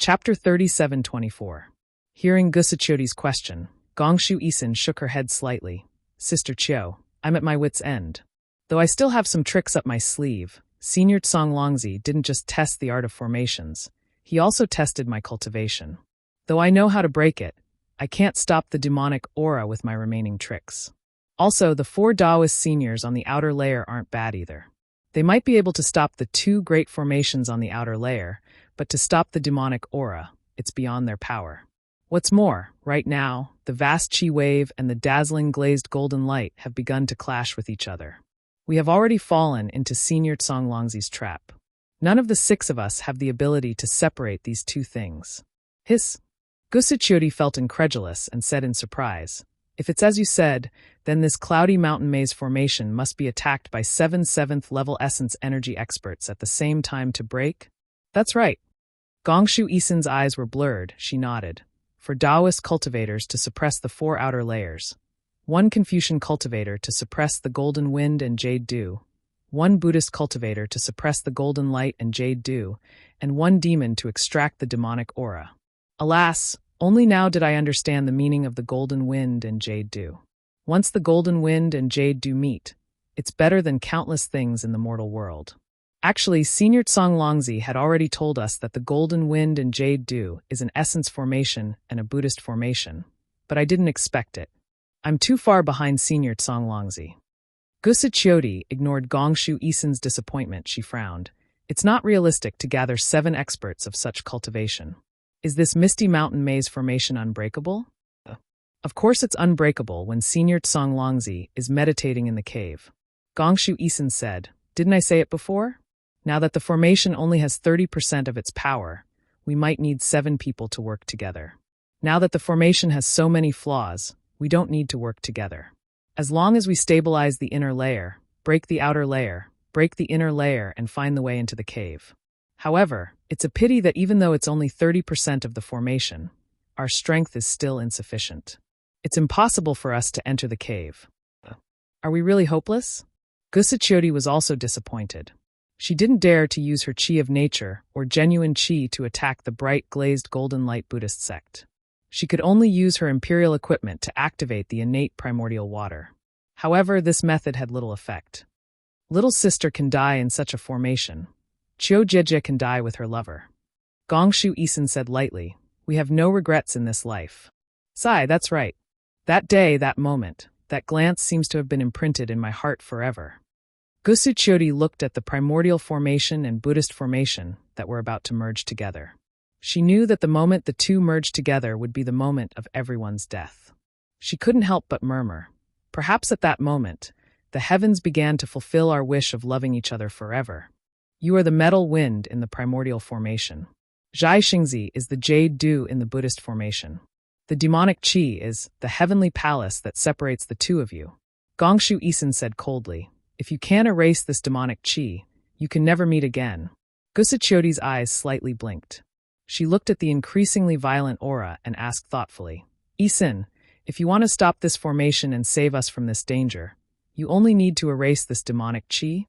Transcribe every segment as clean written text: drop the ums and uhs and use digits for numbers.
Chapter 37:24. Hearing Gusachioti's question, Gongshu Isin shook her head slightly. Sister Chiao, I'm at my wit's end. Though I still have some tricks up my sleeve, Senior Tsong Longzi didn't just test the art of formations, he also tested my cultivation. Though I know how to break it, I can't stop the demonic aura with my remaining tricks. Also, the 4 Taoist seniors on the outer layer aren't bad either. They might be able to stop the 2 great formations on the outer layer, but to stop the demonic aura, it's beyond their power. What's more, right now, the vast chi wave and the dazzling glazed golden light have begun to clash with each other. We have already fallen into Senior Tsong Longzi's trap. None of the 6 of us have the ability to separate these 2 things. Hiss. Gusachioti felt incredulous and said in surprise, if it's as you said, then this cloudy mountain maze formation must be attacked by 7 7th level essence energy experts at the same time to break? That's right. Gongshu Isin's eyes were blurred, she nodded. For Taoist cultivators to suppress the 4 outer layers. 1 Confucian cultivator to suppress the golden wind and jade dew. 1 Buddhist cultivator to suppress the golden light and jade dew, and 1 demon to extract the demonic aura. Alas, only now did I understand the meaning of the golden wind and jade dew. Once the golden wind and jade dew meet, it's better than countless things in the mortal world. Actually, Senior Tsong Longzi had already told us that the golden wind and jade dew is an essence formation and a Buddhist formation, but I didn't expect it. I'm too far behind Senior Tsong Longzi. Gusachioti ignored Gongshu Isin's disappointment, she frowned. It's not realistic to gather 7 experts of such cultivation. Is this misty mountain maze formation unbreakable? Of course it's unbreakable when Senior Tsong Longzi is meditating in the cave. Gongshu Isin said, didn't I say it before? Now that the formation only has 30% of its power, we might need 7 people to work together. Now that the formation has so many flaws, we don't need to work together. As long as we stabilize the inner layer, break the outer layer, break the inner layer and find the way into the cave. However, it's a pity that even though it's only 30% of the formation, our strength is still insufficient. It's impossible for us to enter the cave. Are we really hopeless? Gusachioti was also disappointed. She didn't dare to use her chi of nature or genuine chi to attack the bright glazed golden light Buddhist sect. She could only use her imperial equipment to activate the innate primordial water. However, this method had little effect. Little sister can die in such a formation. Chiao Jieje can die with her lover. Gongshu Isin said lightly, we have no regrets in this life. Sai, that's right. That day, that moment, that glance seems to have been imprinted in my heart forever. Gusachioti looked at the primordial formation and Buddhist formation that were about to merge together. She knew that the moment the 2 merged together would be the moment of everyone's death. She couldn't help but murmur. Perhaps at that moment, the heavens began to fulfill our wish of loving each other forever. You are the metal wind in the primordial formation. Zhai Xingzi is the jade dew in the Buddhist formation. The demonic chi is the heavenly palace that separates the 2 of you. Gongshu Isin said coldly, if you can't erase this demonic chi, you can never meet again. Gusachioti's eyes slightly blinked. She looked at the increasingly violent aura and asked thoughtfully, Isin, if you want to stop this formation and save us from this danger, you only need to erase this demonic chi?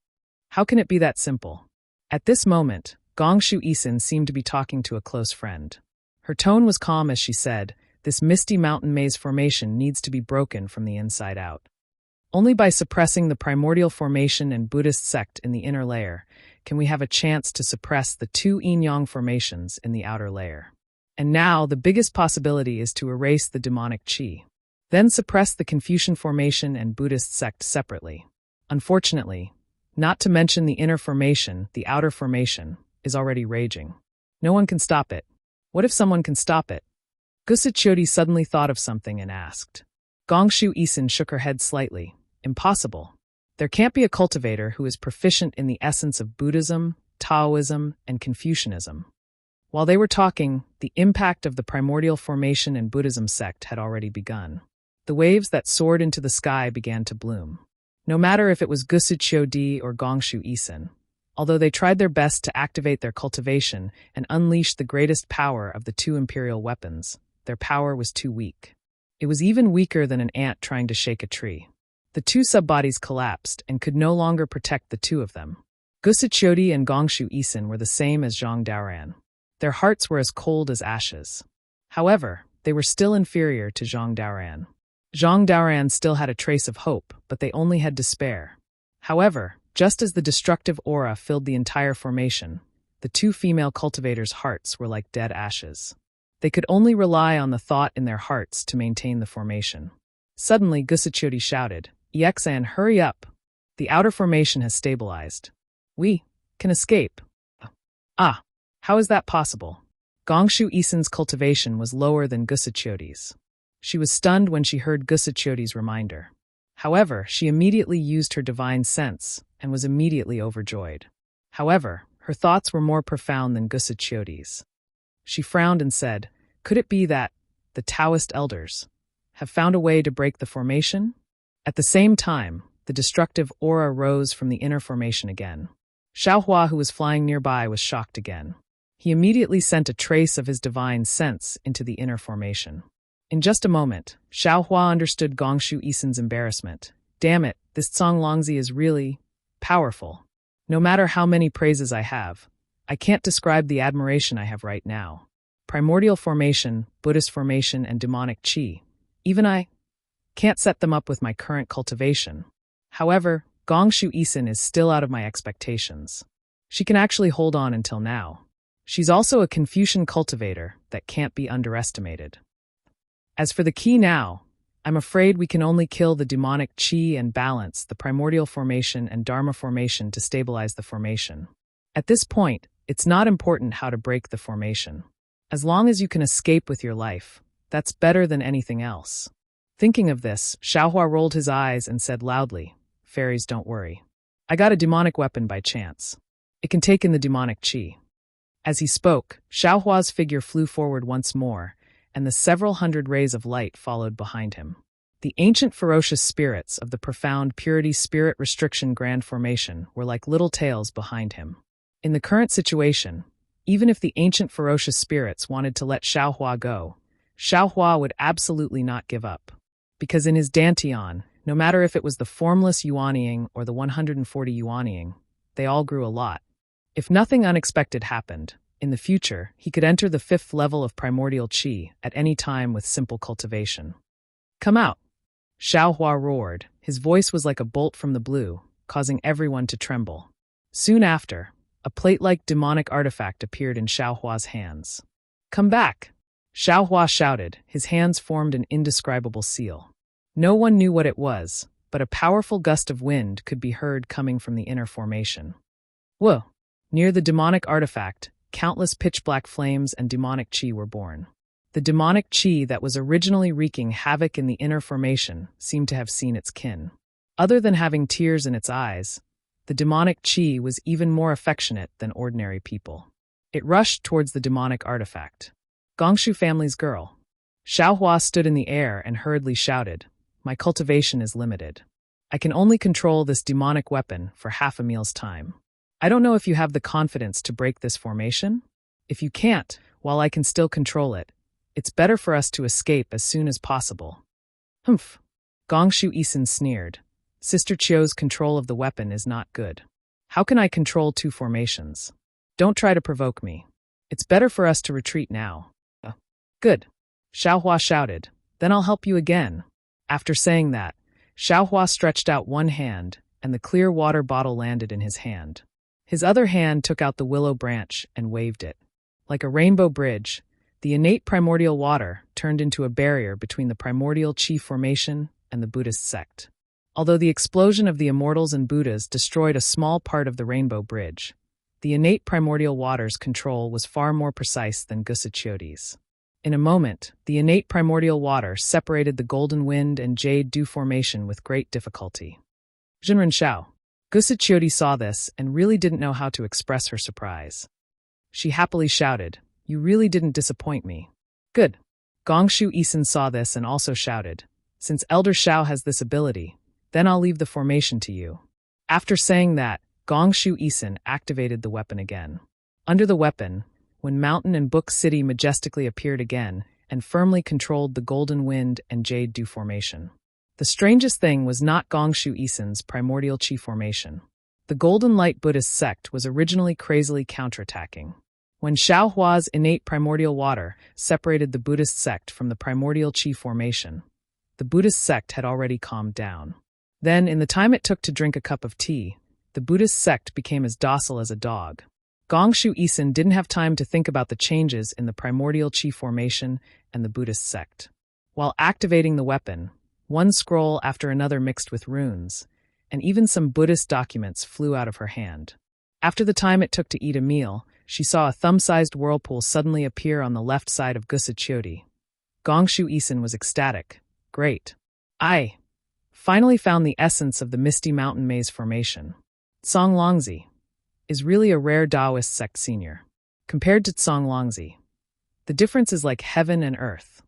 How can it be that simple? At this moment, Gongshu Isin seemed to be talking to a close friend. Her tone was calm as she said, this misty mountain maze formation needs to be broken from the inside out. Only by suppressing the primordial formation and Buddhist sect in the inner layer can we have a chance to suppress the 2 yin-yang formations in the outer layer. And now, the biggest possibility is to erase the demonic chi. Then suppress the Confucian formation and Buddhist sect separately. Unfortunately, not to mention the inner formation, the outer formation, is already raging. No one can stop it. What if someone can stop it? Gusachioti suddenly thought of something and asked. Gongshu Isin shook her head slightly. Impossible. There can't be a cultivator who is proficient in the essence of Buddhism, Taoism, and Confucianism. While they were talking, the impact of the primordial formation and Buddhism sect had already begun. The waves that soared into the sky began to bloom. No matter if it was Gusachioti or Gongshu Isin, although they tried their best to activate their cultivation and unleash the greatest power of the 2 imperial weapons, their power was too weak. It was even weaker than an ant trying to shake a tree. The 2 subbodies collapsed and could no longer protect the 2 of them. Gusachioti and Gongshu Isin were the same as Zhang Daoran. Their hearts were as cold as ashes. However, they were still inferior to Zhang Daoran. Zhang Daoran still had a trace of hope, but they only had despair. However, just as the destructive aura filled the entire formation, the two female cultivators' hearts were like dead ashes. They could only rely on the thought in their hearts to maintain the formation. Suddenly, Gusachoti shouted, "Yexan, hurry up! The outer formation has stabilized. We can escape." Ah, how is that possible? Gongshu Isen's cultivation was lower than Gusachoti's. She was stunned when she heard Gusachoti's reminder. However, she immediately used her divine sense and was immediately overjoyed. However, her thoughts were more profound than Gusachoti's. She frowned and said, "Could it be that the Taoist elders have found a way to break the formation?" At the same time, the destructive aura rose from the inner formation again. Xiaohua, who was flying nearby, was shocked again. He immediately sent a trace of his divine sense into the inner formation. In just a moment, Xiaohua understood Gongshu Isen's embarrassment. Damn it, this Conglongzi is really powerful. No matter how many praises I have, I can't describe the admiration I have right now. Primordial formation, Buddhist formation, and demonic qi. Even I can't set them up with my current cultivation. However, Gongshu Isen is still out of my expectations. She can actually hold on until now. She's also a Confucian cultivator that can't be underestimated. As for the key now, I'm afraid we can only kill the demonic qi and balance the primordial formation and dharma formation to stabilize the formation. At this point, it's not important how to break the formation. As long as you can escape with your life, that's better than anything else. Thinking of this, Xiaohua rolled his eyes and said loudly, "Fairies, don't worry. I got a demonic weapon by chance. It can take in the demonic qi." As he spoke, Xiaohua's figure flew forward once more, and the several hundred rays of light followed behind him. The ancient ferocious spirits of the profound purity spirit restriction grand formation were like little tails behind him. In the current situation, even if the ancient ferocious spirits wanted to let Xiaohua go, Xiaohua would absolutely not give up. Because in his dantian, no matter if it was the formless Yuanying or the 140 Yuanying, they all grew a lot. If nothing unexpected happened, in the future, he could enter the 5th level of primordial qi at any time with simple cultivation. "Come out!" Xiaohua roared. His voice was like a bolt from the blue, causing everyone to tremble. Soon after, a plate-like demonic artifact appeared in Xiaohua's hands. "Come back!" Xiaohua shouted. His hands formed an indescribable seal. No one knew what it was, but a powerful gust of wind could be heard coming from the inner formation. Whoa! Near the demonic artifact, countless pitch-black flames and demonic qi were born. The demonic qi that was originally wreaking havoc in the inner formation seemed to have seen its kin. Other than having tears in its eyes, the demonic qi was even more affectionate than ordinary people. It rushed towards the demonic artifact. "Gongshu family's girl." Xiaohua stood in the air and hurriedly shouted, "My cultivation is limited. I can only control this demonic weapon for half a meal's time. I don't know if you have the confidence to break this formation? If you can't, while I can still control it, it's better for us to escape as soon as possible." "Humph." Gongshu Isen sneered. "Sister Chio's control of the weapon is not good. How can I control 2 formations? Don't try to provoke me. It's better for us to retreat now." "Good," Xiaohua shouted. "Then I'll help you again." After saying that, Xiaohua stretched out one hand, and the clear water bottle landed in his hand. His other hand took out the willow branch and waved it. Like a rainbow bridge, the innate primordial water turned into a barrier between the primordial qi formation and the Buddhist sect. Although the explosion of the immortals and Buddhas destroyed a small part of the rainbow bridge, the innate primordial water's control was far more precise than Gusachoti's. In a moment, the innate primordial water separated the golden wind and jade dew formation with great difficulty. Jinren Shao. Gusachoti saw this and really didn't know how to express her surprise. She happily shouted, "You really didn't disappoint me." "Good." Gongshu Isen saw this and also shouted, "Since Elder Shao has this ability, then I'll leave the formation to you." After saying that, Gongshu Isen activated the weapon again. Under the weapon, when Mountain and Book City majestically appeared again and firmly controlled the golden wind and jade dew formation. The strangest thing was not Gongshu Isen's primordial qi formation. The Golden Light Buddhist sect was originally crazily counterattacking. When Xiaohua's innate primordial water separated the Buddhist sect from the primordial qi formation, the Buddhist sect had already calmed down. Then, in the time it took to drink a cup of tea, the Buddhist sect became as docile as a dog. Gongshu Isin didn't have time to think about the changes in the primordial qi formation and the Buddhist sect. While activating the weapon, one scroll after another mixed with runes, and even some Buddhist documents flew out of her hand. After the time it took to eat a meal, she saw a thumb-sized whirlpool suddenly appear on the left side of Gusachioti. Gongshu Isin was ecstatic. Great. I finally found the essence of the Misty Mountain Maze formation. Songlongzi is really a rare Taoist sect senior. Compared to Songlongzi, the difference is like heaven and earth.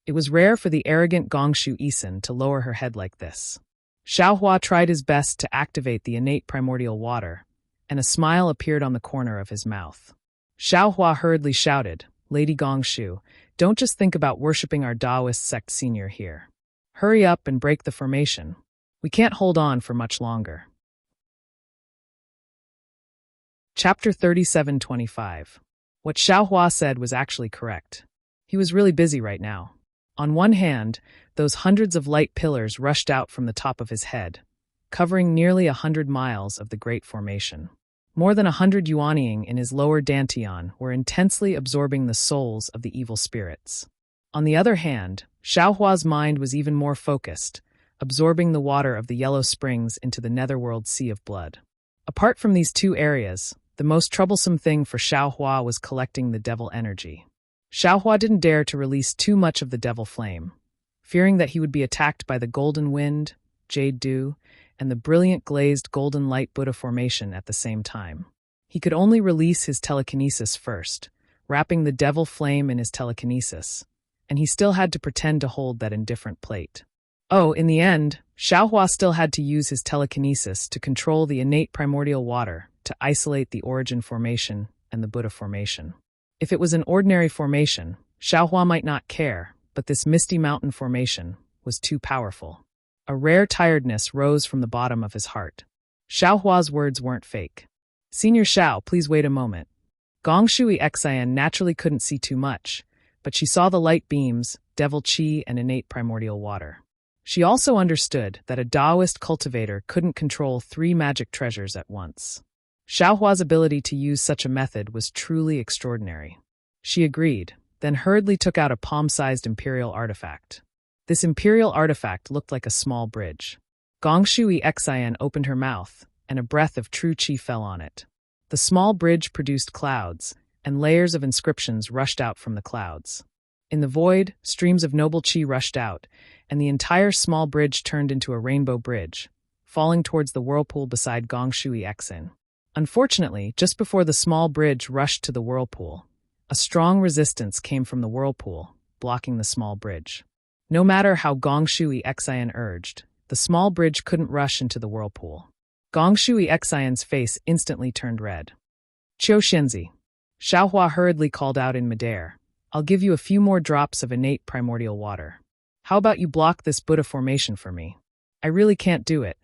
It was rare for the arrogant Gongshu Isin to lower her head like this. Xiaohua tried his best to activate the innate primordial water, and a smile appeared on the corner of his mouth. Xiaohua hurriedly shouted, "Lady Gongshu, don't just think about worshipping our Taoist sect senior here. Hurry up and break the formation. We can't hold on for much longer." Chapter 37:25. What Xiaohua said was actually correct. He was really busy right now. On one hand, those hundreds of light pillars rushed out from the top of his head, covering nearly 100 miles of the Great Formation. More than 100 yuanying in his lower dantian were intensely absorbing the souls of the evil spirits. On the other hand, Xiaohua's mind was even more focused, absorbing the water of the yellow springs into the netherworld sea of blood. Apart from these two areas, the most troublesome thing for Xiaohua was collecting the devil energy. Xiaohua didn't dare to release too much of the devil flame, fearing that he would be attacked by the golden wind, jade dew, and the brilliant glazed golden light Buddha formation at the same time. He could only release his telekinesis first, wrapping the devil flame in his telekinesis, and he still had to pretend to hold that indifferent plate. Oh, in the end, Xiaohua still had to use his telekinesis to control the innate primordial water to isolate the origin formation and the Buddha formation. If it was an ordinary formation, Xiaohua might not care, but this Misty Mountain formation was too powerful. A rare tiredness rose from the bottom of his heart. Xiaohua's words weren't fake. "Senior Xiao, please wait a moment." Gongshui Xian naturally couldn't see too much, but she saw the light beams, devil qi, and innate primordial water. She also understood that a Taoist cultivator couldn't control 3 magic treasures at once. Xiaohua's ability to use such a method was truly extraordinary. She agreed, then hurriedly took out a palm-sized imperial artifact. This imperial artifact looked like a small bridge. Gongshui Xian opened her mouth, and a breath of true qi fell on it. The small bridge produced clouds, and layers of inscriptions rushed out from the clouds. In the void, streams of noble qi rushed out, and the entire small bridge turned into a rainbow bridge, falling towards the whirlpool beside Gongshui Xian. Unfortunately, just before the small bridge rushed to the whirlpool, a strong resistance came from the whirlpool, blocking the small bridge. No matter how Gongshui Xian urged, the small bridge couldn't rush into the whirlpool. Gongshui Xian's face instantly turned red. "Qiu Xianzi," Xiaohua hurriedly called out in midair, "I'll give you a few more drops of innate primordial water. How about you block this Buddha formation for me? I really can't do it."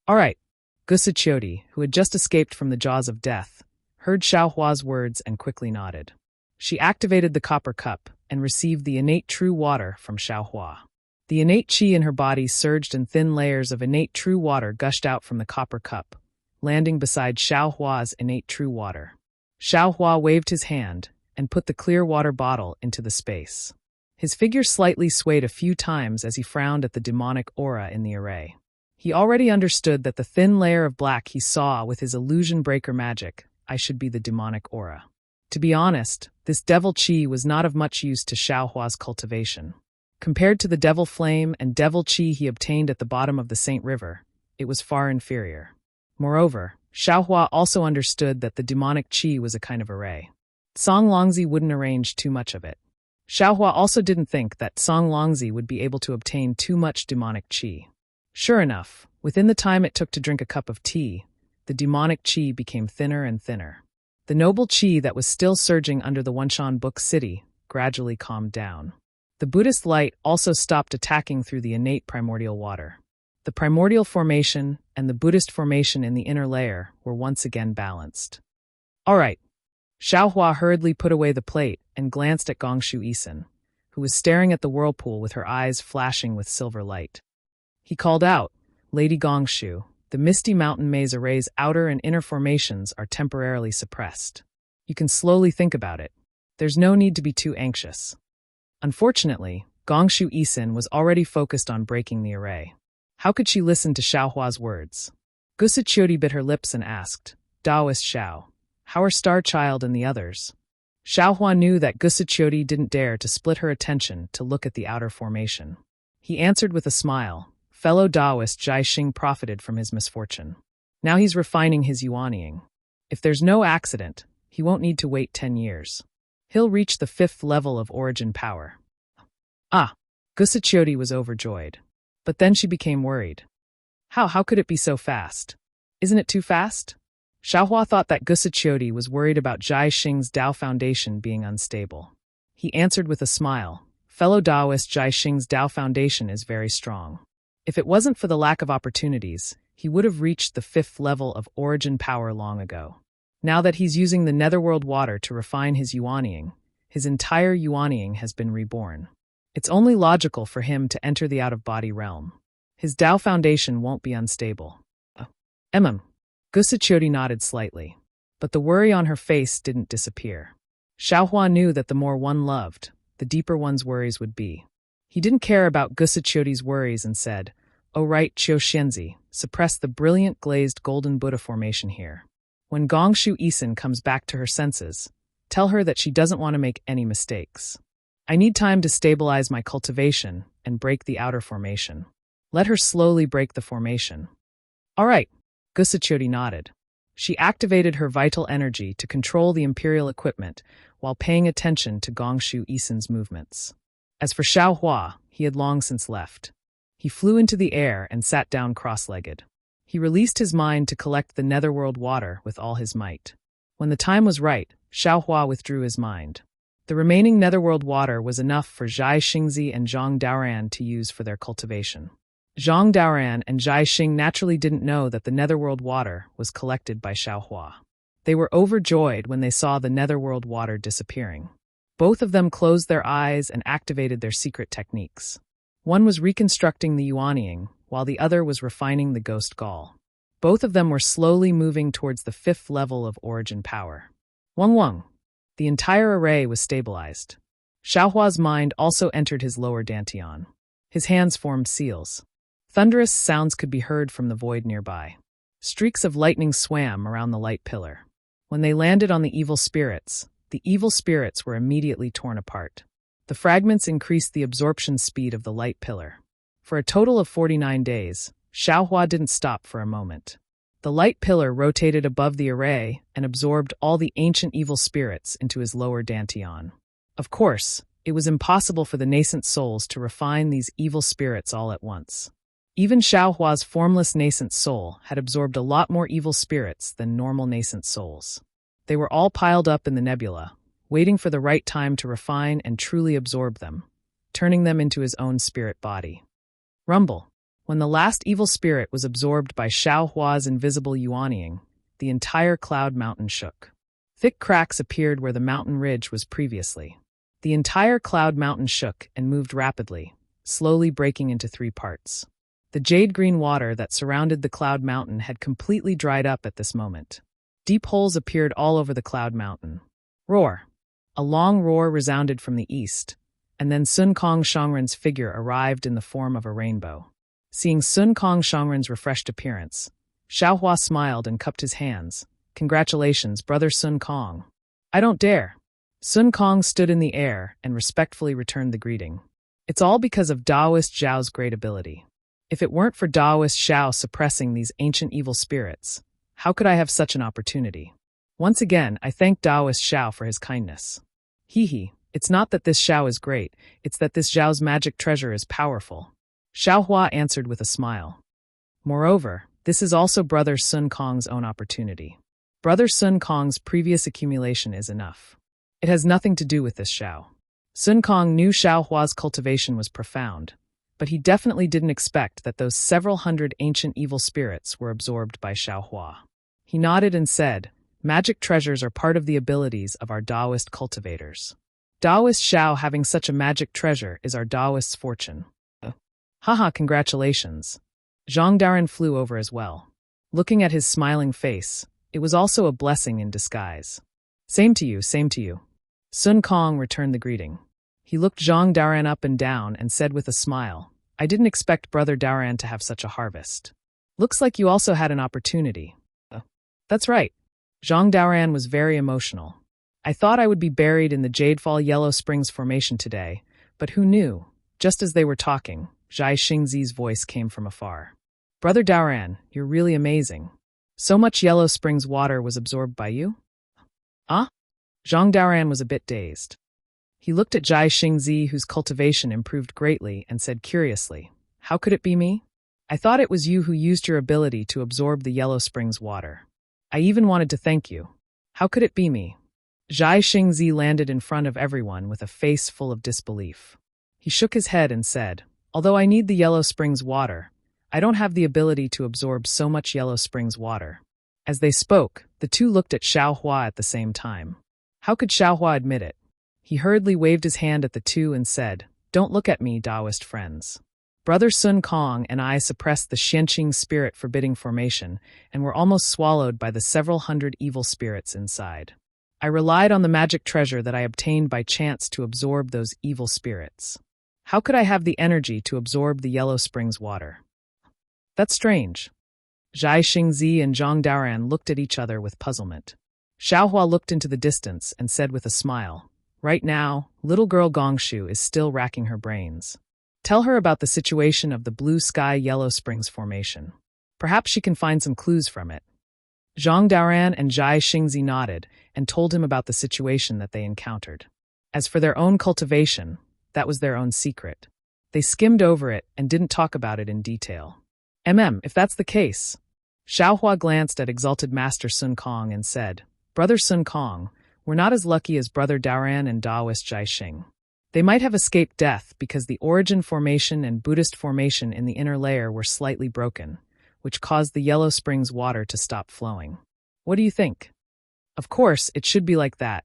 "All right." Gusachioti, who had just escaped from the jaws of death, heard Xiaohua's words and quickly nodded. She activated the copper cup and received the innate true water from Xiaohua. The innate qi in her body surged and thin layers of innate true water gushed out from the copper cup, landing beside Xiaohua's innate true water. Xiaohua waved his hand and put the clear water bottle into the space. His figure slightly swayed a few times as he frowned at the demonic aura in the array. He already understood that the thin layer of black he saw with his illusion breaker magic, I should be the demonic aura. To be honest, this devil qi was not of much use to Xiaohua's cultivation. Compared to the devil flame and devil qi he obtained at the bottom of the Saint River, it was far inferior. Moreover, Xiaohua also understood that the demonic qi was a kind of array. Songlongzi wouldn't arrange too much of it. Xiaohua also didn't think that Songlongzi would be able to obtain too much demonic qi. Sure enough, within the time it took to drink a cup of tea, the demonic qi became thinner and thinner. The noble qi that was still surging under the Wenshan Book City gradually calmed down. The Buddhist light also stopped attacking through the innate primordial water. The primordial formation and the Buddhist formation in the inner layer were once again balanced. "All right." Xiaohua hurriedly put away the plate and glanced at Gongshu Isin, who was staring at the whirlpool with her eyes flashing with silver light. He called out, "Lady Gongshu, the Misty Mountain Maze Array's outer and inner formations are temporarily suppressed. You can slowly think about it. There's no need to be too anxious." Unfortunately, Gongshu Isin was already focused on breaking the array. How could she listen to Xiaohua's words? Gusichiodi bit her lips and asked, "Daoist Xiao, how are Star Child and the others?" Xiaohua knew that Gusichiodi didn't dare to split her attention to look at the outer formation. He answered with a smile, "Fellow Daoist Jai Xing profited from his misfortune. Now he's refining his yuanying. If there's no accident, he won't need to wait 10 years. He'll reach the 5th level of origin power." Ah! Gusichiodi was overjoyed. But then she became worried. How could it be so fast? Isn't it too fast? Xiaohua thought that Gusichiodi was worried about Jai Xing's Dao foundation being unstable. He answered with a smile, "Fellow Daoist Jai Xing's Dao foundation is very strong. If it wasn't for the lack of opportunities, he would have reached the 5th level of origin power long ago. Now that he's using the netherworld water to refine his yuanying, his entire yuanying has been reborn. It's only logical for him to enter the out-of-body realm. His Dao foundation won't be unstable." Gusichiodi nodded slightly, but the worry on her face didn't disappear. Xiaohua knew that the more one loved, the deeper one's worries would be. He didn't care about Gusichiodi's worries and said, "Oh right, Qiu Xianzi, suppress the brilliant glazed golden Buddha formation here. When Gongshu Isin comes back to her senses, tell her that she doesn't want to make any mistakes. I need time to stabilize my cultivation and break the outer formation. Let her slowly break the formation." "All right," Gusichiodi nodded. She activated her vital energy to control the imperial equipment while paying attention to Gongshu Isin's movements. As for Xiaohua, he had long since left. He flew into the air and sat down cross-legged. He released his mind to collect the netherworld water with all his might. When the time was right, Xiaohua withdrew his mind. The remaining netherworld water was enough for Jai Xingzi and Zhang Daoran to use for their cultivation. Zhang Daoran and Jai Xing naturally didn't know that the netherworld water was collected by Xiaohua. They were overjoyed when they saw the netherworld water disappearing. Both of them closed their eyes and activated their secret techniques. One was reconstructing the yuanying, while the other was refining the ghost gall. Both of them were slowly moving towards the 5th level of origin power. Wang. The entire array was stabilized. Xiaohua's mind also entered his lower dantian. His hands formed seals. Thunderous sounds could be heard from the void nearby. Streaks of lightning swam around the light pillar. When they landed on the evil spirits were immediately torn apart. The fragments increased the absorption speed of the light pillar. For a total of 49 days, Xiaohua didn't stop for a moment. The light pillar rotated above the array and absorbed all the ancient evil spirits into his lower dantian. Of course, it was impossible for the nascent souls to refine these evil spirits all at once. Even Xiaohua's formless nascent soul had absorbed a lot more evil spirits than normal nascent souls. They were all piled up in the nebula, waiting for the right time to refine and truly absorb them, turning them into his own spirit body. Rumble. When the last evil spirit was absorbed by Xiaohua's invisible yuanying, the entire cloud mountain shook. Thick cracks appeared where the mountain ridge was previously. The entire cloud mountain shook and moved rapidly, slowly breaking into 3 parts. The jade-green water that surrounded the cloud mountain had completely dried up at this moment. Deep holes appeared all over the cloud mountain. Roar! A long roar resounded from the east, and then Sun Kong Shangren's figure arrived in the form of a rainbow. Seeing Sun Kong Shangren's refreshed appearance, Xiaohua smiled and cupped his hands. "Congratulations, brother Sun Kong." "I don't dare." Sun Kong stood in the air and respectfully returned the greeting. "It's all because of Daoist Zhao's great ability. If it weren't for Daoist Zhao suppressing these ancient evil spirits, how could I have such an opportunity? Once again, I thank Daoist Zhao for his kindness." It's not that this Zhao is great, it's that this Zhao's magic treasure is powerful." Xiaohua answered with a smile. "Moreover, this is also Brother Sun Kong's own opportunity. Brother Sun Kong's previous accumulation is enough. It has nothing to do with this Zhao." Sun Kong knew Xiaohua's cultivation was profound, but he definitely didn't expect that those several hundred ancient evil spirits were absorbed by Xiaohua. He nodded and said, Magic treasures are part of the abilities of our Taoist cultivators. Taoist Xiao having such a magic treasure is our Taoist's fortune. Haha, congratulations. Zhang Daran flew over as well. Looking at his smiling face, it was also a blessing in disguise. Same to you, same to you. Sun Kong returned the greeting. He looked Zhang Daran up and down and said with a smile, I didn't expect Brother Daran to have such a harvest. Looks like you also had an opportunity. That's right. Zhang Daran was very emotional. I thought I would be buried in the Jadefall Yellow Springs Formation today, but who knew? Just as they were talking, Zhai Xingzi's voice came from afar. Brother Daran, you're really amazing. So much Yellow Springs water was absorbed by you? Ah? Zhang Daran was a bit dazed. He looked at Zhai Xingzi, whose cultivation improved greatly, and said curiously, How could it be me? I thought it was you who used your ability to absorb the Yellow Springs water. I even wanted to thank you. How could it be me? Zhai Xingzi landed in front of everyone with a face full of disbelief. He shook his head and said, Although I need the Yellow Springs water, I don't have the ability to absorb so much Yellow Springs water. As they spoke, the two looked at Xiao Hua at the same time. How could Xiao Hua admit it? He hurriedly waved his hand at the two and said, Don't look at me, Taoist friends. Brother Sun Kong and I suppressed the Xianqing spirit forbidding formation and were almost swallowed by the several hundred evil spirits inside. I relied on the magic treasure that I obtained by chance to absorb those evil spirits. How could I have the energy to absorb the Yellow Springs water? That's strange. Zhai Xingzi and Zhang Daran looked at each other with puzzlement. Xiao Hua looked into the distance and said with a smile, Right now, little girl Gongshu is still racking her brains. Tell her about the situation of the Blue Sky Yellow Springs Formation. Perhaps she can find some clues from it. Zhang Daran and Zhai Xingzi nodded and told him about the situation that they encountered. As for their own cultivation, that was their own secret. They skimmed over it and didn't talk about it in detail. If that's the case. Xiao Hua glanced at Exalted Master Sun Kong and said, Brother Sun Kong, we're not as lucky as Brother Daran and Taoist Zhai Xing. They might have escaped death because the Origin Formation and Buddhist Formation in the inner layer were slightly broken, which caused the Yellow Springs water to stop flowing. What do you think? Of course, it should be like that.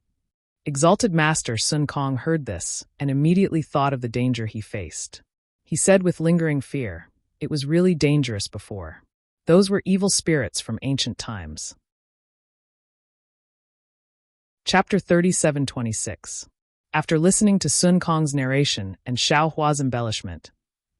Exalted Master Sun Kong heard this and immediately thought of the danger he faced. He said with lingering fear, It was really dangerous before. Those were evil spirits from ancient times. Chapter 37-26. After listening to Sun Kong's narration and Xiao Hua's embellishment,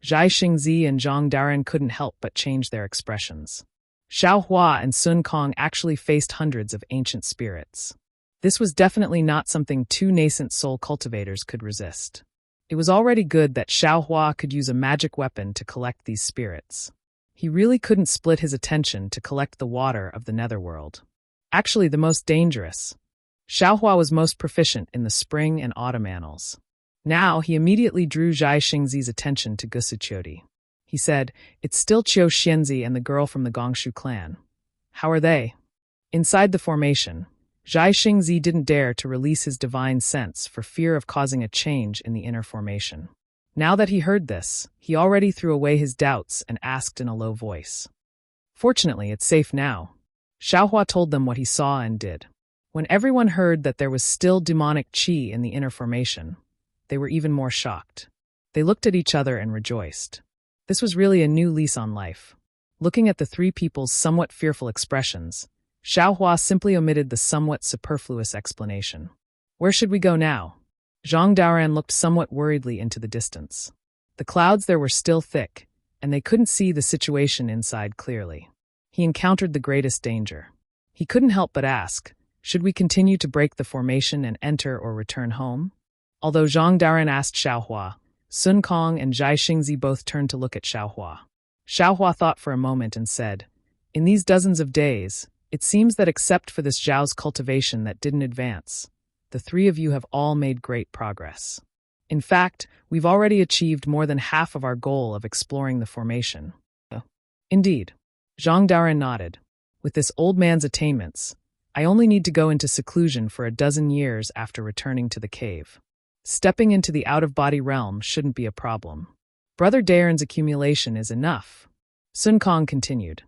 Zhai Xingzi and Zhang Daran couldn't help but change their expressions. Xiao Hua and Sun Kong actually faced hundreds of ancient spirits. This was definitely not something two nascent soul cultivators could resist. It was already good that Xiao Hua could use a magic weapon to collect these spirits. He really couldn't split his attention to collect the water of the netherworld. Actually, the most dangerous. Xiao Hua was most proficient in the spring and autumn annals. Now, he immediately drew Zhai Xingzi's attention to Gusuchoti. He said, It's still Qiu Xianzi and the girl from the Gongshu clan. How are they? Inside the formation, Zhai Xingzi didn't dare to release his divine sense for fear of causing a change in the inner formation. Now that he heard this, he already threw away his doubts and asked in a low voice. Fortunately, it's safe now. Xiao Hua told them what he saw and did. When everyone heard that there was still demonic qi in the inner formation, they were even more shocked. They looked at each other and rejoiced. This was really a new lease on life. Looking at the three people's somewhat fearful expressions, Xiao Hua simply omitted the somewhat superfluous explanation. Where should we go now? Zhang Daran looked somewhat worriedly into the distance. The clouds there were still thick, and they couldn't see the situation inside clearly. He encountered the greatest danger. He couldn't help but ask, should we continue to break the formation and enter or return home? Although Zhang Daran asked Xiao Hua, Sun Kong and Zhai Xingzi both turned to look at Xiao Hua. Xiao Hua thought for a moment and said, In these dozens of days, it seems that except for this Zhao's cultivation that didn't advance, the three of you have all made great progress. In fact, we've already achieved more than half of our goal of exploring the formation. Indeed. Zhang Daran nodded. With this old man's attainments, I only need to go into seclusion for a dozen years after returning to the cave. Stepping into the out-of-body realm shouldn't be a problem. Brother Daren's accumulation is enough. Sun Kong continued.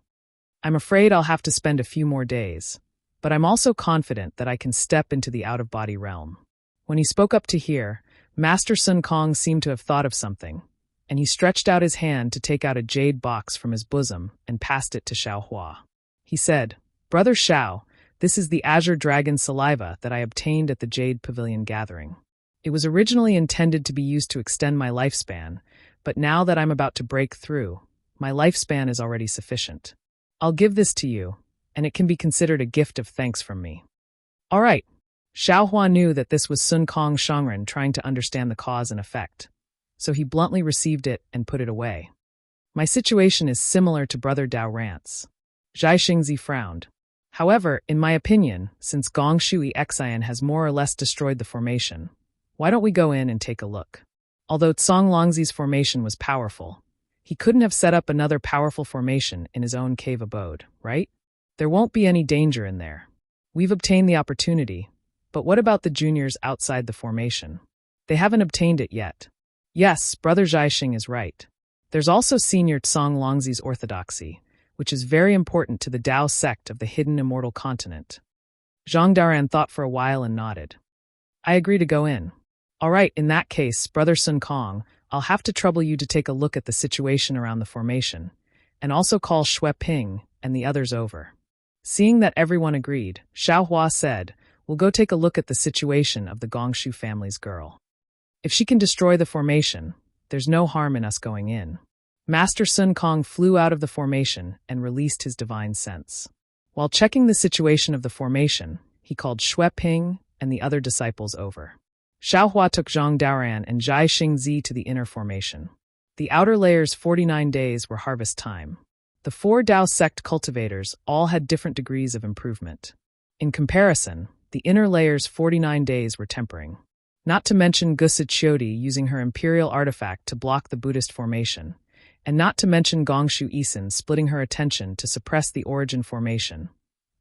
I'm afraid I'll have to spend a few more days. but I'm also confident that I can step into the out-of-body realm. When he spoke up to hear, Master Sun Kong seemed to have thought of something, and he stretched out his hand to take out a jade box from his bosom and passed it to Xiao Hua. He said, "Brother Xiao, this is the azure dragon saliva that I obtained at the Jade Pavilion gathering. It was originally intended to be used to extend my lifespan, but now that I'm about to break through, my lifespan is already sufficient. I'll give this to you, and it can be considered a gift of thanks from me." All right. Xiao Hua knew that this was Sun Kong Shangren trying to understand the cause and effect, so he bluntly received it and put it away. My situation is similar to Brother Dao Rant's. Zhai Xingzi frowned. However, in my opinion, since Gong Shui Xian has more or less destroyed the formation, why don't we go in and take a look? Although Tsong Longzi's formation was powerful, he couldn't have set up another powerful formation in his own cave abode, right? There won't be any danger in there. We've obtained the opportunity, but what about the juniors outside the formation? They haven't obtained it yet. Yes, Brother Zhaixing is right. There's also Senior Tsong Longzi's orthodoxy, which is very important to the Dao sect of the hidden immortal continent. Zhang Daoran thought for a while and nodded. I agree to go in. All right, in that case, Brother Sun Kong, I'll have to trouble you to take a look at the situation around the formation, and also call Shui Ping and the others over. Seeing that everyone agreed, Xiao Hua said, "We'll go take a look at the situation of the Gongshu family's girl. If she can destroy the formation, there's no harm in us going in." Master Sun Kong flew out of the formation and released his divine sense. While checking the situation of the formation, he called Shui Ping and the other disciples over. Xiao Hua took Zhang Daoran and Zhai Xingzi to the inner formation. The outer layer's 49 days were harvest time. The 4 Dao sect cultivators all had different degrees of improvement. In comparison, the inner layer's 49 days were tempering. Not to mention Gusa Chiodi using her imperial artifact to block the Buddhist formation, and not to mention Gongshu Isin splitting her attention to suppress the origin formation.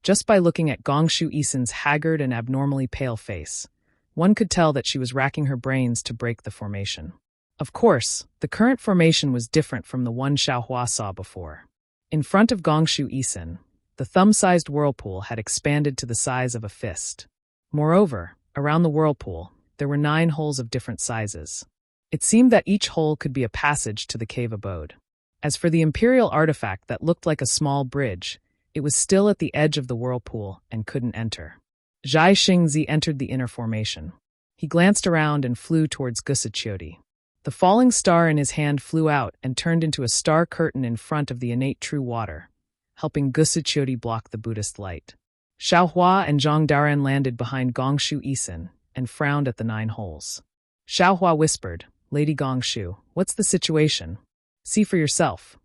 Just by looking at Gongshu Isin's haggard and abnormally pale face, one could tell that she was racking her brains to break the formation. Of course, the current formation was different from the one Xiao Hua saw before. In front of Gongshu Isin, the thumb-sized whirlpool had expanded to the size of a fist. Moreover, around the whirlpool, there were 9 holes of different sizes. It seemed that each hole could be a passage to the cave abode. As for the imperial artifact that looked like a small bridge, it was still at the edge of the whirlpool and couldn't enter. Zhai Xingzi entered the inner formation. He glanced around and flew towards Gusa Chiodi. The falling star in his hand flew out and turned into a star curtain in front of the innate true water, helping Gusa Chiodi block the Buddhist light. Xiao Hua and Zhang Daoran landed behind Gongshu Isin and frowned at the 9 holes. Xiao Hua whispered, "Lady Gongshu, what's the situation? See for yourself."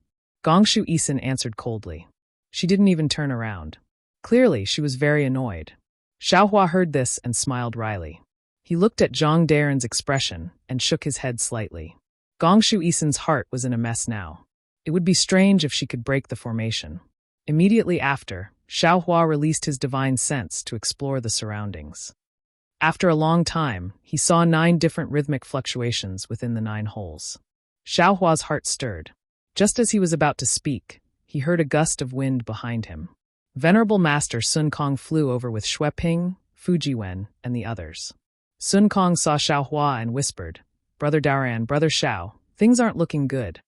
Gongshu Isin answered coldly. She didn't even turn around. Clearly, she was very annoyed. Xiao Hua heard this and smiled wryly. He looked at Zhang Daoran's expression and shook his head slightly. Gongshu Isin's heart was in a mess now. It would be strange if she could break the formation. Immediately after, Xiao Hua released his divine sense to explore the surroundings. After a long time, he saw 9 different rhythmic fluctuations within the 9 holes. Xiao Hua's heart stirred. Just as he was about to speak, he heard a gust of wind behind him. Venerable Master Sun Kong flew over with Shui Ping, Fujiwen, and the others. Sun Kong saw Xiao Hua and whispered, "Brother Daoran, Brother Xiao, things aren't looking good."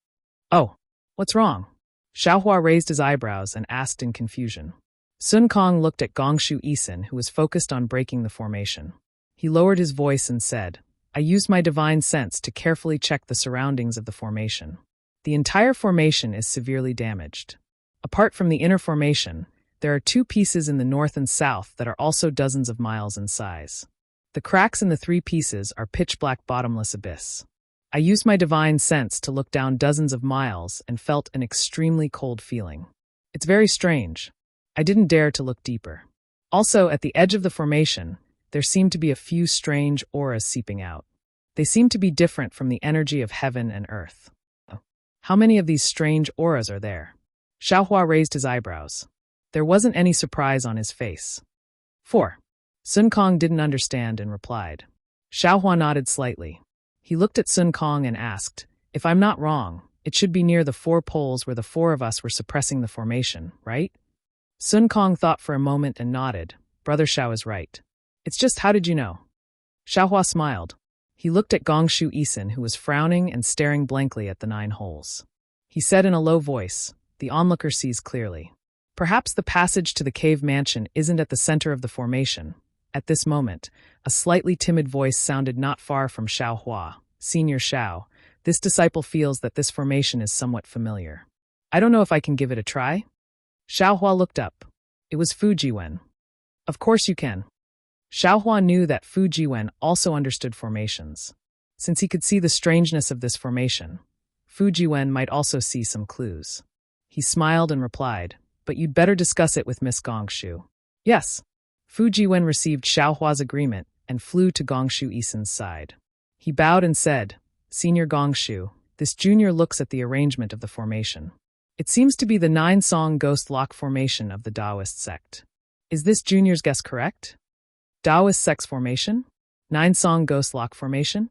"Oh, what's wrong?" Xiao Hua raised his eyebrows and asked in confusion. Sun Kong looked at Gongshu Isin, who was focused on breaking the formation. He lowered his voice and said, "I used my divine sense to carefully check the surroundings of the formation. The entire formation is severely damaged. Apart from the inner formation, there are 2 pieces in the north and south that are also dozens of miles in size. The cracks in the 3 pieces are pitch-black bottomless abyss. I used my divine sense to look down dozens of miles and felt an extremely cold feeling. It's very strange. I didn't dare to look deeper. Also, at the edge of the formation, there seemed to be a few strange auras seeping out. They seemed to be different from the energy of heaven and earth. How many of these strange auras are there?" Xiao Hua raised his eyebrows. There wasn't any surprise on his face. 4. Sun Kong didn't understand and replied. Xiao Hua nodded slightly. He looked at Sun Kong and asked, "If I'm not wrong, it should be near the 4 poles where the 4 of us were suppressing the formation, right?" Sun Kong thought for a moment and nodded. Brother Xiao is right. It's just, how did you know? Xiaohua smiled. He looked at Gongshu Isin, who was frowning and staring blankly at the 9 holes. He said in a low voice, the onlooker sees clearly. Perhaps the passage to the cave mansion isn't at the center of the formation. At this moment, a slightly timid voice sounded not far from Xiaohua. Senior Xiao, this disciple feels that this formation is somewhat familiar. I don't know if I can give it a try? Xiaohua looked up. It was Fu Jiwen. Of course you can. Xiaohua knew that Fu Jiwen also understood formations. Since he could see the strangeness of this formation, Fu Jiwen might also see some clues. He smiled and replied, but you'd better discuss it with Miss Gongshu. Yes. Fu Jiwen received Xiaohua's agreement and flew to Gongshu Isin's side. He bowed and said, Senior Gongshu, this junior looks at the arrangement of the formation. It seems to be the 9-song ghost lock formation of the Taoist sect. Is this junior's guess correct? Taoist sect's formation? 9-song ghost lock formation?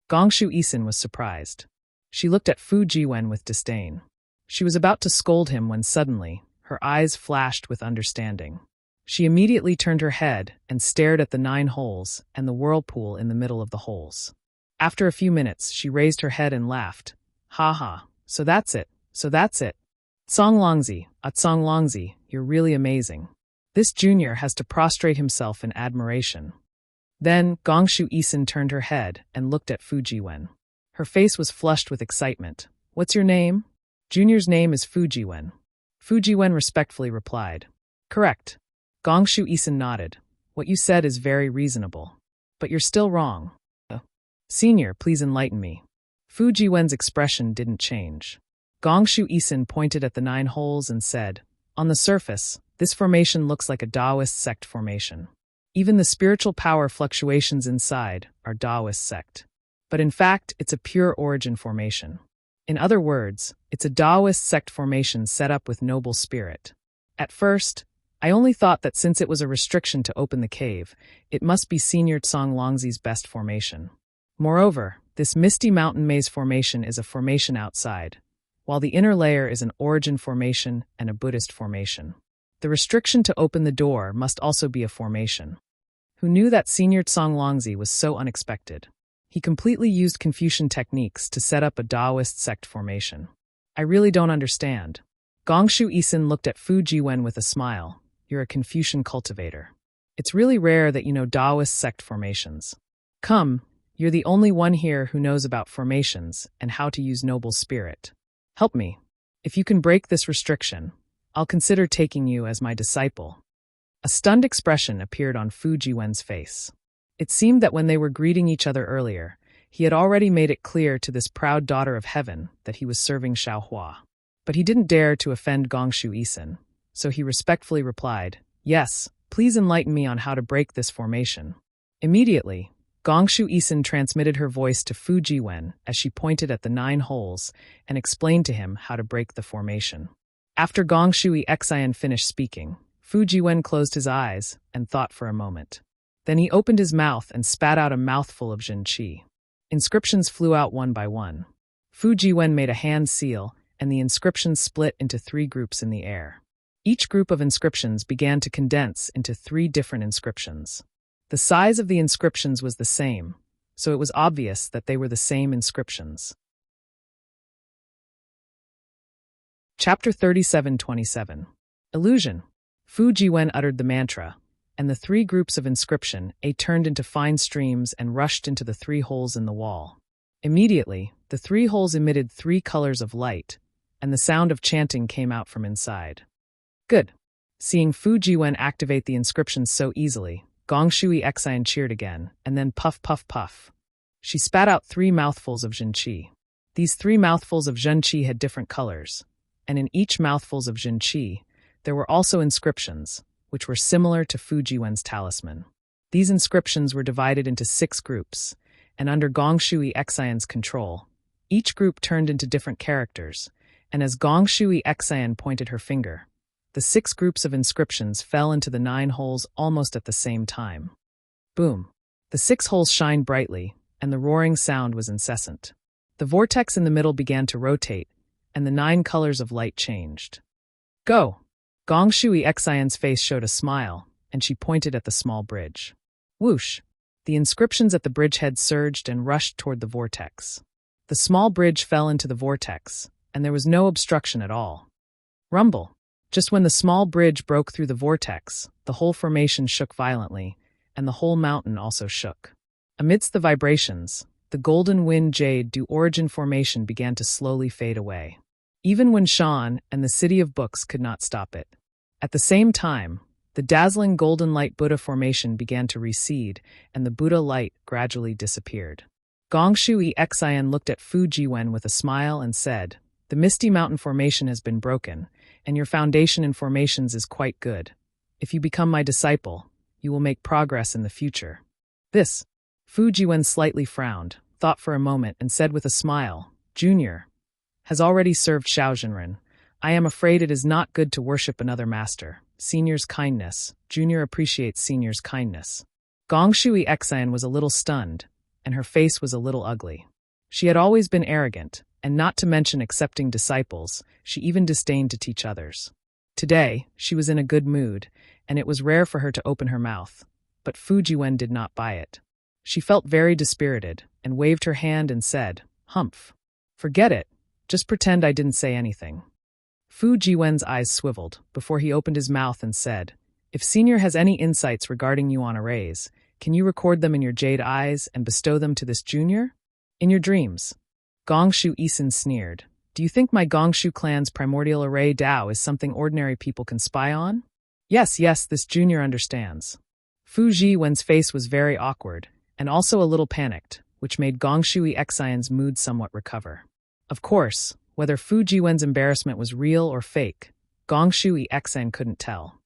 Gongshu Isin was surprised. She looked at Fu Jiwen with disdain. She was about to scold him when suddenly, her eyes flashed with understanding. She immediately turned her head and stared at the 9 holes and the whirlpool in the middle of the holes. After a few minutes, she raised her head and laughed. Ha ha, so that's it. Tsonglongzi, Tsonglongzi, you're really amazing. This junior has to prostrate himself in admiration. Then, Gongshu Isin turned her head and looked at Fu Jiwen. Her face was flushed with excitement. What's your name? Junior's name is Fu Jiwen. Fu Jiwen respectfully replied. Correct. Gongshu Isin nodded. What you said is very reasonable. But you're still wrong. Senior, please enlighten me. Fu Jiwen's expression didn't change. Gongshu Isin pointed at the 9 holes and said, on the surface, this formation looks like a Taoist sect formation. Even the spiritual power fluctuations inside are Taoist sect. But in fact, it's a pure origin formation. In other words, it's a Taoist sect formation set up with noble spirit. At first, I only thought that since it was a restriction to open the cave, it must be Senior Tsonglongzi's best formation. Moreover, this misty mountain maze formation is a formation outside, while the inner layer is an origin formation and a Buddhist formation. The restriction to open the door must also be a formation. Who knew that Senior Tsonglongzi was so unexpected? He completely used Confucian techniques to set up a Taoist sect formation. I really don't understand. Gongshu Isin looked at Fu Jiwen with a smile. You're a Confucian cultivator. It's really rare that you know Taoist sect formations. Come, you're the only one here who knows about formations and how to use noble spirit. Help me. If you can break this restriction, I'll consider taking you as my disciple. A stunned expression appeared on Fu Jiwen's face. It seemed that when they were greeting each other earlier, he had already made it clear to this proud daughter of heaven that he was serving Xiaohua. But he didn't dare to offend Gongshu Isin, so he respectfully replied, Yes, please enlighten me on how to break this formation. Immediately, Gongshu Isin transmitted her voice to Fu Jiwen as she pointed at the 9 holes and explained to him how to break the formation. After Gongshu Ixian finished speaking, Fu Jiwen closed his eyes and thought for a moment. Then he opened his mouth and spat out a mouthful of Jinqi. Inscriptions flew out one by one. Fu Jiwen made a hand seal, and the inscriptions split into 3 groups in the air. Each group of inscriptions began to condense into 3 different inscriptions. The size of the inscriptions was the same, so it was obvious that they were the same inscriptions. Chapter 37:27. Illusion. Fu Jiwen uttered the mantra, and the 3 groups of inscription turned into fine streams and rushed into the 3 holes in the wall. Immediately, the 3 holes emitted 3 colors of light, and the sound of chanting came out from inside. Good. Seeing Fu Jiwen activate the inscriptions so easily, Gongshu Ixian cheered again, and then puff puff puff. She spat out 3 mouthfuls of Jinqi. These 3 mouthfuls of Jinqi had different colors, and in each mouthfuls of Jinqi, there were also inscriptions, which were similar to Fu Jiwen's talisman. These inscriptions were divided into 6 groups, and under Gongshu Ixian's control, each group turned into different characters, and as Gongshu Ixian pointed her finger, the 6 groups of inscriptions fell into the 9 holes almost at the same time. Boom! The 6 holes shined brightly, and the roaring sound was incessant. The vortex in the middle began to rotate, and the 9 colors of light changed. Go! Gong Shui Xian's face showed a smile, and she pointed at the small bridge. Whoosh! The inscriptions at the bridgehead surged and rushed toward the vortex. The small bridge fell into the vortex, and there was no obstruction at all. Rumble! Just when the small bridge broke through the vortex, the whole formation shook violently, and the whole mountain also shook. Amidst the vibrations, the golden wind jade due origin formation began to slowly fade away. Even when Shan and the City of Books could not stop it. At the same time, the dazzling golden light Buddha formation began to recede, and the Buddha light gradually disappeared. Gong Shui Xian looked at Fu Jiwen with a smile and said, "The Misty Mountain formation has been broken, and your foundation in formations is quite good. If you become my disciple, you will make progress in the future." This, Fu Jiwen slightly frowned, thought for a moment, and said with a smile, "Junior has already served Shaojinren. I am afraid it is not good to worship another master. Senior's kindness. Junior appreciates senior's kindness." Gong Shui Xian was a little stunned, and her face was a little ugly. She had always been arrogant, and not to mention accepting disciples, she even disdained to teach others. Today, she was in a good mood, and it was rare for her to open her mouth, but Fu Jiwen did not buy it. She felt very dispirited, and waved her hand and said, "Humph. Forget it. Just pretend I didn't say anything." Fu Jiwen's eyes swiveled before he opened his mouth and said, "If Senior has any insights regarding you on arrays, can you record them in your jade eyes and bestow them to this junior? In your dreams." Gong Shu Isin sneered. "Do you think my Gongshu clan's primordial array Dao is something ordinary people can spy on?" Yes, this junior understands." Fu Jiwen's face was very awkward, and also a little panicked, which made Gong Shui Xian's mood somewhat recover. Of course, whether Fu Jiwen's embarrassment was real or fake, Gong Shui Xian couldn't tell.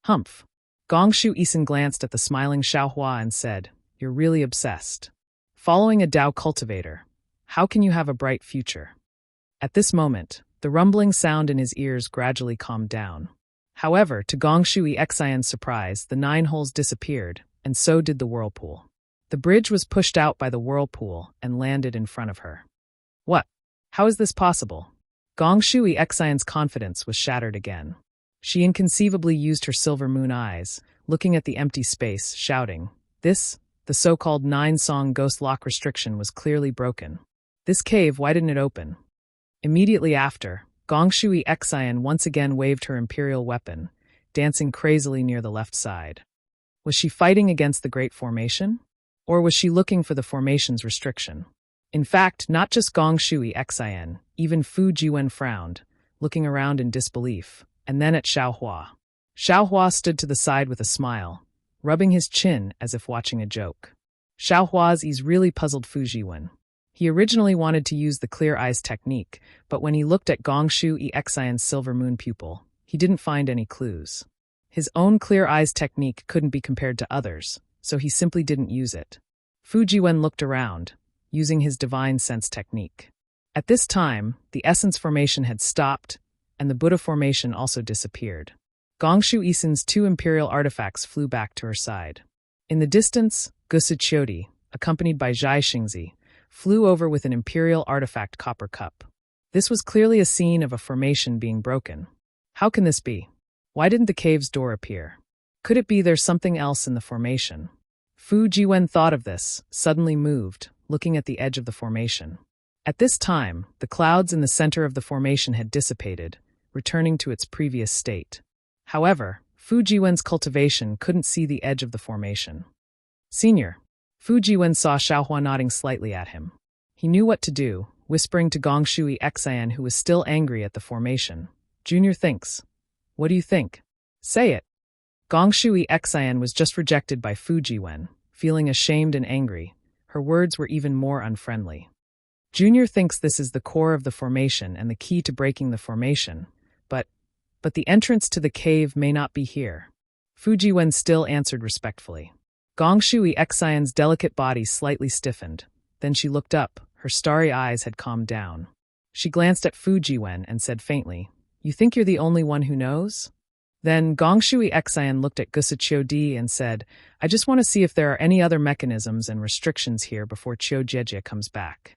Humph. Gong Shu Isin glanced at the smiling Xiaohua and said, "You're really obsessed. Following a Dao cultivator, how can you have a bright future?" At this moment, the rumbling sound in his ears gradually calmed down. However, to Gong Shui Xian's surprise, the 9 holes disappeared, and so did the whirlpool. The bridge was pushed out by the whirlpool and landed in front of her. What? How is this possible? Gong Shui Xian's confidence was shattered again. She inconceivably used her silver moon eyes, looking at the empty space, shouting, "This, the so-called 9-song ghost lock restriction was clearly broken. This cave, why didn't it open?" Immediately after, Gong Shui Xian once again waved her imperial weapon, dancing crazily near the left side. Was she fighting against the Great Formation? Or was she looking for the formation's restriction? In fact, not just Gong Shui Xian, even Fu Jiwen frowned, looking around in disbelief, and then at Xiaohua. Xiaohua stood to the side with a smile, rubbing his chin as if watching a joke. Xiaohua's ease really puzzled Fu Jiwen. He originally wanted to use the clear eyes technique, but when he looked at Gong Shui Xian's silver moon pupil, he didn't find any clues. His own clear eyes technique couldn't be compared to others, so he simply didn't use it. Fu Jiwen looked around, using his divine sense technique. At this time, the essence formation had stopped, and the Buddha formation also disappeared. Gong Shu Isin's 2 imperial artifacts flew back to her side. In the distance, Gusi Chiodi, accompanied by Zhai Xingzi, flew over with an imperial artifact copper cup. This was clearly a scene of a formation being broken. How can this be? Why didn't the cave's door appear? Could it be there's something else in the formation? Fu Jiwen thought of this, suddenly moved, looking at the edge of the formation. At this time, the clouds in the center of the formation had dissipated, returning to its previous state. However, Fu Jiwen's cultivation couldn't see the edge of the formation. "Senior." Fu Jiwen saw Xiaohua nodding slightly at him. He knew what to do, whispering to Gong Shui Xian, who was still angry at the formation. "Junior thinks. What do you think? Say it." Gong Shui Xian was just rejected by Fu Jiwen, feeling ashamed and angry. Her words were even more unfriendly. "Junior thinks this is the core of the formation and the key to breaking the formation, but the entrance to the cave may not be here." Fu Jiwen still answered respectfully. Gong Shui Xian's delicate body slightly stiffened. Then she looked up, her starry eyes had calmed down. She glanced at Fu Jiwen and said faintly, "You think you're the only one who knows?" Then Gong Shui Xian looked at Gusi Chiodi and said, "I just want to see if there are any other mechanisms and restrictions here before Chiu Jieji comes back."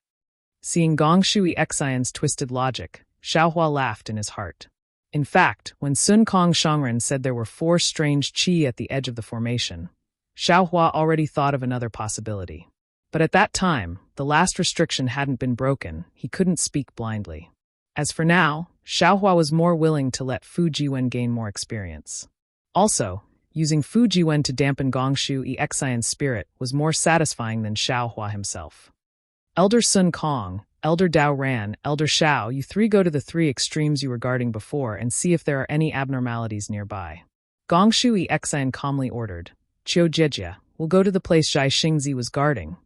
Seeing Gong Shui Xian's twisted logic, Xiaohua laughed in his heart. In fact, when Sun Kong Shangren said there were 4 strange qi at the edge of the formation, Xiaohua already thought of another possibility. But at that time, the last restriction hadn't been broken, he couldn't speak blindly. As for now, Xiaohua was more willing to let Fu Jiwen gain more experience. Also, using Fu Jiwen to dampen Gongshu Exian's spirit was more satisfying than Xiaohua himself. Elder Sun Kong, Elder Dao Ran, Elder Xiao, you 3 go to the 3 extremes you were guarding before and see if there are any abnormalities nearby. Gongshu Exian calmly ordered. Qiu Jejia, we'll go to the place Zhai Xingzi was guarding.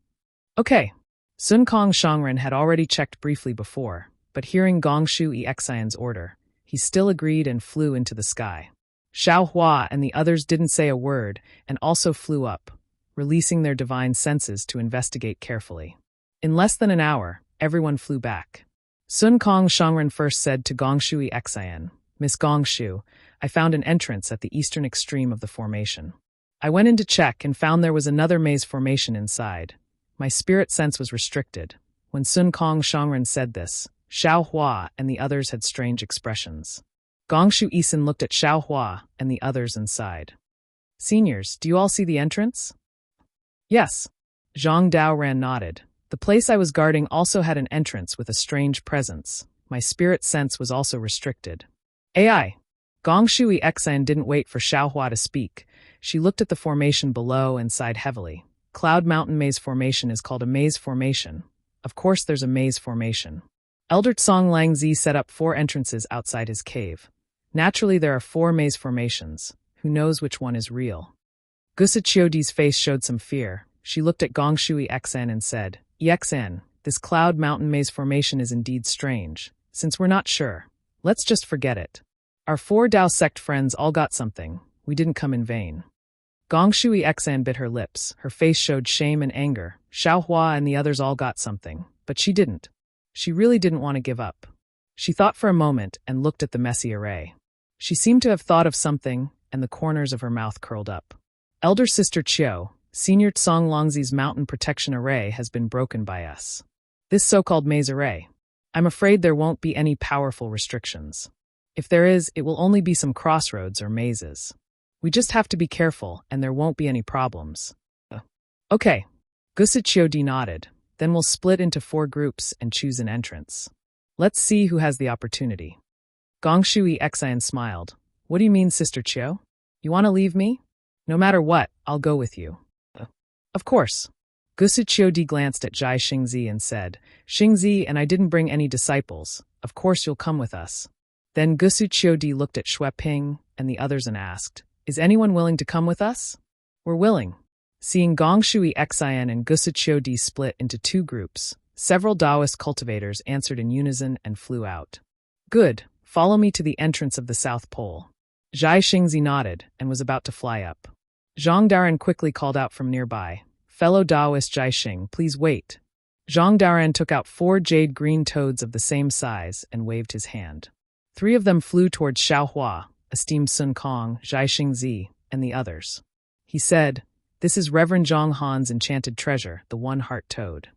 Okay. Sun Kong Shangren had already checked briefly before, but hearing Gongshu Exian's order, he still agreed and flew into the sky. Xiaohua and the others didn't say a word and also flew up, releasing their divine senses to investigate carefully. In less than an hour, everyone flew back. Sun Kong Shangren first said to Gongshu Exian, Miss Gongshu, I found an entrance at the eastern extreme of the formation. I went in to check and found there was another maze formation inside. My spirit sense was restricted. When Sun Kong Shangren said this, Xiaohua and the others had strange expressions. Gongshu Isin looked at Xiaohua and the others and sighed. Seniors, do you all see the entrance? Yes. Zhang Dao Ran nodded. The place I was guarding also had an entrance with a strange presence. My spirit sense was also restricted. AI. Gongshu Exian didn't wait for Xiaohua to speak. She looked at the formation below and sighed heavily. Cloud Mountain Maze Formation is called a maze formation. Of course there's a maze formation. Elder Tsong Langzi set up 4 entrances outside his cave. Naturally there are 4 maze formations. Who knows which one is real? Gusa Chiodi's face showed some fear. She looked at Gongshu Exian and said, Exian, this Cloud Mountain Maze Formation is indeed strange. Since we're not sure, let's just forget it. Our 4 Dao sect friends all got something. We didn't come in vain. Gongshu Exian bit her lips. Her face showed shame and anger. Xiaohua and the others all got something, but she didn't. She really didn't want to give up. She thought for a moment and looked at the messy array. She seemed to have thought of something, and the corners of her mouth curled up. Elder Sister Qiu, Senior Tsong Longzi's mountain protection array has been broken by us. This so-called maze array. I'm afraid there won't be any powerful restrictions. If there is, it will only be some crossroads or mazes. We just have to be careful, and there won't be any problems. Okay. Gusa Chiodi nodded. Then we'll split into 4 groups and choose an entrance. Let's see who has the opportunity. Gongshu Exian smiled. What do you mean, Sister Qiu? You want to leave me? No matter what, I'll go with you. Of course. Gusu Chiodi glanced at Zhai Xingzi and said, Xingzi and I didn't bring any disciples. Of course you'll come with us. Then Gusu Chiodi looked at Xue Ping and the others and asked, Is anyone willing to come with us? We're willing. Seeing Gongshu Exian and Gusu Chiodi split into 2 groups, several Taoist cultivators answered in unison and flew out. Good. Follow me to the entrance of the South Pole. Zhai Xingzi nodded and was about to fly up. Zhang Daran quickly called out from nearby, Fellow Taoist Zhai Xing, please wait. Zhang Daran took out 4 jade green toads of the same size and waved his hand. 3 of them flew towards Xiaohua, esteemed Sun Kong, Zhai Xingzi, and the others. He said, This is Reverend Zhang Han's enchanted treasure, the one-heart toad.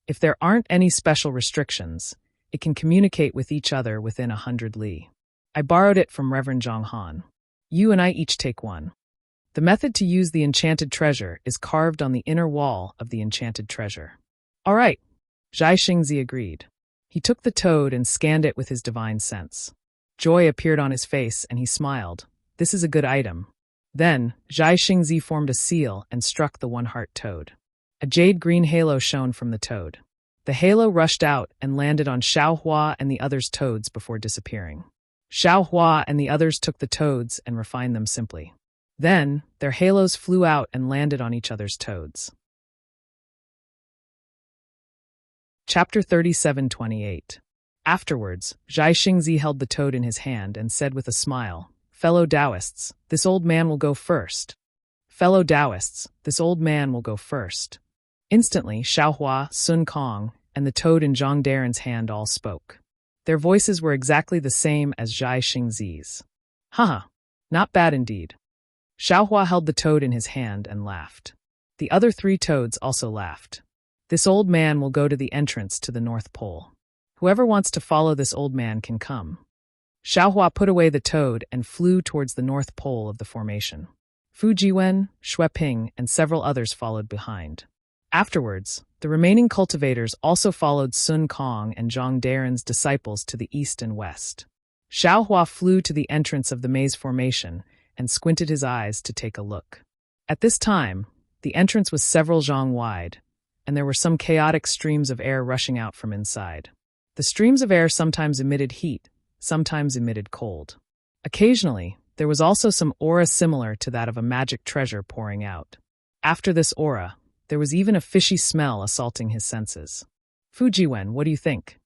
If there aren't any special restrictions, it can communicate with each other within 100 li. I borrowed it from Reverend Zhang Han. You and I each take one. The method to use the enchanted treasure is carved on the inner wall of the enchanted treasure. All right, Zhai Xingzi agreed. He took the toad and scanned it with his divine sense. Joy appeared on his face and he smiled. This is a good item. Then, Zhai Xingzi formed a seal and struck the one-heart toad. A jade green halo shone from the toad. The halo rushed out and landed on Xiaohua and the others' toads before disappearing. Xiaohua and the others took the toads and refined them simply. Then, their halos flew out and landed on each other's toads. Chapter 37:28. Afterwards, Zhai Xingzi held the toad in his hand and said with a smile, Fellow Taoists, this old man will go first. Fellow Taoists, this old man will go first. Instantly, Xiaohua, Sun Kong, and the toad in Zhang Daren's hand all spoke. Their voices were exactly the same as Zhai Xingzi's. Haha, not bad indeed. Xiaohua held the toad in his hand and laughed. The other 3 toads also laughed. This old man will go to the entrance to the North Pole. Whoever wants to follow this old man can come. Xiaohua put away the toad and flew towards the north pole of the formation. Fu Jiwen, Xue Ping, and several others followed behind. Afterwards, the remaining cultivators also followed Sun Kong and Zhang Daren's disciples to the east and west. Xiaohua flew to the entrance of the maze formation and squinted his eyes to take a look. At this time, the entrance was several zhang wide, and there were some chaotic streams of air rushing out from inside. The streams of air sometimes emitted heat, sometimes emitted cold. Occasionally, there was also some aura similar to that of a magic treasure pouring out. After this aura, there was even a fishy smell assaulting his senses. Fu Jiwen, what do you think?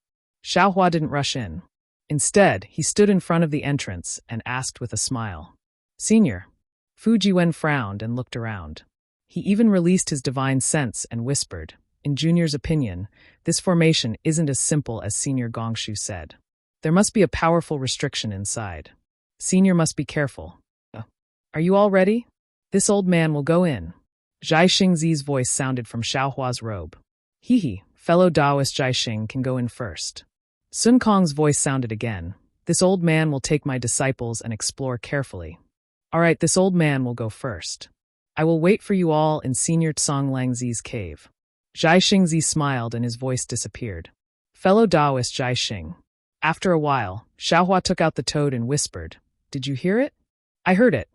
Xiaohua didn't rush in. Instead, he stood in front of the entrance and asked with a smile. Senior. Fu Jiwen frowned and looked around. He even released his divine sense and whispered, in Junior's opinion, this formation isn't as simple as Senior Gongshu said. There must be a powerful restriction inside. Senior must be careful. Are you all ready? This old man will go in. Zhai Xingzi's voice sounded from Xiaohua's robe. Hee, fellow Taoist Zhai Xing can go in first. Sun Kong's voice sounded again. This old man will take my disciples and explore carefully. All right, this old man will go first. I will wait for you all in Senior Tsong Langzi's cave. Zhai Xingzi smiled and his voice disappeared. Fellow Taoist Zhai Xing. After a while, Xiaohua took out the toad and whispered, Did you hear it? I heard it.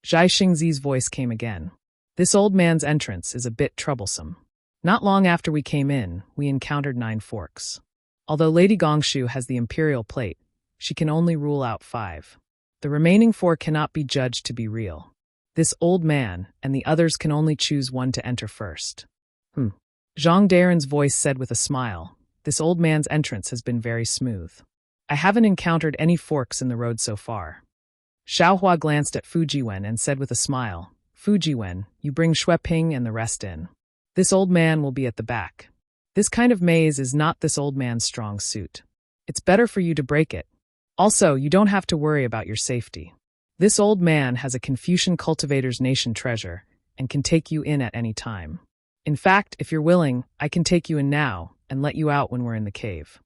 Zhai Xingzi's voice came again. This old man's entrance is a bit troublesome. Not long after we came in, we encountered 9 forks. Although Lady Gongshu has the imperial plate, she can only rule out 5. The remaining 4 cannot be judged to be real. This old man and the others can only choose one to enter first. Zhang Daren's voice said with a smile, This old man's entrance has been very smooth. I haven't encountered any forks in the road so far. Xiaohua glanced at Fu Jiwen and said with a smile, Fu Jiwen, you bring Xue Ping and the rest in. This old man will be at the back. This kind of maze is not this old man's strong suit. It's better for you to break it. Also, you don't have to worry about your safety. This old man has a Confucian cultivator's nation treasure and can take you in at any time. In fact, if you're willing, I can take you in now and let you out when we're in the cave.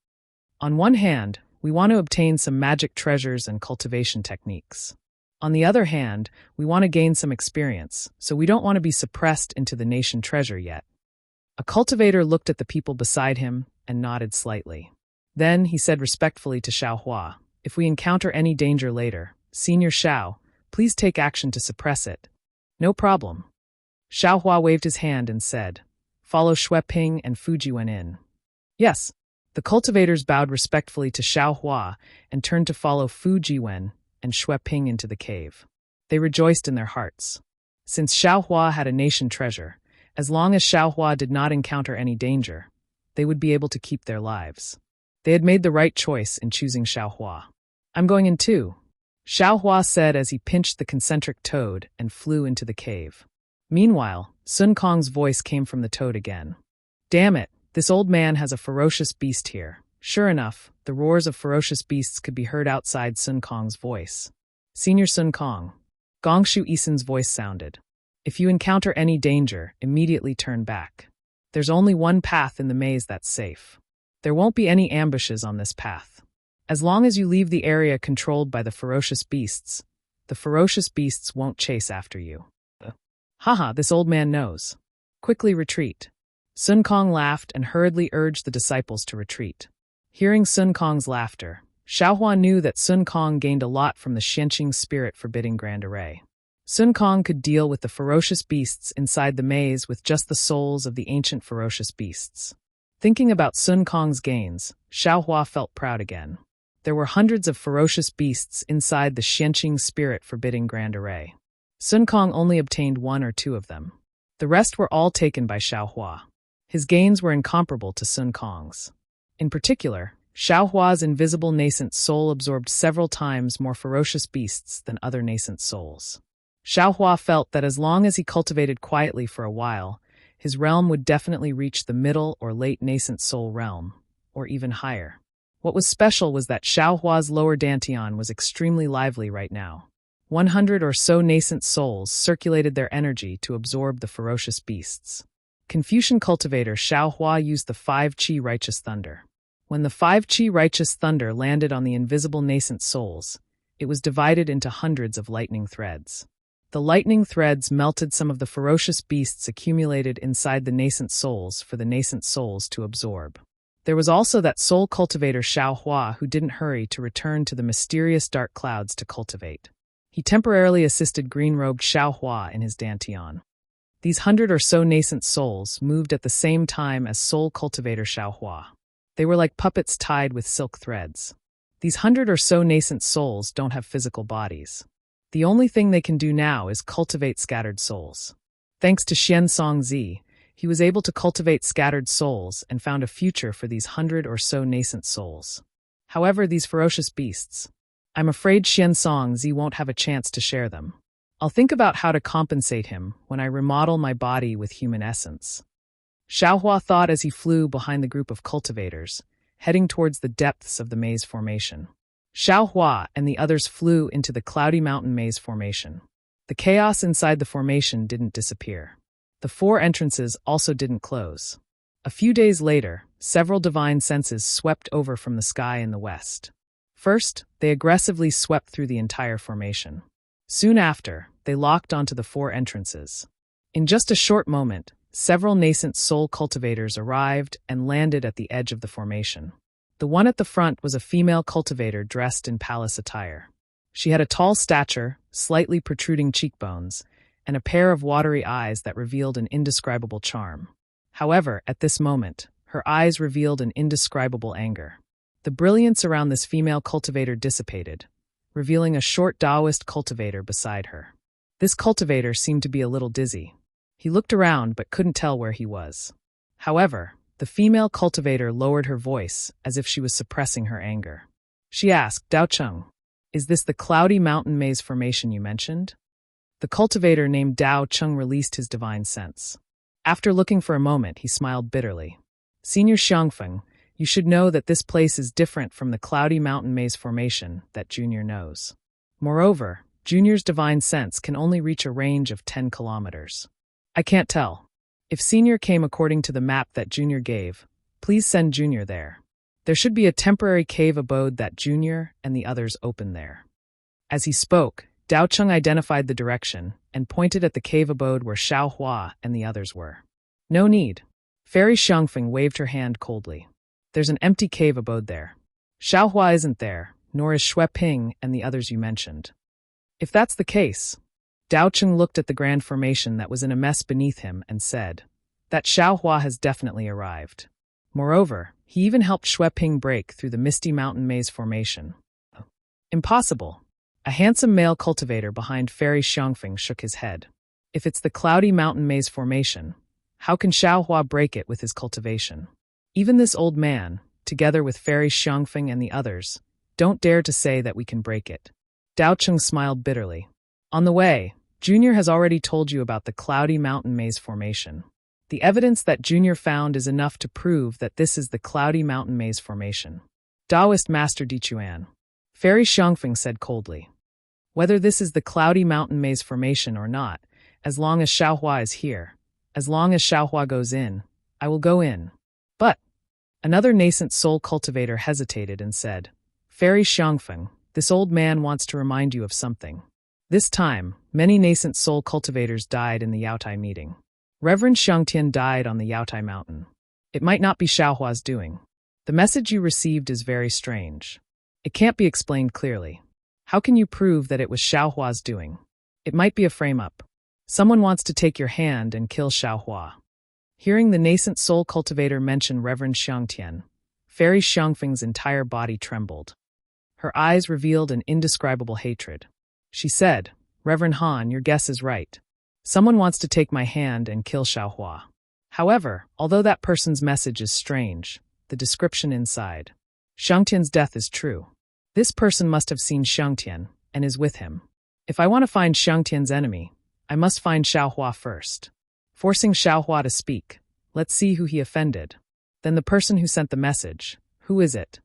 On one hand, we want to obtain some magic treasures and cultivation techniques. On the other hand, we want to gain some experience, so we don't want to be suppressed into the nation treasure yet. A cultivator looked at the people beside him and nodded slightly. Then he said respectfully to Xiaohua, If we encounter any danger later, Senior Xiao, please take action to suppress it. No problem. Xiaohua waved his hand and said, Follow Xue Ping and Fu Jiwen in. Yes. The cultivators bowed respectfully to Xiaohua and turned to follow Fu Jiwen and Xue Ping into the cave. They rejoiced in their hearts. Since Xiaohua had a nation treasure, as long as Xiaohua did not encounter any danger, they would be able to keep their lives. They had made the right choice in choosing Xiaohua. I'm going in too, Xiaohua said as he pinched the concentric toad and flew into the cave. Meanwhile, Sun Kong's voice came from the toad again. Damn it, this old man has a ferocious beast here. Sure enough, the roars of ferocious beasts could be heard outside Sun Kong's voice. Senior Sun Kong. Gongshu Isen's voice sounded. If you encounter any danger, immediately turn back. There's only one path in the maze that's safe. There won't be any ambushes on this path. As long as you leave the area controlled by the ferocious beasts won't chase after you. Haha, this old man knows. Quickly retreat. Sun Kong laughed and hurriedly urged the disciples to retreat. Hearing Sun Kong's laughter, Xiaohua knew that Sun Kong gained a lot from the Xianqing spirit forbidding Grand Array. Sun Kong could deal with the ferocious beasts inside the maze with just the souls of the ancient ferocious beasts. Thinking about Sun Kong's gains, Xiaohua felt proud again. There were hundreds of ferocious beasts inside the Xianqing spirit forbidding Grand Array. Sun Kong only obtained 1 or 2 of them. The rest were all taken by Xiaohua. His gains were incomparable to Sun Kong's. In particular, Xiaohua's invisible nascent soul absorbed several times more ferocious beasts than other nascent souls. Xiaohua felt that as long as he cultivated quietly for a while, his realm would definitely reach the middle or late nascent soul realm, or even higher. What was special was that Xiaohua's lower dantian was extremely lively right now. 100 or so nascent souls circulated their energy to absorb the ferocious beasts. Confucian cultivator Xiaohua used the 5 Qi Righteous Thunder. When the 5 chi righteous thunder landed on the invisible nascent souls, it was divided into hundreds of lightning threads. The lightning threads melted some of the ferocious beasts accumulated inside the nascent souls for the nascent souls to absorb. There was also that soul cultivator Xiao Hua who didn't hurry to return to the mysterious dark clouds to cultivate. He temporarily assisted green-robed Xiao Hua in his dantian. These 100 or so nascent souls moved at the same time as soul cultivator Xiao Hua. They were like puppets tied with silk threads. These 100 or so nascent souls don't have physical bodies. The only thing they can do now is cultivate scattered souls. Thanks to Xian Songzi, he was able to cultivate scattered souls and found a future for these 100 or so nascent souls. However, these ferocious beasts, I'm afraid Xian Songzi won't have a chance to share them. I'll think about how to compensate him when I remodel my body with human essence. Xiao Hua thought as he flew behind the group of cultivators, heading towards the depths of the maze formation. Xiao Hua and the others flew into the cloudy mountain maze formation. The chaos inside the formation didn't disappear. The 4 entrances also didn't close. A few days later, several divine senses swept over from the sky in the west. First, they aggressively swept through the entire formation. Soon after, they locked onto the 4 entrances. In just a short moment, several nascent soul cultivators arrived and landed at the edge of the formation. The one at the front was a female cultivator dressed in palace attire. She had a tall stature, slightly protruding cheekbones, and a pair of watery eyes that revealed an indescribable charm. However, at this moment, her eyes revealed an indescribable anger. The brilliance around this female cultivator dissipated, revealing a short Taoist cultivator beside her. This cultivator seemed to be a little dizzy. He looked around but couldn't tell where he was. However, the female cultivator lowered her voice as if she was suppressing her anger. She asked, "Dao Cheng, is this the cloudy mountain maze formation you mentioned?" The cultivator named Dao Cheng released his divine sense. After looking for a moment, he smiled bitterly. "Senior Xiangfeng, you should know that this place is different from the cloudy mountain maze formation that Junior knows. Moreover, Junior's divine sense can only reach a range of 10 kilometers. I can't tell. If Senior came according to the map that Junior gave, please send Junior there. There should be a temporary cave abode that Junior and the others open there." As he spoke, Dao Cheng identified the direction and pointed at the cave abode where Xiao Hua and the others were. "No need." Fairy Xiangfeng waved her hand coldly. "There's an empty cave abode there. Xiao Hua isn't there, nor is Xue Ping and the others you mentioned." "If that's the case," Dao Cheng looked at the grand formation that was in a mess beneath him and said, "that Xiao Hua has definitely arrived. Moreover, he even helped Xue Ping break through the misty mountain maze formation." "Impossible." A handsome male cultivator behind Fairy Xiangfeng shook his head. "If it's the cloudy mountain maze formation, how can Xiao Hua break it with his cultivation? Even this old man, together with Fairy Xiangfeng and the others, don't dare to say that we can break it." Dao Cheng smiled bitterly. "On the way, Junior has already told you about the cloudy mountain maze formation. The evidence that Junior found is enough to prove that this is the cloudy mountain maze formation." Taoist Master Di Chuan. Fairy Xiangfeng said coldly, "Whether this is the cloudy mountain maze formation or not, as long as Xiao Hua is here, as long as Xiao Hua goes in, I will go in." "But," another nascent soul cultivator hesitated and said, "Fairy Xiangfeng, this old man wants to remind you of something. This time, many nascent soul cultivators died in the Yaotai meeting. Reverend Xiangtian died on the Yaotai mountain. It might not be Xiao Hua's doing. The message you received is very strange. It can't be explained clearly. How can you prove that it was Xiao Hua's doing? It might be a frame-up. Someone wants to take your hand and kill Xiao Hua." Hearing the nascent soul cultivator mention Reverend Xiangtian, Fairy Xiangfeng's entire body trembled. Her eyes revealed an indescribable hatred. She said, "Reverend Han, your guess is right. Someone wants to take my hand and kill Xiao Hua. However, although that person's message is strange, the description inside, Xiangtian's death is true. This person must have seen Xiangtian and is with him. If I want to find Xiangtian's enemy, I must find Xiao Hua first." Forcing Xiao Hua to speak, "Let's see who he offended. Then the person who sent the message, who is it?"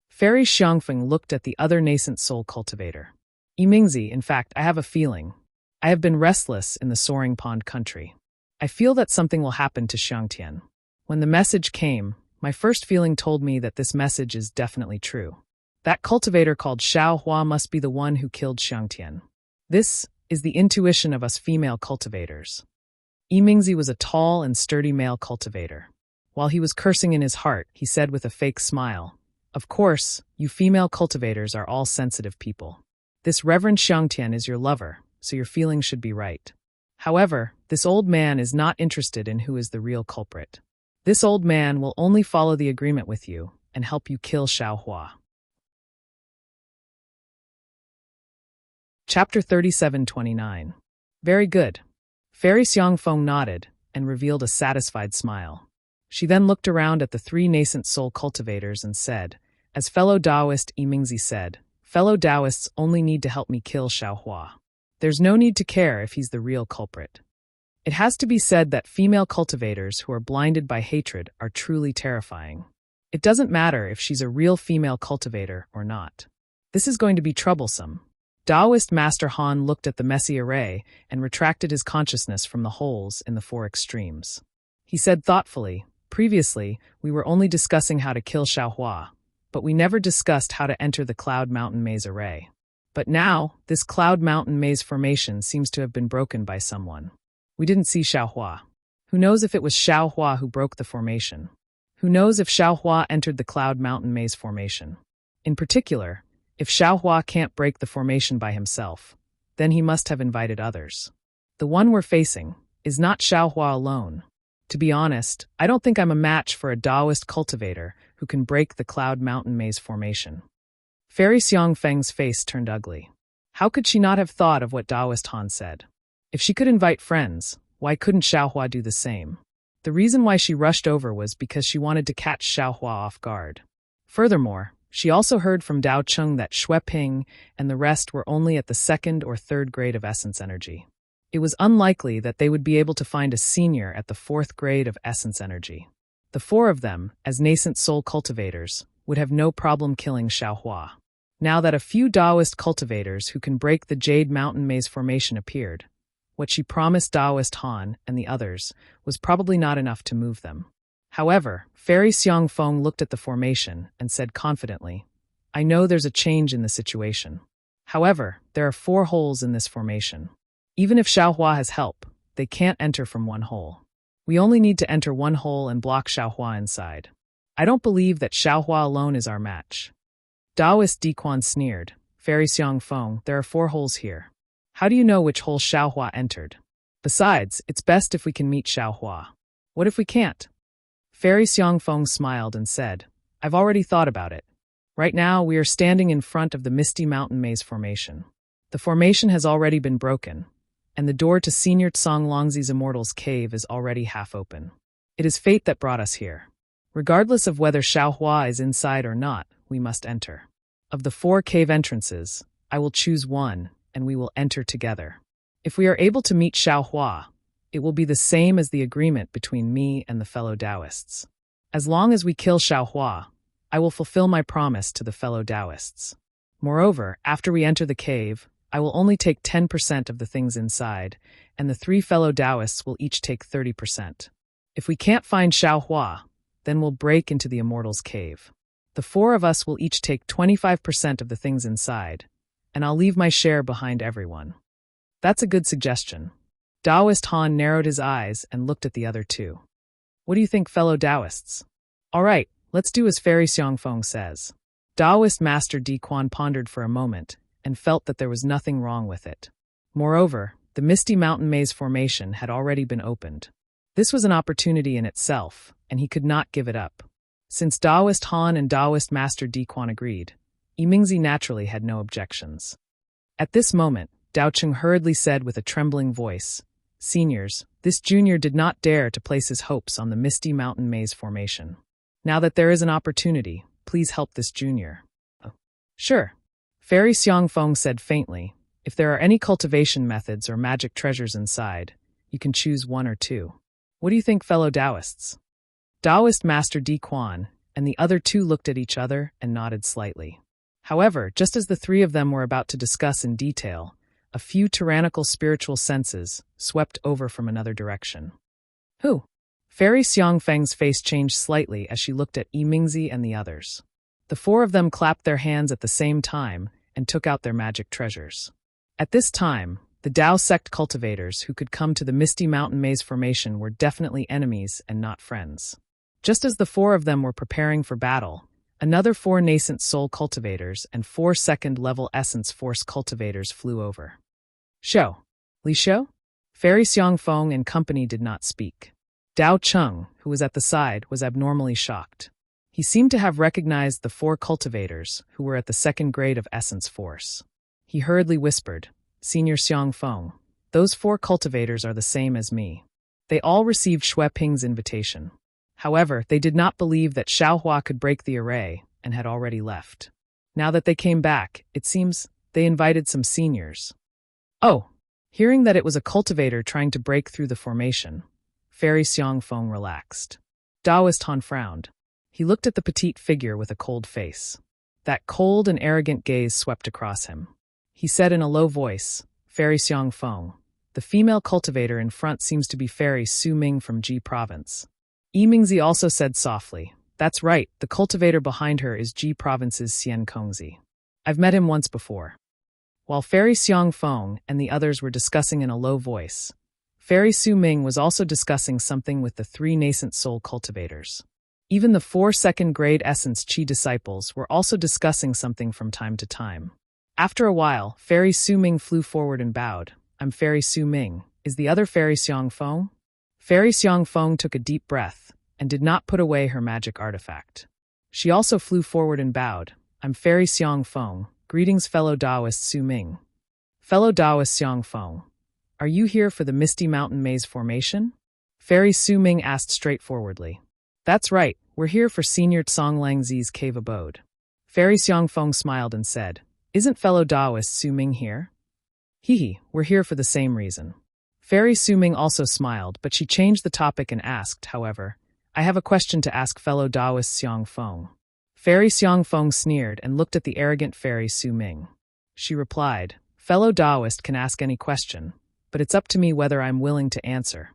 Fairy Xiangfeng looked at the other nascent soul cultivator. "Yimingzi, in fact, I have a feeling. I have been restless in the Soaring Pond country. I feel that something will happen to Xiangtian." When the message came, my first feeling told me that this message is definitely true. That cultivator called Xiao Hua must be the one who killed Xiangtian. This is the intuition of us female cultivators. Yimingzi was a tall and sturdy male cultivator. While he was cursing in his heart, he said with a fake smile, "Of course, you female cultivators are all sensitive people. This Reverend Xiangtian is your lover, so your feelings should be right. However, this old man is not interested in who is the real culprit. This old man will only follow the agreement with you and help you kill Xiao Hua." Chapter 37:29. Very good. Fairy Xiangfeng nodded and revealed a satisfied smile. She then looked around at the three nascent soul cultivators and said, "As fellow Taoist Yimingzi said, fellow Taoists only need to help me kill Xiao Hua. There's no need to care if he's the real culprit." It has to be said that female cultivators who are blinded by hatred are truly terrifying. It doesn't matter if she's a real female cultivator or not. This is going to be troublesome. Taoist Master Han looked at the messy array and retracted his consciousness from the holes in the four extremes. He said thoughtfully, "Previously, we were only discussing how to kill Xiao Hua, but we never discussed how to enter the Cloud Mountain Maze array. But now, this Cloud Mountain Maze formation seems to have been broken by someone. We didn't see Xiao Hua. Who knows if it was Xiao Hua who broke the formation? Who knows if Xiao Hua entered the Cloud Mountain Maze formation? In particular, if Xiao Hua can't break the formation by himself, then he must have invited others. The one we're facing is not Xiao Hua alone. To be honest, I don't think I'm a match for a Taoist cultivator who can break the Cloud Mountain Maze formation." Fairy Xiangfeng's face turned ugly. How could she not have thought of what Taoist Han said? If she could invite friends, why couldn't Xiao Hua do the same? The reason why she rushed over was because she wanted to catch Xiao Hua off guard. Furthermore, she also heard from Dao Cheng that Xue Ping and the rest were only at the second or third grade of essence energy. It was unlikely that they would be able to find a senior at the fourth grade of essence energy. The four of them, as nascent soul cultivators, would have no problem killing Xiao Hua. Now that a few Taoist cultivators who can break the Jade Mountain Maze formation appeared, what she promised Taoist Han and the others was probably not enough to move them. However, Fairy Xiangfeng looked at the formation and said confidently, "I know there's a change in the situation. However, there are 4 holes in this formation. Even if Xiao Hua has help, they can't enter from one hole. We only need to enter one hole and block Xiao Hua inside. I don't believe that Xiao Hua alone is our match." Taoist Diquan sneered, "Fairy Xiangfeng, there are 4 holes here. How do you know which hole Xiao Hua entered? Besides, it's best if we can meet Xiao Hua. What if we can't?" Fairy Xiangfeng smiled and said, "I've already thought about it. Right now, we are standing in front of the Misty Mountain Maze formation. The formation has already been broken, and the door to Senior Tsang Longzi's Immortal's Cave is already half open. It is fate that brought us here. Regardless of whether Xiao Hua is inside or not, we must enter. Of the 4 cave entrances, I will choose one, and we will enter together. If we are able to meet Xiao Hua, it will be the same as the agreement between me and the fellow Taoists. As long as we kill Xiao Hua, I will fulfill my promise to the fellow Taoists. Moreover, after we enter the cave, I will only take 10% of the things inside, and the 3 fellow Taoists will each take 30%. If we can't find Xiao Hua, then we'll break into the Immortal's Cave. The 4 of us will each take 25% of the things inside, and I'll leave my share behind everyone." "That's a good suggestion." Taoist Han narrowed his eyes and looked at the other 2. "What do you think, fellow Taoists?" "All right, let's do as Fairy Xiangfeng says." Taoist Master Diquan pondered for a moment and felt that there was nothing wrong with it. Moreover, the Misty Mountain Maze formation had already been opened. This was an opportunity in itself, and he could not give it up. Since Taoist Han and Taoist Master Diquan agreed, Yimingzi naturally had no objections. At this moment, Dao Cheng hurriedly said with a trembling voice, "Seniors, this junior did not dare to place his hopes on the Misty Mountain Maze formation. Now that there is an opportunity, please help this junior." "Oh, sure." Fairy Xiangfeng said faintly, "If there are any cultivation methods or magic treasures inside, you can choose 1 or 2. What do you think, fellow Taoists?" Taoist Master Diquan and the other 2 looked at each other and nodded slightly. However, just as the 3 of them were about to discuss in detail, a few tyrannical spiritual senses swept over from another direction. "Who?" Fairy Xiangfeng's face changed slightly as she looked at Yimingzi and the others. The four of them clapped their hands at the same time and took out their magic treasures. At this time, the Dao sect cultivators who could come to the Misty Mountain Maze formation were definitely enemies and not friends. Just as the four of them were preparing for battle, another 4 nascent soul cultivators and 4 second-level essence force cultivators flew over. Shou. Li Shou? Fairy Xiangfeng and company did not speak. Dao Cheng, who was at the side, was abnormally shocked. He seemed to have recognized the 4 cultivators who were at the second grade of essence force. He hurriedly whispered, "Senior Xiangfeng, those 4 cultivators are the same as me." They all received Xue Ping's invitation. However, they did not believe that Xiaohua could break the array and had already left. Now that they came back, it seems they invited some seniors. Oh! Hearing that it was a cultivator trying to break through the formation, Fairy Xiangfeng relaxed. Daoist Han frowned. He looked at the petite figure with a cold face. That cold and arrogant gaze swept across him. He said in a low voice, "Fairy Xiangfeng, the female cultivator in front seems to be Fairy Su Ming from Ji Province." Yimingzi also said softly, "That's right, the cultivator behind her is Ji Province's Xian Kongzi. I've met him once before." While Fairy Xiangfeng and the others were discussing in a low voice, Fairy Su Ming was also discussing something with the 3 nascent soul cultivators. Even the 4 second-grade essence Qi disciples were also discussing something from time to time. After a while, Fairy Su Ming flew forward and bowed. "I'm Fairy Su Ming. Is the other Fairy Xiangfeng?" Fairy Xiangfeng took a deep breath and did not put away her magic artifact. She also flew forward and bowed. "I'm Fairy Xiangfeng. Greetings, fellow Taoist Su Ming." "Fellow Taoist Xiangfeng, are you here for the Misty Mountain Maze formation?" Fairy Su Ming asked straightforwardly. "That's right, we're here for Senior Tsonglangzi's cave abode." Fairy Xiangfeng smiled and said, "Isn't fellow Taoist Su Ming here?" "Hee, we're here for the same reason." Fairy Su Ming also smiled, but she changed the topic and asked, however, "I have a question to ask fellow Taoist Xiangfeng." Fairy Xiangfeng sneered and looked at the arrogant Fairy Su Ming. She replied, "Fellow Taoist can ask any question, but it's up to me whether I'm willing to answer."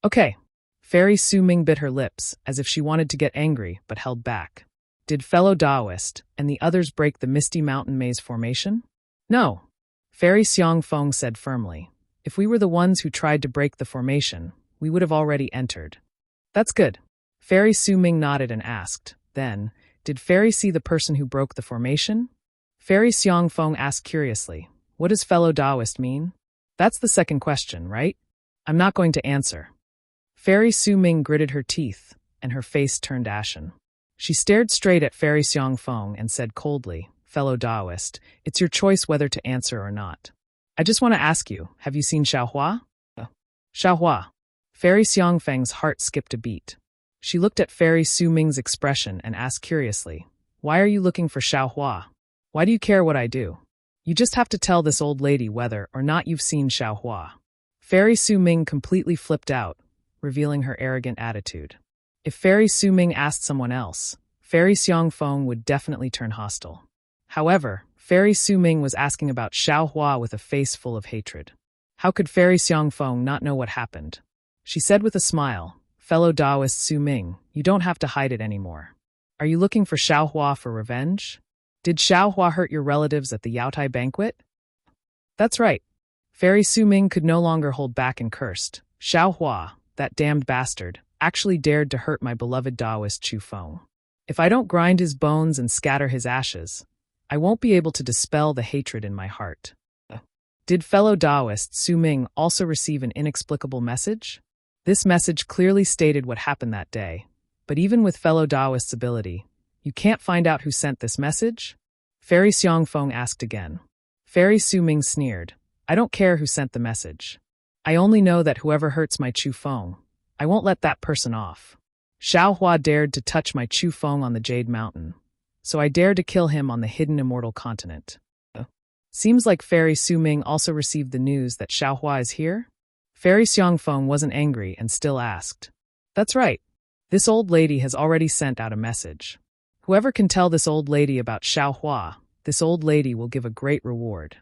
"Okay." Fairy Su Ming bit her lips, as if she wanted to get angry, but held back. "Did fellow Taoist and the others break the Misty Mountain Maze formation?" "No." Fairy Xiangfeng said firmly. "If we were the ones who tried to break the formation, we would have already entered." "That's good." Fairy Su Ming nodded and asked, then, "Did Fairy see the person who broke the formation?" Fairy Xiangfeng asked curiously, "What does fellow Taoist mean?" "That's the second question, right? I'm not going to answer." Fairy Su Ming gritted her teeth, and her face turned ashen. She stared straight at Fairy Xiangfeng and said coldly, "Fellow Taoist, it's your choice whether to answer or not. I just want to ask you, have you seen Xiaohua?" "Xiaohua." Fairy Xiangfeng's heart skipped a beat. She looked at Fairy Su Ming's expression and asked curiously, "Why are you looking for Xiaohua? Why do you care what I do? You just have to tell this old lady whether or not you've seen Xiaohua." Fairy Su Ming completely flipped out, revealing her arrogant attitude. If Fairy Su Ming asked someone else, Fairy Xiangfeng would definitely turn hostile. However, Fairy Su Ming was asking about Xiaohua with a face full of hatred. How could Fairy Xiangfeng not know what happened? She said with a smile, "Fellow Taoist Su Ming, you don't have to hide it anymore. Are you looking for Xiaohua for revenge? Did Xiaohua hurt your relatives at the Yaotai banquet?" "That's right." Fairy Su Ming could no longer hold back and cursed. "Xiaohua, that damned bastard, actually dared to hurt my beloved Taoist Chu Feng. If I don't grind his bones and scatter his ashes, I won't be able to dispel the hatred in my heart." Did fellow Taoist Su Ming also receive an inexplicable message? This message clearly stated what happened that day, but even with fellow Taoist's ability, you can't find out who sent this message? Fairy Xiangfeng asked again. Fairy Su Ming sneered, "I don't care who sent the message. I only know that whoever hurts my Chu Feng, I won't let that person off. Xiaohua dared to touch my Chu Feng on the Jade Mountain, so I dare to kill him on the hidden immortal continent." Seems like Fairy Su Ming also received the news that Xiaohua is here? Fairy Xiangfeng wasn't angry and still asked. "That's right. This old lady has already sent out a message. Whoever can tell this old lady about Xiaohua, this old lady will give a great reward."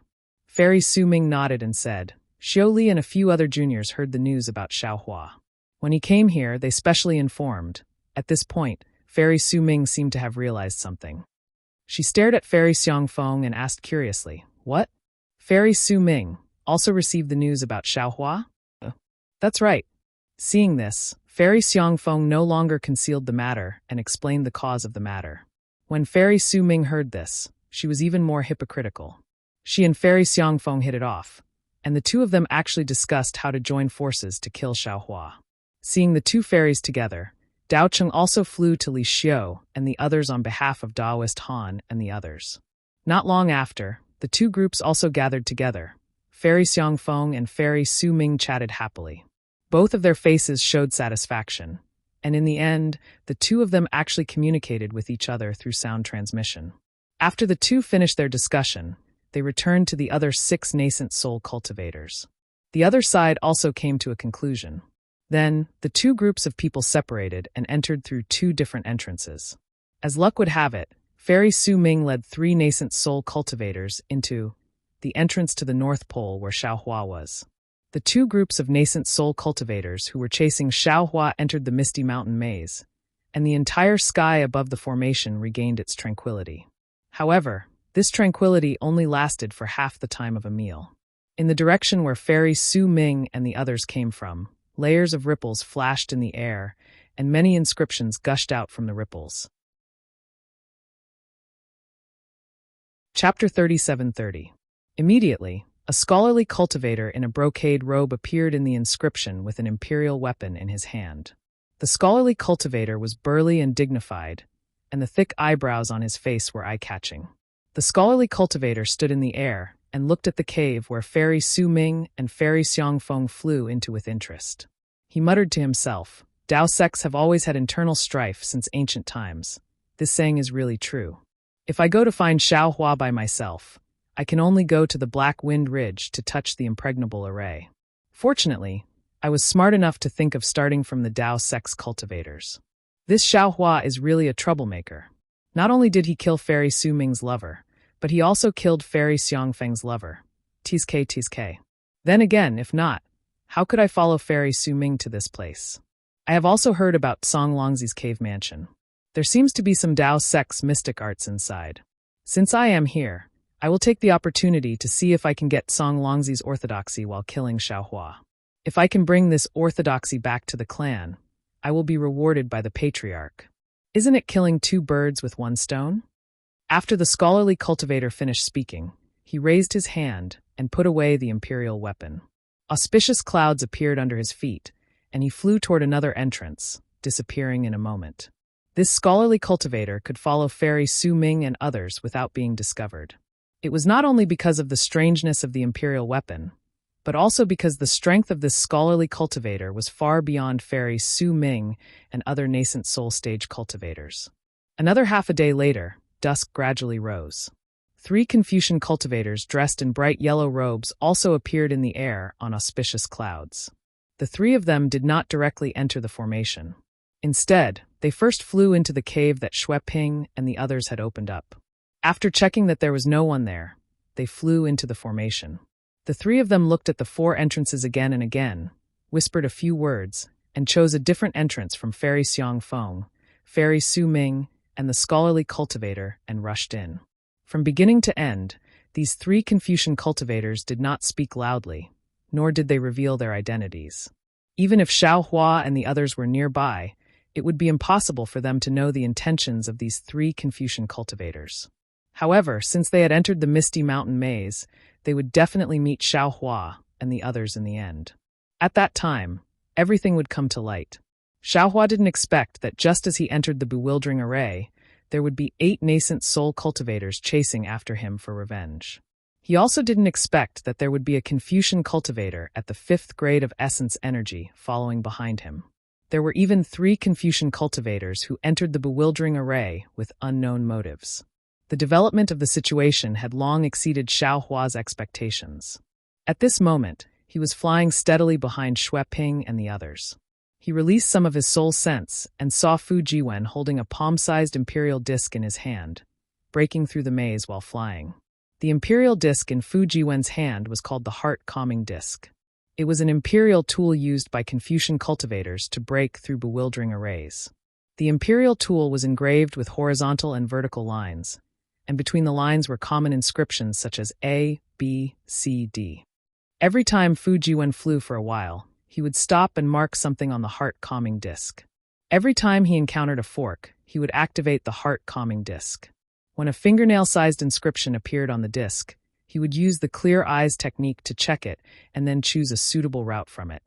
Fairy Su Ming nodded and said, "Xiao Li and a few other juniors heard the news about Xiaohua. When he came here, they specially informed. At this point, Fairy Su Ming seemed to have realized something. She stared at Fairy Xiangfeng and asked curiously, "What?" Fairy Su Ming also received the news about Xiaohua? That's right. Seeing this, Fairy Xiangfeng no longer concealed the matter and explained the cause of the matter. When Fairy Su Ming heard this, she was even more hypocritical. She and Fairy Xiangfeng hit it off, and the two of them actually discussed how to join forces to kill Xiaohua. Seeing the two fairies together, Dao Cheng also flew to Li Xiu and the others on behalf of Daoist Han and the others. Not long after, the two groups also gathered together. Fairy Xiangfeng and Fairy Su Ming chatted happily. Both of their faces showed satisfaction, and in the end, the two of them actually communicated with each other through sound transmission. After the two finished their discussion, they returned to the other 6 nascent soul cultivators. The other side also came to a conclusion. Then, the two groups of people separated and entered through 2 different entrances. As luck would have it, Fairy Su Ming led 3 nascent soul cultivators into the entrance to the North Pole where Xiaohua was. The 2 groups of nascent soul cultivators who were chasing Xiaohua entered the misty mountain maze, and the entire sky above the formation regained its tranquility. However, this tranquility only lasted for half the time of a meal. In the direction where Fairy Su Ming and the others came from, layers of ripples flashed in the air, and many inscriptions gushed out from the ripples. Chapter 3730. Immediately, a scholarly cultivator in a brocade robe appeared in the inscription with an imperial weapon in his hand. The scholarly cultivator was burly and dignified, and the thick eyebrows on his face were eye-catching. The scholarly cultivator stood in the air and looked at the cave where Fairy Su Ming and Fairy Xiangfeng flew into with interest. He muttered to himself, "Dao sects have always had internal strife since ancient times. This saying is really true. If I go to find Xiaohua by myself, I can only go to the Black Wind Ridge to touch the impregnable array. Fortunately, I was smart enough to think of starting from the Dao sect's cultivators. This Xiaohua is really a troublemaker. Not only did he kill Fairy Su Ming's lover, but he also killed Fairy Xiangfeng's lover. Tsk. Then again, if not, how could I follow Fairy Su Ming to this place? I have also heard about Song Longzi's cave mansion. There seems to be some Dao sect's mystic arts inside. Since I am here, I will take the opportunity to see if I can get Song Longzi's orthodoxy while killing Xiaohua. If I can bring this orthodoxy back to the clan, I will be rewarded by the patriarch. Isn't it killing 2 birds with 1 stone?" After the scholarly cultivator finished speaking, he raised his hand and put away the imperial weapon. Auspicious clouds appeared under his feet, and he flew toward another entrance, disappearing in a moment. This scholarly cultivator could follow Fairy Su Ming and others without being discovered. It was not only because of the strangeness of the imperial weapon, but also because the strength of this scholarly cultivator was far beyond Fairy Su Ming and other nascent soul stage cultivators. Another half a day later, dusk gradually rose. 3 Confucian cultivators dressed in bright yellow robes also appeared in the air on auspicious clouds. The 3 of them did not directly enter the formation. Instead, they first flew into the cave that Xue Ping and the others had opened up. After checking that there was no one there, they flew into the formation. The 3 of them looked at the 4 entrances again and again, whispered a few words, and chose a different entrance from Fairy Xiangfeng, Fairy Su Ming, and the scholarly cultivator and rushed in. From beginning to end, these 3 Confucian cultivators did not speak loudly, nor did they reveal their identities. Even if Xiaohua and the others were nearby, it would be impossible for them to know the intentions of these 3 Confucian cultivators. However, since they had entered the misty mountain maze, they would definitely meet Xiaohua and the others in the end. At that time, everything would come to light. Xiaohua didn't expect that just as he entered the bewildering array, there would be 8 nascent soul cultivators chasing after him for revenge. He also didn't expect that there would be a Confucian cultivator at the 5th grade of essence energy following behind him. There were even 3 Confucian cultivators who entered the bewildering array with unknown motives. The development of the situation had long exceeded Xiaohua's expectations. At this moment, he was flying steadily behind Xue Ping and the others. He released some of his soul sense and saw Fu Jiwen holding a palm-sized imperial disc in his hand, breaking through the maze while flying. The imperial disc in Fu Jiwen's hand was called the Heart Calming Disc. It was an imperial tool used by Confucian cultivators to break through bewildering arrays. The imperial tool was engraved with horizontal and vertical lines, and between the lines were common inscriptions such as A, B, C, D. Every time Fu Jiwen flew for a while, he would stop and mark something on the heart-calming disc. Every time he encountered a fork, he would activate the heart-calming disc. When a fingernail-sized inscription appeared on the disc, he would use the clear eyes technique to check it and then choose a suitable route from it.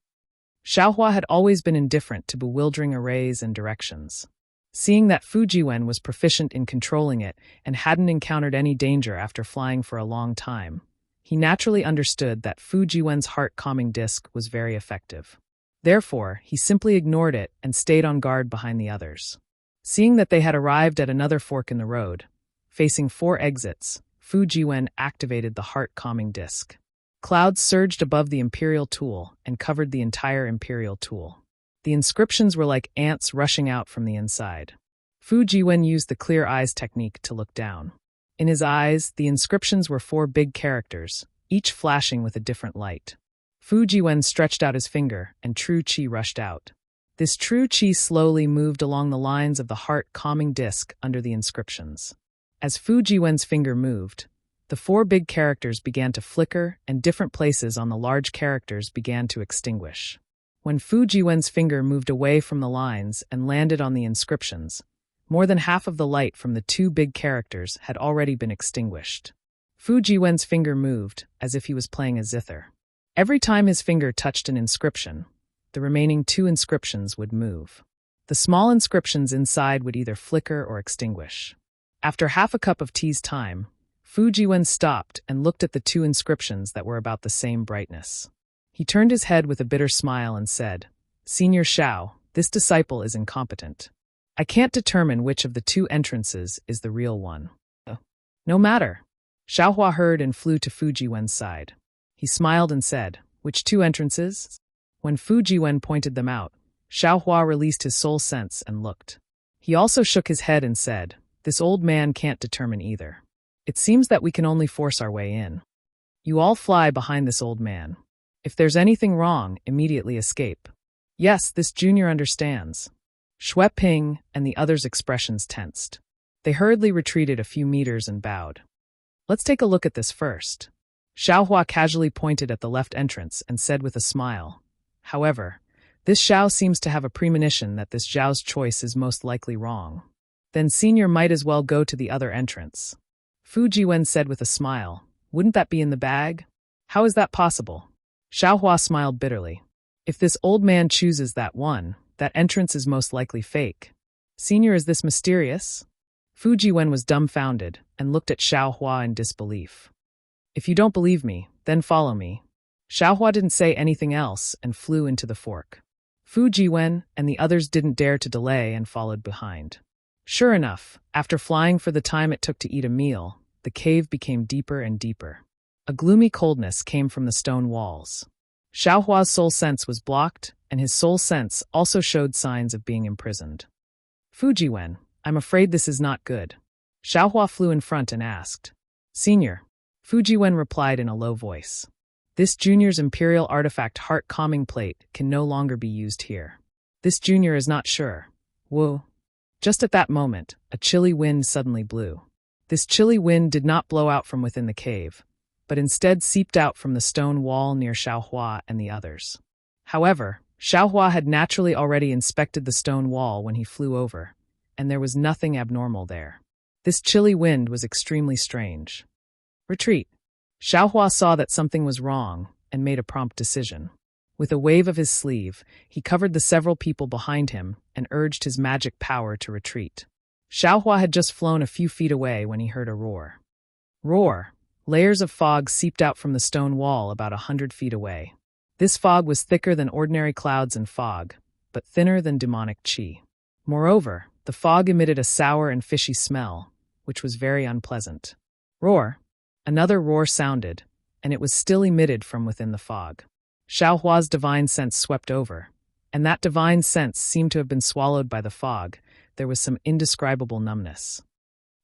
Xiaohua had always been indifferent to bewildering arrays and directions. Seeing that Fu Jiwen was proficient in controlling it and hadn't encountered any danger after flying for a long time, he naturally understood that Fu Jiwen's heart-calming disc was very effective. Therefore, he simply ignored it and stayed on guard behind the others. Seeing that they had arrived at another fork in the road, facing 4 exits, Fu Jiwen activated the heart-calming disc. Clouds surged above the imperial tool and covered the entire imperial tool. The inscriptions were like ants rushing out from the inside. Fu Jiwen used the clear eyes technique to look down. In his eyes, the inscriptions were 4 big characters, each flashing with a different light. Fu Jiwen stretched out his finger, and true qi rushed out. This true qi slowly moved along the lines of the heart-calming disc under the inscriptions. As Fu Jiwen's finger moved, the 4 big characters began to flicker and different places on the large characters began to extinguish. When Fu Jiwen's finger moved away from the lines and landed on the inscriptions, more than half of the light from the 2 big characters had already been extinguished. Fu Jiwen's finger moved as if he was playing a zither. Every time his finger touched an inscription, the remaining 2 inscriptions would move. The small inscriptions inside would either flicker or extinguish. After half a cup of tea's time, Fu Jiwen stopped and looked at the 2 inscriptions that were about the same brightness. He turned his head with a bitter smile and said, "Senior Xiao, this disciple is incompetent. I can't determine which of the 2 entrances is the real one." "No matter." Xiaohua heard and flew to Fu Jiwen's side. He smiled and said, "Which 2 entrances?" When Fu Jiwen pointed them out, Xiaohua released his soul sense and looked. He also shook his head and said, "This old man can't determine either. It seems that we can only force our way in. You all fly behind this old man. If there's anything wrong, immediately escape." "Yes, this junior understands." Shui Ping and the others' expressions tensed. They hurriedly retreated a few meters and bowed. "Let's take a look at this first." Xiaohua casually pointed at the left entrance and said with a smile, "However, this Xiao seems to have a premonition that this Zhao's choice is most likely wrong. Then senior might as well go to the other entrance." Fu Jiwen said with a smile, "Wouldn't that be in the bag?" "How is that possible?" Xiaohua smiled bitterly. "If this old man chooses that one, that entrance is most likely fake. Senior, is this mysterious?" Fu Jiwen was dumbfounded and looked at Xiaohua in disbelief. "If you don't believe me, then follow me." Xiaohua didn't say anything else and flew into the fork. Fu Jiwen and the others didn't dare to delay and followed behind. Sure enough, after flying for the time it took to eat a meal, the cave became deeper and deeper. A gloomy coldness came from the stone walls. Xiaohua's soul sense was blocked, and his soul sense also showed signs of being imprisoned. "Fu Jiwen, I'm afraid this is not good." Xiaohua flew in front and asked. "Senior." Fu Jiwen replied in a low voice. "This junior's imperial artifact heart-calming plate can no longer be used here. This junior is not sure." Whoa. Just at that moment, a chilly wind suddenly blew. This chilly wind did not blow out from within the cave, but instead seeped out from the stone wall near Xiaohua and the others. However, Xiaohua had naturally already inspected the stone wall when he flew over, and there was nothing abnormal there. This chilly wind was extremely strange. "Retreat." Xiaohua saw that something was wrong and made a prompt decision. With a wave of his sleeve, he covered the several people behind him and urged his magic power to retreat. Xiaohua had just flown a few feet away when he heard a roar. Roar! Layers of fog seeped out from the stone wall about 100 feet away. This fog was thicker than ordinary clouds and fog, but thinner than demonic qi. Moreover, the fog emitted a sour and fishy smell, which was very unpleasant. Roar! Another roar sounded, and it was still emitted from within the fog. Xiaohua's divine sense swept over, and that divine sense seemed to have been swallowed by the fog. There was some indescribable numbness.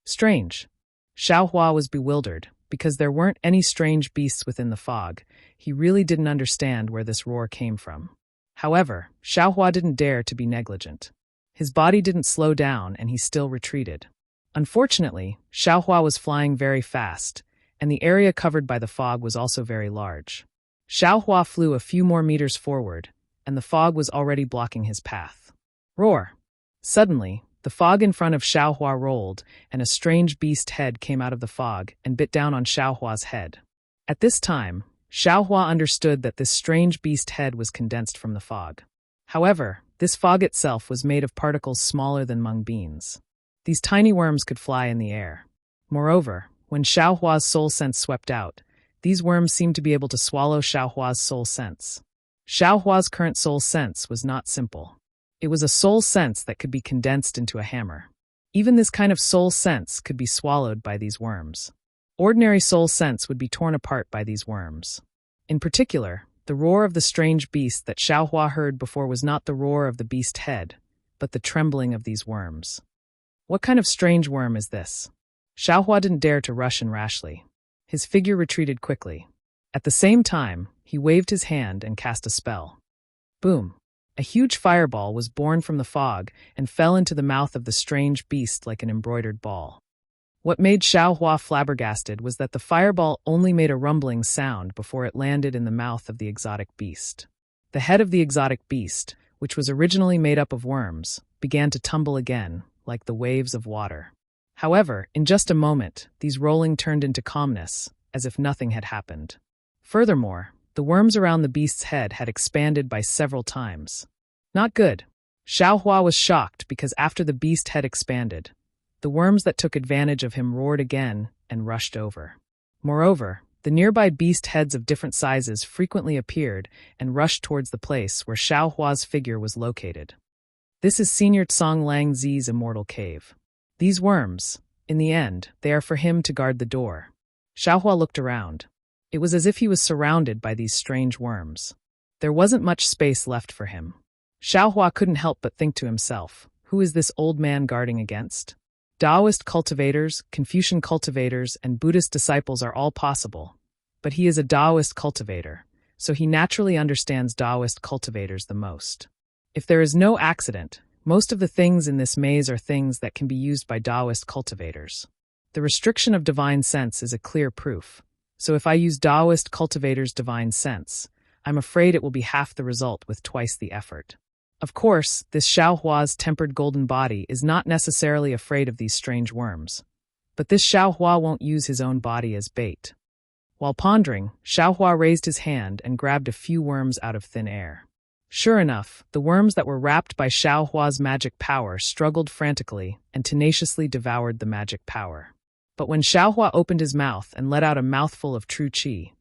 Strange. Xiaohua was bewildered, because there weren't any strange beasts within the fog, he really didn't understand where this roar came from. However, Xiaohua didn't dare to be negligent. His body didn't slow down and he still retreated. Unfortunately, Xiaohua was flying very fast, and the area covered by the fog was also very large. Xiaohua flew a few more meters forward, and the fog was already blocking his path. Roar! Suddenly, the fog in front of Xiaohua rolled, and a strange beast head came out of the fog and bit down on Xiaohua's head. At this time, Xiaohua understood that this strange beast head was condensed from the fog. However, this fog itself was made of particles smaller than mung beans. These tiny worms could fly in the air. Moreover, when Xiaohua's soul sense swept out, these worms seemed to be able to swallow Xiaohua's soul sense. Xiaohua's current soul sense was not simple. It was a soul sense that could be condensed into a hammer. Even this kind of soul sense could be swallowed by these worms. Ordinary soul sense would be torn apart by these worms. In particular, the roar of the strange beast that Xiaohua heard before was not the roar of the beast head, but the trembling of these worms. What kind of strange worm is this? Xiaohua didn't dare to rush in rashly. His figure retreated quickly. At the same time, he waved his hand and cast a spell. Boom! A huge fireball was born from the fog and fell into the mouth of the strange beast like an embroidered ball. What made Xiaohua flabbergasted was that the fireball only made a rumbling sound before it landed in the mouth of the exotic beast. The head of the exotic beast, which was originally made up of worms, began to tumble again, like the waves of water. However, in just a moment, these rolling turned into calmness, as if nothing had happened. Furthermore, the worms around the beast's head had expanded by several times. Not good. Xiaohua was shocked because after the beast had expanded, the worms that took advantage of him roared again and rushed over. Moreover, the nearby beast heads of different sizes frequently appeared and rushed towards the place where Xiaohua's figure was located. This is Senior Tsong Lang Zi's immortal cave. These worms, in the end, they are for him to guard the door. Xiaohua looked around. It was as if he was surrounded by these strange worms. There wasn't much space left for him. Xiaohua couldn't help but think to himself, who is this old man guarding against? Taoist cultivators, Confucian cultivators, and Buddhist disciples are all possible. But he is a Taoist cultivator, so he naturally understands Taoist cultivators the most. If there is no accident, most of the things in this maze are things that can be used by Taoist cultivators. The restriction of divine sense is a clear proof. So if I use Taoist cultivators' divine sense, I'm afraid it will be half the result with twice the effort. Of course, this Xiaohua's tempered golden body is not necessarily afraid of these strange worms. But this Xiaohua won't use his own body as bait. While pondering, Xiaohua raised his hand and grabbed a few worms out of thin air. Sure enough, the worms that were wrapped by Xiaohua's magic power struggled frantically and tenaciously devoured the magic power. But when Xiaohua opened his mouth and let out a mouthful of true qi,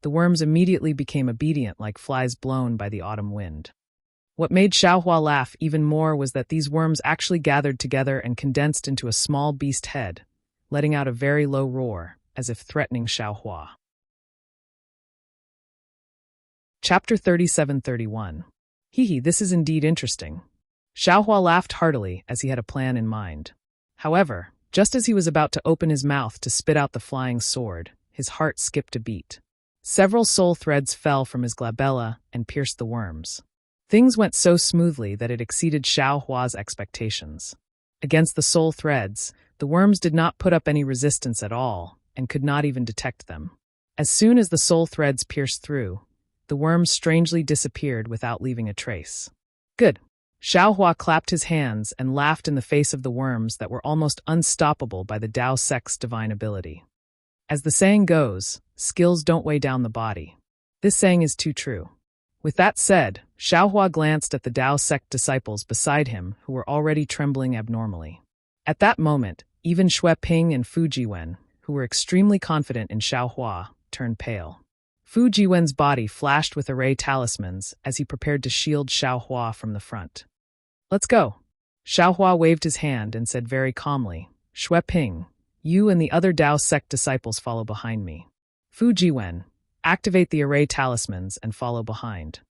the worms immediately became obedient like flies blown by the autumn wind. What made Xiaohua laugh even more was that these worms actually gathered together and condensed into a small beast head, letting out a very low roar, as if threatening Xiaohua. Chapter 37-31. Hee, this is indeed interesting. Xiaohua laughed heartily as he had a plan in mind. However, just as he was about to open his mouth to spit out the flying sword, his heart skipped a beat. Several soul threads fell from his glabella and pierced the worms. Things went so smoothly that it exceeded Xiaohua's expectations. Against the soul threads, the worms did not put up any resistance at all and could not even detect them. As soon as the soul threads pierced through, the worms strangely disappeared without leaving a trace. Good. Xiaohua clapped his hands and laughed in the face of the worms that were almost unstoppable by the Tao sect's divine ability. As the saying goes, skills don't weigh down the body. This saying is too true. With that said, Xiaohua glanced at the Tao sect disciples beside him who were already trembling abnormally. At that moment, even Xue Ping and Fu Jiwen, who were extremely confident in Xiaohua, turned pale. Fu Jiwen's body flashed with array talismans as he prepared to shield Xiaohua from the front. Let's go. Xiaohua waved his hand and said very calmly, Xue Ping, you and the other Tao sect disciples follow behind me. Fu Jiwen, activate the array talismans and follow behind.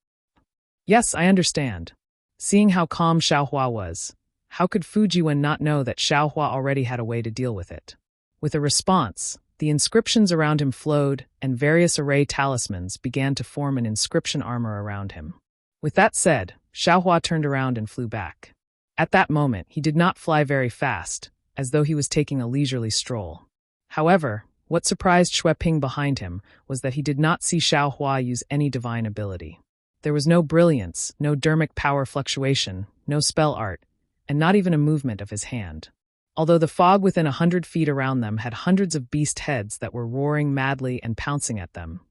Yes, I understand. Seeing how calm Xiaohua was, how could Fu Jiwen not know that Xiaohua already had a way to deal with it? With a response, The inscriptions around him flowed, and various array talismans began to form an inscription armor around him. With that said, Xiaohua turned around and flew back. At that moment, he did not fly very fast, as though he was taking a leisurely stroll. However, what surprised Xueping behind him was that he did not see Xiaohua use any divine ability. There was no brilliance, no dermic power fluctuation, no spell art, and not even a movement of his hand. Although the fog within 100 feet around them had hundreds of beast heads that were roaring madly and pouncing at them,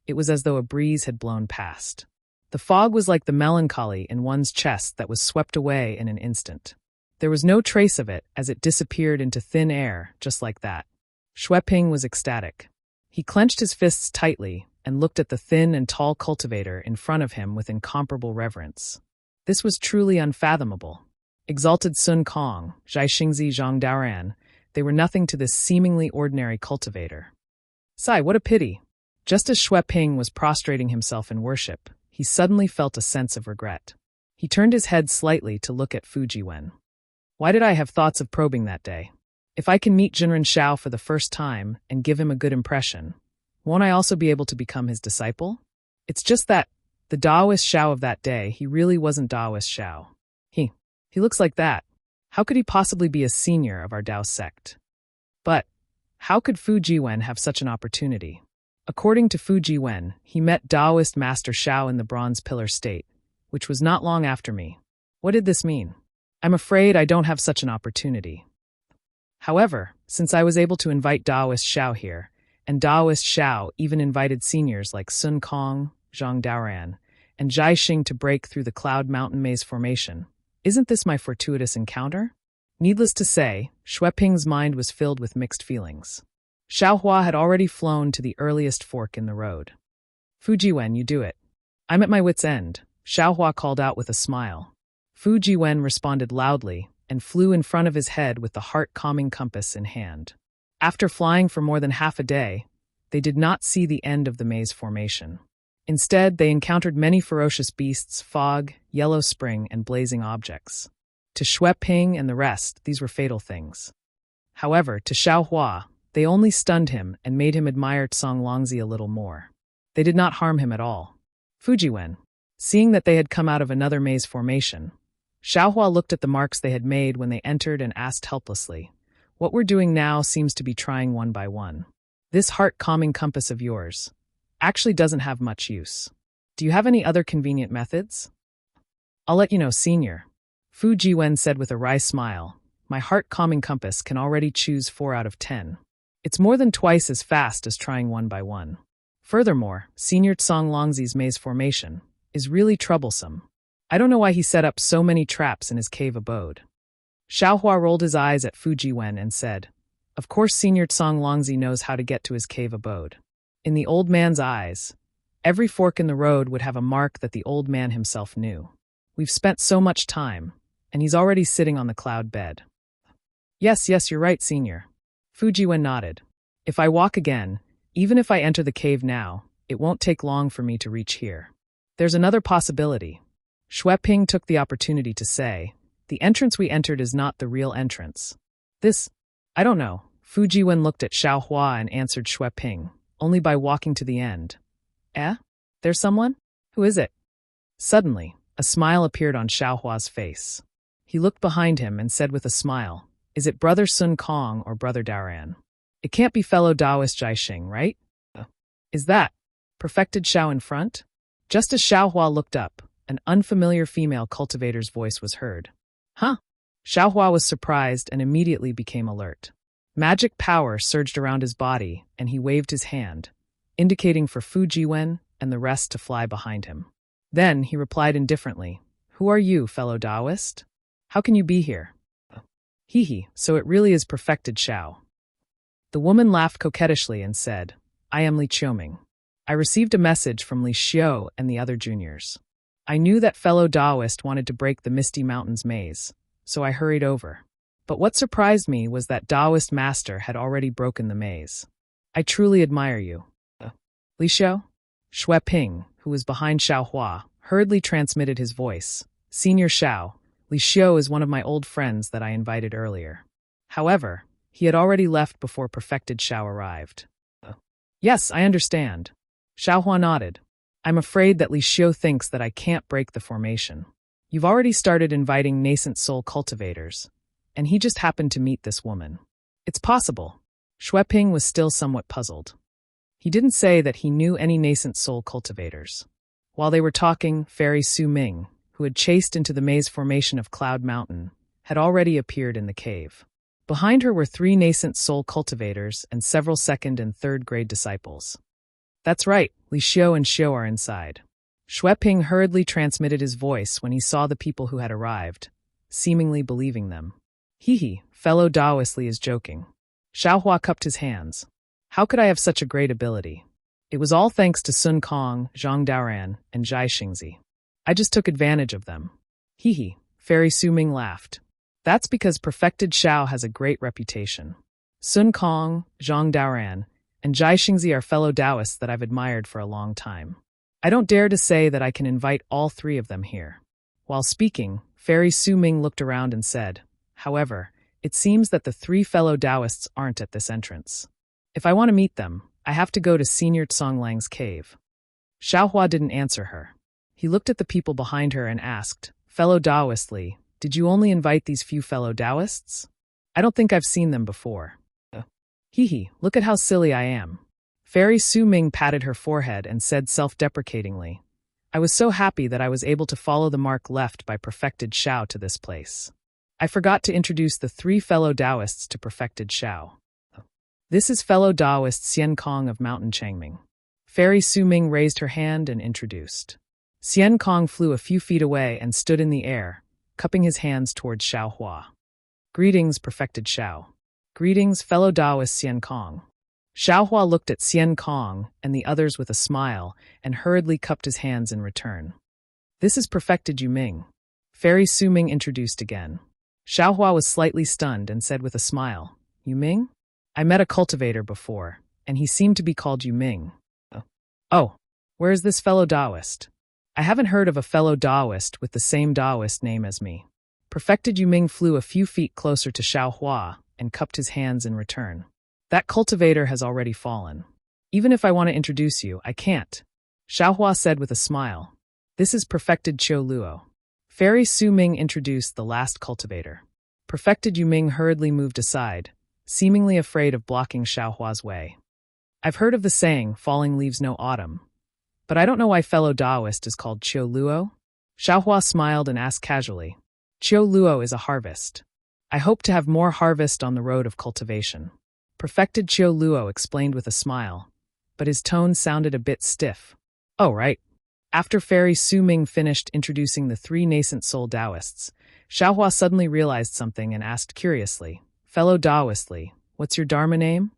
it was as though a breeze had blown past. The fog was like the melancholy in one's chest that was swept away in an instant. There was no trace of it as it disappeared into thin air, just like that. Xueping was ecstatic. He clenched his fists tightly and looked at the thin and tall cultivator in front of him with incomparable reverence. This was truly unfathomable. Exalted Sun Kong, Zhai Xingzi Zhang Daoran, they were nothing to this seemingly ordinary cultivator. Sigh, what a pity. Just as Xueping was prostrating himself in worship, he suddenly felt a sense of regret. He turned his head slightly to look at Fujiwen. Why did I have thoughts of probing that day? If I can meet Jinren Shao for the first time and give him a good impression, won't I also be able to become his disciple? It's just that, the Taoist Shao of that day, he really wasn't Taoist Shao. He looks like that. How could he possibly be a senior of our Tao sect? But, how could Fu Jiwen have such an opportunity? According to Fu Jiwen, he met Taoist Master Shao in the Bronze Pillar State, which was not long after me. What did this mean? I'm afraid I don't have such an opportunity. However, since I was able to invite Taoist Shao here, and Taoist Shao even invited seniors like Sun Kong, Zhang Daoran, and Zhai Xing to break through the Cloud Mountain Maze formation, isn't this my fortuitous encounter? Needless to say, Xueping's mind was filled with mixed feelings. Xiaohua had already flown to the earliest fork in the road. Fujiwen, you do it. I'm at my wit's end, Xiaohua called out with a smile. Fujiwen responded loudly and flew in front of his head with the heart-calming compass in hand. After flying for more than half a day, they did not see the end of the maze formation. Instead, they encountered many ferocious beasts, fog, yellow spring, and blazing objects. To Xueping and the rest, these were fatal things. However, to Xiaohua, they only stunned him and made him admire Tsong Longzi a little more. They did not harm him at all. Fujiwen, seeing that they had come out of another maze formation, Xiaohua looked at the marks they had made when they entered and asked helplessly, "What we're doing now seems to be trying one by one. This heart-calming compass of yours actually doesn't have much use. Do you have any other convenient methods?" "I'll let you know, senior," Fu Jiwen said with a wry smile. "My heart-calming compass can already choose 4 out of 10. It's more than twice as fast as trying one by one. Furthermore, Senior Tsong Longzi's maze formation is really troublesome. I don't know why he set up so many traps in his cave abode." Xiaohua rolled his eyes at Fu Jiwen and said, "Of course Senior Tsong Longzi knows how to get to his cave abode." In the old man's eyes, every fork in the road would have a mark that the old man himself knew. "We've spent so much time, and he's already sitting on the cloud bed." Yes, you're right, senior." Fujiwen nodded. "If I walk again, even if I enter the cave now, it won't take long for me to reach here. There's another possibility." Xueping took the opportunity to say, "The entrance we entered is not the real entrance. I don't know." Fujiwen looked at Xiaohua and answered Xueping, "Only by walking to the end." "Eh? There's someone? Who is it?" Suddenly, a smile appeared on Xiaohua's face. He looked behind him and said with a smile, "Is it Brother Sun Kong or Brother Daoran? It can't be fellow Taoist Zhai Xing, right? Is that perfected Shao in front?" Just as Xiaohua looked up, an unfamiliar female cultivator's voice was heard. "Huh?" Xiaohua was surprised and immediately became alert. Magic power surged around his body, and he waved his hand, indicating for Fu Jiwen and the rest to fly behind him. Then he replied indifferently, "Who are you, fellow Taoist? How can you be here?" "Hee, so it really is perfected Shao." The woman laughed coquettishly and said, "I am Li Qiuming. I received a message from Li Xiu and the other juniors. I knew that fellow Taoist wanted to break the Misty Mountains maze, so I hurried over. But what surprised me was that Taoist master had already broken the maze. I truly admire you." "Li Xiu?" Xueping, who was behind Xiaohua, hurriedly transmitted his voice. "Senior Shao, Li Xiu is one of my old friends that I invited earlier. However, He had already left before Perfected Xiao arrived. Yes, I understand. Xiaohua nodded. I'm afraid that Li Xiu thinks that I can't break the formation. You've already started inviting nascent soul cultivators, and he just happened to meet this woman. It's possible. Xueping was still somewhat puzzled. He didn't say that he knew any nascent soul cultivators. While they were talking, Fairy Su Ming, who had chased into the maze formation of Cloud Mountain, had already appeared in the cave. Behind her were 3 nascent soul cultivators and several second and third grade disciples. That's right, Li Xiu and Xiu are inside. Xueping hurriedly transmitted his voice when he saw the people who had arrived, seemingly believing them. Hee, fellow Taoist Li is joking. Xiaohua cupped his hands. How could I have such a great ability? It was all thanks to Sun Kong, Zhang Daoran, and Zhai Xingzi. I just took advantage of them. Hee, Fairy Su Ming laughed. That's because Perfected Xiao has a great reputation. Sun Kong, Zhang Daoran, and Zhai Xingzi are fellow Taoists that I've admired for a long time. I don't dare to say that I can invite all 3 of them here. While speaking, Fairy Su Ming looked around and said, however, it seems that the 3 fellow Taoists aren't at this entrance. If I want to meet them, I have to go to Senior Tsonglang's cave. Xiaohua didn't answer her. He looked at the people behind her and asked, Fellow Taoist Li, did you only invite these few fellow Taoists? I don't think I've seen them before. Look at how silly I am. Fairy Su Ming patted her forehead and said self-deprecatingly, I was so happy that I was able to follow the mark left by Perfected Xiao to this place. I forgot to introduce the 3 fellow Taoists to Perfected Xiao. This is fellow Taoist Xian Kong of Mountain Changming. Fairy Su Ming raised her hand and introduced. Xian Kong flew a few feet away and stood in the air, cupping his hands towards Xiaohua. Greetings, Perfected Xiao. Greetings, fellow Taoist Xian Kong. Xiaohua looked at Xian Kong and the others with a smile and hurriedly cupped his hands in return. This is Perfected Yuming. Fairy Su Ming introduced again. Xiaohua was slightly stunned and said with a smile, Yuming? I met a cultivator before, and he seemed to be called Yuming. Oh, where is this fellow Taoist? I haven't heard of a fellow Taoist with the same Taoist name as me. Perfected Yuming flew a few feet closer to Xiaohua and cupped his hands in return. That cultivator has already fallen. Even if I want to introduce you, I can't. Xiaohua said with a smile. This is Perfected Qiu Luo. Fairy Su Ming introduced the last cultivator. Perfected Yuming hurriedly moved aside, seemingly afraid of blocking Xiaohua's way. I've heard of the saying, falling leaves no autumn. But I don't know why fellow Taoist is called Qiu Luo. Xiaohua smiled and asked casually. Qiu Luo is a harvest. I hope to have more harvest on the road of cultivation. Perfected Qiu Luo explained with a smile, but his tone sounded a bit stiff. Oh, right. After Fairy Su Ming finished introducing the 3 nascent soul Taoists, Xiaohua suddenly realized something and asked curiously, Fellow Taoist Li, what's your Dharma name?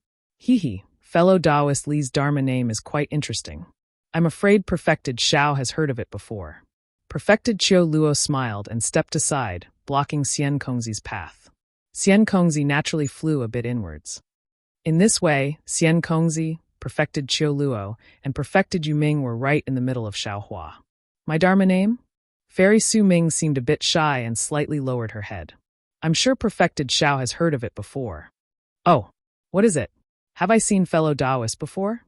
Fellow Taoist Li's Dharma name is quite interesting. I'm afraid Perfected Xiao has heard of it before. Perfected Qiu Luo smiled and stepped aside, blocking Xian Kongzi's path. Xian Kongzi naturally flew a bit inwards. In this way, Xian Kongzi, Perfected Qiu Luo, and Perfected Yuming were right in the middle of Xiaohua. My Dharma name? Fairy Su Ming seemed a bit shy and slightly lowered her head. I'm sure Perfected Xiao has heard of it before. Oh, what is it? Have I seen fellow Taoists before?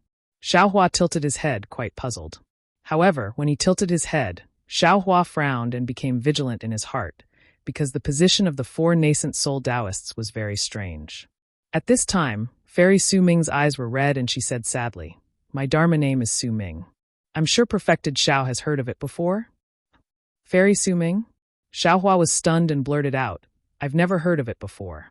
Xiaohua tilted his head, quite puzzled. However, when he tilted his head, Xiaohua frowned and became vigilant in his heart, because the position of the 4 nascent soul Taoists was very strange. At this time, Fairy Su Ming's eyes were red and she said sadly, My Dharma name is Su Ming. I'm sure Perfected Xiao has heard of it before? Fairy Su Ming? Xiaohua was stunned and blurted out, I've never heard of it before.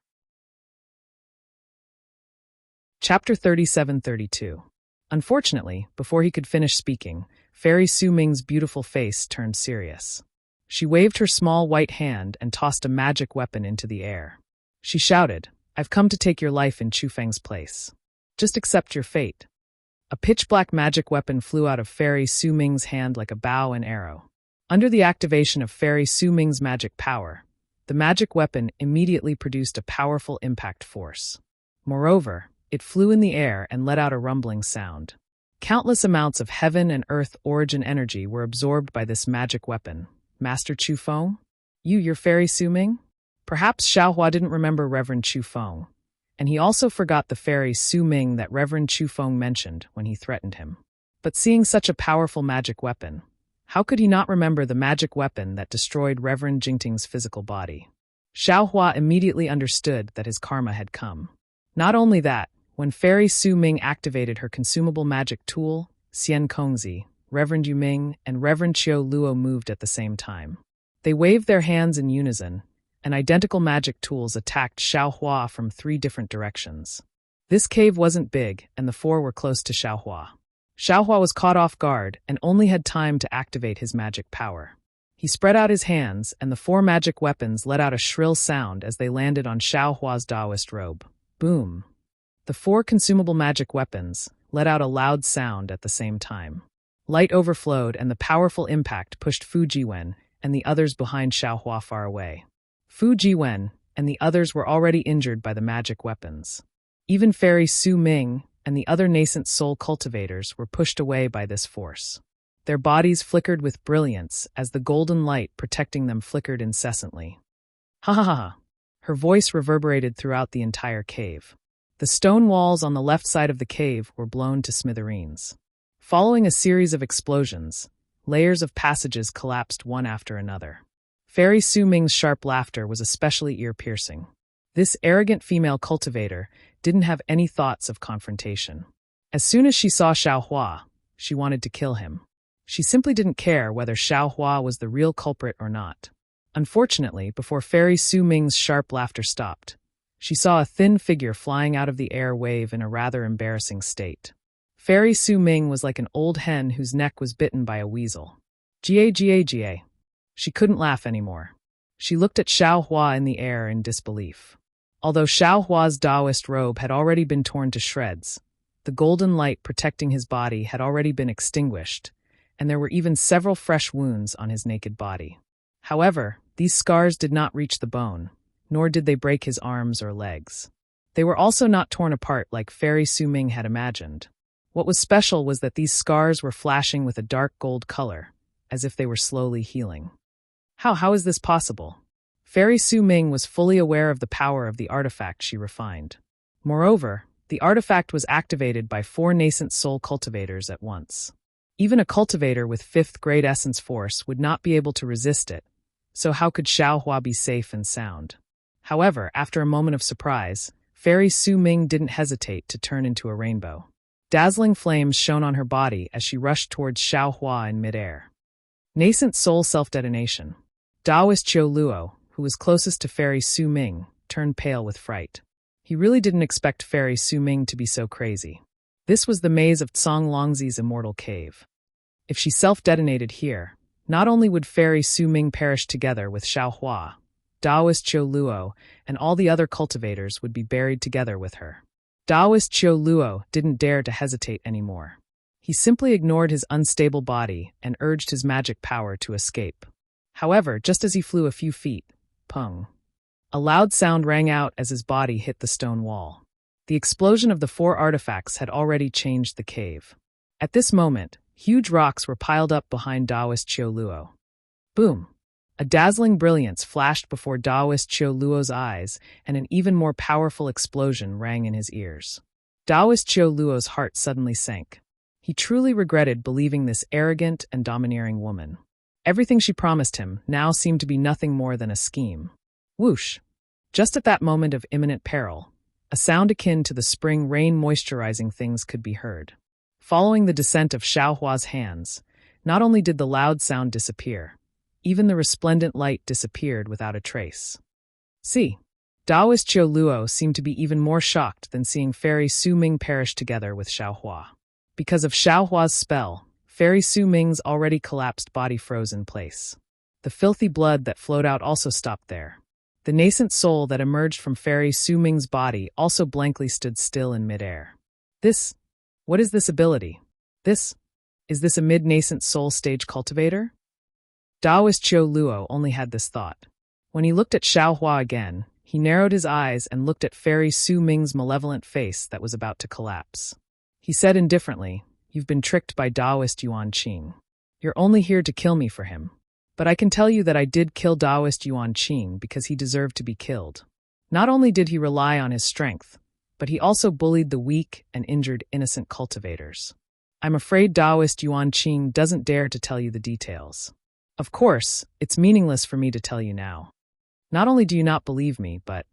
Chapter 37-32. Unfortunately, before he could finish speaking, Fairy Su Ming's beautiful face turned serious. She waved her small white hand and tossed a magic weapon into the air. She shouted, I've come to take your life in Chufeng's place. Just accept your fate. A pitch-black magic weapon flew out of Fairy Su Ming's hand like a bow and arrow. Under the activation of Fairy Su Ming's magic power, the magic weapon immediately produced a powerful impact force. Moreover, it flew in the air and let out a rumbling sound. Countless amounts of heaven and earth origin energy were absorbed by this magic weapon. Master Chu Feng? You're Fairy Su Ming? Perhaps Xiaohua didn't remember Reverend Chu Feng, And he also forgot the fairy Su Ming that Reverend Chu Feng mentioned when he threatened him. But seeing such a powerful magic weapon, how could he not remember the magic weapon that destroyed Reverend Jingting's physical body? Xiao Hua immediately understood that his karma had come. Not only that, when Fairy Su Ming activated her consumable magic tool, Xian Kongzi, Reverend Yu Ming, and Reverend Qiu Luo moved at the same time. They waved their hands in unison, and identical magic tools attacked Xiao Hua from 3 different directions. This cave wasn't big, and the 4 were close to Xiao Hua. Xiao Hua was caught off guard and only had time to activate his magic power. He spread out his hands, and the 4 magic weapons let out a shrill sound as they landed on Xiao Hua's Taoist robe. Boom! The 4 consumable magic weapons let out a loud sound at the same time. Light overflowed, and the powerful impact pushed Fu Jiwen and the others behind Xiao Hua far away. Fu Jiwen and the others were already injured by the magic weapons. Even Fairy Su Ming and the other nascent soul cultivators were pushed away by this force. Their bodies flickered with brilliance as the golden light protecting them flickered incessantly. Ha ha ha ha! Her voice reverberated throughout the entire cave. The stone walls on the left side of the cave were blown to smithereens. Following a series of explosions, layers of passages collapsed one after another. Fairy Su Ming's sharp laughter was especially ear-piercing. This arrogant female cultivator didn't have any thoughts of confrontation. As soon as she saw Xiao Hua, she wanted to kill him. She simply didn't care whether Xiao Hua was the real culprit or not. Unfortunately, before Fairy Su Ming's sharp laughter stopped, she saw a thin figure flying out of the air wave in a rather embarrassing state. Fairy Su Ming was like an old hen whose neck was bitten by a weasel. Ga. She couldn't laugh anymore. She looked at Xiao Hua in the air in disbelief. Although Xiao Hua's Taoist robe had already been torn to shreds, the golden light protecting his body had already been extinguished, and there were even several fresh wounds on his naked body. However, these scars did not reach the bone, nor did they break his arms or legs. They were also not torn apart like Fairy Su Ming had imagined. What was special was that these scars were flashing with a dark gold color, as if they were slowly healing. How is this possible? Fairy Su Ming was fully aware of the power of the artifact she refined. Moreover, the artifact was activated by 4 nascent soul cultivators at once. Even a cultivator with 5th grade essence force would not be able to resist it, so how could Xiao Hua be safe and sound? However, after a moment of surprise, Fairy Su Ming didn't hesitate to turn into a rainbow. Dazzling flames shone on her body as she rushed towards Xiao Hua in midair. Nascent soul self-detonation. Taoist Qiu Luo, who was closest to Fairy Su Ming, turned pale with fright. He really didn't expect Fairy Su Ming to be so crazy. This was the maze of Tsang Longzi's immortal cave. If she self-detonated here, not only would Fairy Su Ming perish together with Xiao Hua, Taoist Qiu Luo, and all the other cultivators would be buried together with her. Taoist Qiu Luo didn't dare to hesitate anymore. He simply ignored his unstable body and urged his magic power to escape. However, just as he flew a few feet, pung! A loud sound rang out as his body hit the stone wall. The explosion of the 4 artifacts had already changed the cave. At this moment, huge rocks were piled up behind Taoist Qiu Luo. Boom! A dazzling brilliance flashed before Taoist Qiu Luo's eyes, and an even more powerful explosion rang in his ears. Taoist Qiu Luo's heart suddenly sank. He truly regretted believing this arrogant and domineering woman. Everything she promised him now seemed to be nothing more than a scheme. Whoosh! Just at that moment of imminent peril, a sound akin to the spring rain moisturizing things could be heard. Following the descent of Xiao Hua's hands, not only did the loud sound disappear, even the resplendent light disappeared without a trace. See, Taoist Qiu Luo seemed to be even more shocked than seeing Fairy Su Ming perish together with Xiao Hua. Because of Xiao Hua's spell, Fairy Su Ming's already collapsed body froze in place. The filthy blood that flowed out also stopped there. The nascent soul that emerged from Fairy Su Ming's body also blankly stood still in midair. What is this ability? Is this a mid-nascent soul stage cultivator? Taoist Qiu Luo only had this thought. When he looked at Xiao Hua again, he narrowed his eyes and looked at Fairy Su Ming's malevolent face that was about to collapse. He said indifferently, "You've been tricked by Taoist Yuan Qing. You're only here to kill me for him. But I can tell you that I did kill Taoist Yuan Qing because he deserved to be killed. Not only did he rely on his strength, but he also bullied the weak and injured innocent cultivators. I'm afraid Taoist Yuan Qing doesn't dare to tell you the details. Of course, it's meaningless for me to tell you now. Not only do you not believe me, but...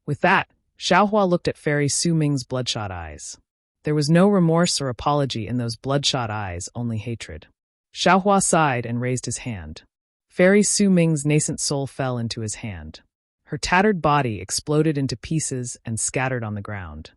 With that, Xiaohua looked at Fairy Su Ming's bloodshot eyes. There was no remorse or apology in those bloodshot eyes, only hatred. Xiaohua sighed and raised his hand. Fairy Su Ming's nascent soul fell into his hand. Her tattered body exploded into pieces and scattered on the ground.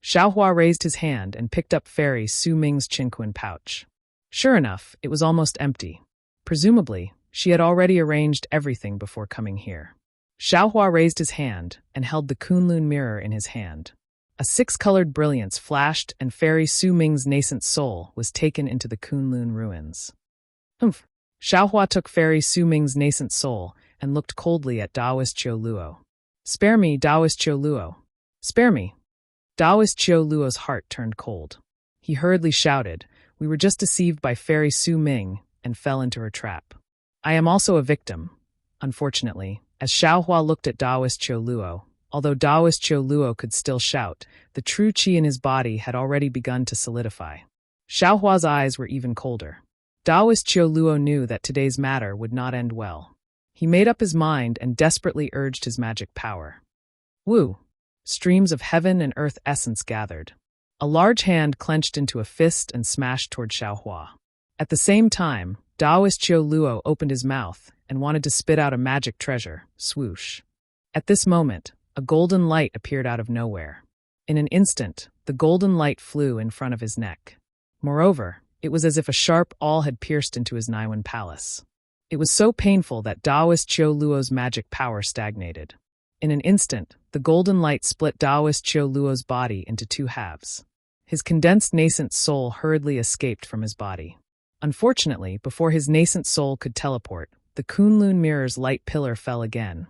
Xiaohua raised his hand and picked up Fairy Su Ming's chinquan pouch. Sure enough, it was almost empty. Presumably, she had already arranged everything before coming here. Xiaohua raised his hand and held the Kunlun mirror in his hand. A six-colored brilliance flashed and Fairy Su Ming's nascent soul was taken into the Kunlun ruins. Humph! Xiaohua took Fairy Su Ming's nascent soul and looked coldly at Taoist Qiu Luo. Spare me, Taoist Qiu Luo. Spare me. Taoist Qiu Luo's heart turned cold. He hurriedly shouted, "We were just deceived by Fairy Su Ming and fell into her trap. I am also a victim." Unfortunately, as Xiaohua looked at Taoist Qiu Luo, although Taoist Qiu Luo could still shout, the true qi in his body had already begun to solidify. Xiaohua's eyes were even colder. Taoist Qiu Luo knew that today's matter would not end well. He made up his mind and desperately urged his magic power. Woo! Streams of heaven and earth essence gathered. A large hand clenched into a fist and smashed toward Xiaohua. At the same time, Taoist Qiu Luo opened his mouth and wanted to spit out a magic treasure, swoosh. At this moment, a golden light appeared out of nowhere. In an instant, the golden light flew in front of his neck. Moreover, it was as if a sharp awl had pierced into his Naiwan palace. It was so painful that Taoist Qiu Luo's magic power stagnated. In an instant, the golden light split Taoist Qiu Luo's body into two halves. His condensed nascent soul hurriedly escaped from his body. Unfortunately, before his nascent soul could teleport, the Kunlun mirror's light pillar fell again.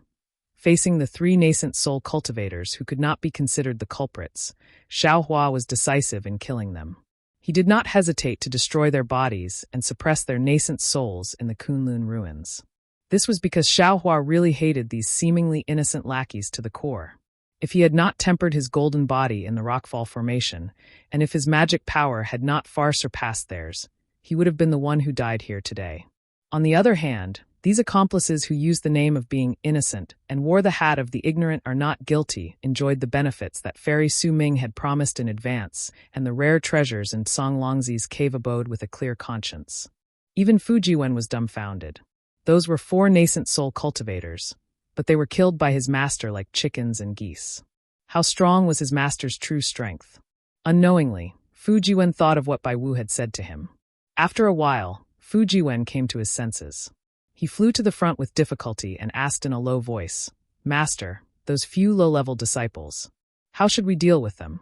Facing the three nascent soul cultivators who could not be considered the culprits, Xiaohua was decisive in killing them. He did not hesitate to destroy their bodies and suppress their nascent souls in the Kunlun ruins. This was because Xiaohua really hated these seemingly innocent lackeys to the core. If he had not tempered his golden body in the rockfall formation, and if his magic power had not far surpassed theirs, he would have been the one who died here today. On the other hand, these accomplices who used the name of being innocent and wore the hat of the ignorant are not guilty enjoyed the benefits that Fairy Su Ming had promised in advance and the rare treasures in Song Longzi's cave abode with a clear conscience. Even Fujiwen was dumbfounded. Those were 4 nascent soul cultivators, but they were killed by his master like chickens and geese. How strong was his master's true strength? Unknowingly, Fujiwen thought of what Bai Wu had said to him. After a while, Fujiwen came to his senses. He flew to the front with difficulty and asked in a low voice, "Master, those few low-level disciples, how should we deal with them?"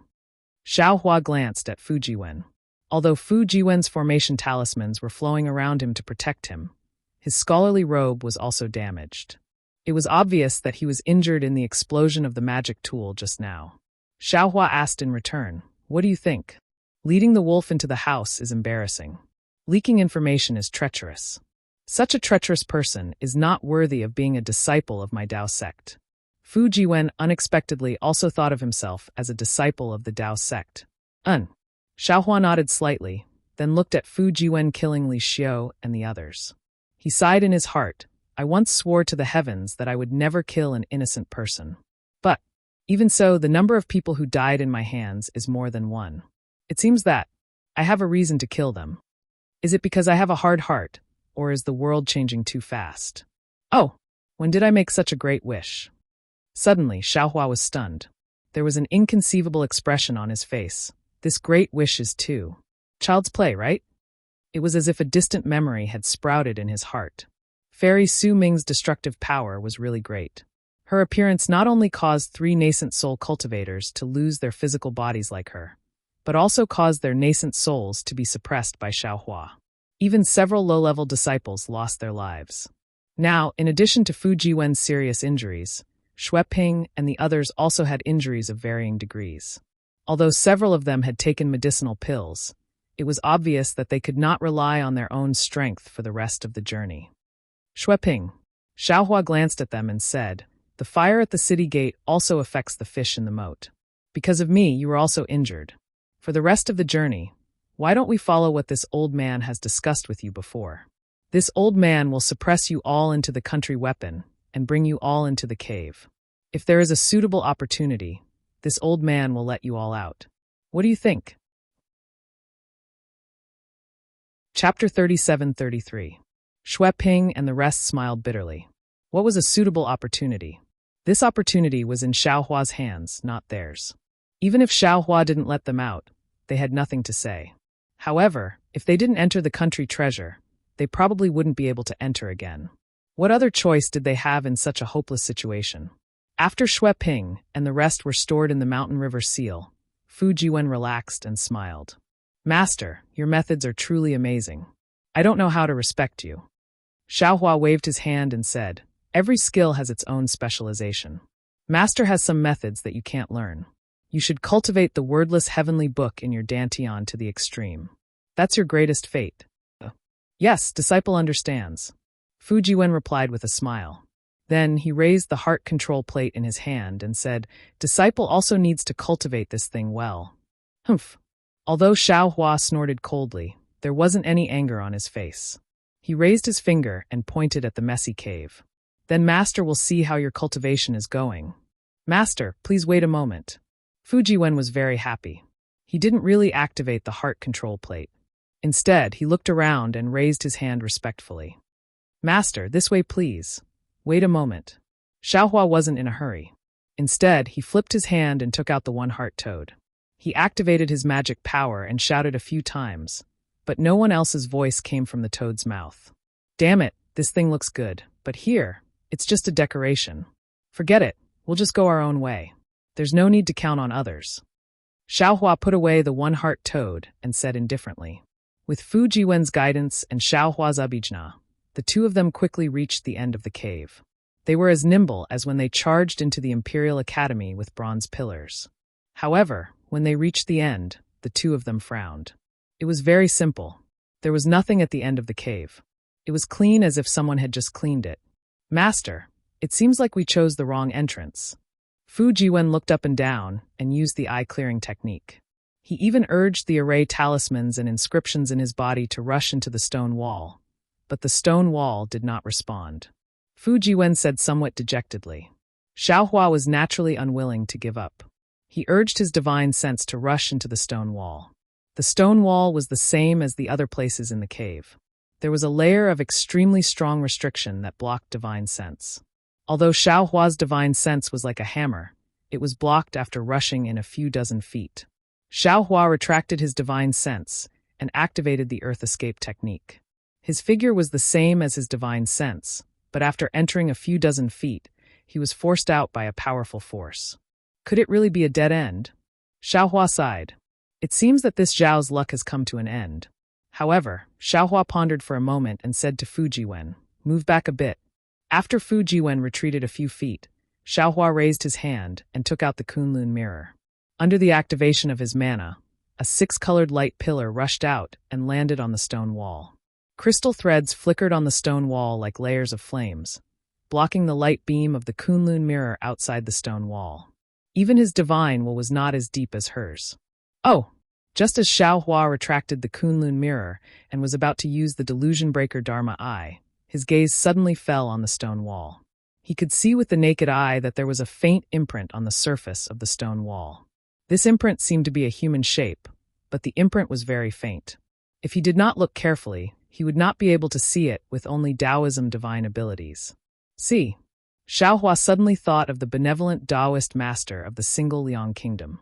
Xiaohua glanced at Fujiwen. Although Fujiwen's formation talismans were flowing around him to protect him, his scholarly robe was also damaged. It was obvious that he was injured in the explosion of the magic tool just now. Xiaohua asked in return, "What do you think? Leading the wolf into the house is embarrassing. Leaking information is treacherous. Such a treacherous person is not worthy of being a disciple of my Dao sect." Fujiwen unexpectedly also thought of himself as a disciple of the Dao sect. Xiaohua nodded slightly, then looked at Fujiwen killing Li Xiu and the others. He sighed in his heart, "I once swore to the heavens that I would never kill an innocent person. But, even so, the number of people who died in my hands is more than one. It seems that I have a reason to kill them. Is it because I have a hard heart, or is the world changing too fast? Oh, when did I make such a great wish?" Suddenly, Xiaohua was stunned. There was an inconceivable expression on his face. This great wish is too child's play, right? It was as if a distant memory had sprouted in his heart. Fairy Su Ming's destructive power was really great. Her appearance not only caused 3 nascent soul cultivators to lose their physical bodies like her, but also caused their nascent souls to be suppressed by Xiaohua. Even several low-level disciples lost their lives. Now, in addition to Fujiwen's serious injuries, Xueping and the others also had injuries of varying degrees. Although several of them had taken medicinal pills, it was obvious that they could not rely on their own strength for the rest of the journey. "Xueping." Xiaohua glanced at them and said, "The fire at the city gate also affects the fish in the moat. Because of me, you were also injured. For the rest of the journey, why don't we follow what this old man has discussed with you before? This old man will suppress you all into the country weapon and bring you all into the cave. If there is a suitable opportunity, this old man will let you all out. What do you think? Chapter 37-33. Shui Ping and the rest smiled bitterly. What was a suitable opportunity? This opportunity was in Xiaohua's hands, not theirs. Even if Xiaohua didn't let them out, they had nothing to say. However, if they didn't enter the country treasure, they probably wouldn't be able to enter again. What other choice did they have in such a hopeless situation? After Shui Ping and the rest were stored in the mountain river seal, Fu Jiwen relaxed and smiled. Master, your methods are truly amazing. I don't know how to respect you. Xiaohua waved his hand and said, every skill has its own specialization. Master has some methods that you can't learn. You should cultivate the wordless heavenly book in your dantian to the extreme. That's your greatest fate. Yes, disciple understands. Fu Jiwen replied with a smile. Then he raised the heart control plate in his hand and said, disciple also needs to cultivate this thing well. Humph. Although Xiaohua snorted coldly, there wasn't any anger on his face. He raised his finger and pointed at the messy cave. Then Master will see how your cultivation is going. Master, please wait a moment. Fu Jiwen was very happy. He didn't really activate the heart control plate. Instead, he looked around and raised his hand respectfully. Master, this way please. Wait a moment. Xiaohua wasn't in a hurry. Instead, he flipped his hand and took out the one-heart toad. He activated his magic power and shouted a few times, but no one else's voice came from the toad's mouth. Damn it, this thing looks good, but here, it's just a decoration. Forget it, we'll just go our own way. There's no need to count on others. Xiaohua put away the one-heart toad and said indifferently. With Fu Jiwen's guidance and Xiaohua's abijna, the two of them quickly reached the end of the cave. They were as nimble as when they charged into the Imperial Academy with bronze pillars. However, when they reached the end, the two of them frowned. It was very simple. There was nothing at the end of the cave. It was clean as if someone had just cleaned it. Master, it seems like we chose the wrong entrance. Fu Jiwen looked up and down and used the eye-clearing technique. He even urged the array talismans and inscriptions in his body to rush into the stone wall, but the stone wall did not respond. Fu Jiwen said somewhat dejectedly. Xiaohua was naturally unwilling to give up. He urged his divine sense to rush into the stone wall. The stone wall was the same as the other places in the cave. There was a layer of extremely strong restriction that blocked divine sense. Although Xiaohua's divine sense was like a hammer, it was blocked after rushing in a few dozen feet. Xiaohua retracted his divine sense and activated the earth escape technique. His figure was the same as his divine sense, but after entering a few dozen feet, he was forced out by a powerful force. Could it really be a dead end? Xiaohua sighed. It seems that this Zhao's luck has come to an end. However, Xiaohua pondered for a moment and said to Fu Jiwen, move back a bit. After Fu Jiwen retreated a few feet, Xiaohua raised his hand and took out the Kunlun mirror. Under the activation of his mana, a 6-colored light pillar rushed out and landed on the stone wall. Crystal threads flickered on the stone wall like layers of flames, blocking the light beam of the Kunlun mirror outside the stone wall. Even his divine will was not as deep as hers. Oh! Just as Xiaohua retracted the Kunlun mirror and was about to use the delusion breaker Dharma eye, his gaze suddenly fell on the stone wall. He could see with the naked eye that there was a faint imprint on the surface of the stone wall. This imprint seemed to be a human shape, but the imprint was very faint. If he did not look carefully, he would not be able to see it with only Taoism divine abilities. See, Xiaohua suddenly thought of the benevolent Taoist master of the single Liang kingdom.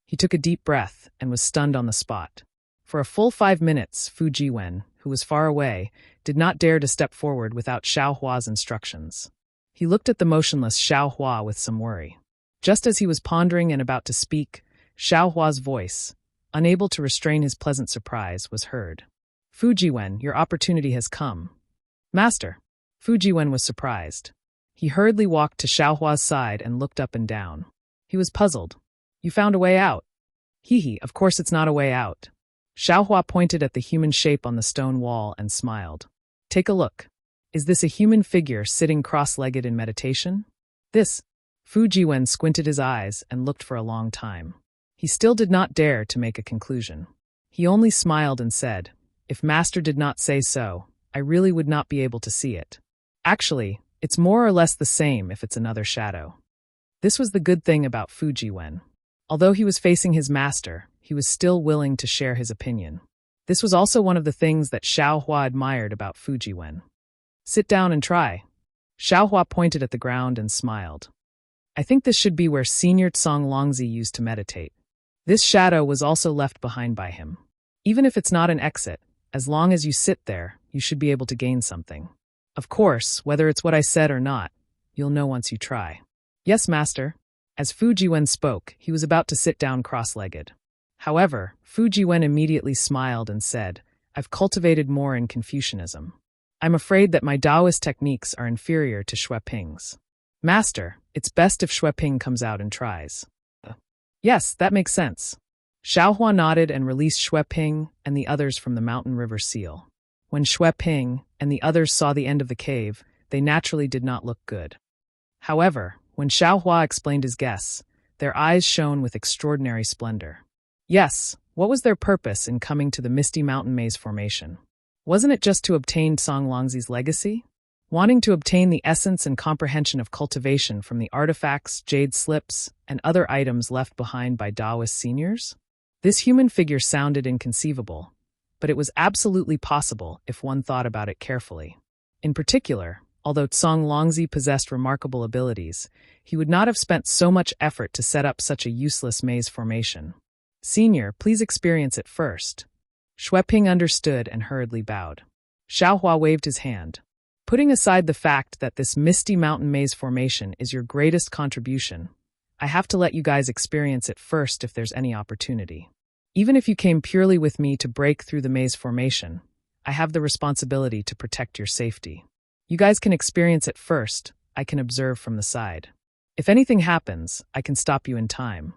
He took a deep breath and was stunned on the spot. For a full 5 minutes, Fu Jiwen, who was far away, did not dare to step forward without Xiaohua's instructions. He looked at the motionless Xiaohua with some worry. Just as he was pondering and about to speak, Xiaohua's voice, unable to restrain his pleasant surprise, was heard. Fu Jiwen, your opportunity has come. Master. Fu Jiwen was surprised. He hurriedly walked to Xiaohua's side and looked up and down. He was puzzled. You found a way out. Hee, of course it's not a way out. Xiaohua pointed at the human shape on the stone wall and smiled. Take a look. Is this a human figure sitting cross-legged in meditation? This. Fu Jiwen squinted his eyes and looked for a long time. He still did not dare to make a conclusion. He only smiled and said, "If Master did not say so, I really would not be able to see it. Actually, it's more or less the same if it's another shadow." This was the good thing about Fu Jiwen. Although he was facing his master, he was still willing to share his opinion. This was also one of the things that Xiao Hua admired about Fu Jiwen. "Sit down and try." Xiao Hua pointed at the ground and smiled. "I think this should be where Senior Tsong Longzi used to meditate." This shadow was also left behind by him. Even if it's not an exit, as long as you sit there, you should be able to gain something. Of course, whether it's what I said or not, you'll know once you try. "Yes, master." As Fu Jiwen spoke, he was about to sit down cross-legged. However, Fu Jiwen immediately smiled and said, "I've cultivated more in Confucianism. I'm afraid that my Taoist techniques are inferior to Xue Ping's. Master, it's best if Xue Ping comes out and tries." "Yes, that makes sense." Xiao Hua nodded and released Xue Ping and the others from the mountain river seal. When Xue Ping and the others saw the end of the cave, they naturally did not look good. However, when Xiao Hua explained his guess, their eyes shone with extraordinary splendor. Yes, what was their purpose in coming to the Misty Mountain Maze Formation? Wasn't it just to obtain Tsong Longzi's legacy? Wanting to obtain the essence and comprehension of cultivation from the artifacts, jade slips, and other items left behind by Taoist seniors? This human figure sounded inconceivable, but it was absolutely possible if one thought about it carefully. In particular, although Tsong Longzi possessed remarkable abilities, he would not have spent so much effort to set up such a useless maze formation. "Senior, please experience it first." Xue Ping understood and hurriedly bowed. Xiao Hua waved his hand. "Putting aside the fact that this Misty Mountain Maze formation is your greatest contribution, I have to let you guys experience it first if there's any opportunity. Even if you came purely with me to break through the maze formation, I have the responsibility to protect your safety. You guys can experience it first, I can observe from the side. If anything happens, I can stop you in time."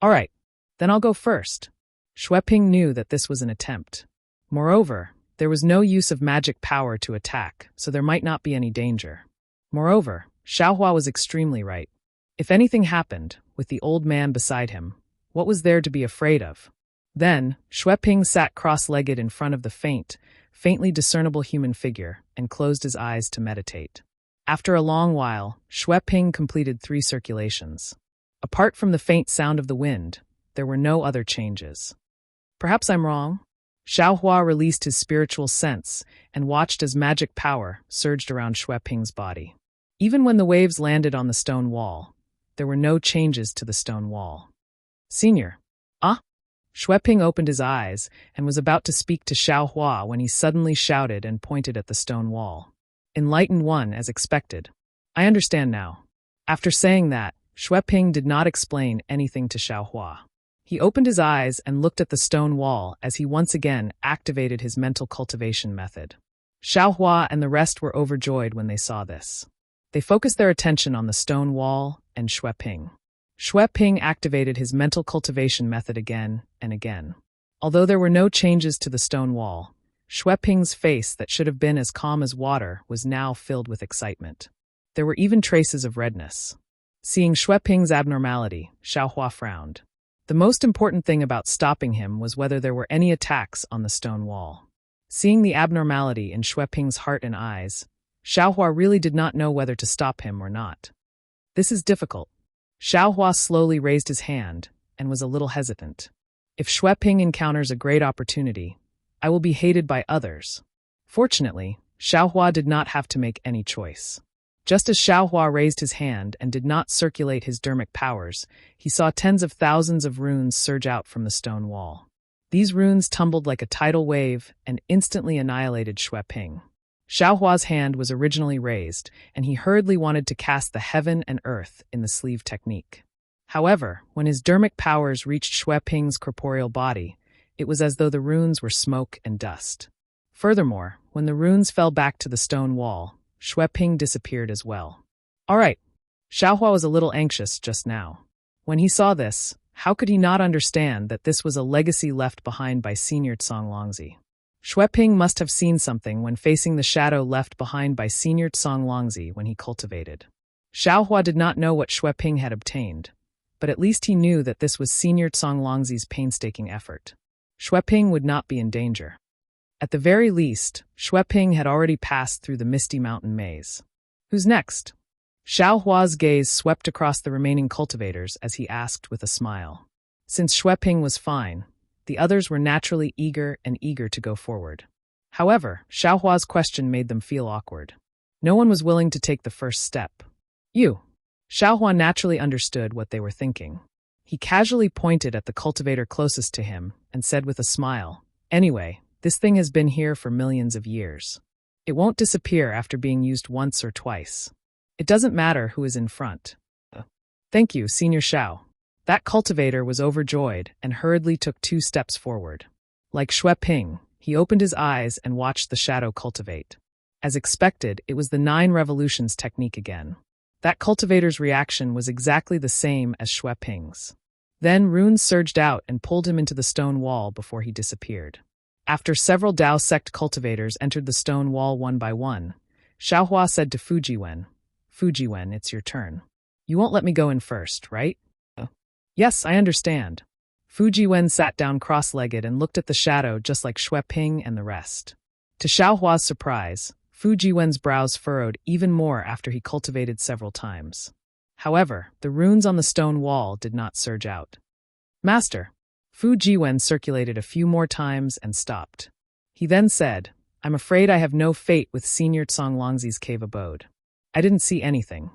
"All right, then I'll go first." Xue Ping knew that this was an attempt. Moreover, there was no use of magic power to attack, so there might not be any danger. Moreover, Xiao Hua was extremely right. If anything happened, with the old man beside him, what was there to be afraid of? Then, Xue Ping sat cross-legged in front of the faintly discernible human figure, and closed his eyes to meditate. After a long while, Xue Ping completed 3 circulations. Apart from the faint sound of the wind, there were no other changes. Perhaps I'm wrong? Xiao Hua released his spiritual sense and watched as magic power surged around Xue Ping's body. Even when the waves landed on the stone wall, there were no changes to the stone wall. "Senior." "Ah?" Xue Ping opened his eyes and was about to speak to Xiao Hua when he suddenly shouted and pointed at the stone wall. "Enlightened one, as expected. I understand now." After saying that, Xue Ping did not explain anything to Xiao Hua. He opened his eyes and looked at the stone wall as he once again activated his mental cultivation method. Xiao Hua and the rest were overjoyed when they saw this. They focused their attention on the stone wall and Xue Ping. Xue Ping activated his mental cultivation method again and again. Although there were no changes to the stone wall, Xue Ping's face that should have been as calm as water was now filled with excitement. There were even traces of redness. Seeing Xue Ping's abnormality, Xiao Hua frowned. The most important thing about stopping him was whether there were any attacks on the stone wall. Seeing the abnormality in Xue Ping's heart and eyes, Xiao Hua really did not know whether to stop him or not. "This is difficult." Xiao Hua slowly raised his hand and was a little hesitant. "If Xue Ping encounters a great opportunity, I will be hated by others." Fortunately, Xiao Hua did not have to make any choice. Just as Xiao Hua raised his hand and did not circulate his dermic powers, he saw tens of thousands of runes surge out from the stone wall. These runes tumbled like a tidal wave and instantly annihilated Xue Ping. Xiao Hua's hand was originally raised, and he hurriedly wanted to cast the heaven and earth in the sleeve technique. However, when his dermic powers reached Xue Ping's corporeal body, it was as though the runes were smoke and dust. Furthermore, when the runes fell back to the stone wall, Xue Ping disappeared as well. "All right." Xiao Hua was a little anxious just now. When he saw this, how could he not understand that this was a legacy left behind by Senior Tsong Longzi? Xue Ping must have seen something when facing the shadow left behind by Senior Tsong Longzi when he cultivated. Xiaohua did not know what Xue Ping had obtained, but at least he knew that this was Senior Longlongzi's painstaking effort. Xue Ping would not be in danger. At the very least, Xue Ping had already passed through the misty mountain maze. Who's next? Xiaohua's gaze swept across the remaining cultivators as he asked with a smile. Since Xue Ping was fine, the others were naturally eager to go forward. However, Xiaohua's question made them feel awkward. No one was willing to take the first step. You. Xiaohua naturally understood what they were thinking. He casually pointed at the cultivator closest to him and said with a smile, "Anyway, this thing has been here for millions of years. It won't disappear after being used once or twice. It doesn't matter who is in front." Thank you, Senior Xiao. That cultivator was overjoyed and hurriedly took 2 steps forward. Like Xue Ping, he opened his eyes and watched the shadow cultivate. As expected, it was the 9 revolutions technique again. That cultivator's reaction was exactly the same as Xue Ping's. Then runes surged out and pulled him into the stone wall before he disappeared. After several Dao sect cultivators entered the stone wall one by one, Xiaohua said to Fujiwen, "Fujiwen, it's your turn. You won't let me go in first, right?" "Yes, I understand." Fujiwen sat down cross-legged and looked at the shadow just like Xue Ping and the rest. To Xiaohua's surprise, Fujiwen's brows furrowed even more after he cultivated several times. However, the runes on the stone wall did not surge out. "Master." Fujiwen circulated a few more times and stopped. He then said, "I'm afraid I have no fate with Senior Longlongzi's cave abode. I didn't see anything."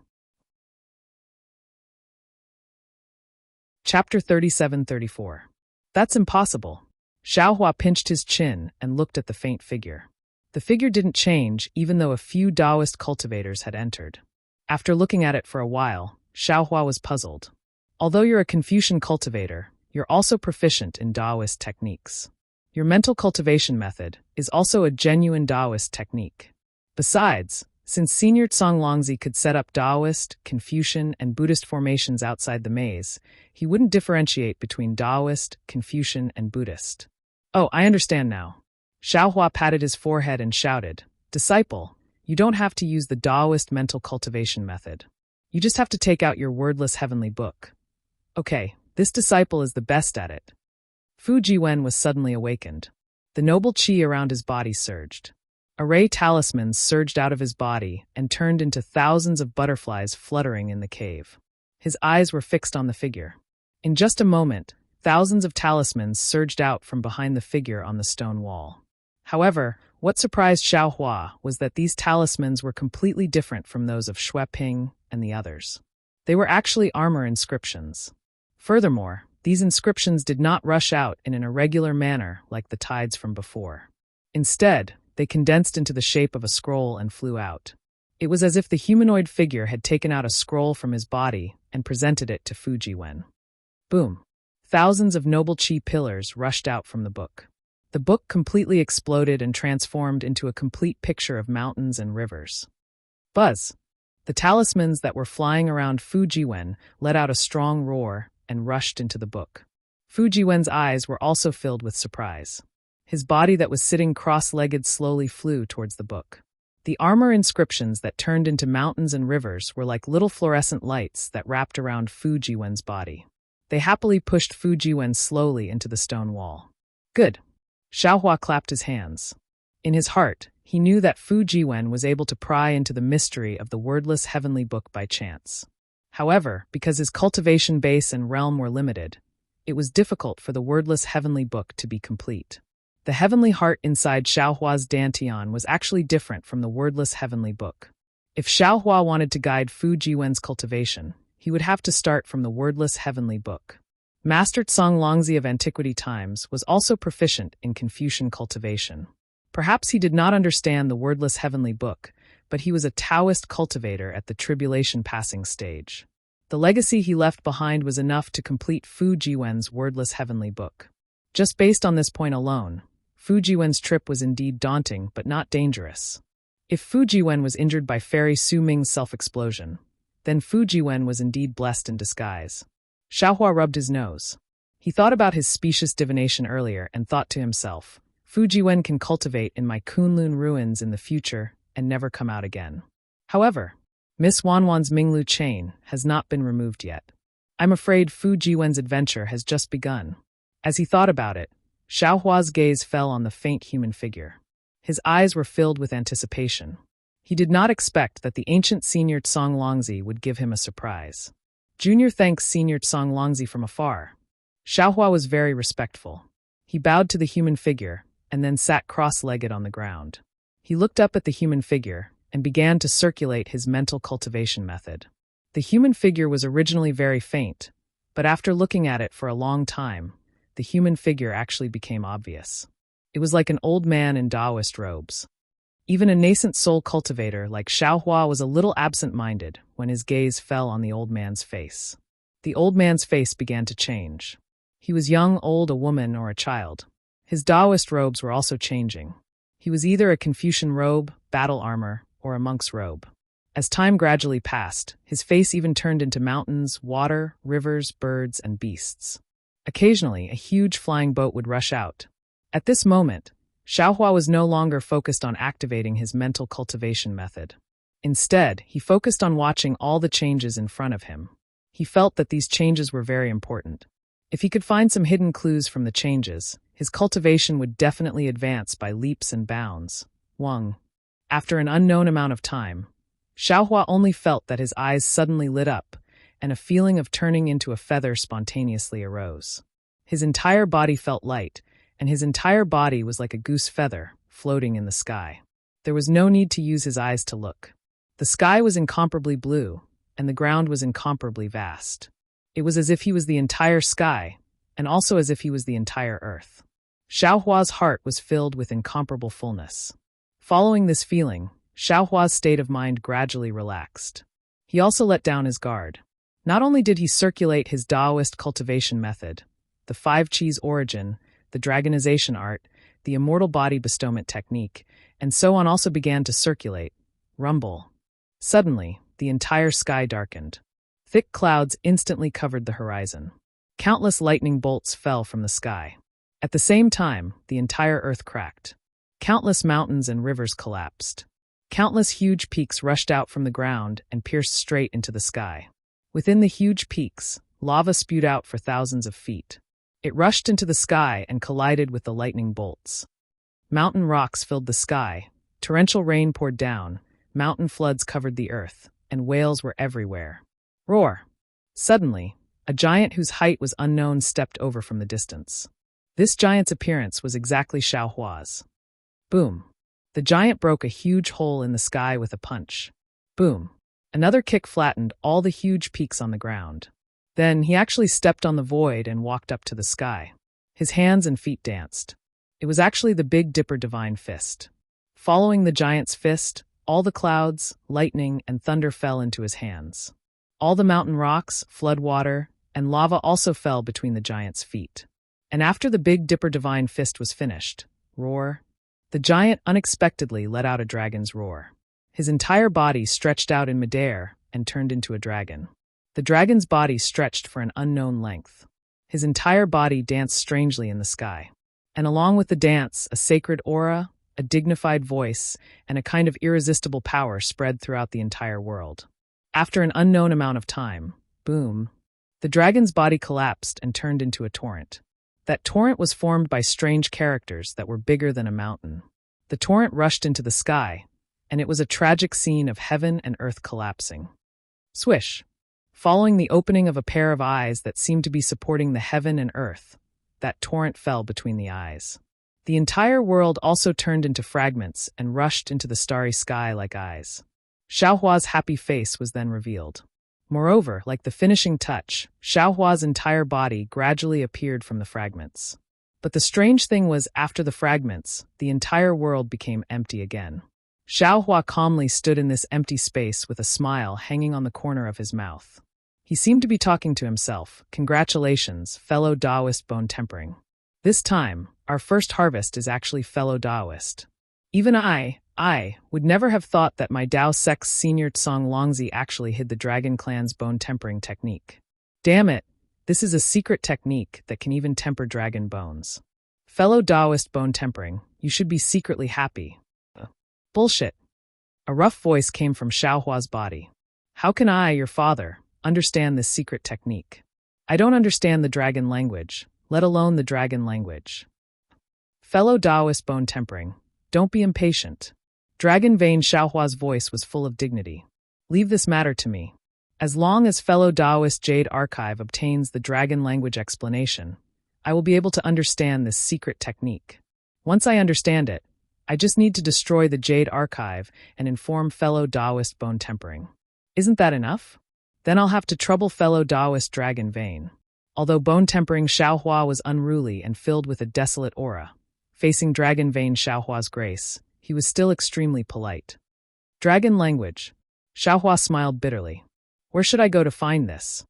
Chapter 37-34. That's impossible. Xiaohua pinched his chin and looked at the faint figure. The figure didn't change even though a few Daoist cultivators had entered. After looking at it for a while, Xiaohua was puzzled. Although you're a Confucian cultivator, you're also proficient in Daoist techniques. Your mental cultivation method is also a genuine Daoist technique. Besides, since Senior Longlongzi could set up Daoist, Confucian, and Buddhist formations outside the maze, he wouldn't differentiate between Daoist, Confucian, and Buddhist. "Oh, I understand now." Xiaohua patted his forehead and shouted, "Disciple, you don't have to use the Daoist mental cultivation method. You just have to take out your wordless heavenly book. Okay, this disciple is the best at it." Fujiwen was suddenly awakened. The noble qi around his body surged. Array talismans surged out of his body and turned into thousands of butterflies fluttering in the cave. His eyes were fixed on the figure. In just a moment, thousands of talismans surged out from behind the figure on the stone wall. However, what surprised Xiaohua was that these talismans were completely different from those of Xue Ping and the others. They were actually armor inscriptions. Furthermore, these inscriptions did not rush out in an irregular manner like the tides from before. Instead, they condensed into the shape of a scroll and flew out. It was as if the humanoid figure had taken out a scroll from his body and presented it to Fujiwen. Boom! Thousands of noble qi pillars rushed out from the book. The book completely exploded and transformed into a complete picture of mountains and rivers. Buzz! The talismans that were flying around Fujiwen let out a strong roar and rushed into the book. Fujiwen's eyes were also filled with surprise. His body that was sitting cross-legged slowly flew towards the book. The armor inscriptions that turned into mountains and rivers were like little fluorescent lights that wrapped around Fujiwen's body. They happily pushed Fujiwen slowly into the stone wall. Good. Xiaohua clapped his hands. In his heart, he knew that Fujiwen was able to pry into the mystery of the wordless heavenly book by chance. However, because his cultivation base and realm were limited, it was difficult for the wordless heavenly book to be complete. The heavenly heart inside Xiaohua's dantian was actually different from the wordless heavenly book. If Xiaohua wanted to guide Fujiwen's cultivation, he would have to start from the wordless heavenly book. Master Longlongzi of antiquity times was also proficient in Confucian cultivation. Perhaps he did not understand the wordless heavenly book, but he was a Taoist cultivator at the tribulation passing stage. The legacy he left behind was enough to complete Fujiwen's wordless heavenly book. Just based on this point alone, Fujiwen's trip was indeed daunting but not dangerous. If Fujiwen was injured by Fairy Su Ming's self-explosion, then Fujiwen was indeed blessed in disguise. Xiaohua rubbed his nose. He thought about his specious divination earlier and thought to himself, Fujiwen can cultivate in my Kunlun ruins in the future and never come out again. However, Miss Wanwan's Minglu chain has not been removed yet. I'm afraid Fu Jiwen's adventure has just begun. As he thought about it, Xiaohua's gaze fell on the faint human figure. His eyes were filled with anticipation. He did not expect that the ancient Senior Tsong Longzi would give him a surprise. Junior thanks Senior Tsong Longzi from afar. Xiaohua was very respectful. He bowed to the human figure and then sat cross-legged on the ground. He looked up at the human figure and began to circulate his mental cultivation method. The human figure was originally very faint, but after looking at it for a long time, the human figure actually became obvious. It was like an old man in Taoist robes. Even a nascent soul cultivator like Xiaohua was a little absent-minded when his gaze fell on the old man's face. The old man's face began to change. He was young, old, a woman, or a child. His Taoist robes were also changing. He was either a Confucian robe, battle armor, or a monk's robe. As time gradually passed, his face even turned into mountains, water, rivers, birds, and beasts. Occasionally, a huge flying boat would rush out. At this moment, Xiaohua was no longer focused on activating his mental cultivation method. Instead, he focused on watching all the changes in front of him. He felt that these changes were very important. If he could find some hidden clues from the changes, his cultivation would definitely advance by leaps and bounds. Wang. After an unknown amount of time, Xiaohua only felt that his eyes suddenly lit up, and a feeling of turning into a feather spontaneously arose. His entire body felt light, and his entire body was like a goose feather, floating in the sky. There was no need to use his eyes to look. The sky was incomparably blue, and the ground was incomparably vast. It was as if he was the entire sky, and also as if he was the entire earth. Xiaohua's heart was filled with incomparable fullness. Following this feeling, Xiaohua's state of mind gradually relaxed. He also let down his guard. Not only did he circulate his Taoist cultivation method, the 5 Qi's origin, the dragonization art, the immortal body bestowment technique, and so on also began to circulate. Rumble. Suddenly, the entire sky darkened. Thick clouds instantly covered the horizon. Countless lightning bolts fell from the sky. At the same time, the entire earth cracked. Countless mountains and rivers collapsed. Countless huge peaks rushed out from the ground and pierced straight into the sky. Within the huge peaks, lava spewed out for thousands of feet. It rushed into the sky and collided with the lightning bolts. Mountain rocks filled the sky, torrential rain poured down, mountain floods covered the earth, and whales were everywhere. Roar! Suddenly, a giant whose height was unknown stepped over from the distance. This giant's appearance was exactly Xiaohua's. Boom! The giant broke a huge hole in the sky with a punch. Boom! Another kick flattened all the huge peaks on the ground. Then he actually stepped on the void and walked up to the sky. His hands and feet danced. It was actually the Big Dipper divine fist. Following the giant's fist, all the clouds, lightning, and thunder fell into his hands. All the mountain rocks, flood water, and lava also fell between the giant's feet. And after the Big Dipper divine fist was finished, roar, the giant unexpectedly let out a dragon's roar. His entire body stretched out in midair and turned into a dragon. The dragon's body stretched for an unknown length. His entire body danced strangely in the sky. And along with the dance, a sacred aura, a dignified voice, and a kind of irresistible power spread throughout the entire world. After an unknown amount of time, boom, the dragon's body collapsed and turned into a torrent. That torrent was formed by strange characters that were bigger than a mountain. The torrent rushed into the sky, and it was a tragic scene of heaven and earth collapsing. Swish! Following the opening of a pair of eyes that seemed to be supporting the heaven and earth, that torrent fell between the eyes. The entire world also turned into fragments and rushed into the starry sky like eyes. Xiaohua's happy face was then revealed. Moreover, like the finishing touch, Xiaohua's entire body gradually appeared from the fragments. But the strange thing was, after the fragments, the entire world became empty again. Xiaohua calmly stood in this empty space with a smile hanging on the corner of his mouth. He seemed to be talking to himself. Congratulations, fellow Taoist bone tempering. This time, our first harvest is actually fellow Taoist. Even I would never have thought that my Tao sect's senior Tsong Longzi actually hid the Dragon Clan's bone tempering technique. Damn it, this is a secret technique that can even temper dragon bones. Fellow Taoist bone tempering, you should be secretly happy. Bullshit. A rough voice came from Xiaohua's body. How can I, your father, understand this secret technique? I don't understand the dragon language, let alone the dragon language. Fellow Taoist bone tempering, don't be impatient. Dragon Vein Xiaohua's voice was full of dignity. Leave this matter to me. As long as fellow Taoist Jade Archive obtains the dragon language explanation, I will be able to understand this secret technique. Once I understand it, I just need to destroy the Jade Archive and inform fellow Taoist bone tempering. Isn't that enough? Then I'll have to trouble fellow Taoist Dragon Vein. Although bone tempering Xiaohua was unruly and filled with a desolate aura, facing Dragon Vein Xiaohua's grace, he was still extremely polite. Dragon language. Xiaohua smiled bitterly. Where should I go to find this?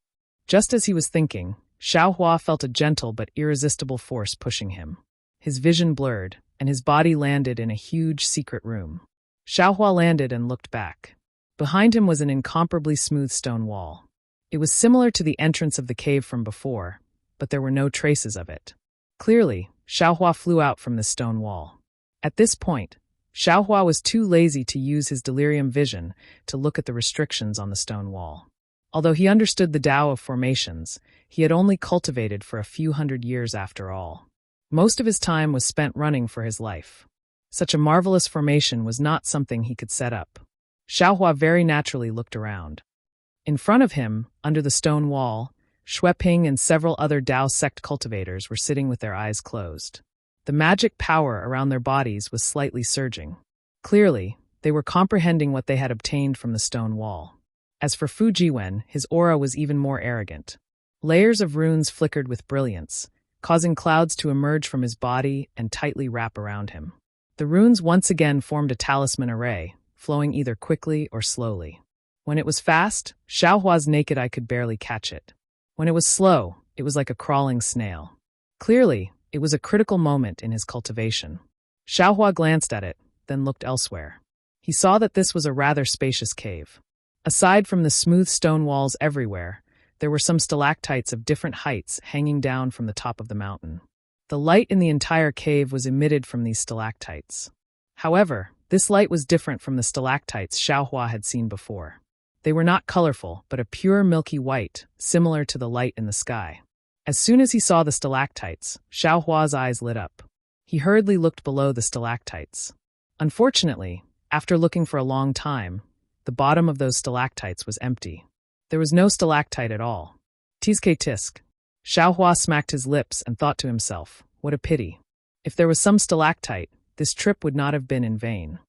Just as he was thinking, Xiaohua felt a gentle but irresistible force pushing him. His vision blurred, and his body landed in a huge secret room. Xiaohua landed and looked back. Behind him was an incomparably smooth stone wall. It was similar to the entrance of the cave from before, but there were no traces of it. Clearly, Xiaohua flew out from the stone wall. At this point, Xiaohua was too lazy to use his delirium vision to look at the restrictions on the stone wall. Although he understood the Tao of formations, he had only cultivated for a few hundred years after all. Most of his time was spent running for his life. Such a marvelous formation was not something he could set up. Xiaohua very naturally looked around. In front of him, under the stone wall, Xueping and several other Tao sect cultivators were sitting with their eyes closed. The magic power around their bodies was slightly surging. Clearly, they were comprehending what they had obtained from the stone wall. As for Fu Jiwen, his aura was even more arrogant. Layers of runes flickered with brilliance, causing clouds to emerge from his body and tightly wrap around him. The runes once again formed a talisman array, flowing either quickly or slowly. When it was fast, Xiaohua's naked eye could barely catch it. When it was slow, it was like a crawling snail. Clearly, it was a critical moment in his cultivation. Xiaohua glanced at it, then looked elsewhere. He saw that this was a rather spacious cave. Aside from the smooth stone walls everywhere, there were some stalactites of different heights hanging down from the top of the mountain. The light in the entire cave was emitted from these stalactites. However, this light was different from the stalactites Xiaohua had seen before. They were not colorful, but a pure milky white, similar to the light in the sky. As soon as he saw the stalactites, Xiaohua's eyes lit up. He hurriedly looked below the stalactites. Unfortunately, after looking for a long time, the bottom of those stalactites was empty. There was no stalactite at all. Tisk tisk. Xiaohua smacked his lips and thought to himself, what a pity. If there was some stalactite, this trip would not have been in vain.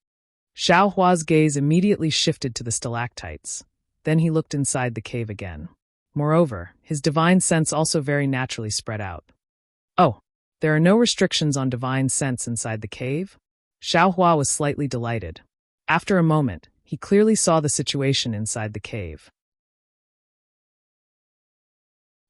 Xiaohua's gaze immediately shifted to the stalactites. Then he looked inside the cave again. Moreover, his divine sense also very naturally spread out. Oh, there are no restrictions on divine sense inside the cave? Xiaohua was slightly delighted. After a moment, he clearly saw the situation inside the cave.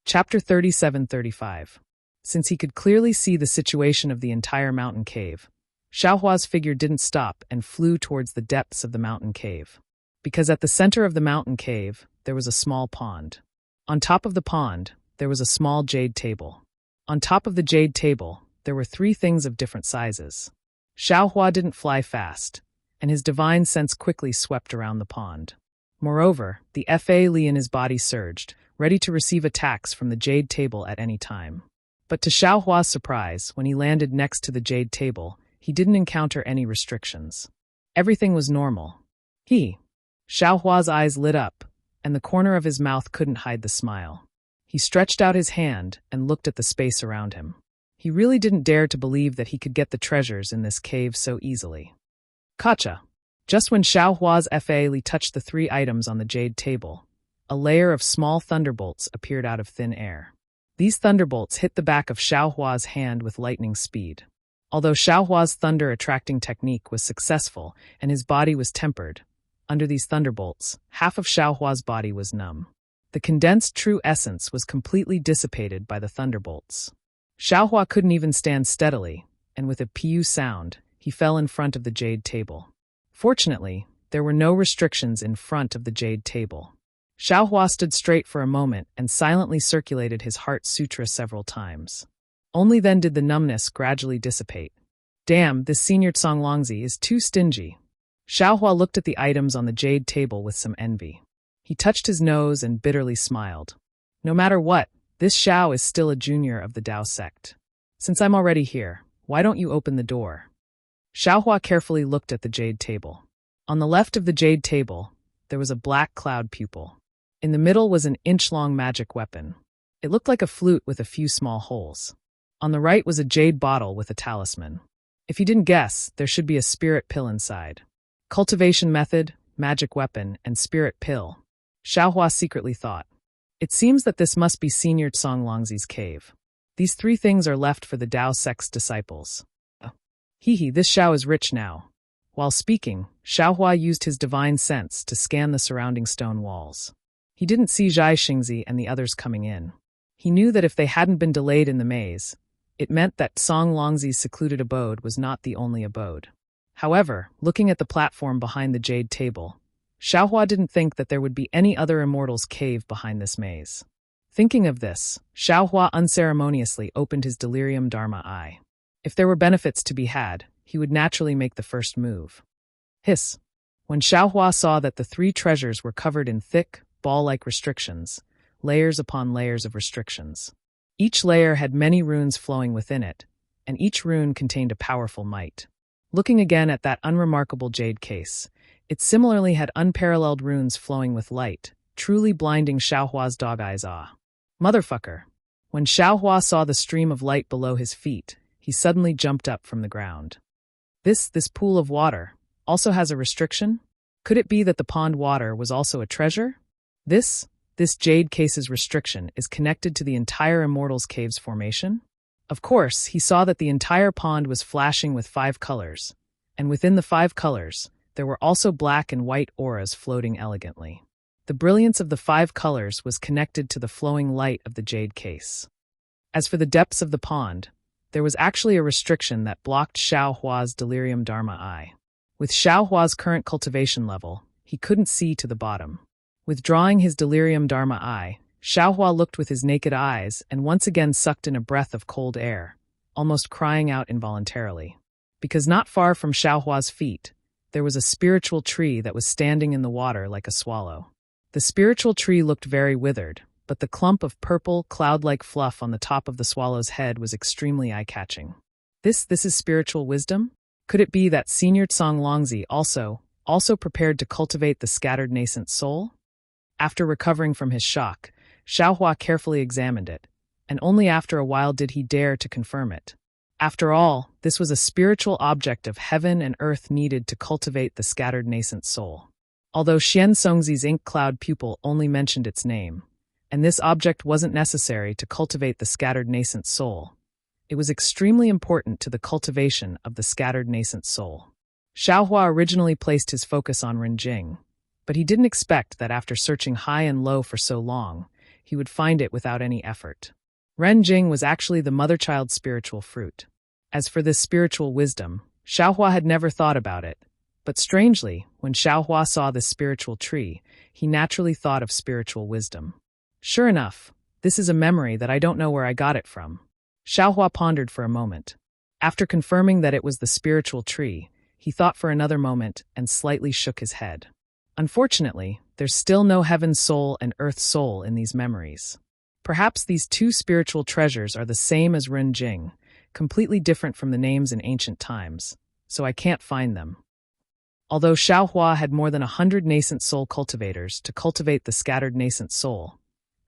Chapter 37-35. Since he could clearly see the situation of the entire mountain cave, Xiaohua's figure didn't stop and flew towards the depths of the mountain cave. Because at the center of the mountain cave, there was a small pond. On top of the pond, there was a small jade table. On top of the jade table, there were 3 things of different sizes. Xiaohua didn't fly fast, and his divine sense quickly swept around the pond. Moreover, the Fa Li in his body surged, ready to receive attacks from the jade table at any time. But to Xiaohua's surprise, when he landed next to the jade table, he didn't encounter any restrictions. Everything was normal. Xiaohua's eyes lit up, and the corner of his mouth couldn't hide the smile. He stretched out his hand and looked at the space around him. He really didn't dare to believe that he could get the treasures in this cave so easily. Kacha! Just when Xiaohua's Fa Li touched the 3 items on the jade table, a layer of small thunderbolts appeared out of thin air. These thunderbolts hit the back of Xiaohua's hand with lightning speed. Although Xiaohua's thunder-attracting technique was successful and his body was tempered, under these thunderbolts, half of Xiaohua's body was numb. The condensed true essence was completely dissipated by the thunderbolts. Xiaohua couldn't even stand steadily, and with a piu sound, he fell in front of the jade table. Fortunately, there were no restrictions in front of the jade table. Xiaohua stood straight for a moment and silently circulated his heart sutra several times. Only then did the numbness gradually dissipate. Damn, this senior Songlongzi is too stingy. Xiaohua looked at the items on the jade table with some envy. He touched his nose and bitterly smiled. No matter what, this Xiao is still a junior of the Dao sect. Since I'm already here, why don't you open the door? Xiaohua carefully looked at the jade table. On the left of the jade table, there was a black cloud pupil. In the middle was an inch-long magic weapon. It looked like a flute with a few small holes. On the right was a jade bottle with a talisman. If you didn't guess, there should be a spirit pill inside. Cultivation method, magic weapon, and spirit pill. Xiaohua secretly thought. It seems that this must be Senior Songlongzi's cave. These three things are left for the Dao sect's disciples. This Xiao is rich now. While speaking, Xiaohua used his divine sense to scan the surrounding stone walls. He didn't see Zhai Xingzi and the others coming in. He knew that if they hadn't been delayed in the maze, it meant that Song Longzi's secluded abode was not the only abode. However, looking at the platform behind the jade table, Xiaohua didn't think that there would be any other immortal's cave behind this maze. Thinking of this, Xiaohua unceremoniously opened his delirium dharma eye. If there were benefits to be had, he would naturally make the first move. Hiss! When Xiaohua saw that the three treasures were covered in thick, ball-like restrictions, layers upon layers of restrictions. Each layer had many runes flowing within it, and each rune contained a powerful might. Looking again at that unremarkable jade case, it similarly had unparalleled runes flowing with light, truly blinding Xiaohua's dog eyes awe. Motherfucker! When Xiaohua saw the stream of light below his feet, he suddenly jumped up from the ground. This pool of water also has a restriction? Could it be that the pond water was also a treasure? This jade case's restriction is connected to the entire Immortals Cave's formation? Of course, he saw that the entire pond was flashing with 5 colors, and within the 5 colors, there were also black and white auras floating elegantly. The brilliance of the 5 colors was connected to the flowing light of the jade case. As for the depths of the pond, there was actually a restriction that blocked Xiaohua's delirium dharma eye. With Xiaohua's current cultivation level, he couldn't see to the bottom. Withdrawing his delirium dharma eye, Xiaohua looked with his naked eyes and once again sucked in a breath of cold air, almost crying out involuntarily. Because not far from Xiaohua's feet, there was a spiritual tree that was standing in the water like a swallow. The spiritual tree looked very withered, but the clump of purple, cloud-like fluff on the top of the swallow's head was extremely eye-catching. This is spiritual wisdom? Could it be that Senior Songlongzi also prepared to cultivate the scattered nascent soul? After recovering from his shock, Xiaohua carefully examined it, and only after a while did he dare to confirm it. After all, this was a spiritual object of heaven and earth needed to cultivate the scattered nascent soul. Although Xian Songzi's ink cloud pupil only mentioned its name, and this object wasn't necessary to cultivate the scattered nascent soul, it was extremely important to the cultivation of the scattered nascent soul. Xiaohua originally placed his focus on Renjing, but he didn't expect that after searching high and low for so long, he would find it without any effort. Renjing was actually the mother-child spiritual fruit. As for this spiritual wisdom, Xiaohua had never thought about it, but strangely, when Xiaohua saw this spiritual tree, he naturally thought of spiritual wisdom. Sure enough, this is a memory that I don't know where I got it from. Xiaohua pondered for a moment. After confirming that it was the spiritual tree, he thought for another moment and slightly shook his head. Unfortunately, there's still no heaven soul and earth soul in these memories. Perhaps these two spiritual treasures are the same as Renjing, completely different from the names in ancient times, so I can't find them. Although Xiaohua had more than 100 nascent soul cultivators to cultivate the scattered nascent soul,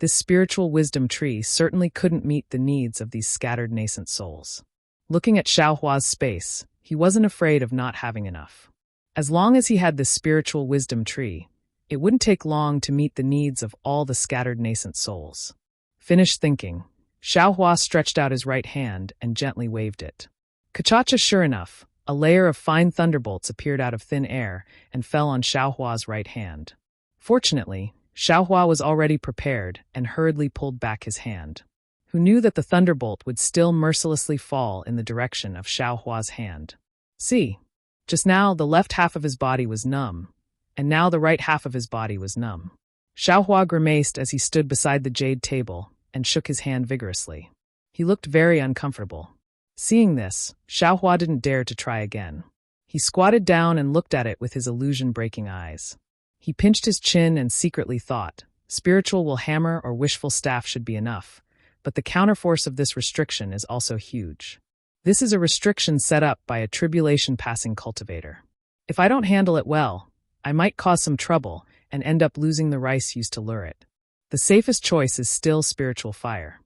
this spiritual wisdom tree certainly couldn't meet the needs of these scattered nascent souls. Looking at Xiaohua's space, he wasn't afraid of not having enough. As long as he had this spiritual wisdom tree, it wouldn't take long to meet the needs of all the scattered nascent souls. Finished thinking, Xiaohua stretched out his right hand and gently waved it. Kachacha, sure enough, a layer of fine thunderbolts appeared out of thin air and fell on Xiaohua's right hand. Fortunately, Xiaohua was already prepared and hurriedly pulled back his hand. Who knew that the thunderbolt would still mercilessly fall in the direction of Xiaohua's hand? See, just now the left half of his body was numb, and now the right half of his body was numb. Xiaohua grimaced as he stood beside the jade table and shook his hand vigorously. He looked very uncomfortable. Seeing this, Xiaohua didn't dare to try again. He squatted down and looked at it with his illusion-breaking eyes. He pinched his chin and secretly thought, spiritual will hammer or wishful staff should be enough, but the counterforce of this restriction is also huge. This is a restriction set up by a tribulation-passing cultivator. If I don't handle it well, I might cause some trouble and end up losing the rice used to lure it. The safest choice is still spiritual fire.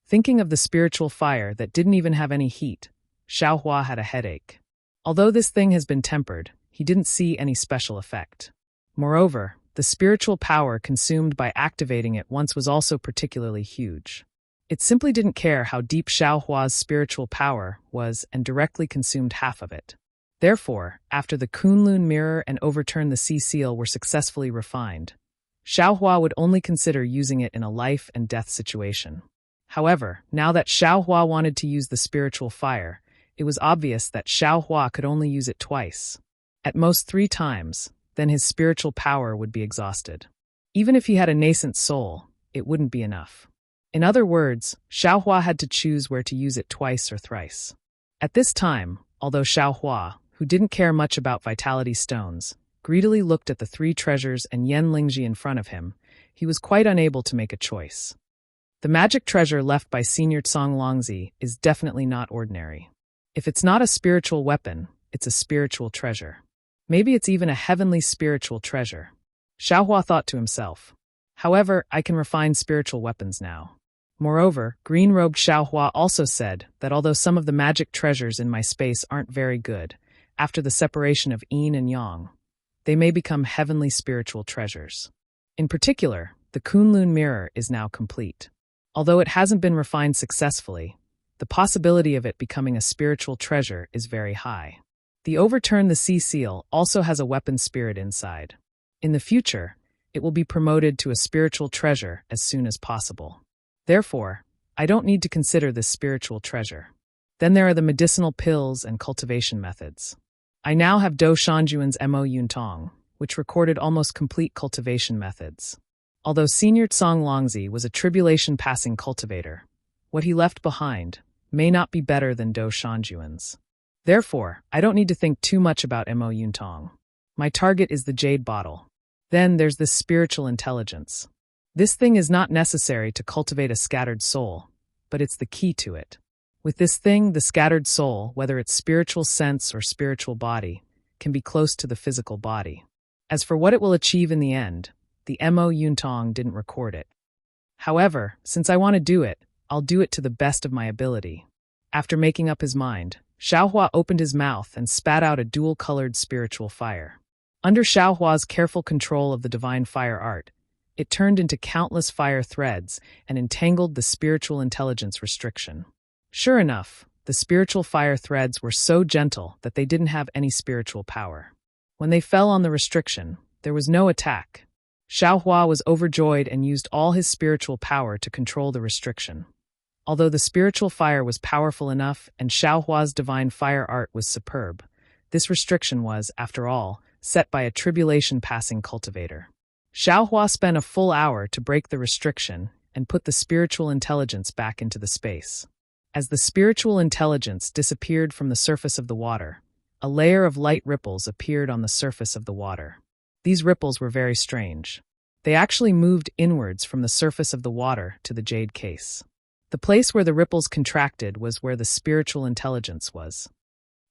Thinking of the spiritual fire that didn't even have any heat, Xiaohua had a headache. Although this thing has been tempered, he didn't see any special effect. Moreover, the spiritual power consumed by activating it once was also particularly huge. It simply didn't care how deep Xiaohua's spiritual power was and directly consumed half of it. Therefore, after the Kunlun mirror and overturn the sea seal were successfully refined, Xiaohua would only consider using it in a life and death situation. However, now that Xiaohua wanted to use the spiritual fire, it was obvious that Xiaohua could only use it twice. At most 3 times, then his spiritual power would be exhausted. Even if he had a nascent soul, it wouldn't be enough. In other words, Xiaohua had to choose where to use it twice or thrice. At this time, although Xiaohua, who didn't care much about vitality stones, greedily looked at the 3 treasures and Yan Lingji in front of him, he was quite unable to make a choice. The magic treasure left by Senior Tsong Longzi is definitely not ordinary. If it's not a spiritual weapon, it's a spiritual treasure. Maybe it's even a heavenly spiritual treasure. Xiaohua thought to himself. However, I can refine spiritual weapons now. Moreover, green-robed Xiaohua also said that although some of the magic treasures in my space aren't very good, after the separation of yin and yang, they may become heavenly spiritual treasures. In particular, the Kunlun mirror is now complete. Although it hasn't been refined successfully, the possibility of it becoming a spiritual treasure is very high. The Overturn the Sea Seal also has a weapon spirit inside. In the future, it will be promoted to a spiritual treasure as soon as possible. Therefore, I don't need to consider this spiritual treasure. Then there are the medicinal pills and cultivation methods. I now have Do Shanjuan's Mo Yuntong, which recorded almost complete cultivation methods. Although Senior Tsong Longzi was a tribulation-passing cultivator, what he left behind may not be better than Do Shanjuan's. Therefore, I don't need to think too much about Mo Yuntong. My target is the jade bottle. Then there's this spiritual intelligence. This thing is not necessary to cultivate a scattered soul, but it's the key to it. With this thing, the scattered soul, whether it's spiritual sense or spiritual body, can be close to the physical body. As for what it will achieve in the end, the Mo Yuntong didn't record it. However, since I want to do it, I'll do it to the best of my ability. After making up his mind, Xiaohua opened his mouth and spat out a dual-colored spiritual fire. Under Xiaohua's careful control of the divine fire art, it turned into countless fire threads and entangled the spiritual intelligence restriction. Sure enough, the spiritual fire threads were so gentle that they didn't have any spiritual power. When they fell on the restriction, there was no attack. Xiaohua was overjoyed and used all his spiritual power to control the restriction. Although the spiritual fire was powerful enough and Xiaohua's divine fire art was superb, this restriction was, after all, set by a tribulation-passing cultivator. Xiaohua spent a full hour to break the restriction and put the spiritual intelligence back into the space. As the spiritual intelligence disappeared from the surface of the water, a layer of light ripples appeared on the surface of the water. These ripples were very strange. They actually moved inwards from the surface of the water to the jade case. The place where the ripples contracted was where the spiritual intelligence was.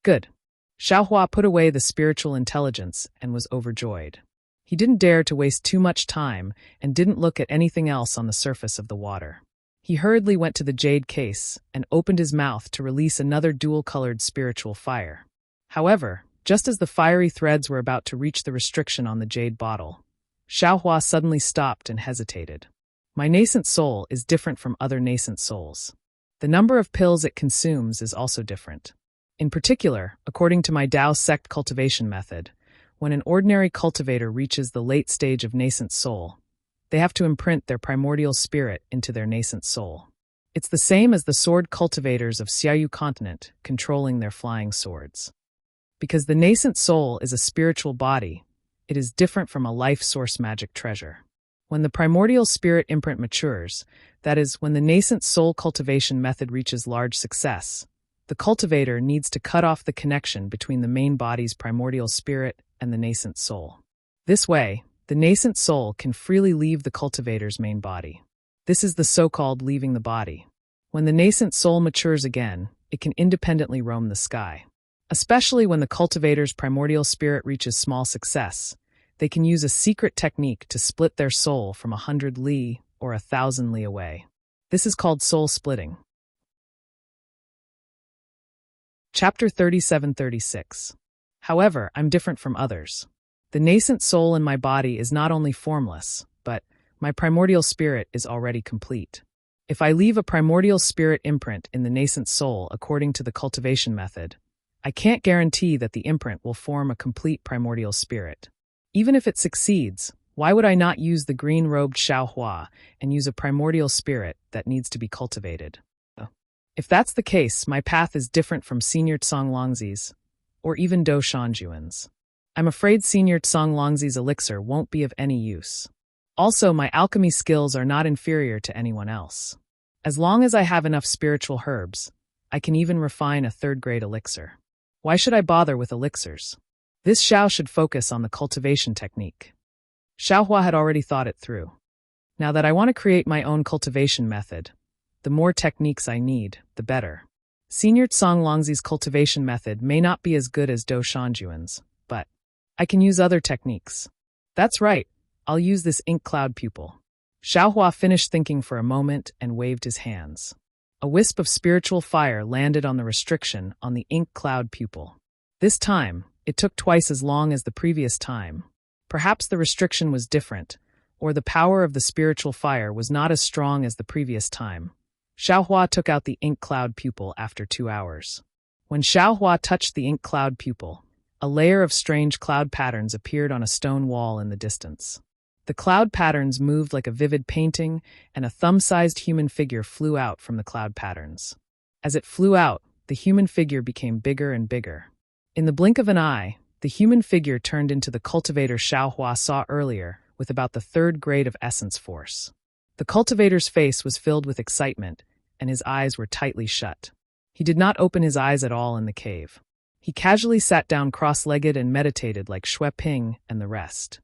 Good. Xiaohua put away the spiritual intelligence and was overjoyed. He didn't dare to waste too much time and didn't look at anything else on the surface of the water. He hurriedly went to the jade case and opened his mouth to release another dual-colored spiritual fire. However, just as the fiery threads were about to reach the restriction on the jade bottle, Xiaohua suddenly stopped and hesitated. My nascent soul is different from other nascent souls. The number of pills it consumes is also different. In particular, according to my Tao sect cultivation method, when an ordinary cultivator reaches the late stage of nascent soul, they have to imprint their primordial spirit into their nascent soul. It's the same as the sword cultivators of Xiaoyu continent controlling their flying swords. Because the nascent soul is a spiritual body, it is different from a life source magic treasure. When the primordial spirit imprint matures, that is, when the nascent soul cultivation method reaches large success, the cultivator needs to cut off the connection between the main body's primordial spirit and the nascent soul. This way, the The nascent soul can freely leave the cultivator's main body. This is the so-called leaving the body. When the nascent soul matures again, it can independently roam the sky. Especially when the cultivator's primordial spirit reaches small success, they can use a secret technique to split their soul from 100 li or 1,000 li away. This is called soul splitting. Chapter 37-36. However, I'm different from others. The nascent soul in my body is not only formless, but my primordial spirit is already complete. If I leave a primordial spirit imprint in the nascent soul according to the cultivation method, I can't guarantee that the imprint will form a complete primordial spirit. Even if it succeeds, why would I not use the green-robed Xiaohua and use a primordial spirit that needs to be cultivated? If that's the case, my path is different from Senior Tsonglongzi's, or even Do Shanjuan's. I'm afraid Senior Tsonglongzi's elixir won't be of any use. Also, my alchemy skills are not inferior to anyone else. As long as I have enough spiritual herbs, I can even refine a third-grade elixir. Why should I bother with elixirs? This Xiao should focus on the cultivation technique. Xiaohua had already thought it through. Now that I want to create my own cultivation method, the more techniques I need, the better. Senior Tsonglongzi's cultivation method may not be as good as Do Shanjuan's, but I can use other techniques. That's right, I'll use this ink cloud pupil. Xiaohua finished thinking for a moment and waved his hands. A wisp of spiritual fire landed on the restriction on the ink cloud pupil. This time, it took twice as long as the previous time. Perhaps the restriction was different, or the power of the spiritual fire was not as strong as the previous time. Xiaohua took out the ink cloud pupil after 2 hours. When Xiaohua touched the ink cloud pupil, a layer of strange cloud patterns appeared on a stone wall in the distance. The cloud patterns moved like a vivid painting, and a thumb-sized human figure flew out from the cloud patterns. As it flew out, the human figure became bigger and bigger. In the blink of an eye, the human figure turned into the cultivator Xiaohua saw earlier, with about the 3rd grade of essence force. The cultivator's face was filled with excitement, and his eyes were tightly shut. He did not open his eyes at all in the cave. He casually sat down cross-legged and meditated like Shui Ping and the rest.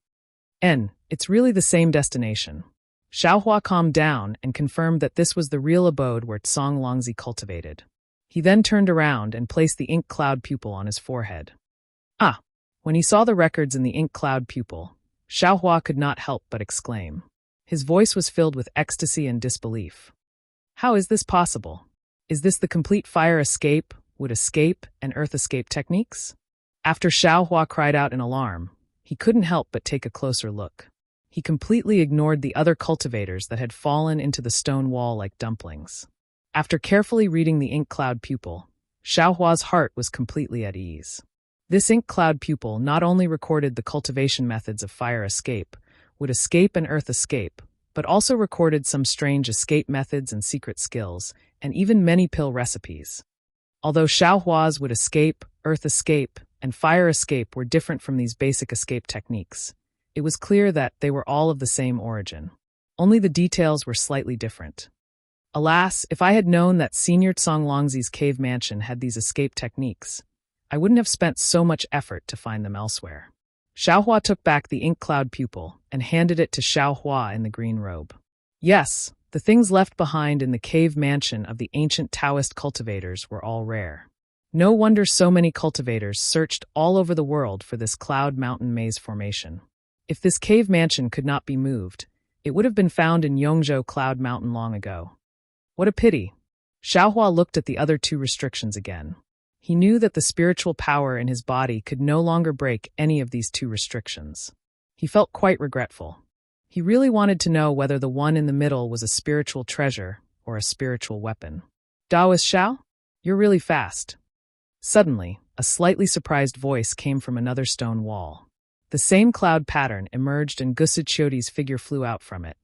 It's really the same destination. Xiaohua calmed down and confirmed that this was the real abode where Tsonglongzi cultivated. He then turned around and placed the ink cloud pupil on his forehead. When he saw the records in the ink cloud pupil, Xiaohua could not help but exclaim. His voice was filled with ecstasy and disbelief. How is this possible? Is this the complete fire escape, wood escape, and earth escape techniques? After Xiaohua cried out in alarm, he couldn't help but take a closer look. He completely ignored the other cultivators that had fallen into the stone wall like dumplings. After carefully reading the ink cloud pupil, Xiaohua's heart was completely at ease. This ink cloud pupil not only recorded the cultivation methods of fire escape, wood escape, and earth escape, but also recorded some strange escape methods and secret skills, and even many pill recipes. Although Xiaohua's wood escape, earth escape, and fire escape were different from these basic escape techniques, it was clear that they were all of the same origin. Only the details were slightly different. Alas, if I had known that Senior Tsonglongzi's cave mansion had these escape techniques, I wouldn't have spent so much effort to find them elsewhere. Xiaohua took back the ink cloud pupil and handed it to Xiaohua in the green robe. Yes, the things left behind in the cave mansion of the ancient Taoist cultivators were all rare. No wonder so many cultivators searched all over the world for this cloud mountain maze formation. If this cave mansion could not be moved, it would have been found in Yongzhou Cloud Mountain long ago. What a pity. Xiaohua looked at the other 2 restrictions again. He knew that the spiritual power in his body could no longer break any of these 2 restrictions. He felt quite regretful. He really wanted to know whether the one in the middle was a spiritual treasure or a spiritual weapon. Daoist Xiao? You're really fast. Suddenly, a slightly surprised voice came from another stone wall. The same cloud pattern emerged and Gusuchioti's figure flew out from it.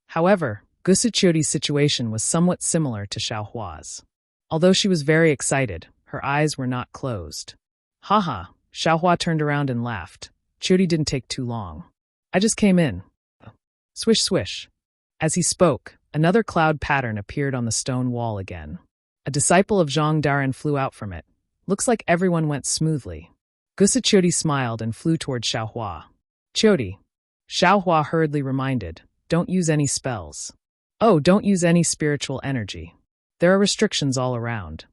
However, Gusuchioti's situation was somewhat similar to Xiaohua's. Although she was very excited, her eyes were not closed. Haha, Xiaohua turned around and laughed. Chioti didn't take too long. I just came in. Swish swish. As he spoke, another cloud pattern appeared on the stone wall again. A disciple of Zhang Daren flew out from it. Looks like everyone went smoothly. Gusuchioti smiled and flew toward Xiaohua. Chioti. Xiaohua hurriedly reminded, don't use any spells. Oh, don't use any spiritual energy. There are restrictions all around.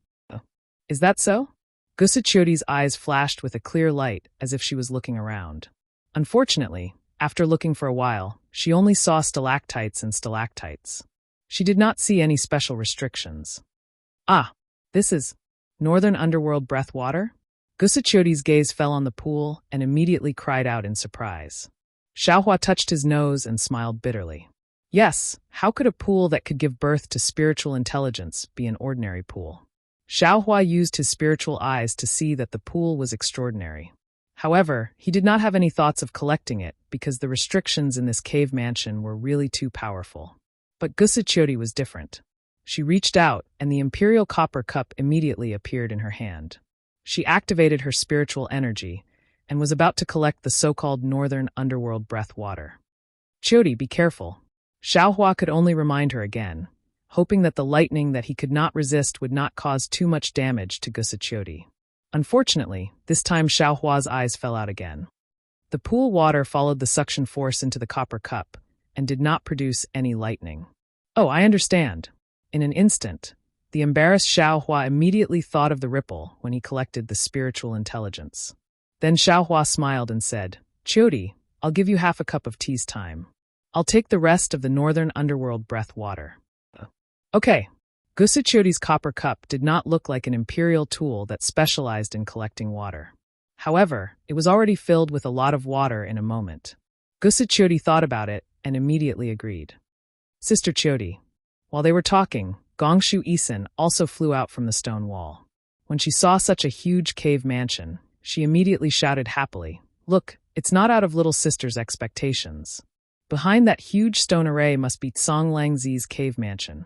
Is that so? Gusachiodi's eyes flashed with a clear light as if she was looking around. Unfortunately, after looking for a while, she only saw stalactites and stalactites. She did not see any special restrictions. Ah, this is Northern Underworld breath water? Gusachiodi's gaze fell on the pool and immediately cried out in surprise. Xiaohua touched his nose and smiled bitterly. Yes, how could a pool that could give birth to spiritual intelligence be an ordinary pool? Xiaohua used his spiritual eyes to see that the pool was extraordinary. However, he did not have any thoughts of collecting it because the restrictions in this cave mansion were really too powerful. But Gusachiodi was different. She reached out, and the imperial copper cup immediately appeared in her hand. She activated her spiritual energy and was about to collect the so-called Northern Underworld breath water. Chiodi, be careful. Xiaohua could only remind her again, hoping that the lightning that he could not resist would not cause too much damage to Gusachiodi. Unfortunately, this time Xiaohua's eyes fell out again. The pool water followed the suction force into the copper cup and did not produce any lightning. Oh, I understand. In an instant, the embarrassed Xiaohua immediately thought of the ripple when he collected the spiritual intelligence. Then Xiaohua smiled and said, Chiodi, I'll give you half a cup of tea's time. I'll take the rest of the Northern Underworld breath water. Okay. Gusachiodi's copper cup did not look like an imperial tool that specialized in collecting water. However, it was already filled with a lot of water in a moment. Gusachiodi thought about it and immediately agreed. Sister Chiodi. While they were talking, Gongshu Isin also flew out from the stone wall. When she saw such a huge cave mansion, she immediately shouted happily, Look, it's not out of little sister's expectations. Behind that huge stone array must be Tsang Langzi's cave mansion.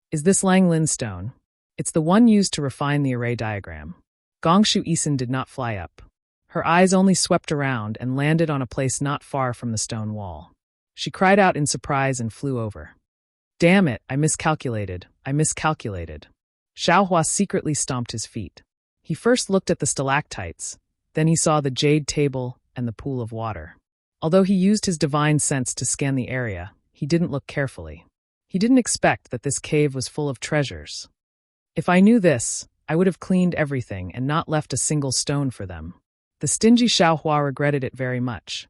Is this Lang Lin stone? It's the one used to refine the array diagram. Gongshu Isin did not fly up. Her eyes only swept around and landed on a place not far from the stone wall. She cried out in surprise and flew over. Damn it, I miscalculated. Xiaohua secretly stomped his feet. He first looked at the stalactites, then he saw the jade table and the pool of water. Although he used his divine sense to scan the area, he didn't look carefully. He didn't expect that this cave was full of treasures. If I knew this, I would have cleaned everything and not left a single stone for them. The stingy Xiaohua regretted it very much.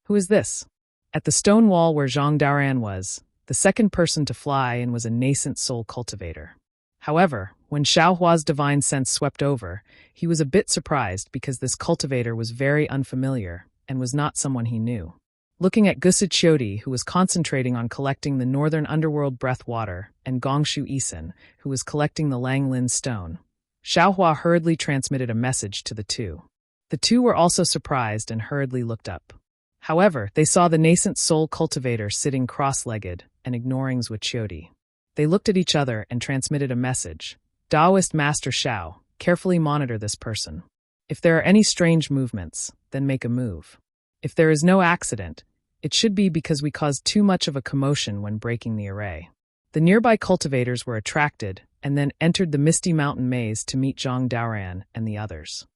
Who is this? At the stone wall where Zhang Daoran was, the second person to fly and was a nascent soul cultivator. However, when Xiaohua's divine sense swept over, he was a bit surprised because this cultivator was very unfamiliar and was not someone he knew. Looking at Gusachiodi, who was concentrating on collecting the Northern Underworld breath water, and Gongshu Isin, who was collecting the Lang Lin stone, Xiaohua hurriedly transmitted a message to the two. The two were also surprised and hurriedly looked up. However, they saw the nascent soul cultivator sitting cross-legged and ignoring Gusachiodi. They looked at each other and transmitted a message. Taoist Master Xiao, carefully monitor this person. If there are any strange movements, then make a move. If there is no accident, it should be because we caused too much of a commotion when breaking the array. The nearby cultivators were attracted and then entered the misty mountain maze to meet Zhang Daoran and the others.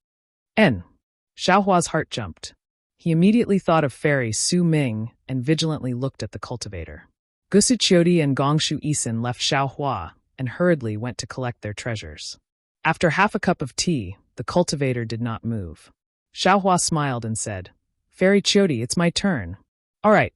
Xiaohua's heart jumped. He immediately thought of Fairy Su Ming and vigilantly looked at the cultivator. Gusachiodi and Gongshu Isin left Xiaohua and hurriedly went to collect their treasures. After half a cup of tea, the cultivator did not move. Xiaohua smiled and said, Fairy Chiodi, it's my turn. All right.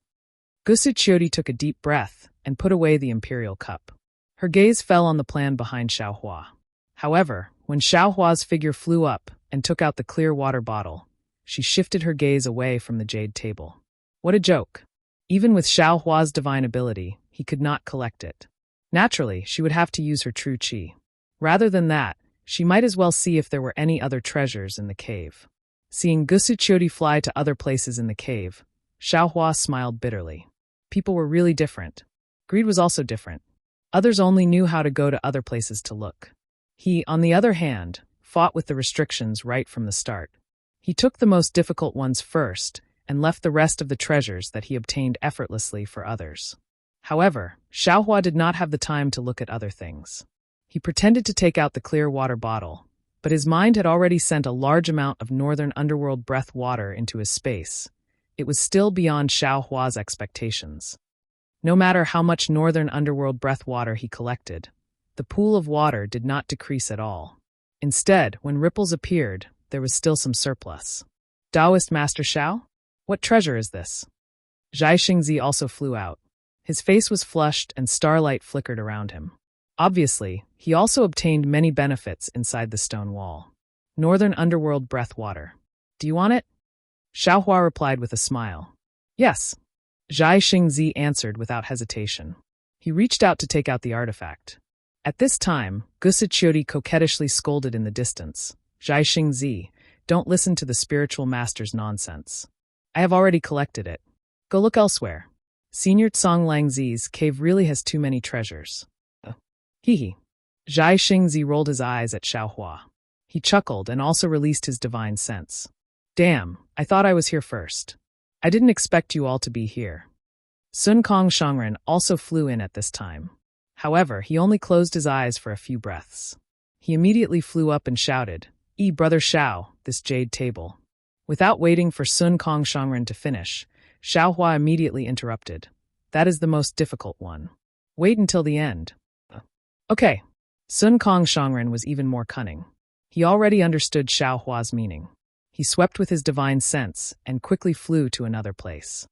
Gusachiodi took a deep breath and put away the imperial cup. Her gaze fell on the plan behind Xiaohua. However, when Xiaohua's figure flew up and took out the clear water bottle, she shifted her gaze away from the jade table. What a joke. Even with Xiaohua's divine ability, he could not collect it. Naturally, she would have to use her true qi. Rather than that, she might as well see if there were any other treasures in the cave. Seeing Gusachiodi fly to other places in the cave, Xiaohua smiled bitterly. People were really different. Greed was also different. Others only knew how to go to other places to look. He, on the other hand, fought with the restrictions right from the start. He took the most difficult ones first and left the rest of the treasures that he obtained effortlessly for others. However, Xiaohua did not have the time to look at other things. He pretended to take out the clear water bottle, but his mind had already sent a large amount of Northern Underworld breath water into his space, it was still beyond Xiao Hua's expectations. No matter how much northern underworld breath water he collected, the pool of water did not decrease at all. Instead, when ripples appeared, there was still some surplus. Taoist Master Xiao? What treasure is this? Zhai Xingzi also flew out. His face was flushed and starlight flickered around him. Obviously, he also obtained many benefits inside the stone wall. Northern underworld breath water. Do you want it? Xiao Hua replied with a smile. Yes. Zhai Xingzi answered without hesitation. He reached out to take out the artifact. At this time, Gusichiori coquettishly scolded in the distance. Zhai Xingzi, don't listen to the spiritual master's nonsense. I have already collected it. Go look elsewhere. Senior Tsong Langzi's cave really has too many treasures. Hee. Zhai Xingzi rolled his eyes at Xiao Hua. He chuckled and also released his divine sense. Damn, I thought I was here first. I didn't expect you all to be here. Sun Kong Shangren also flew in at this time. However, he only closed his eyes for a few breaths. He immediately flew up and shouted, Brother Xiao, this jade table. Without waiting for Sun Kong Shangren to finish, Xiao Hua immediately interrupted. That is the most difficult one. Wait until the end. Okay. Sun Kong Shangren was even more cunning. He already understood Xiao Hua's meaning. He swept with his divine sense and quickly flew to another place.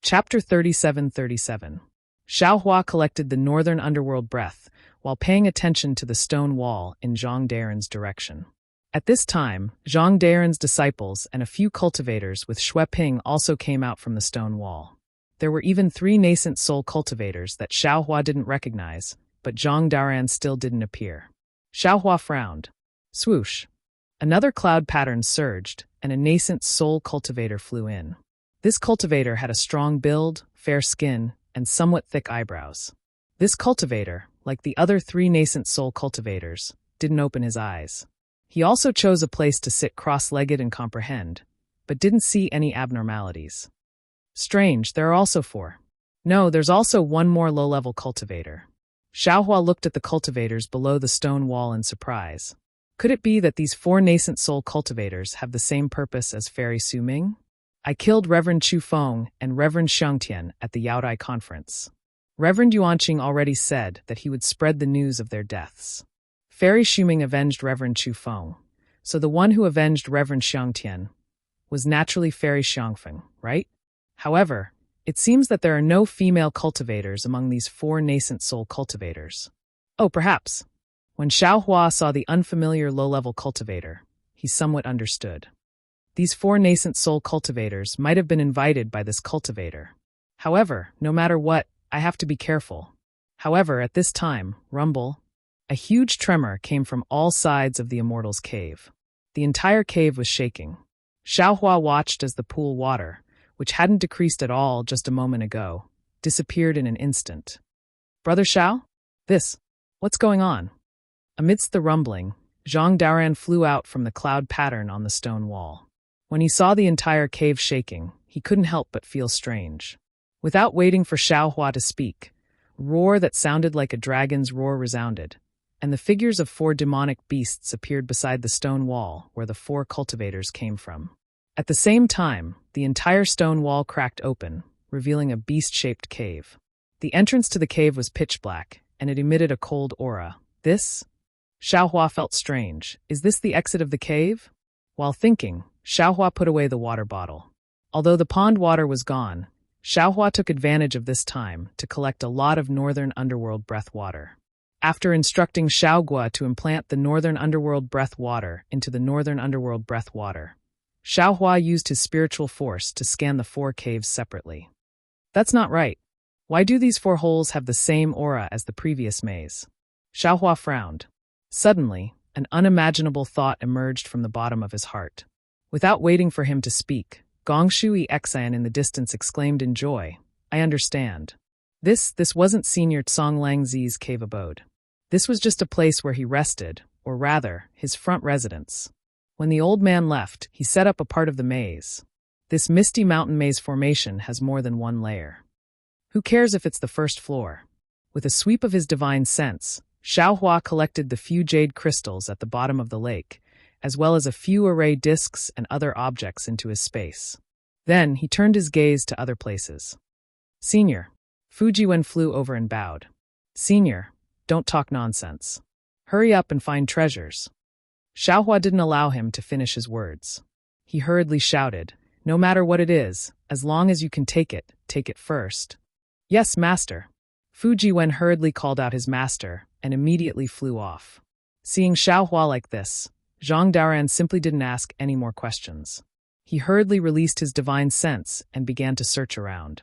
Chapter 37:37. Xiao Hua collected the northern underworld breath while paying attention to the stone wall in Zhang Daren's direction. At this time, Zhang Daren's disciples and a few cultivators with Xue Ping also came out from the stone wall. There were even 3 nascent soul cultivators that Xiao Hua didn't recognize, but Zhang Daren still didn't appear. Xiao Hua frowned. Swoosh. Another cloud pattern surged, and a nascent soul cultivator flew in. This cultivator had a strong build, fair skin, and somewhat thick eyebrows. This cultivator, like the other 3 nascent soul cultivators, didn't open his eyes. He also chose a place to sit cross-legged and comprehend, but didn't see any abnormalities. Strange, there are also 4. No, there's also one more low-level cultivator. Xiao Hua looked at the cultivators below the stone wall in surprise. Could it be that these 4 nascent soul cultivators have the same purpose as Fairy Su Ming? I killed Reverend Chu Feng and Reverend Xiangtian at the Yaodai conference. Reverend Yuanqing already said that he would spread the news of their deaths. Fairy Shuming avenged Reverend Chu Feng, so the one who avenged Reverend Xiangtian was naturally Fairy Xiangfeng, right? However, it seems that there are no female cultivators among these 4 nascent soul cultivators. Oh, perhaps. When Xiao Hua saw the unfamiliar low-level cultivator, he somewhat understood. These 4 nascent soul cultivators might have been invited by this cultivator. However, no matter what, I have to be careful. However, at this time, rumble, a huge tremor came from all sides of the Immortal's cave. The entire cave was shaking. Xiao Hua watched as the pool water, which hadn't decreased at all just a moment ago, disappeared in an instant. Brother Xiao? What's going on? Amidst the rumbling, Zhang Daoran flew out from the cloud pattern on the stone wall. When he saw the entire cave shaking, he couldn't help but feel strange. Without waiting for Xiao Hua to speak, a roar that sounded like a dragon's roar resounded, and the figures of 4 demonic beasts appeared beside the stone wall where the 4 cultivators came from. At the same time, the entire stone wall cracked open, revealing a beast-shaped cave. The entrance to the cave was pitch black, and it emitted a cold aura. Xiao Hua felt strange. Is this the exit of the cave? While thinking, Xiao Hua put away the water bottle. Although the pond water was gone, Xiao Hua took advantage of this time to collect a lot of northern underworld breath water. After instructing Xiao Gua to implant the northern underworld breath water into the northern underworld breath water, Xiao Hua used his spiritual force to scan the 4 caves separately. That's not right. Why do these 4 holes have the same aura as the previous maze? Xiao Hua frowned. Suddenly, an unimaginable thought emerged from the bottom of his heart. Without waiting for him to speak, Gong Shui Exan in the distance exclaimed in joy, I understand. This wasn't Senior Tsong Langzi's cave abode. This was just a place where he rested, or rather, his front residence. When the old man left, he set up a part of the maze. This misty mountain maze formation has more than 1 layer. Who cares if it's the first floor? With a sweep of his divine sense, Xiao Hua collected the few jade crystals at the bottom of the lake as well as a few array discs and other objects into his space. Then he turned his gaze to other places. Senior. Fujiwen flew over and bowed. Senior, don't talk nonsense. Hurry up and find treasures. Xiaohua didn't allow him to finish his words. He hurriedly shouted, no matter what it is, as long as you can take it first. Yes, master. Fujiwen hurriedly called out his master and immediately flew off. Seeing Xiaohua like this, Zhang Daoran simply didn't ask any more questions. He hurriedly released his divine sense and began to search around.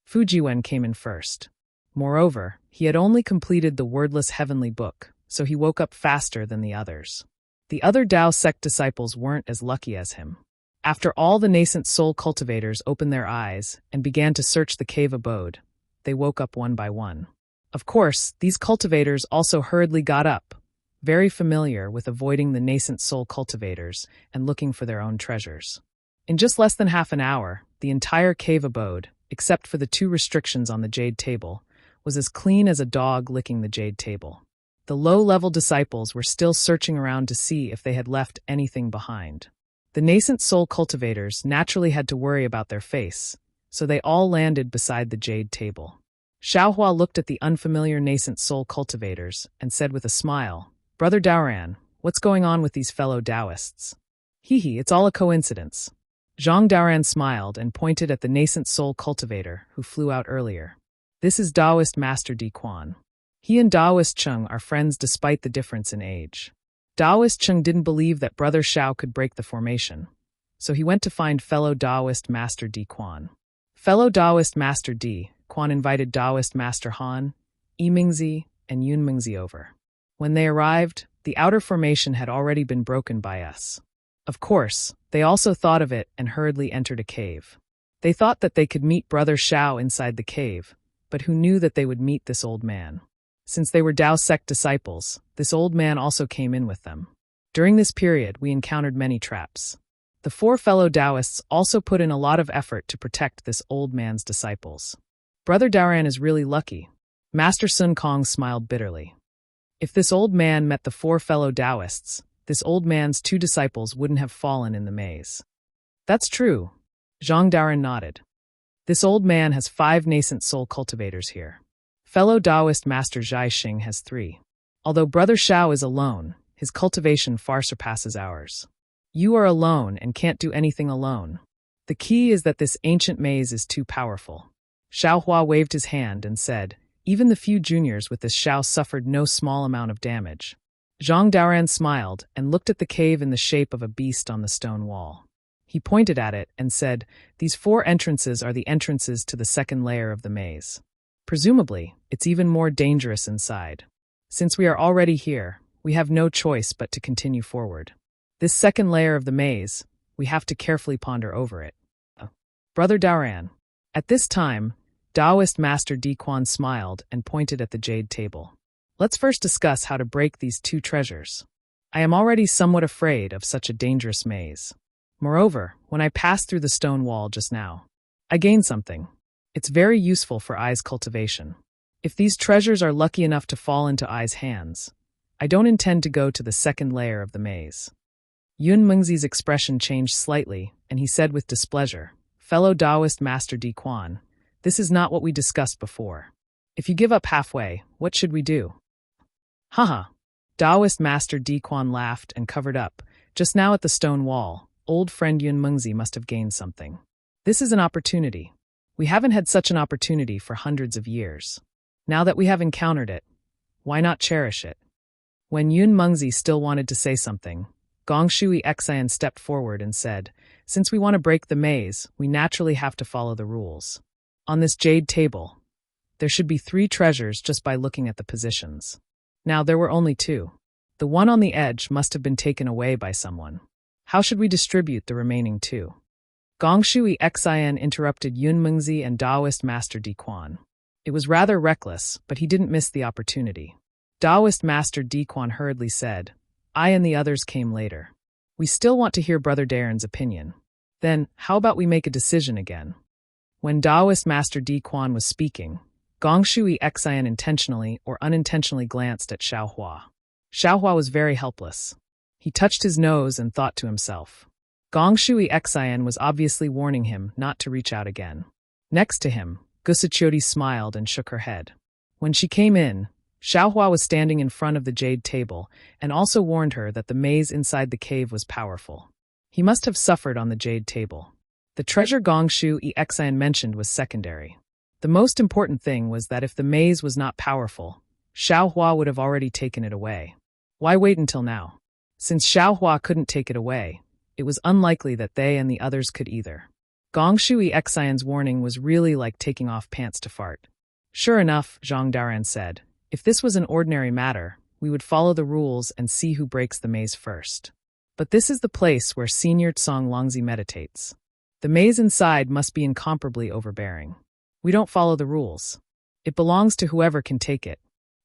Fujiwen came in first. Moreover, he had only completed the wordless heavenly book, so he woke up faster than the others. The other Dao sect disciples weren't as lucky as him. After all the nascent soul cultivators opened their eyes and began to search the cave abode, they woke up one by one. Of course, these cultivators also hurriedly got up, very familiar with avoiding the nascent soul cultivators and looking for their own treasures. In just less than half an hour, the entire cave abode, except for the 2 restrictions on the jade table, was as clean as a dog licking the jade table. The low-level disciples were still searching around to see if they had left anything behind. The nascent soul cultivators naturally had to worry about their face, so they all landed beside the jade table. Xiaohua looked at the unfamiliar nascent soul cultivators and said with a smile, Brother Daoran, what's going on with these fellow Taoists? Hee, it's all a coincidence. Zhang Daoran smiled and pointed at the nascent soul cultivator who flew out earlier. This is Taoist Master Di Quan. He and Taoist Cheng are friends despite the difference in age. Taoist Cheng didn't believe that Brother Xiao could break the formation, so he went to find fellow Taoist Master Di Quan. Fellow Taoist Master Di Quan invited Taoist Master Han, Yimingzi, and Yunmingzi over. When they arrived, the outer formation had already been broken by us. Of course, they also thought of it and hurriedly entered a cave. They thought that they could meet Brother Xiao inside the cave, but who knew that they would meet this old man? Since they were Dao sect disciples, this old man also came in with them. During this period, we encountered many traps. The 4 fellow Taoists also put in a lot of effort to protect this old man's disciples. Brother Daoran is really lucky. Master Sun Kong smiled bitterly. If this old man met the 4 fellow Taoists, this old man's 2 disciples wouldn't have fallen in the maze. That's true. Zhang Daoran nodded. This old man has 5 nascent soul cultivators here. Fellow Taoist Master Zhai Xing has 3. Although Brother Xiao is alone, his cultivation far surpasses ours. You are alone and can't do anything alone. The key is that this ancient maze is too powerful. Xiaohua waved his hand and said, even the few juniors with this Xiao suffered no small amount of damage. Zhang Daoran smiled and looked at the cave in the shape of a beast on the stone wall. He pointed at it and said, these 4 entrances are the entrances to the 2nd layer of the maze. Presumably, it's even more dangerous inside. Since we are already here, we have no choice but to continue forward. This 2nd layer of the maze, we have to carefully ponder over it. Brother Daoran. At this time, Taoist Master Di Quan smiled and pointed at the jade table. Let's first discuss how to break these 2 treasures. I am already somewhat afraid of such a dangerous maze. Moreover, when I passed through the stone wall just now, I gained something. It's very useful for Ai's cultivation. If these treasures are lucky enough to fall into Ai's hands, I don't intend to go to the 2nd layer of the maze. Yun Mengzi's expression changed slightly, and he said with displeasure, Fellow Taoist Master Di Quan, this is not what we discussed before. If you give up halfway, what should we do? Haha. Taoist Master Di Quan laughed and covered up. Just now at the stone wall, old friend Yun Mengzi must have gained something. This is an opportunity. We haven't had such an opportunity for hundreds of years. Now that we have encountered it, why not cherish it? When Yun Mengzi still wanted to say something, Gong Shui Xian stepped forward and said, since we want to break the maze, we naturally have to follow the rules. On this jade table, there should be 3 treasures just by looking at the positions. Now there were only 2. The one on the edge must have been taken away by someone. How should we distribute the remaining 2? Gong Shui Xian interrupted Yun Mengzi and Taoist Master Di Quan. It was rather reckless, but he didn't miss the opportunity. Taoist Master Di Quan hurriedly said, I and the others came later. We still want to hear Brother Daren's opinion. Then, how about we make a decision again? When Taoist Master Di Quan was speaking, Gong Shui Xian intentionally or unintentionally glanced at Xiaohua. Xiaohua was very helpless. He touched his nose and thought to himself. Gong Shui Xian was obviously warning him not to reach out again. Next to him, Gusachoti smiled and shook her head. When she came in, Xiaohua was standing in front of the jade table and also warned her that the maze inside the cave was powerful. He must have suffered on the jade table. The treasure Gong Shui Xian mentioned was secondary. The most important thing was that if the maze was not powerful, Xiaohua would have already taken it away. Why wait until now? Since Xiaohua couldn't take it away, it was unlikely that they and the others could either. Gong Shui Xian's warning was really like taking off pants to fart. Sure enough, Zhang Daran said, if this was an ordinary matter, we would follow the rules and see who breaks the maze first. But this is the place where Senior Tsong Longzi meditates. The maze inside must be incomparably overbearing. We don't follow the rules. It belongs to whoever can take it.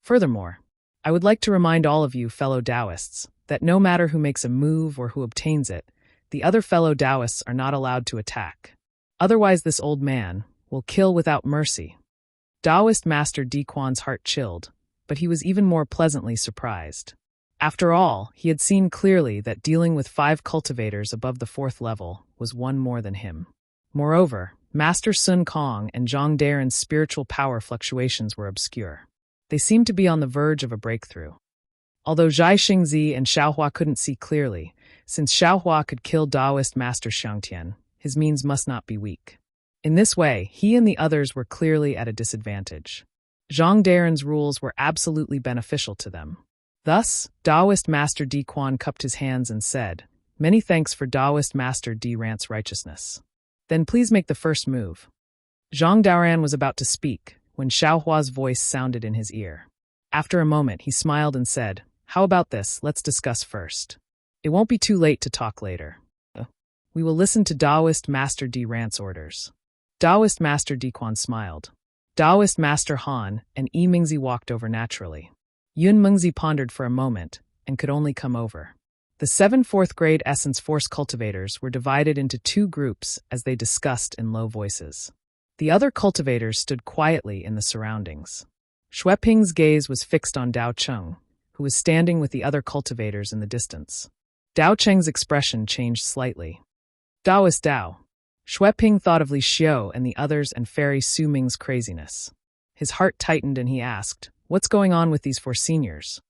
Furthermore, I would like to remind all of you fellow Taoists that no matter who makes a move or who obtains it, the other fellow Taoists are not allowed to attack. Otherwise this old man will kill without mercy. Taoist Master Di Quan's heart chilled, but he was even more pleasantly surprised. After all, he had seen clearly that dealing with 5 cultivators above the 4th level was one more than him. Moreover, Master Sun Kong and Zhang Daren's spiritual power fluctuations were obscure. They seemed to be on the verge of a breakthrough. Although Zhai Xingzi and Xiaohua couldn't see clearly, since Xiaohua could kill Taoist Master Xiangtian, his means must not be weak. In this way, he and the others were clearly at a disadvantage. Zhang Daren's rules were absolutely beneficial to them. Thus, Taoist Master Di Quan cupped his hands and said, "Many thanks for Taoist Master Di Rant's righteousness. Then please make the first move." Zhang Daoran was about to speak when Xiaohua's voice sounded in his ear. After a moment, he smiled and said, "How about this? Let's discuss first. It won't be too late to talk later. We will listen to Taoist Master Di Rant's orders." Taoist Master Di Quan smiled. Taoist Master Han and Yi Mingzi walked over naturally. Yun Mengzi pondered for a moment and could only come over. The 7 4th grade Essence Force cultivators were divided into 2 groups as they discussed in low voices. The other cultivators stood quietly in the surroundings. Xueping's gaze was fixed on Dao Cheng, who was standing with the other cultivators in the distance. Dao Cheng's expression changed slightly. Taoist Dao. Xueping thought of Li Xiao and the others and Fairy Su Ming's craziness. His heart tightened and he asked, "What's going on with these 4 seniors?"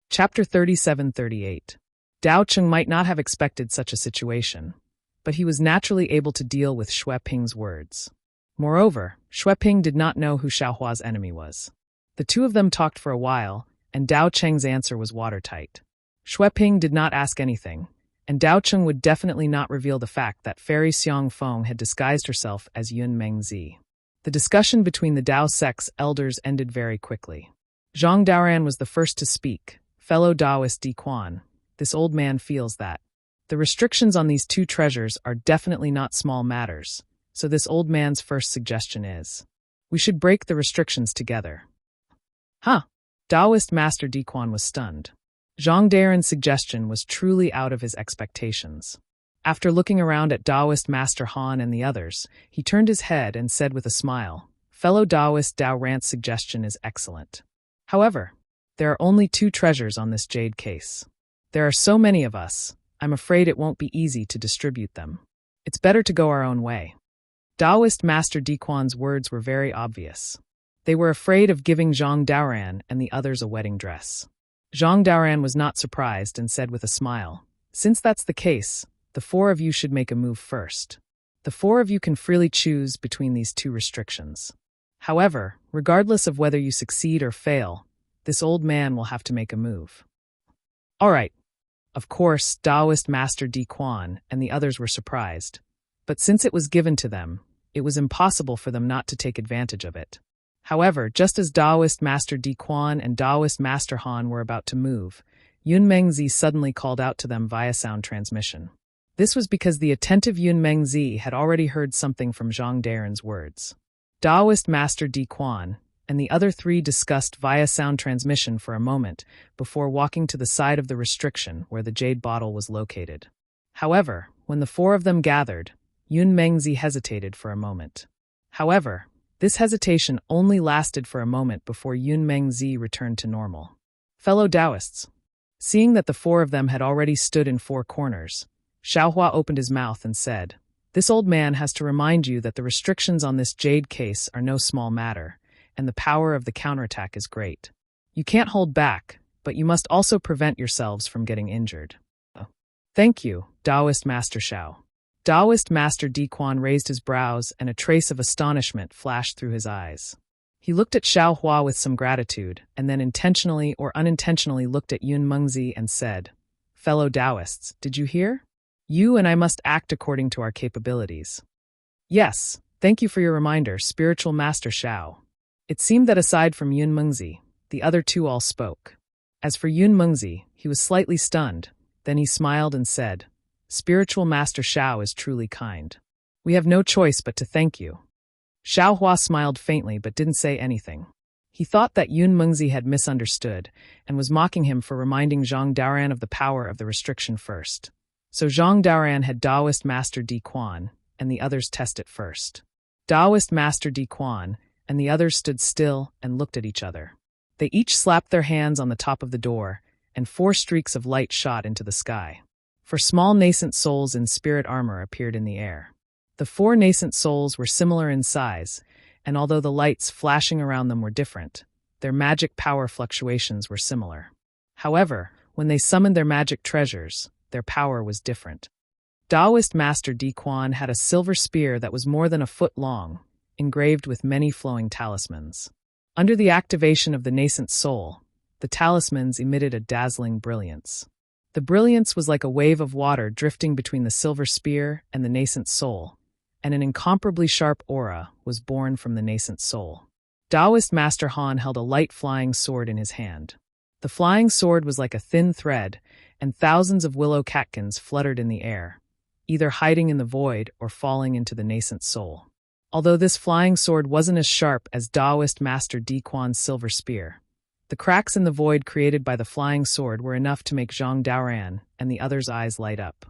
Chapter 37-38. Dao Cheng might not have expected such a situation, but he was naturally able to deal with Xueping's words. Moreover, Xueping did not know who Xiaohua's enemy was. The 2 of them talked for a while, and Dao Cheng's answer was watertight. Xueping did not ask anything, and Dao Cheng would definitely not reveal the fact that Fairy Xiang Feng had disguised herself as Yun Mengzi. The discussion between the Dao sect's elders ended very quickly. Zhang Daoran was the first to speak. "Fellow Taoist Di Quan, this old man feels that the restrictions on these 2 treasures are definitely not small matters, so this old man's first suggestion is, we should break the restrictions together." Huh? Taoist Master Di Quan was stunned. Zhang Daren's suggestion was truly out of his expectations. After looking around at Taoist Master Han and the others, he turned his head and said with a smile, "Fellow Taoist Dao Rant's suggestion is excellent. However, there are only 2 treasures on this jade case. There are so many of us, I'm afraid it won't be easy to distribute them. It's better to go our own way." Taoist Master Di Quan's words were very obvious. They were afraid of giving Zhang Daoran and the others a wedding dress. Zhang Daoran was not surprised and said with a smile, "Since that's the case, the 4 of you should make a move first. The 4 of you can freely choose between these 2 restrictions. However, regardless of whether you succeed or fail, this old man will have to make a move." All right. Of course, Taoist Master Di Quan and the others were surprised, but since it was given to them, it was impossible for them not to take advantage of it. However, just as Taoist Master Di Quan and Taoist Master Han were about to move, Yun Mengzi suddenly called out to them via sound transmission. This was because the attentive Yun Mengzi had already heard something from Zhang Daren's words. Taoist Master Di Quan and the other 3 discussed via sound transmission for a moment before walking to the side of the restriction where the jade bottle was located. However, when the 4 of them gathered, Yun Mengzi hesitated for a moment. However, this hesitation only lasted for a moment before Yun Mengzi returned to normal. Fellow Taoists. Seeing that the four of them had already stood in four corners, Xiaohua opened his mouth and said, "This old man has to remind you that the restrictions on this jade case are no small matter, and the power of the counterattack is great. You can't hold back, but you must also prevent yourselves from getting injured." "Thank you, Taoist Master Xiao." Taoist Master Di Quan raised his brows and a trace of astonishment flashed through his eyes. He looked at Xiao Hua with some gratitude, and then intentionally or unintentionally looked at Yun Mengzi and said, "Fellow Taoists, did you hear? You and I must act according to our capabilities." "Yes, thank you for your reminder, Spiritual Master Xiao." It seemed that aside from Yun Mengzi, the other two all spoke. As for Yun Mengzi, he was slightly stunned, then he smiled and said, "Spiritual Master Xiao is truly kind. We have no choice but to thank you." Xiao Hua smiled faintly but didn't say anything. He thought that Yun Mengzi had misunderstood and was mocking him for reminding Zhang Daoran of the power of the restriction first. So Zhang Daoran had Taoist Master Di Quan, and the others test it first. Taoist Master Di Quan and the others stood still and looked at each other. They each slapped their hands on the top of the door, and 4 streaks of light shot into the sky. 4 small nascent souls in spirit armor appeared in the air. The 4 nascent souls were similar in size, and although the lights flashing around them were different, their magic power fluctuations were similar. However, when they summoned their magic treasures, their power was different. Taoist Master Di Quan had a silver spear that was more than a foot long, engraved with many flowing talismans. Under the activation of the nascent soul, the talismans emitted a dazzling brilliance. The brilliance was like a wave of water drifting between the silver spear and the nascent soul, and an incomparably sharp aura was born from the nascent soul. Taoist Master Han held a light flying sword in his hand. The flying sword was like a thin thread, and thousands of willow catkins fluttered in the air, either hiding in the void or falling into the nascent soul. Although this flying sword wasn't as sharp as Taoist Master Di Quan's silver spear, the cracks in the void created by the flying sword were enough to make Zhang Daoran and the others' eyes light up.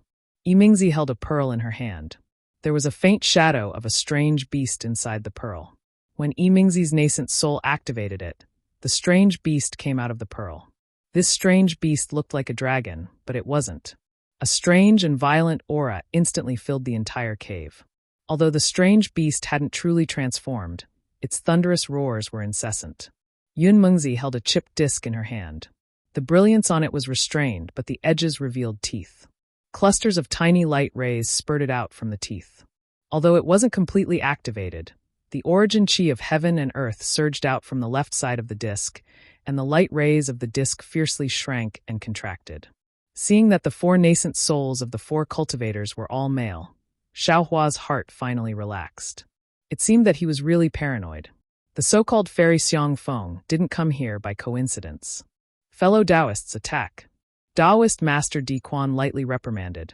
Yimingzi held a pearl in her hand. There was a faint shadow of a strange beast inside the pearl. When Yimingzi's nascent soul activated it, the strange beast came out of the pearl. This strange beast looked like a dragon, but it wasn't. A strange and violent aura instantly filled the entire cave. Although the strange beast hadn't truly transformed, its thunderous roars were incessant. Yun Mengzi held a chipped disc in her hand. The brilliance on it was restrained, but the edges revealed teeth. Clusters of tiny light rays spurted out from the teeth. Although it wasn't completely activated, the origin chi of heaven and earth surged out from the left side of the disc, and the light rays of the disc fiercely shrank and contracted. Seeing that the 4 nascent souls of the 4 cultivators were all male, Xiaohua's heart finally relaxed. It seemed that he was really paranoid. The so-called fairy Xiang Feng didn't come here by coincidence. "Fellow Taoists, attack!" Taoist Master Di Quan lightly reprimanded,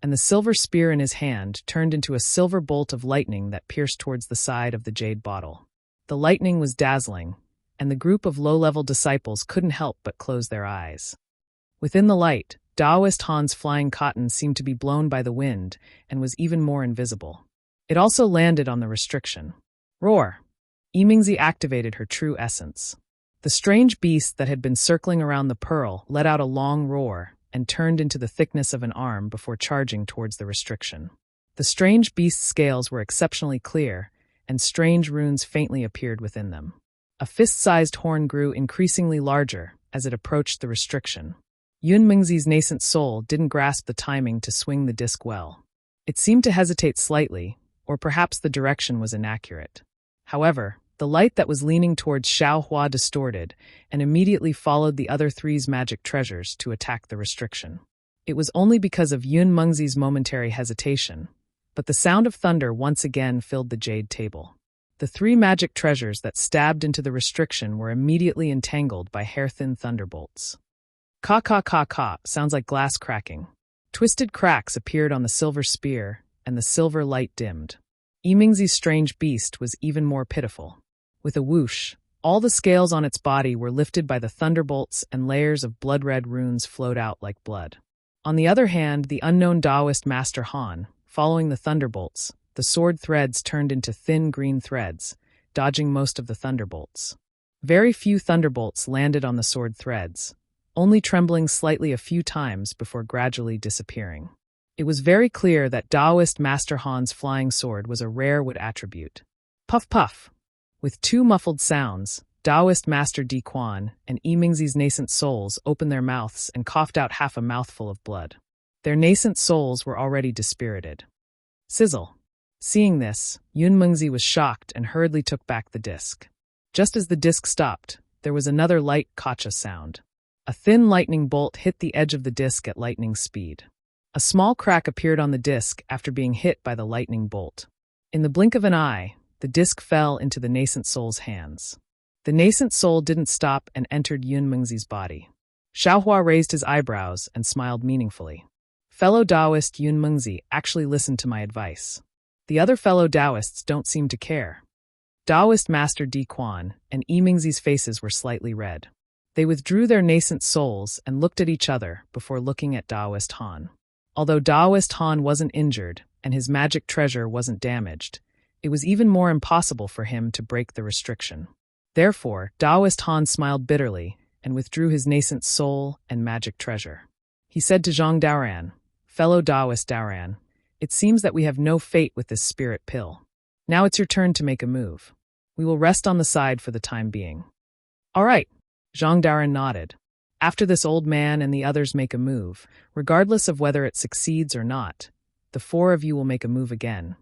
and the silver spear in his hand turned into a silver bolt of lightning that pierced towards the side of the jade bottle. The lightning was dazzling, and the group of low-level disciples couldn't help but close their eyes. Within the light, Taoist Han's flying cotton seemed to be blown by the wind and was even more invisible. It also landed on the restriction. Roar! Yimingzi activated her true essence. The strange beast that had been circling around the pearl let out a long roar and turned into the thickness of an arm before charging towards the restriction. The strange beast's scales were exceptionally clear, and strange runes faintly appeared within them. A fist-sized horn grew increasingly larger as it approached the restriction. Yun Mengzi's nascent soul didn't grasp the timing to swing the disc well. It seemed to hesitate slightly, or perhaps the direction was inaccurate. However, the light that was leaning towards Xiao Hua distorted and immediately followed the other 3's magic treasures to attack the restriction. It was only because of Yun Mengzi's momentary hesitation, but the sound of thunder once again filled the jade table. The 3 magic treasures that stabbed into the restriction were immediately entangled by hair-thin thunderbolts. Ka sounds like glass cracking. Twisted cracks appeared on the silver spear, and the silver light dimmed. Yimingzi's strange beast was even more pitiful. With a whoosh, all the scales on its body were lifted by the thunderbolts and layers of blood-red runes flowed out like blood. On the other hand, the unknown Taoist Master Han, following the thunderbolts, the sword threads turned into thin green threads, dodging most of the thunderbolts. Very few thunderbolts landed on the sword threads, only trembling slightly a few times before gradually disappearing. It was very clear that Taoist Master Han's flying sword was a rare wood attribute. Puff puff! With two muffled sounds, Taoist Master Di Quan and Yimingzi's nascent souls opened their mouths and coughed out half a mouthful of blood. Their nascent souls were already dispirited. Sizzle! Seeing this, Yunmengzi was shocked and hurriedly took back the disc. Just as the disc stopped, there was another light kacha sound. A thin lightning bolt hit the edge of the disc at lightning speed. A small crack appeared on the disc after being hit by the lightning bolt. In the blink of an eye, the disc fell into the nascent soul's hands. The nascent soul didn't stop and entered Yunmengzi's body. Xiaohua raised his eyebrows and smiled meaningfully. Fellow Taoist Yunmengzi actually listened to my advice. The other fellow Taoists don't seem to care. Taoist Master Di Quan and Yimingzi's faces were slightly red. They withdrew their nascent souls and looked at each other before looking at Taoist Han. Although Taoist Han wasn't injured and his magic treasure wasn't damaged, it was even more impossible for him to break the restriction. Therefore, Taoist Han smiled bitterly and withdrew his nascent soul and magic treasure. He said to Zhang Daoran, "Fellow Taoist Daoran, it seems that we have no fate with this spirit pill. Now it's your turn to make a move. We will rest on the side for the time being." "All right," Zhang Daoran nodded. "After this old man and the others make a move, regardless of whether it succeeds or not, the four of you will make a move again.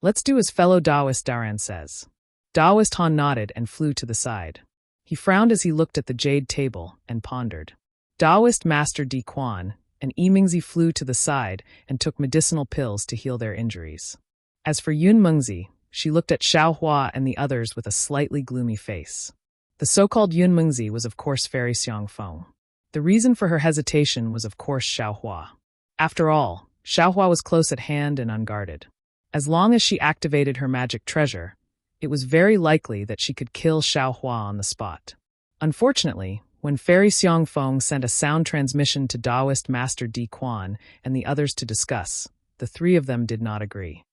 Let's do as fellow Taoist Daoran says." Taoist Han nodded and flew to the side. He frowned as he looked at the jade table and pondered. Taoist Master Di Quan and Yimingzi flew to the side and took medicinal pills to heal their injuries. As for Yunmengzi, she looked at Xiaohua and the others with a slightly gloomy face. The so-called Yunmengzi was of course Fairy Xiangfeng. The reason for her hesitation was of course Xiaohua. After all, Xiaohua was close at hand and unguarded. As long as she activated her magic treasure, it was very likely that she could kill Xiaohua on the spot. Unfortunately, when Fairy Xiangfeng sent a sound transmission to Taoist Master Di Quan and the others to discuss, the three of them did not agree.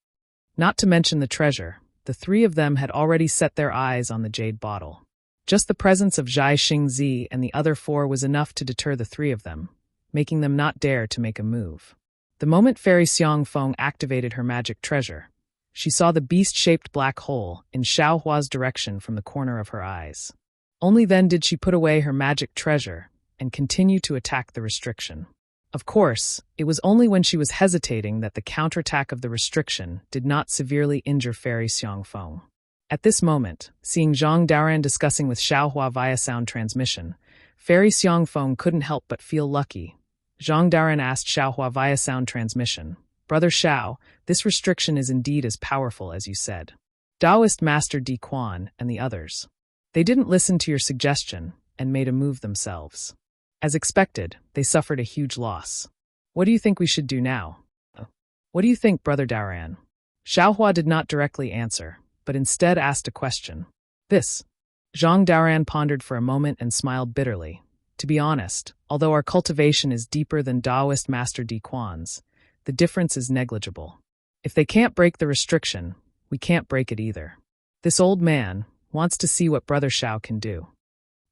Not to mention the treasure, the three of them had already set their eyes on the jade bottle. Just the presence of Zhai Xingzi and the other four was enough to deter the three of them, making them not dare to make a move. The moment Fairy Xiangfeng activated her magic treasure, she saw the beast-shaped black hole in Xiaohua's direction from the corner of her eyes. Only then did she put away her magic treasure and continue to attack the restriction. Of course, it was only when she was hesitating that the counterattack of the restriction did not severely injure Fairy Xiangfeng. At this moment, seeing Zhang Daoran discussing with Xiaohua via sound transmission, Fairy Xiangfeng couldn't help but feel lucky. Zhang Daoran asked Xiaohua via sound transmission, "Brother Xiao, this restriction is indeed as powerful as you said." Taoist Master Di Quan and the others. They didn't listen to your suggestion and made a move themselves. As expected, they suffered a huge loss. What do you think we should do now? What do you think, Brother Daoran? Xiaohua did not directly answer, but instead asked a question. This. Zhang Daoran pondered for a moment and smiled bitterly. To be honest, although our cultivation is deeper than Taoist Master Di Quan's, the difference is negligible. If they can't break the restriction, we can't break it either. This old man wants to see what Brother Xiao can do.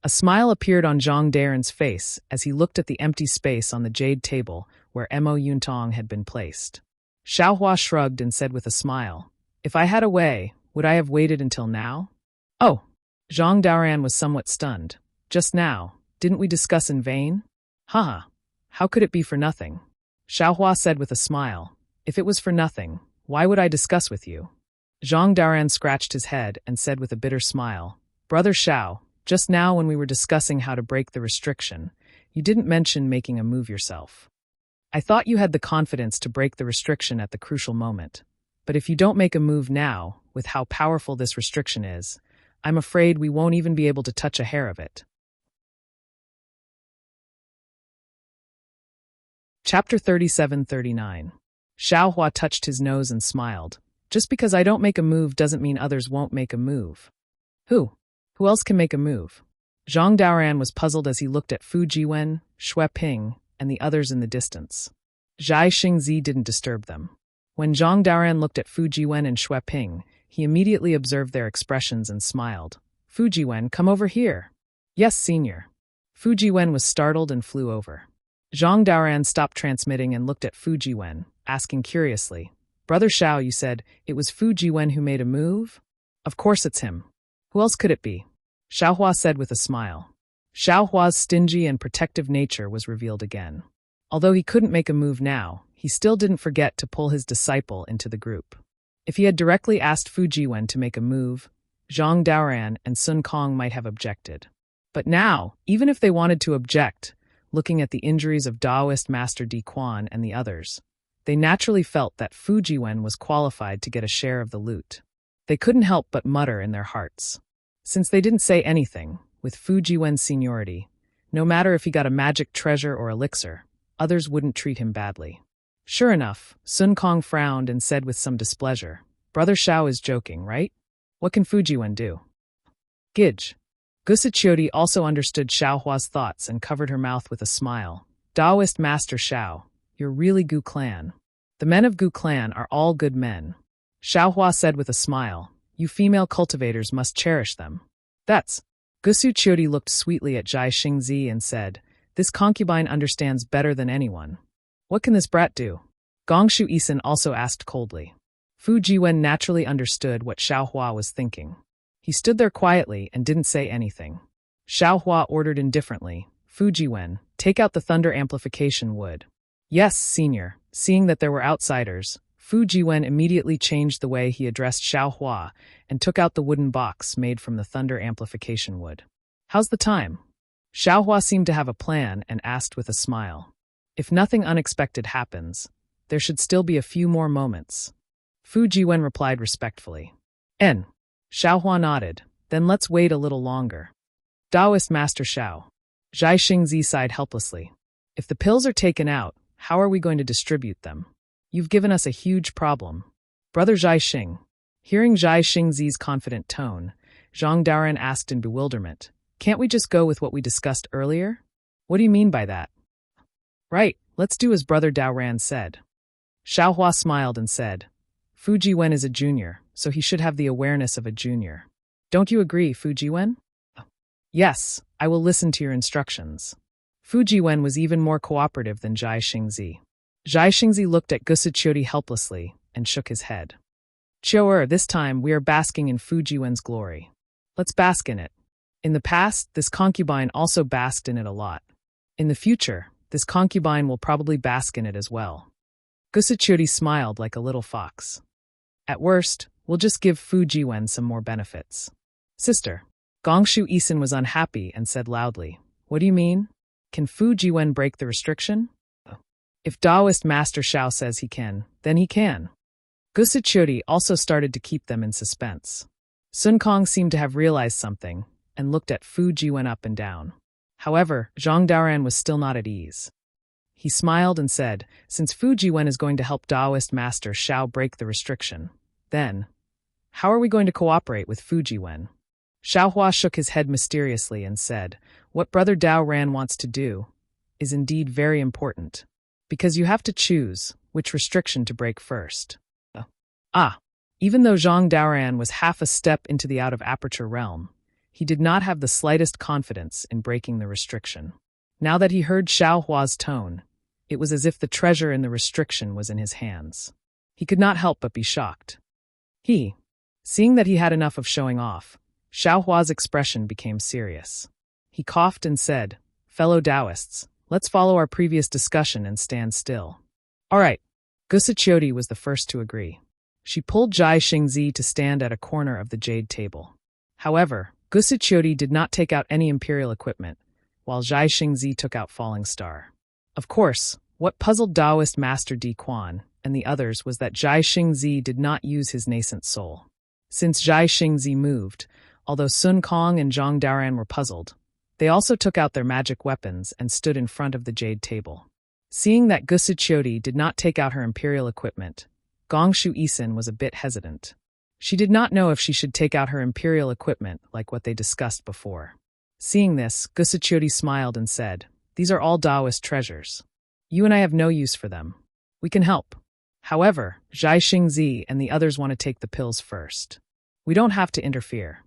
A smile appeared on Zhang Daoran's face as he looked at the empty space on the jade table where Mo Yuntong had been placed. Xiaohua shrugged and said with a smile, "If I had a way, would I have waited until now?" "Oh!" Zhang Daoran was somewhat stunned. "Just now, didn't we discuss in vain?" "Haha, how could it be for nothing?" Xiaohua said with a smile, "If it was for nothing, why would I discuss with you?" Zhang Daoran scratched his head and said with a bitter smile, "Brother Xiao, just now when we were discussing how to break the restriction, you didn't mention making a move yourself. I thought you had the confidence to break the restriction at the crucial moment. But if you don't make a move now, with how powerful this restriction is, I'm afraid we won't even be able to touch a hair of it." Chapter 37-39. Xiaohua touched his nose and smiled. "Just because I don't make a move doesn't mean others won't make a move." Who else can make a move? Zhang Daoran was puzzled as he looked at Fu Jiwen, Xue Ping, and the others in the distance. Zhai Xingzi didn't disturb them. When Zhang Daoran looked at Fu Jiwen and Xue Ping, he immediately observed their expressions and smiled. Fujiwen, come over here. Yes, senior. Fujiwen was startled and flew over. Zhang Daoran stopped transmitting and looked at Fujiwen, asking curiously, Brother Xiao, you said it was Fujiwen who made a move? Of course it's him. Who else could it be? Xiaohua said with a smile. Xiaohua's stingy and protective nature was revealed again. Although he couldn't make a move now, he still didn't forget to pull his disciple into the group. If he had directly asked Fujiwen to make a move, Zhang Daoran and Sun Kong might have objected. But now, even if they wanted to object, looking at the injuries of Taoist Master Di Quan and the others, they naturally felt that Fujiwen was qualified to get a share of the loot. They couldn't help but mutter in their hearts. Since they didn't say anything, with Fujiwen's seniority, no matter if he got a magic treasure or elixir, others wouldn't treat him badly. Sure enough, Sun Kong frowned and said with some displeasure, Brother Xiao is joking, right? What can Fujiwen do? Gidge. Gusichiodi also understood Xiaohua's thoughts and covered her mouth with a smile. Taoist Master Xiao, you're really Gu Clan. The men of Gu Clan are all good men. Xiaohua said with a smile, you female cultivators must cherish them. That's. Gusichiodi looked sweetly at Zhai Xingzi and said, this concubine understands better than anyone. What can this brat do? Gongshu Isin also asked coldly. Fujiwen naturally understood what Xiaohua was thinking. He stood there quietly and didn't say anything. Xiaohua ordered indifferently, Fujiwen, take out the thunder amplification wood. Yes, senior. Seeing that there were outsiders, Fujiwen immediately changed the way he addressed Xiaohua and took out the wooden box made from the thunder amplification wood. How's the time? Xiaohua seemed to have a plan and asked with a smile. If nothing unexpected happens, there should still be a few more moments. Fujiwen replied respectfully. N. Xiaohua nodded, then let's wait a little longer. Taoist Master Xiao. Zhai Xingzi sighed helplessly. If the pills are taken out, how are we going to distribute them? You've given us a huge problem. Brother Zhai Xing. Hearing Zhai Xingzi's confident tone, Zhang Daoran asked in bewilderment, can't we just go with what we discussed earlier? What do you mean by that? Right, let's do as Brother Daoran said. Xiaohua smiled and said, Fujiwen is a junior, so he should have the awareness of a junior. Don't you agree, Fujiwen? Yes, I will listen to your instructions. Fujiwen was even more cooperative than Zhai Xingzi. Zhai Xingzi looked at Gusichiodi helplessly and shook his head. Chio'er, this time we are basking in Fujiwen's glory. Let's bask in it. In the past, this concubine also basked in it a lot. In the future, this concubine will probably bask in it as well. Gusichiodi smiled like a little fox. At worst, we'll just give Fujiwen some more benefits. Sister. Gongshu Isin was unhappy and said loudly, what do you mean? Can Fujiwen break the restriction? If Taoist Master Xiao says he can, then he can. Gusichiodi also started to keep them in suspense. Sun Kong seemed to have realized something and looked at Fujiwen up and down. However, Zhang Daoran was still not at ease. He smiled and said, since Fujiwen is going to help Taoist Master Xiao break the restriction, then, how are we going to cooperate with Fujiwen? Xiaohua shook his head mysteriously and said, what Brother Daoran wants to do is indeed very important, because you have to choose which restriction to break first. Even though Zhang Daoran was half a step into the out-of-aperture realm, he did not have the slightest confidence in breaking the restriction. Now that he heard Xiaohua's tone, it was as if the treasure in the restriction was in his hands. He could not help but be shocked. Seeing that he had enough of showing off, Xiaohua's expression became serious. He coughed and said, fellow Taoists, let's follow our previous discussion and stand still. All right. Gusichiodi was the first to agree. She pulled Zhai Xingzi to stand at a corner of the jade table. However, Gusichiodi did not take out any imperial equipment, while Zhai Xingzi took out Falling Star. Of course, what puzzled Taoist Master Di Quan and the others was that Zhai Xingzi did not use his nascent soul. Since Zhai Xingzi moved, although Sun Kong and Zhang Daoran were puzzled, they also took out their magic weapons and stood in front of the jade table. Seeing that Gusichiodi did not take out her imperial equipment, Gongshu Isin was a bit hesitant. She did not know if she should take out her imperial equipment like what they discussed before. Seeing this, Gusichiodi smiled and said, these are all Taoist treasures. You and I have no use for them. We can help. However, Zhai Xingzi and the others want to take the pills first. We don't have to interfere.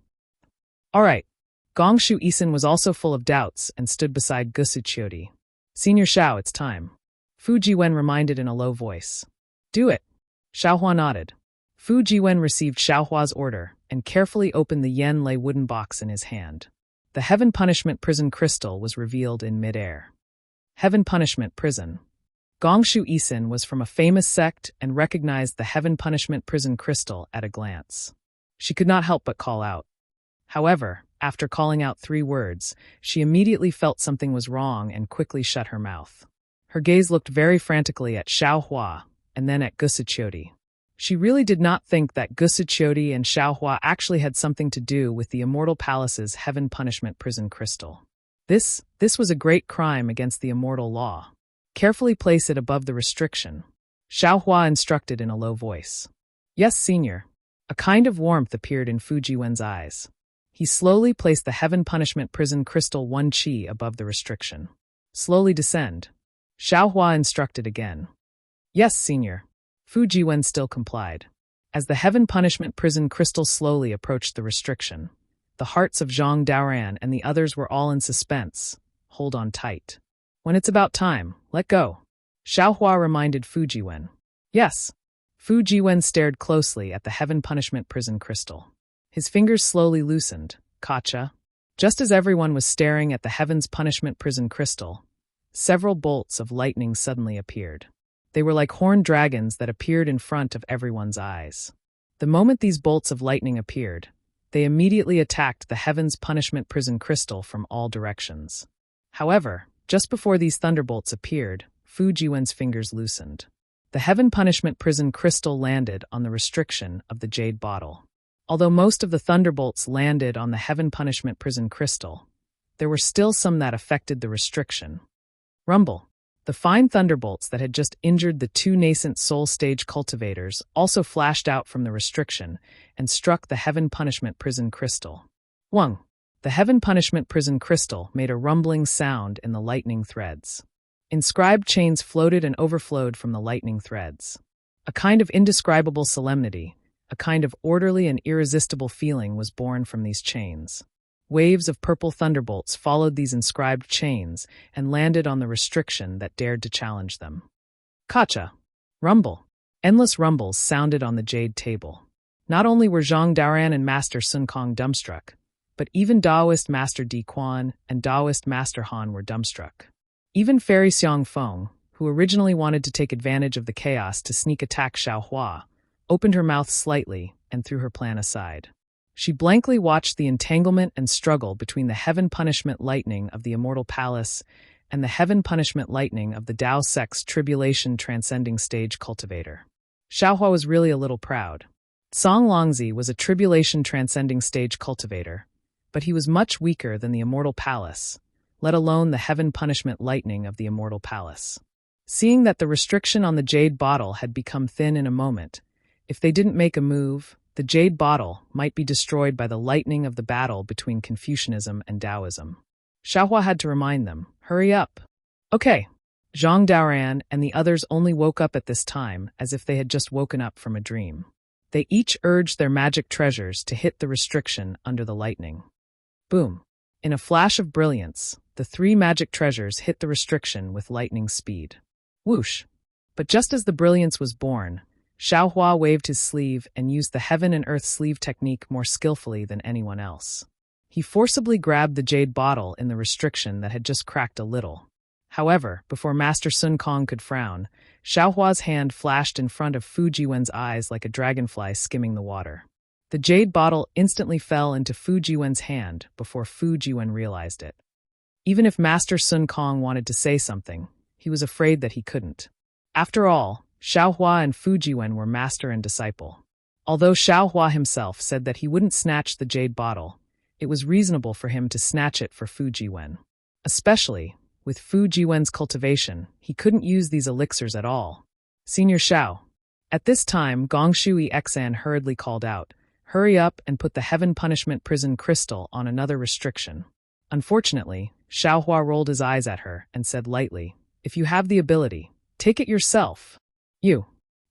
All right. Gongshu Isin was also full of doubts and stood beside Gusuchiodi. Senior Xiao, it's time. Fu Jiwen reminded in a low voice. Do it. Xiaohua nodded. Fu Jiwen received Xiaohua's order and carefully opened the yen-lei wooden box in his hand. The Heaven Punishment Prison crystal was revealed in midair. Heaven Punishment Prison. Gongshu Isin was from a famous sect and recognized the Heaven Punishment Prison crystal at a glance. She could not help but call out. However, after calling out 3 words, she immediately felt something was wrong and quickly shut her mouth. Her gaze looked very frantically at Xiaohua and then at Gusuchiodi. She really did not think that Gusuchiodi and Xiaohua actually had something to do with the Immortal Palace's Heaven Punishment Prison crystal. This was a great crime against the immortal law. Carefully place it above the restriction. Xiaohua instructed in a low voice. Yes, senior. A kind of warmth appeared in Fu Jiwen's eyes. He slowly placed the Heaven Punishment Prison crystal 1 qi above the restriction. Slowly descend. Xiaohua instructed again. Yes, senior. Fu Jiwen still complied. As the Heaven Punishment Prison crystal slowly approached the restriction, the hearts of Zhang Daoran and the others were all in suspense. Hold on tight. When it's about time, let go. Xiaohua reminded Fu Jiwen. Yes. Fu Jiwen stared closely at the Heaven Punishment Prison crystal. His fingers slowly loosened. Kacha. Just as everyone was staring at the Heaven's Punishment Prison crystal, several bolts of lightning suddenly appeared. They were like horned dragons that appeared in front of everyone's eyes. The moment these bolts of lightning appeared, they immediately attacked the Heaven's Punishment Prison crystal from all directions. However, just before these thunderbolts appeared, Fu Jiwen's fingers loosened. The Heaven Punishment Prison crystal landed on the restriction of the jade bottle. Although most of the thunderbolts landed on the Heaven Punishment Prison crystal, there were still some that affected the restriction. Rumble. The fine thunderbolts that had just injured the 2 nascent soul stage cultivators also flashed out from the restriction and struck the Heaven Punishment Prison crystal. Wung. The Heaven Punishment Prison crystal made a rumbling sound in the lightning threads. Inscribed chains floated and overflowed from the lightning threads. A kind of indescribable solemnity, a kind of orderly and irresistible feeling was born from these chains. Waves of purple thunderbolts followed these inscribed chains and landed on the restriction that dared to challenge them. Kacha. Rumble. Endless rumbles sounded on the jade table. Not only were Zhang Daoran and Master Sun Kong dumbstruck, but even Daoist Master Di Quan and Daoist Master Han were dumbstruck. Even Fairy Xiang Feng, who originally wanted to take advantage of the chaos to sneak attack Xiaohua, opened her mouth slightly and threw her plan aside. She blankly watched the entanglement and struggle between the Heaven Punishment Lightning of the Immortal Palace and the Heaven Punishment Lightning of the Dao Sect's Tribulation Transcending Stage Cultivator. Xiaohua was really a little proud. Song Longzi was a Tribulation Transcending Stage Cultivator, but he was much weaker than the Immortal Palace, let alone the Heaven Punishment Lightning of the Immortal Palace. Seeing that the restriction on the jade bottle had become thin in a moment, if they didn't make a move, the jade bottle might be destroyed by the lightning of the battle between Confucianism and Taoism. Xiaohua had to remind them, hurry up. Okay. Zhang Daoran and the others only woke up at this time as if they had just woken up from a dream. They each urged their magic treasures to hit the restriction under the lightning. Boom. In a flash of brilliance, the 3 magic treasures hit the restriction with lightning speed. Whoosh. But just as the brilliance was born, Xiaohua waved his sleeve and used the Heaven and Earth sleeve technique more skillfully than anyone else. He forcibly grabbed the jade bottle in the restriction that had just cracked a little. However, before Master Sun Kong could frown, Xiaohua's hand flashed in front of Fu Jiwen's eyes like a dragonfly skimming the water. The jade bottle instantly fell into Fu Jiwen's hand before Fu Jiwen realized it. Even if Master Sun Kong wanted to say something, he was afraid that he couldn't. After all, Xiaohua and Fu Jiwen were master and disciple. Although Xiaohua himself said that he wouldn't snatch the jade bottle, it was reasonable for him to snatch it for Fu Jiwen. Especially, with Fu Jiwen's cultivation, he couldn't use these elixirs at all. Senior Xiao. At this time, Gongshui Exan hurriedly called out, hurry up and put the Heaven Punishment Prison crystal on another restriction. Unfortunately, Xiaohua rolled his eyes at her and said lightly, if you have the ability, take it yourself. You.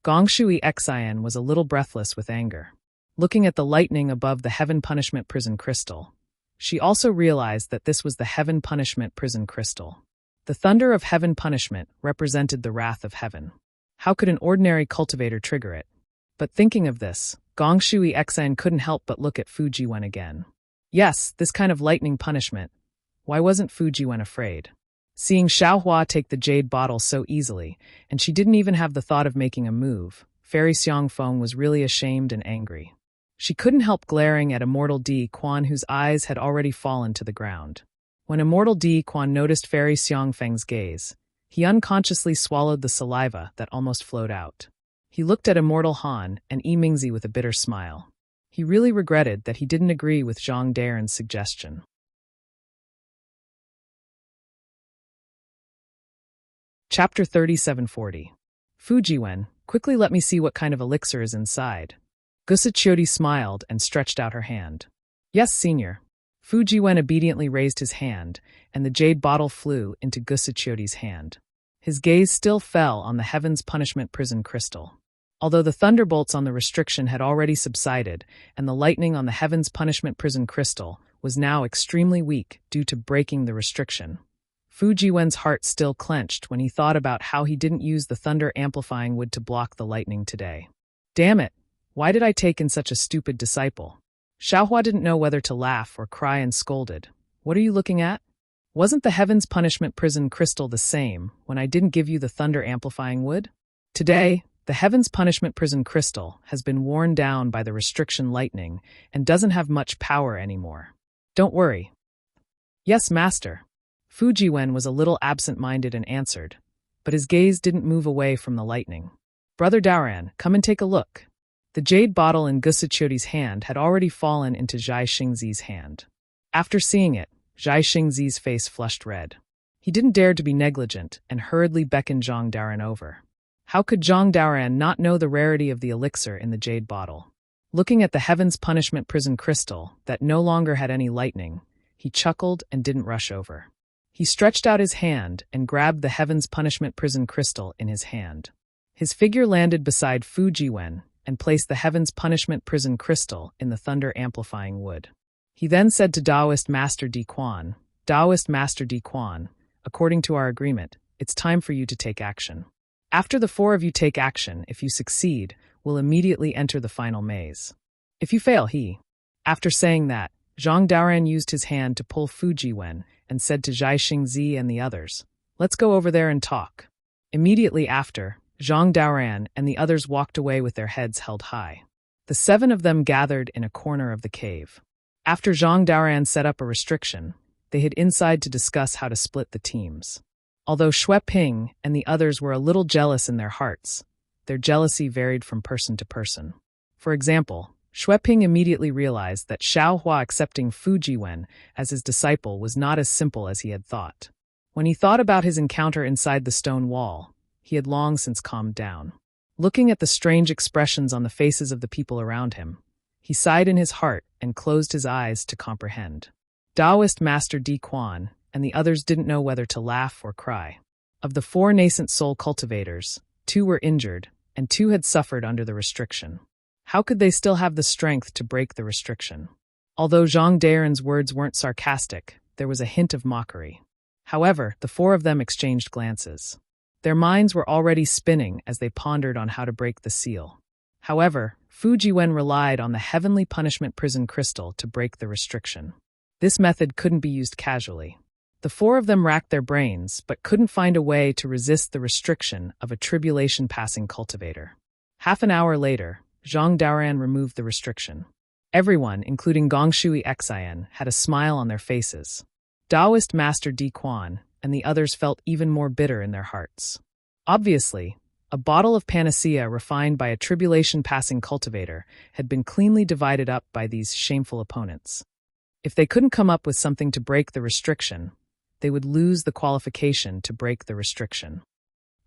Gongshui Xian was a little breathless with anger. Looking at the lightning above the Heaven Punishment Prison crystal, She also realized that this was the Heaven Punishment Prison Crystal. The thunder of Heaven Punishment represented the wrath of heaven. How could an ordinary cultivator trigger it? But thinking of this, Gong Shui Exan couldn't help but look at Fujiwen again. Yes, this kind of lightning punishment. Why wasn't Fujiwen afraid? Seeing Xiaohua take the jade bottle so easily, and she didn't even have the thought of making a move, Fairy Xiangfeng was really ashamed and angry. She couldn't help glaring at Immortal Di Quan, whose eyes had already fallen to the ground. When Immortal Di Quan noticed Fairy Xiangfeng's gaze, he unconsciously swallowed the saliva that almost flowed out. He looked at Immortal Han and Yi Mingzi with a bitter smile. He really regretted that he didn't agree with Zhang Daren's suggestion. Chapter 3740. Fujiwen, quickly let me see what kind of elixir is inside. Gusachioti smiled and stretched out her hand. Yes, senior. Fujiwen obediently raised his hand, and the jade bottle flew into Gusachioti's hand. His gaze still fell on the Heaven's Punishment Prison Crystal. Although the thunderbolts on the restriction had already subsided, and the lightning on the Heaven's Punishment Prison Crystal was now extremely weak due to breaking the restriction, Fujiwen's heart still clenched when he thought about how he didn't use the thunder-amplifying wood to block the lightning today. Damn it! Why did I take in such a stupid disciple? Xiaohua didn't know whether to laugh or cry and scolded. What are you looking at? Wasn't the Heaven's Punishment Prison Crystal the same when I didn't give you the thunder-amplifying wood? Today, the Heaven's Punishment Prison Crystal has been worn down by the restriction lightning and doesn't have much power anymore. Don't worry. Yes, master. Fujiwen was a little absent-minded and answered, but his gaze didn't move away from the lightning. Brother Daoran, come and take a look. The jade bottle in Gusachioti's hand had already fallen into Zhai Xingzi's hand. After seeing it, Zhai Xingzi's face flushed red. He didn't dare to be negligent and hurriedly beckoned Zhang Daoran over. How could Zhang Daoran not know the rarity of the elixir in the jade bottle? Looking at the Heaven's Punishment Prison Crystal that no longer had any lightning, he chuckled and didn't rush over. He stretched out his hand and grabbed the Heaven's Punishment Prison Crystal in his hand. His figure landed beside Fujiwen and placed the Heaven's Punishment Prison Crystal in the thunder-amplifying wood. He then said to Taoist Master Di Quan, Taoist Master Di Quan, according to our agreement, it's time for you to take action. After the four of you take action, if you succeed, we'll immediately enter the final maze. If you fail, After saying that, Zhang Daoran used his hand to pull Fujiwen and said to Zhai Xingzi and the others, let's go over there and talk. Immediately after, Zhang Daoran and the others walked away with their heads held high. The seven of them gathered in a corner of the cave. After Zhang Daoran set up a restriction, they hid inside to discuss how to split the teams. Although Xue Ping and the others were a little jealous in their hearts, their jealousy varied from person to person. For example, Xue Ping immediately realized that Xiaohua accepting Fujiwen as his disciple was not as simple as he had thought. When he thought about his encounter inside the stone wall, he had long since calmed down. Looking at the strange expressions on the faces of the people around him, he sighed in his heart and closed his eyes to comprehend. Taoist Master Di Quan and the others didn't know whether to laugh or cry. Of the four nascent soul cultivators, 2 were injured, and 2 had suffered under the restriction. How could they still have the strength to break the restriction? Although Zhang Daren's words weren't sarcastic, there was a hint of mockery. However, the 4 of them exchanged glances. Their minds were already spinning as they pondered on how to break the seal. However, Fujiwen relied on the Heavenly Punishment Prison Crystal to break the restriction. This method couldn't be used casually. The 4 of them racked their brains, but couldn't find a way to resist the restriction of a tribulation-passing cultivator. Half an hour later, Zhang Daoran removed the restriction. Everyone, including Gongshui Xian, had a smile on their faces. Taoist Master Di Quan and the others felt even more bitter in their hearts. Obviously, a bottle of panacea refined by a tribulation-passing cultivator had been cleanly divided up by these shameful opponents. If they couldn't come up with something to break the restriction, they would lose the qualification to break the restriction.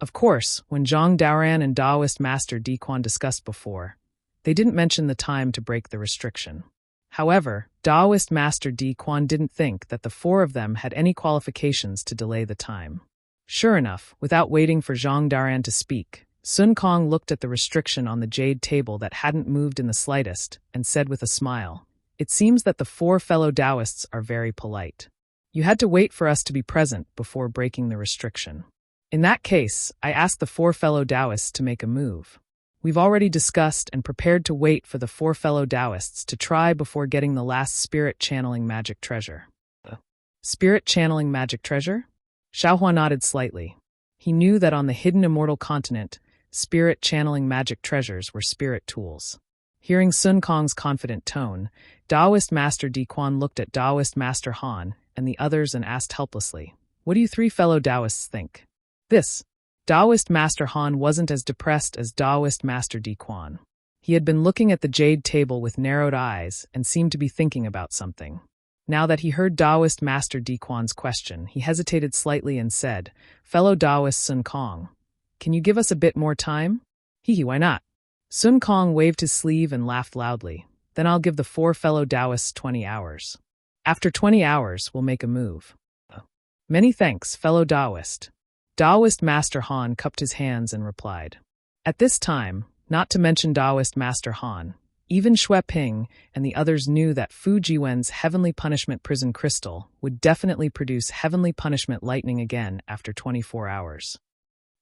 Of course, when Zhang Daoran and Taoist Master Di Quan discussed before, they didn't mention the time to break the restriction. However, Taoist Master Di Quan didn't think that the 4 of them had any qualifications to delay the time. Sure enough, without waiting for Zhang Daoran to speak, Sun Kong looked at the restriction on the jade table that hadn't moved in the slightest and said with a smile, It seems that the 4 fellow Taoists are very polite. You had to wait for us to be present before breaking the restriction. In that case, I asked the 4 fellow Taoists to make a move. We've already discussed and prepared to wait for the 4 fellow Taoists to try before getting the last spirit channeling magic treasure. Spirit channeling magic treasure? Xiaohua nodded slightly. He knew that on the hidden immortal continent, spirit channeling magic treasures were spirit tools. Hearing Sun Kong's confident tone, Taoist Master Di Quan looked at Taoist Master Han and the others and asked helplessly, "What do you 3 fellow Taoists think?" This Taoist Master Han wasn't as depressed as Taoist Master Di Quan. He had been looking at the jade table with narrowed eyes and seemed to be thinking about something. Now that he heard Taoist Master Di Quan's question, he hesitated slightly and said, "Fellow Taoist Sun Kong, can you give us a bit more time?" Why not? Sun Kong waved his sleeve and laughed loudly. "Then I'll give the 4 fellow Taoists 20 hours. After 20 hours, we'll make a move." "Many thanks, fellow Taoist." Taoist Master Han cupped his hands and replied. At this time, not to mention Taoist Master Han, even Xue Ping and the others knew that Fu Jiwen's Heavenly Punishment Prison Crystal would definitely produce Heavenly Punishment Lightning again after 24 hours.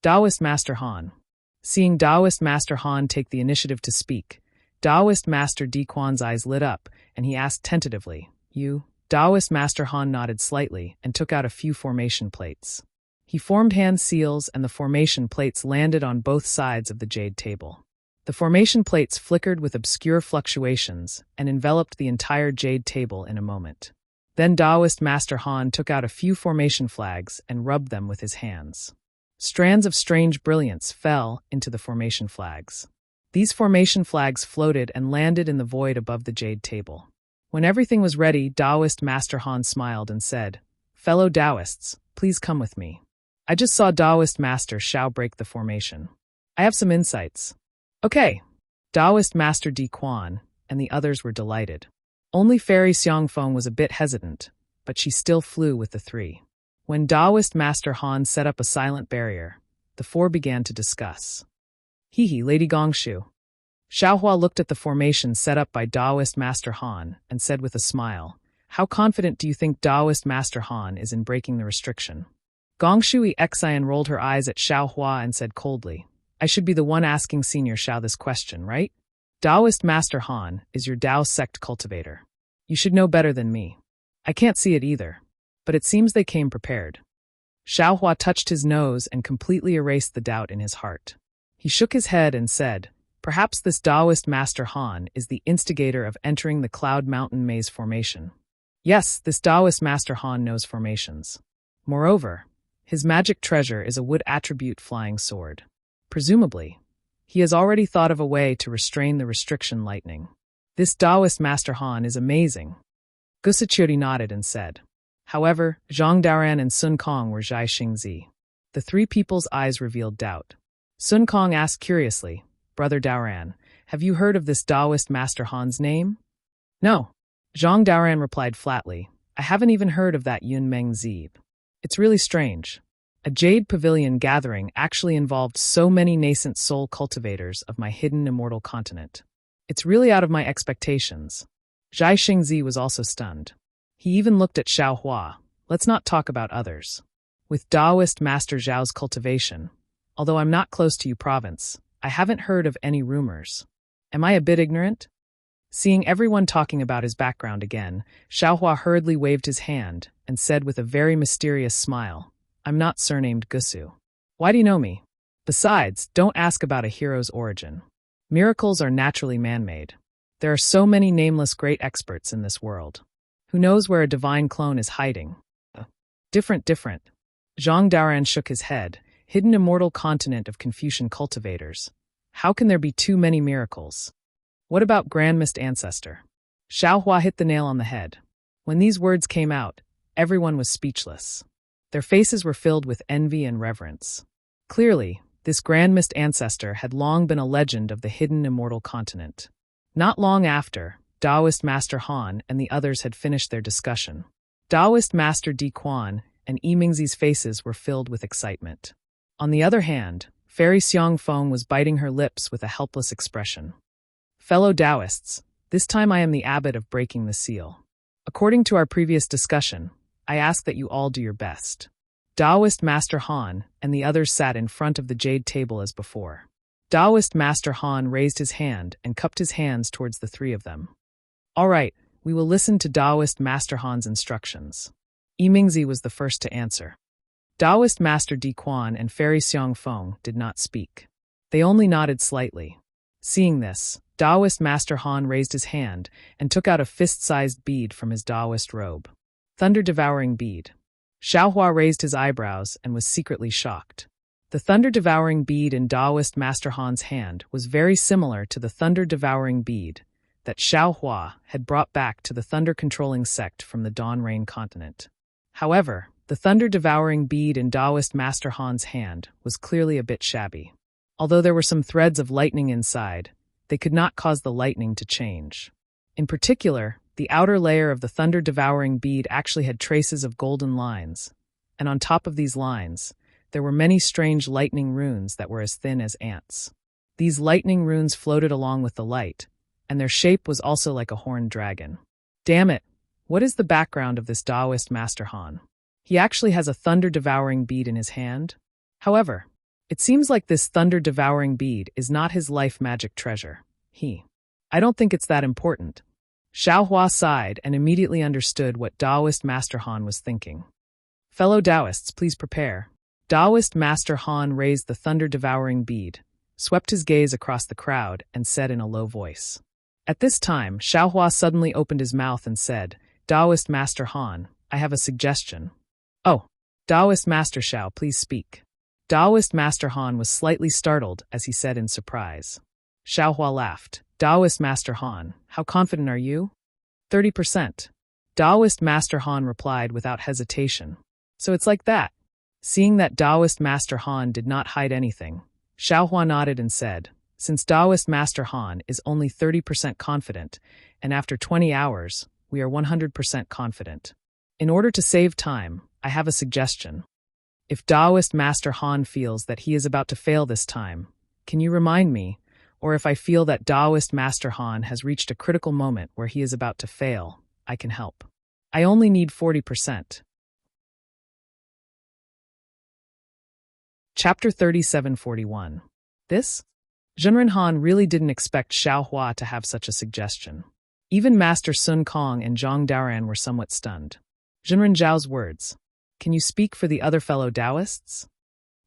Taoist Master Han. Seeing Taoist Master Han take the initiative to speak, Taoist Master Di Quan's eyes lit up, and he asked tentatively, "You?" Taoist Master Han nodded slightly and took out a few formation plates. He formed hand seals and the formation plates landed on both sides of the jade table. The formation plates flickered with obscure fluctuations and enveloped the entire jade table in a moment. Then Taoist Master Han took out a few formation flags and rubbed them with his hands. Strands of strange brilliance fell into the formation flags. These formation flags floated and landed in the void above the jade table. When everything was ready, Taoist Master Han smiled and said, "Fellow Taoists, please come with me. I just saw Taoist Master Xiao break the formation. I have some insights." "Okay." Taoist Master Di Quan and the others were delighted. Only Fairy Xiangfeng was a bit hesitant, but she still flew with the 3. When Taoist Master Han set up a silent barrier, the 4 began to discuss. Lady Gongshu." Xiaohua looked at the formation set up by Taoist Master Han and said with a smile, "How confident do you think Taoist Master Han is in breaking the restriction?" Gongshui Xian rolled her eyes at Xiaohua and said coldly, "I should be the one asking Senior Xiao this question, right? Taoist Master Han is your Tao sect cultivator. You should know better than me. I can't see it either, but it seems they came prepared." Xiaohua touched his nose and completely erased the doubt in his heart. He shook his head and said, "Perhaps this Taoist Master Han is the instigator of entering the Cloud Mountain Maze formation. Yes, this Taoist Master Han knows formations. Moreover, his magic treasure is a wood attribute flying sword. Presumably, he has already thought of a way to restrain the restriction lightning. This Taoist Master Han is amazing." Gusichuri nodded and said. However, Zhang Daoran and Sun Kong were Zhai Xingzi. The 3 people's eyes revealed doubt. Sun Kong asked curiously, "Brother Daoran, have you heard of this Taoist Master Han's name?" "No." Zhang Daoran replied flatly, "I haven't even heard of that Yun Meng Zib. It's really strange. A Jade Pavilion gathering actually involved so many nascent soul cultivators of my hidden immortal continent. It's really out of my expectations." Zhai Xingzi was also stunned. He even looked at Xiaohua. "Let's not talk about others. With Taoist Master Zhao's cultivation, although I'm not close to you province, I haven't heard of any rumors. Am I a bit ignorant?" Seeing everyone talking about his background again, Xiaohua hurriedly waved his hand and said with a very mysterious smile, "I'm not surnamed Gusu. Why do you know me? Besides, don't ask about a hero's origin. Miracles are naturally man-made. There are so many nameless great experts in this world. Who knows where a divine clone is hiding?" Different. Zhang Daoran shook his head. "Hidden immortal continent of Confucian cultivators. How can there be too many miracles? What about Grand Mist Ancestor?" Xiaohua hit the nail on the head. When these words came out, everyone was speechless. Their faces were filled with envy and reverence. Clearly, this Grand Mist Ancestor had long been a legend of the hidden immortal continent. Not long after, Taoist Master Han and the others had finished their discussion. Taoist Master Di Quan and Yimingzi's faces were filled with excitement. On the other hand, Fairy Xiangfeng was biting her lips with a helpless expression. "Fellow Taoists, This time I am the abbot of breaking the seal. According to our previous discussion, I ask that you all do your best." Taoist Master Han and the others sat in front of the jade table as before. Taoist Master Han raised his hand and cupped his hands towards the three of them. "All right, we will listen to Taoist Master Han's instructions." Yimingzi was the first to answer. Taoist Master Di Quan and Fairy Xiong Feng did not speak. They only nodded slightly. Seeing this, Taoist Master Han raised his hand and took out a fist-sized bead from his Taoist robe. Thunder-devouring bead. Xiaohua raised his eyebrows and was secretly shocked. The thunder-devouring bead in Taoist Master Han's hand was very similar to the thunder-devouring bead that Xiaohua had brought back to the thunder-controlling sect from the Dawn Rain continent. However, the thunder-devouring bead in Taoist Master Han's hand was clearly a bit shabby. Although there were some threads of lightning inside, they could not cause the lightning to change. In particular, the outer layer of the thunder-devouring bead actually had traces of golden lines, and on top of these lines, there were many strange lightning runes that were as thin as ants. These lightning runes floated along with the light, and their shape was also like a horned dragon. Damn it, what is the background of this Taoist Master Han? He actually has a thunder-devouring bead in his hand? However, it seems like this thunder-devouring bead is not his life magic treasure. I don't think it's that important. Xiaohua sighed and immediately understood what Taoist Master Han was thinking. "Fellow Taoists, please prepare." Taoist Master Han raised the thunder-devouring bead, swept his gaze across the crowd, and said in a low voice. At this time, Xiaohua suddenly opened his mouth and said, "Taoist Master Han, I have a suggestion." "Oh, Taoist Master Xiao, please speak." Taoist Master Han was slightly startled as he said in surprise. Xiaohua laughed. "Taoist Master Han, how confident are you?" 30%. Taoist Master Han replied without hesitation. "So it's like that." Seeing that Taoist Master Han did not hide anything, Xiaohua nodded and said, "Since Taoist Master Han is only 30% confident, and after 20 hours, we are 100% confident. In order to save time, I have a suggestion. If Taoist Master Han feels that he is about to fail this time, can you remind me? Or if I feel that Taoist Master Han has reached a critical moment where he is about to fail, I can help. I only need 40%. Chapter 3741. This? Zhenren Han really didn't expect Xiaohua to have such a suggestion. Even Master Sun Kong and Zhang Daoran were somewhat stunned. Zhenren Zhao's words. "Can you speak for the other fellow Taoists?"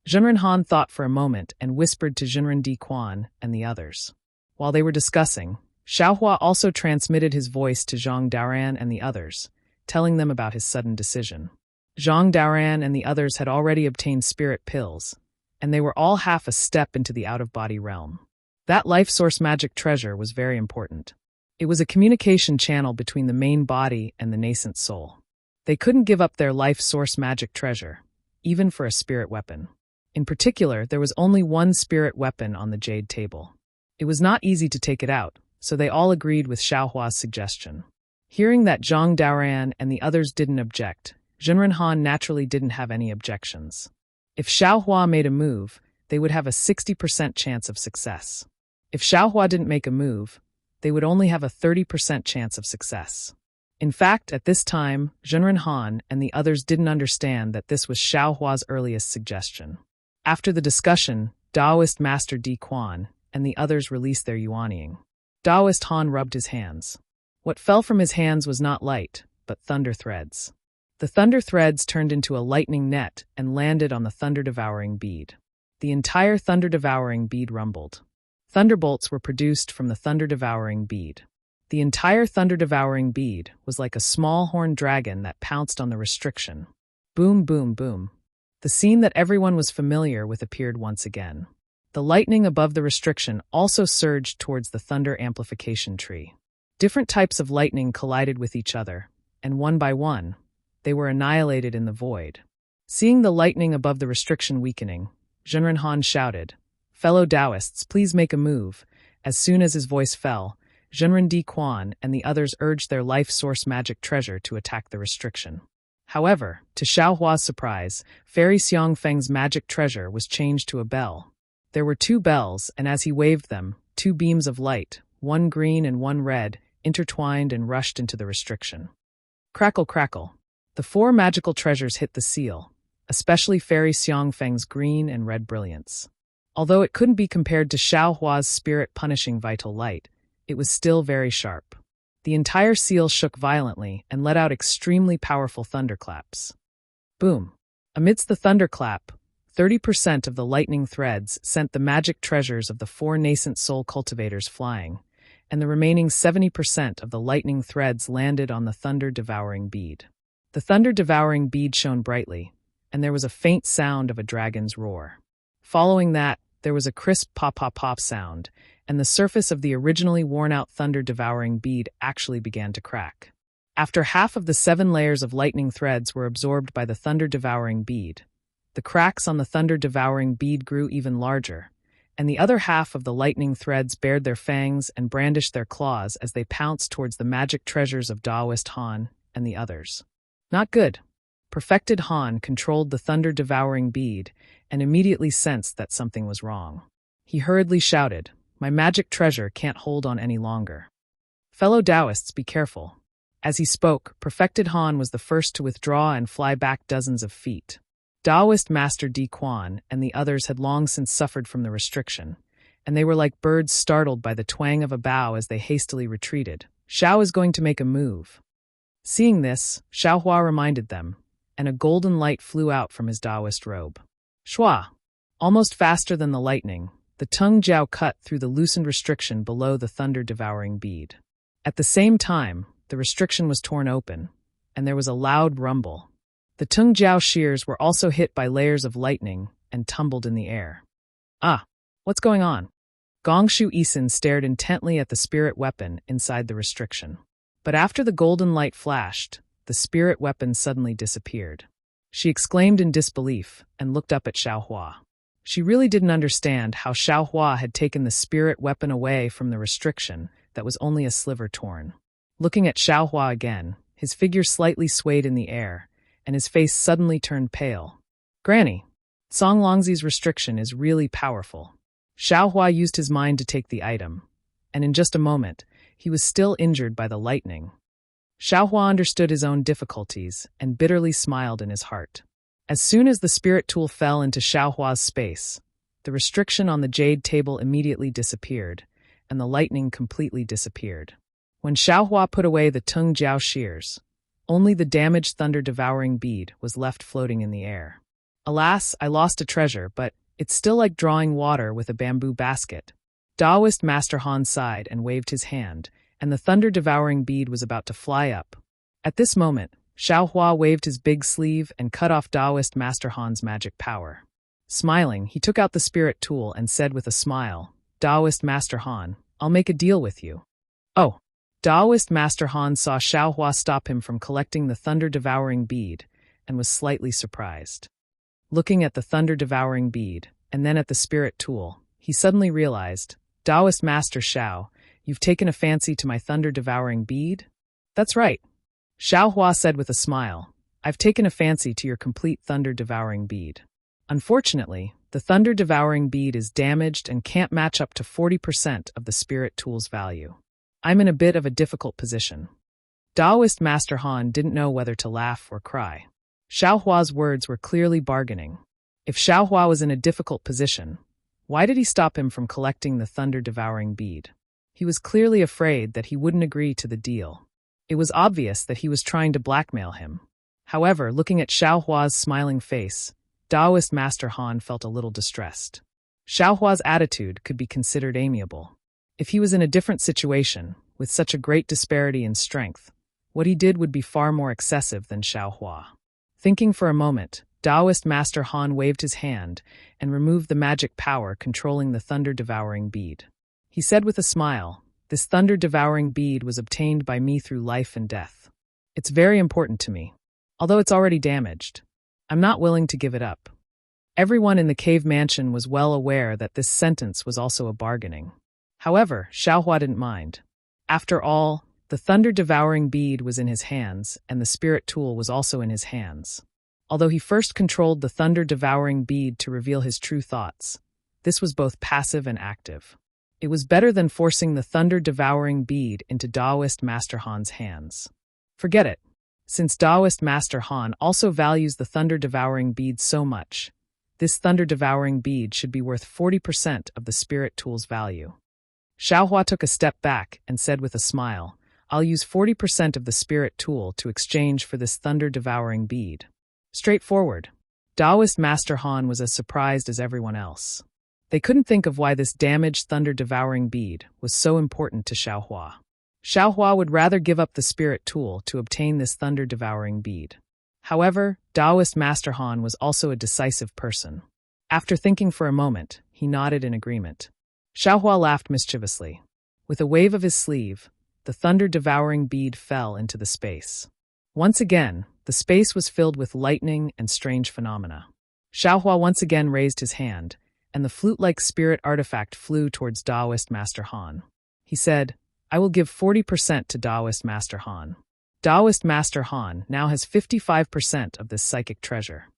Zhenren Han thought for a moment and whispered to Zhenren Di Quan and the others. While they were discussing, Xiaohua also transmitted his voice to Zhang Daoran and the others, telling them about his sudden decision. Zhang Daoran and the others had already obtained spirit pills, and they were all half a step into the out-of-body realm. That life source magic treasure was very important. It was a communication channel between the main body and the nascent soul. They couldn't give up their life source magic treasure, even for a spirit weapon. In particular, there was only one spirit weapon on the jade table. It was not easy to take it out, so they all agreed with Xiaohua's suggestion. Hearing that Zhang Daoran and the others didn't object, Zhenren Han naturally didn't have any objections. If Xiaohua made a move, they would have a 60% chance of success. If Xiaohua didn't make a move, they would only have a 30% chance of success. In fact, at this time, Zhenren Han and the others didn't understand that this was Xiaohua's earliest suggestion. After the discussion, Taoist Master Di Quan and the others released their yuanying. Taoist Han rubbed his hands. What fell from his hands was not light, but thunder threads. The thunder threads turned into a lightning net and landed on the thunder-devouring bead. The entire thunder-devouring bead rumbled. Thunderbolts were produced from the thunder-devouring bead. The entire thunder-devouring bead was like a small horned dragon that pounced on the restriction. Boom, boom, boom. The scene that everyone was familiar with appeared once again. The lightning above the restriction also surged towards the thunder amplification tree. Different types of lightning collided with each other, and one by one, they were annihilated in the void. Seeing the lightning above the restriction weakening, Zhenren Han shouted, "Fellow Taoists, please make a move." As soon as his voice fell, Zhenren Di Quan and the others urged their life source magic treasure to attack the restriction. However, to Xiaohua's surprise, Fairy Xiong Feng's magic treasure was changed to a bell. There were two bells, and as he waved them, two beams of light, one green and one red, intertwined and rushed into the restriction. Crackle, crackle. The 4 magical treasures hit the seal, especially Fairy Xiangfeng's green and red brilliance. Although it couldn't be compared to Xiaohua's spirit-punishing vital light, it was still very sharp. The entire seal shook violently and let out extremely powerful thunderclaps. Boom! Amidst the thunderclap, 30% of the lightning threads sent the magic treasures of the 4 nascent soul cultivators flying, and the remaining 70% of the lightning threads landed on the thunder-devouring bead. The thunder-devouring bead shone brightly, and there was a faint sound of a dragon's roar. Following that, there was a crisp pop-pop-pop sound, and the surface of the originally worn-out thunder-devouring bead actually began to crack. After half of the 7 layers of lightning threads were absorbed by the thunder-devouring bead, the cracks on the thunder-devouring bead grew even larger, and the other half of the lightning threads bared their fangs and brandished their claws as they pounced towards the magic treasures of Daoist Han and the others. Not good. Perfected Han controlled the thunder-devouring bead and immediately sensed that something was wrong. He hurriedly shouted, "My magic treasure can't hold on any longer. Fellow Taoists, be careful." As he spoke, Perfected Han was the first to withdraw and fly back dozens of feet. Taoist Master Di Quan and the others had long since suffered from the restriction, and they were like birds startled by the twang of a bow as they hastily retreated. "Xiao is going to make a move." Seeing this, Xiaohua reminded them, and a golden light flew out from his Taoist robe. Shua! Almost faster than the lightning, the Tung Jiao cut through the loosened restriction below the thunder-devouring bead. At the same time, the restriction was torn open, and there was a loud rumble. The Tung Jiao shears were also hit by layers of lightning and tumbled in the air. Ah, what's going on? Gongshu Isin stared intently at the spirit weapon inside the restriction. But after the golden light flashed, the spirit weapon suddenly disappeared. She exclaimed in disbelief and looked up at Xiaohua. She really didn't understand how Xiaohua had taken the spirit weapon away from the restriction that was only a sliver torn. Looking at Xiaohua again, his figure slightly swayed in the air, and his face suddenly turned pale. "Granny, Song Longzi's restriction is really powerful." Xiaohua used his mind to take the item, and in just a moment, he was still injured by the lightning. Xiaohua understood his own difficulties and bitterly smiled in his heart. As soon as the spirit tool fell into Xiaohua's space, the restriction on the jade table immediately disappeared, and the lightning completely disappeared. When Xiaohua put away the Tung Jiao shears, only the damaged thunder-devouring bead was left floating in the air. "Alas, I lost a treasure, but it's still like drawing water with a bamboo basket." Taoist Master Han sighed and waved his hand, and the thunder-devouring bead was about to fly up. At this moment, Xiaohua waved his big sleeve and cut off Taoist Master Han's magic power. Smiling, he took out the spirit tool and said with a smile, "Taoist Master Han, I'll make a deal with you." "Oh." Taoist Master Han saw Xiaohua stop him from collecting the thunder-devouring bead and was slightly surprised. Looking at the thunder-devouring bead and then at the spirit tool, he suddenly realized, "Taoist Master Xiao, you've taken a fancy to my thunder-devouring bead?" "That's right," Xiaohua said with a smile. "I've taken a fancy to your complete thunder-devouring bead. Unfortunately, the thunder-devouring bead is damaged and can't match up to 40% of the spirit tool's value. I'm in a bit of a difficult position." Taoist Master Han didn't know whether to laugh or cry. Xiaohua's words were clearly bargaining. If Xiaohua was in a difficult position, why did he stop him from collecting the thunder-devouring bead? He was clearly afraid that he wouldn't agree to the deal. It was obvious that he was trying to blackmail him. However, looking at Xiaohua's smiling face, Taoist Master Han felt a little distressed. Xiaohua's attitude could be considered amiable. If he was in a different situation, with such a great disparity in strength, what he did would be far more excessive than Xiaohua. Thinking for a moment, Taoist Master Han waved his hand and removed the magic power controlling the thunder-devouring bead. He said with a smile, "This thunder-devouring bead was obtained by me through life and death. It's very important to me. Although it's already damaged, I'm not willing to give it up." Everyone in the cave mansion was well aware that this sentence was also a bargaining. However, Xiaohua didn't mind. After all, the thunder-devouring bead was in his hands, and the spirit tool was also in his hands. Although he first controlled the thunder-devouring bead to reveal his true thoughts, this was both passive and active. It was better than forcing the thunder-devouring bead into Taoist Master Han's hands. Forget it. Since Taoist Master Han also values the thunder-devouring bead so much, this thunder-devouring bead should be worth 40% of the spirit tool's value. Xiaohua took a step back and said with a smile, I'll use 40% of the spirit tool to exchange for this thunder-devouring bead. Straightforward. Taoist Master Han was as surprised as everyone else. They couldn't think of why this damaged thunder-devouring bead was so important to Xiaohua. Xiaohua would rather give up the spirit tool to obtain this thunder-devouring bead. However, Taoist Master Han was also a decisive person. After thinking for a moment, he nodded in agreement. Xiaohua laughed mischievously. With a wave of his sleeve, the thunder-devouring bead fell into the space. Once again, the space was filled with lightning and strange phenomena. Xiaohua once again raised his hand, and the flute-like spirit artifact flew towards Taoist Master Han. He said, I will give 40% to Taoist Master Han. Taoist Master Han now has 55% of this psychic treasure.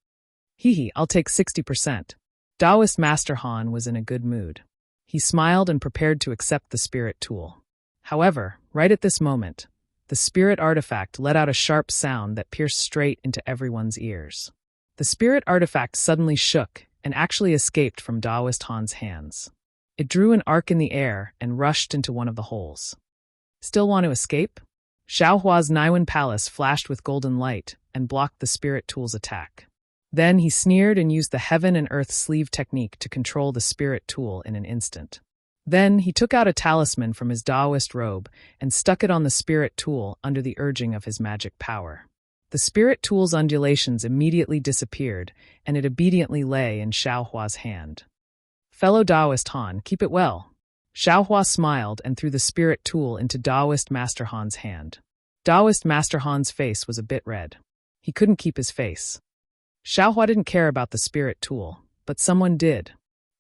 I'll take 60%. Taoist Master Han was in a good mood. He smiled and prepared to accept the spirit tool. However, right at this moment, the spirit artifact let out a sharp sound that pierced straight into everyone's ears. The spirit artifact suddenly shook and actually escaped from Taoist Han's hands. It drew an arc in the air and rushed into one of the holes. Still want to escape? Xiaohua's Naiwan palace flashed with golden light and blocked the spirit tool's attack. Then he sneered and used the heaven and earth sleeve technique to control the spirit tool in an instant. Then he took out a talisman from his Taoist robe and stuck it on the spirit tool under the urging of his magic power. The spirit tool's undulations immediately disappeared, and it obediently lay in Xiaohua's hand. Fellow Taoist Han, keep it well. Xiaohua smiled and threw the spirit tool into Taoist Master Han's hand. Taoist Master Han's face was a bit red. He couldn't keep his face. Xiaohua didn't care about the spirit tool, but someone did.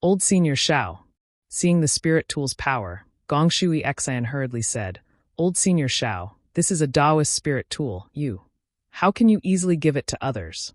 Old Senior Xiao. Seeing the spirit tool's power, Gongshui Xian hurriedly said, Old Senior Xiao, this is a Taoist spirit tool, how can you easily give it to others?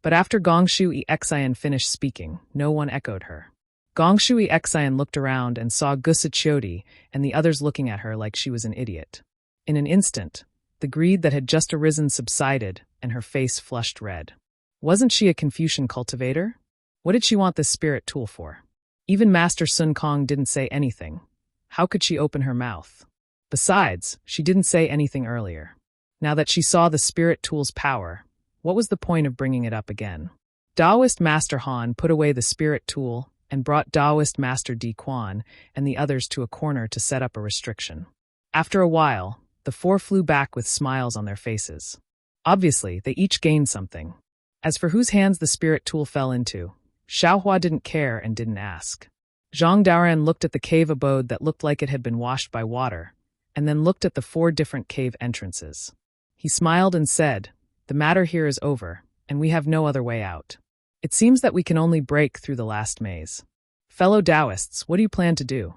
But after Gongshui Xian finished speaking, no one echoed her. Gongshui Xian looked around and saw Gusachioti and the others looking at her like she was an idiot. In an instant, the greed that had just arisen subsided and her face flushed red. Wasn't she a Confucian cultivator? What did she want this spirit tool for? Even Master Sun Kong didn't say anything. How could she open her mouth? Besides, she didn't say anything earlier. Now that she saw the spirit tool's power, what was the point of bringing it up again? Taoist Master Han put away the spirit tool and brought Taoist Master Di Quan and the others to a corner to set up a restriction. After a while, the four flew back with smiles on their faces. Obviously, they each gained something. As for whose hands the spirit tool fell into, Xiaohua didn't care and didn't ask. Zhang Daoran looked at the cave abode that looked like it had been washed by water, and then looked at the 4 different cave entrances. He smiled and said, The matter here is over, and we have no other way out. It seems that we can only break through the last maze. Fellow Taoists, what do you plan to do?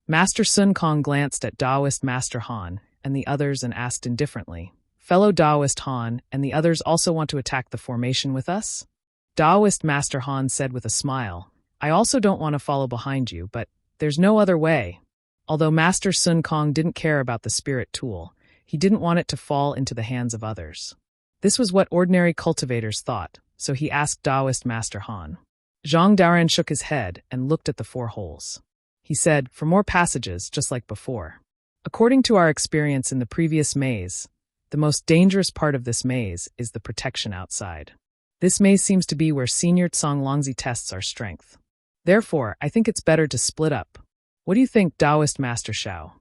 Master Sun Kong glanced at Taoist Master Han and the others and asked indifferently, Fellow Taoist Han and the others also want to attack the formation with us? Taoist Master Han said with a smile, I also don't want to follow behind you, but there's no other way. Although Master Sun Kong didn't care about the spirit tool, he didn't want it to fall into the hands of others. This was what ordinary cultivators thought, so he asked Taoist Master Han. Zhang Daoran shook his head and looked at the 4 holes. He said, For more passages, just like before. According to our experience in the previous maze, the most dangerous part of this maze is the protection outside. This maze seems to be where Senior Tsang Longzi tests our strength. Therefore, I think it's better to split up. What do you think, Taoist Master Xiao?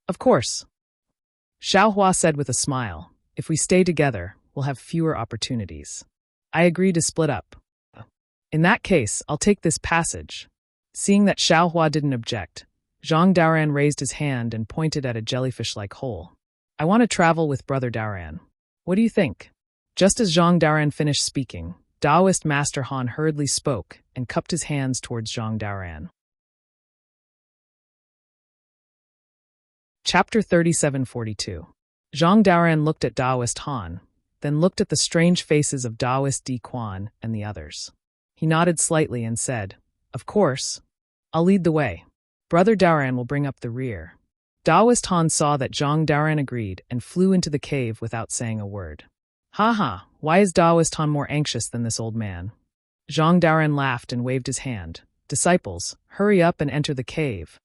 Of course. Xiaohua said with a smile, If we stay together, we'll have fewer opportunities. I agree to split up. In that case, I'll take this passage. Seeing that Xiaohua didn't object, Zhang Daoran raised his hand and pointed at a jellyfish-like hole. I want to travel with Brother Daoran. What do you think? Just as Zhang Daoran finished speaking, Taoist Master Han hurriedly spoke and cupped his hands towards Zhang Daoran. Chapter 3742. Zhang Daoran looked at Taoist Han, then looked at the strange faces of Taoist Di Quan and the others. He nodded slightly and said, Of course. I'll lead the way. Brother Daoran will bring up the rear. Daoist Han saw that Zhang Daoran agreed and flew into the cave without saying a word. Ha ha, why is Daoist Han more anxious than this old man? Zhang Daoran laughed and waved his hand. Disciples, hurry up and enter the cave.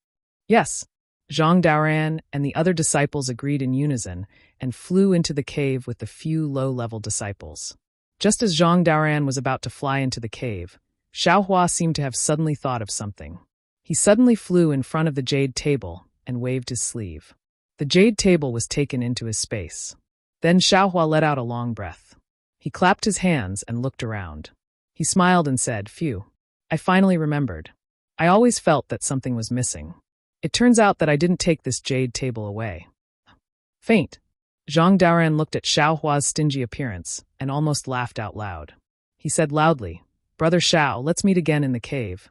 Yes. Zhang Daoran and the other disciples agreed in unison and flew into the cave with the few low-level disciples. Just as Zhang Daoran was about to fly into the cave, Xiaohua seemed to have suddenly thought of something. He suddenly flew in front of the jade table and waved his sleeve. The jade table was taken into his space. Then Xiaohua let out a long breath. He clapped his hands and looked around. He smiled and said, "Phew, I finally remembered. I always felt that something was missing. It turns out that I didn't take this jade table away." Faint. Zhang Daoran looked at Xiaohua's stingy appearance and almost laughed out loud. He said loudly, "Brother Xiao, let's meet again in the cave."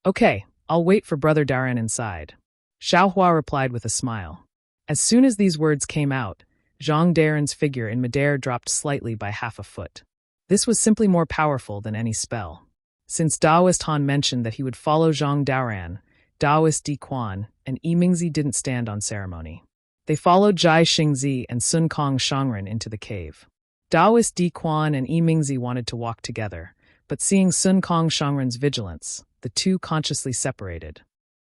"Okay, I'll wait for Brother Daoran inside." Xiaohua replied with a smile. As soon as these words came out, Zhang Daoran's figure in midair dropped slightly by half a foot. This was simply more powerful than any spell. Since Daoist Han mentioned that he would follow Zhang Daoran, Daoist Di Quan and Yi Mingzi didn't stand on ceremony. They followed Zhai Xingzi and Sun Kong Shangren into the cave. Daoist Di Quan and Yi Mingzi wanted to walk together, but seeing Sun Kong Shangren's vigilance, the two consciously separated.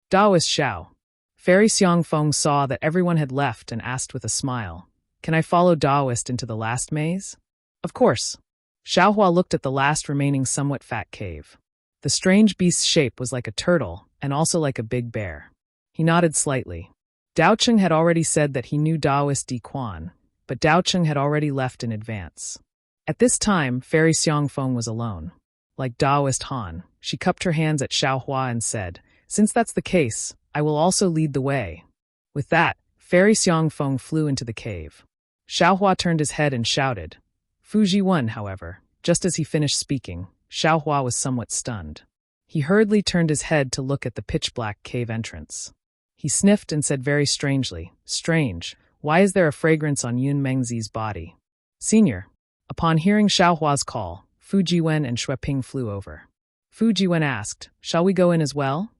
Daoist Xiao. Fairy Xiangfeng saw that everyone had left and asked with a smile, "Can I follow Daoist into the last maze?" "Of course." Xiaohua looked at the last remaining somewhat fat cave. The strange beast's shape was like a turtle and also like a big bear. He nodded slightly. Daocheng had already said that he knew Daoist Di Quan, but Daocheng had already left in advance. At this time, Fairy Xiangfeng was alone. Like Daoist Han, she cupped her hands at Xiaohua and said, "Since that's the case, I will also lead the way." With that, Fairy Xiangfeng flew into the cave. Xiaohua turned his head and shouted. Fuji won, however. Just as he finished speaking, Xiaohua was somewhat stunned. He hurriedly turned his head to look at the pitch-black cave entrance. He sniffed and said very strangely, "Strange, why is there a fragrance on Yun Mengzi's body?" "Senior." Upon hearing Xiaohua's call, Fujiwen and Xueping flew over. Fujiwen asked, "Shall we go in as well?"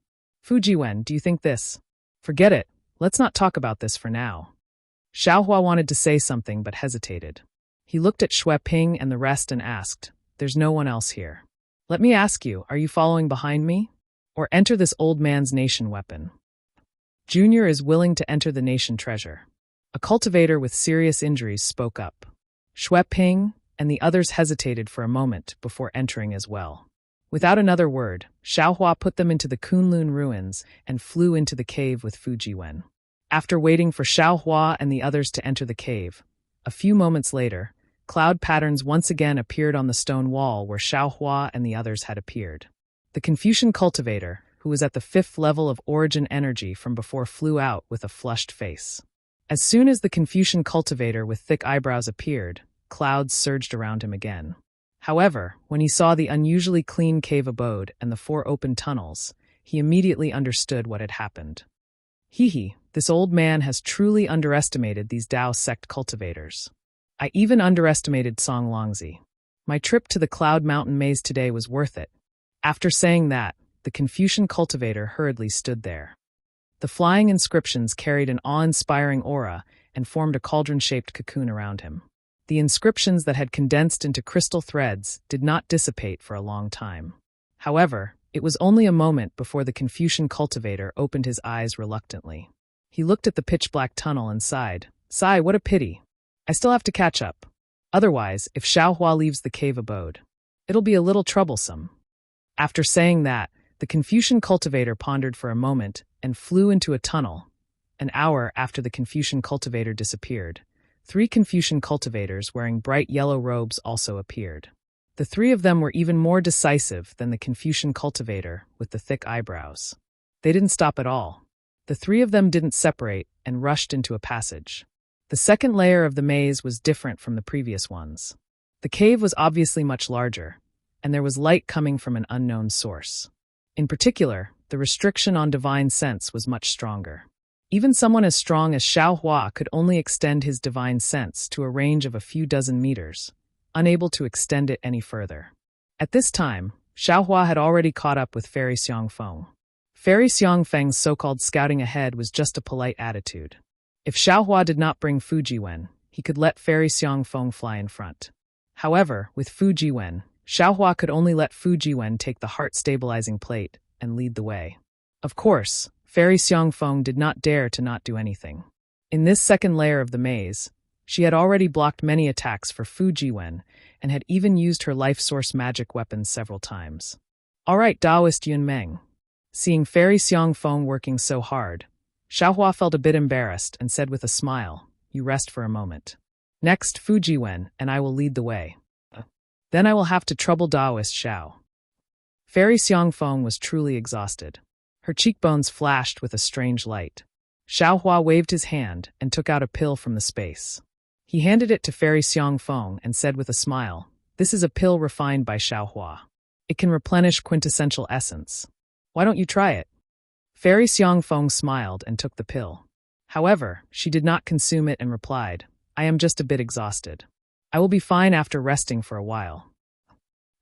"Fujiwen, do you think this?" "Forget it. Let's not talk about this for now." Xiaohua wanted to say something but hesitated. He looked at Xueping and the rest and asked, "There's no one else here. Let me ask you, are you following behind me? Or enter this old man's nation weapon?" Junior is willing to enter the nation treasure. A cultivator with serious injuries spoke up. Xueping and the others hesitated for a moment before entering as well. Without another word, Xiaohua put them into the Kunlun ruins and flew into the cave with Fujiwen. After waiting for Xiaohua and the others to enter the cave, a few moments later, cloud patterns once again appeared on the stone wall where Xiaohua and the others had appeared. The Confucian cultivator, who was at the 5th level of origin energy from before, flew out with a flushed face. As soon as the Confucian cultivator with thick eyebrows appeared, clouds surged around him again. However, when he saw the unusually clean cave abode and the 4 open tunnels, he immediately understood what had happened. Hee, this old man has truly underestimated these Dao sect cultivators. I even underestimated Song Longzi. My trip to the Cloud Mountain maze today was worth it. After saying that, the Confucian cultivator hurriedly stood there. The flying inscriptions carried an awe-inspiring aura and formed a cauldron-shaped cocoon around him. The inscriptions that had condensed into crystal threads did not dissipate for a long time. However, it was only a moment before the Confucian cultivator opened his eyes reluctantly. He looked at the pitch-black tunnel and sighed. "Sigh, what a pity. I still have to catch up. Otherwise, if Xiaohua leaves the cave abode, it'll be a little troublesome." After saying that, the Confucian cultivator pondered for a moment and flew into a tunnel. An hour after the Confucian cultivator disappeared, 3 Confucian cultivators wearing bright yellow robes also appeared. The 3 of them were even more decisive than the Confucian cultivator with the thick eyebrows. They didn't stop at all. The 3 of them didn't separate and rushed into a passage. The second layer of the maze was different from the previous ones. The cave was obviously much larger, and there was light coming from an unknown source. In particular, the restriction on divine sense was much stronger. Even someone as strong as Xiaohua could only extend his divine sense to a range of a few dozen meters, unable to extend it any further. At this time, Xiaohua had already caught up with Fairy Xiangfeng. Fairy Xiangfeng's so-called scouting ahead was just a polite attitude. If Xiaohua did not bring Fujiwen, he could let Fairy Xiangfeng fly in front. However, with Fujiwen, Xiaohua could only let Fujiwen take the heart-stabilizing plate and lead the way. Of course, Fairy Xiangfeng did not dare to not do anything. In this second layer of the maze, she had already blocked many attacks for Fujiwen and had even used her life source magic weapons several times. All right, Taoist Yunmeng. Seeing Fairy Xiangfeng working so hard, Xiaohua felt a bit embarrassed and said with a smile, "You rest for a moment. Next, Fujiwen, and I will lead the way. Then I will have to trouble Taoist Xiao." Fairy Xiangfeng was truly exhausted. Her cheekbones flashed with a strange light. Xiaohua waved his hand and took out a pill from the space. He handed it to Fairy Xiangfeng and said with a smile, "This is a pill refined by Xiaohua. It can replenish quintessential essence. Why don't you try it?" Fairy Xiangfeng smiled and took the pill. However, she did not consume it and replied, "I am just a bit exhausted. I will be fine after resting for a while."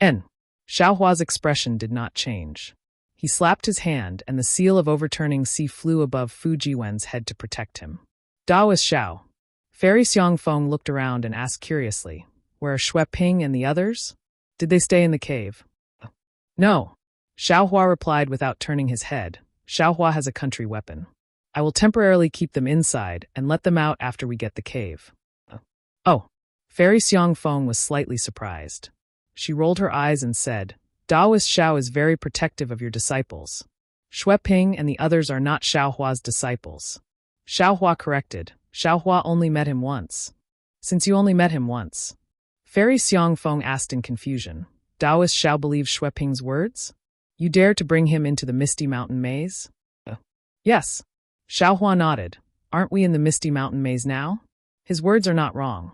Xiaohua's expression did not change. He slapped his hand and the seal of overturning sea flew above Fujiwen's head to protect him. Taoist Xiao. Fairy Xiangfeng looked around and asked curiously, "Where are Shui Ping and the others? Did they stay in the cave?" "No," Xiaohua replied without turning his head. "Xiaohua has a country weapon. I will temporarily keep them inside and let them out after we get the cave." "Oh." Fairy Xiangfeng was slightly surprised. She rolled her eyes and said, "Taoist Xiao is very protective of your disciples. Shui Ping and the others are not Xiaohua's disciples." Xiaohua corrected, "Xiaohua only met him once." "Since you only met him once?" Fairy Xiangfeng asked in confusion. "Taoist Xiao believes Shui Ping's words? You dare to bring him into the Misty Mountain Maze?" "Yes." Xiaohua nodded. "Aren't we in the Misty Mountain Maze now? His words are not wrong."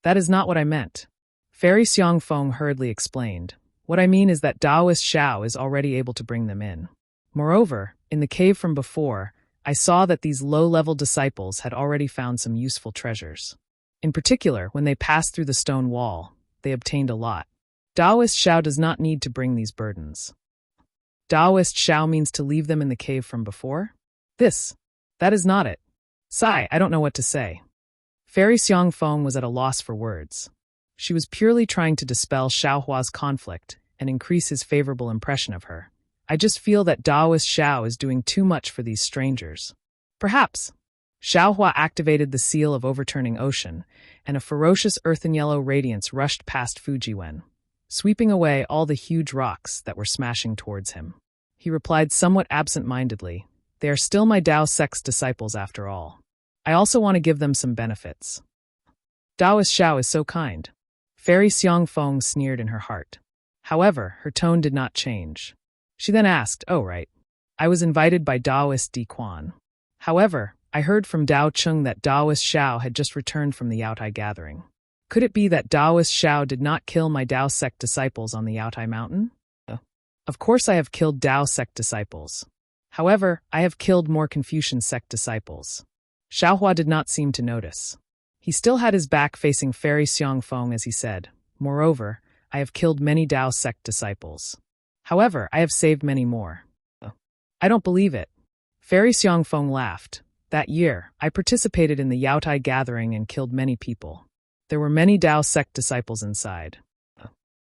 "That is not what I meant." Fairy Xiangfeng hurriedly explained. "What I mean is that Taoist Xiao is already able to bring them in. Moreover, in the cave from before, I saw that these low-level disciples had already found some useful treasures. In particular, when they passed through the stone wall, they obtained a lot. Taoist Xiao does not need to bring these burdens." "Taoist Xiao means to leave them in the cave from before? That is not it. Sigh, I don't know what to say." Fairy Xiangfeng was at a loss for words. She was purely trying to dispel Xiaohua's conflict and increase his favorable impression of her. "I just feel that Taoist Xiao is doing too much for these strangers." "Perhaps." Xiaohua activated the seal of overturning ocean, and a ferocious earthen yellow radiance rushed past Fujiwen, sweeping away all the huge rocks that were smashing towards him. He replied somewhat absent-mindedly, "They are still my Tao sect's disciples after all. I also want to give them some benefits." "Taoist Xiao is so kind." Fairy Xiangfeng sneered in her heart. However, her tone did not change. She then asked, "Oh right. I was invited by Taoist Di Quan. However, I heard from Dao Chung that Taoist Xiao had just returned from the Yaotai gathering. Could it be that Taoist Xiao did not kill my Tao sect disciples on the Yaotai mountain?" "Of course I have killed Tao sect disciples. However, I have killed more Confucian sect disciples." Xiaohua did not seem to notice. He still had his back facing Fairy Xiangfeng as he said, "Moreover, I have killed many Tao sect disciples. However, I have saved many more." "I don't believe it." Fairy Xiangfeng laughed. "That year, I participated in the Yaotai gathering and killed many people. There were many Tao sect disciples inside.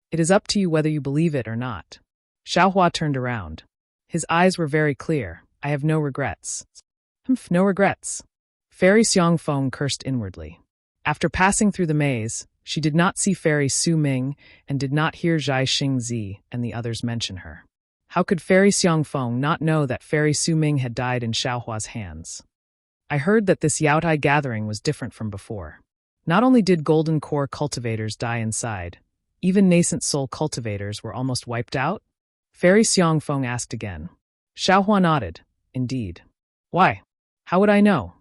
It is up to you whether you believe it or not." Xiaohua turned around. His eyes were very clear. "I have no regrets." No regrets." Fairy Xiangfeng cursed inwardly. After passing through the maze, she did not see Fairy Su Ming and did not hear Zhai Xingzi and the others mention her. How could Fairy Xiangfeng not know that Fairy Su Ming had died in Xiaohua's hands? "I heard that this Yaotai gathering was different from before. Not only did Golden Core cultivators die inside, even nascent soul cultivators were almost wiped out?" Fairy Xiangfeng asked again. Xiaohua nodded. "Indeed." "Why? How would I know?"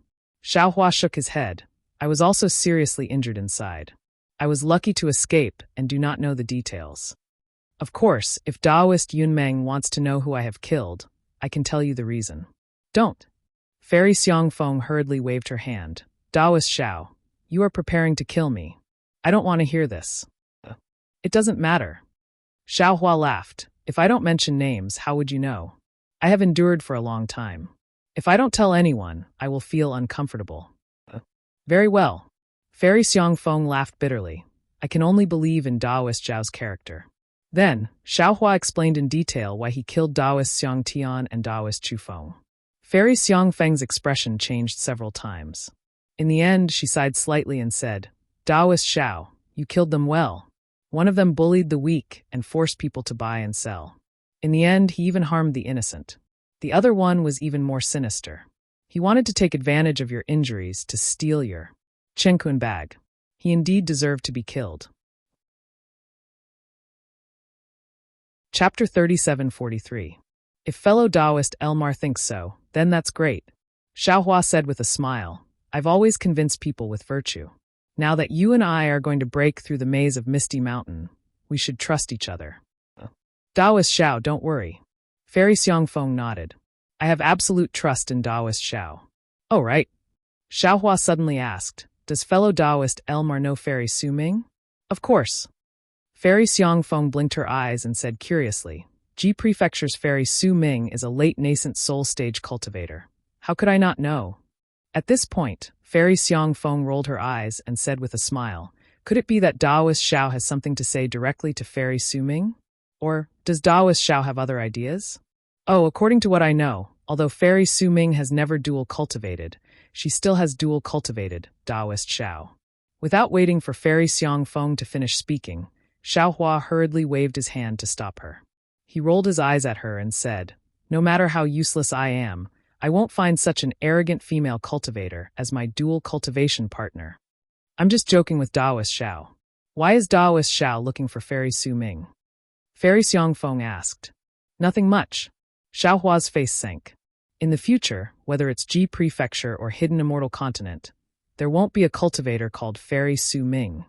Xiaohua shook his head. "I was also seriously injured inside. I was lucky to escape and do not know the details. Of course, if Taoist Yunmeng wants to know who I have killed, I can tell you the reason." "Don't." Fairy Xiangfeng hurriedly waved her hand. "Taoist Xiao, you are preparing to kill me. I don't want to hear this." "It doesn't matter." Xiaohua laughed. "If I don't mention names, how would you know?" I have endured for a long time. If I don't tell anyone, I will feel uncomfortable. Very well. Fairy Xiangfeng laughed bitterly. I can only believe in Daoist Zhao's character. Then, Xiaohua explained in detail why he killed Daoist Xiang Tian and Daoist Chufeng. Fairy Xiangfeng's expression changed several times. In the end, she sighed slightly and said, Daoist Xiao, you killed them well. One of them bullied the weak and forced people to buy and sell. In the end, he even harmed the innocent. The other one was even more sinister. He wanted to take advantage of your injuries to steal your Chenkun bag. He indeed deserved to be killed. Chapter 3743. If fellow Taoist Elmar thinks so, then that's great. Xiaohua said with a smile, I've always convinced people with virtue. Now that you and I are going to break through the maze of Misty Mountain, we should trust each other. Daoist Xiao, don't worry. Fairy Xiangfeng nodded. I have absolute trust in Daoist Xiao. Oh, right. Xiaohua suddenly asked, does fellow Daoist Elmar know Fairy Su Ming? Of course. Fairy Xiangfeng blinked her eyes and said curiously, Ji Prefecture's Fairy Su Ming is a late nascent soul stage cultivator. How could I not know? At this point, Fairy Xiangfeng rolled her eyes and said with a smile, could it be that Daoist Xiao has something to say directly to Fairy Su Ming? Or, does Daoist Xiao have other ideas? Oh, according to what I know, although Fairy Su Ming has never dual cultivated, she still has dual cultivated Daoist Xiao. Without waiting for Fairy Xiangfeng to finish speaking, Xiaohua hurriedly waved his hand to stop her. He rolled his eyes at her and said, no matter how useless I am, I won't find such an arrogant female cultivator as my dual cultivation partner. I'm just joking with Daoist Xiao. Why is Daoist Xiao looking for Fairy Su Ming? Fairy Xiangfeng asked. Nothing much. Xiaohua's face sank. In the future, whether it's Ji Prefecture or Hidden Immortal Continent, there won't be a cultivator called Fairy Su Ming.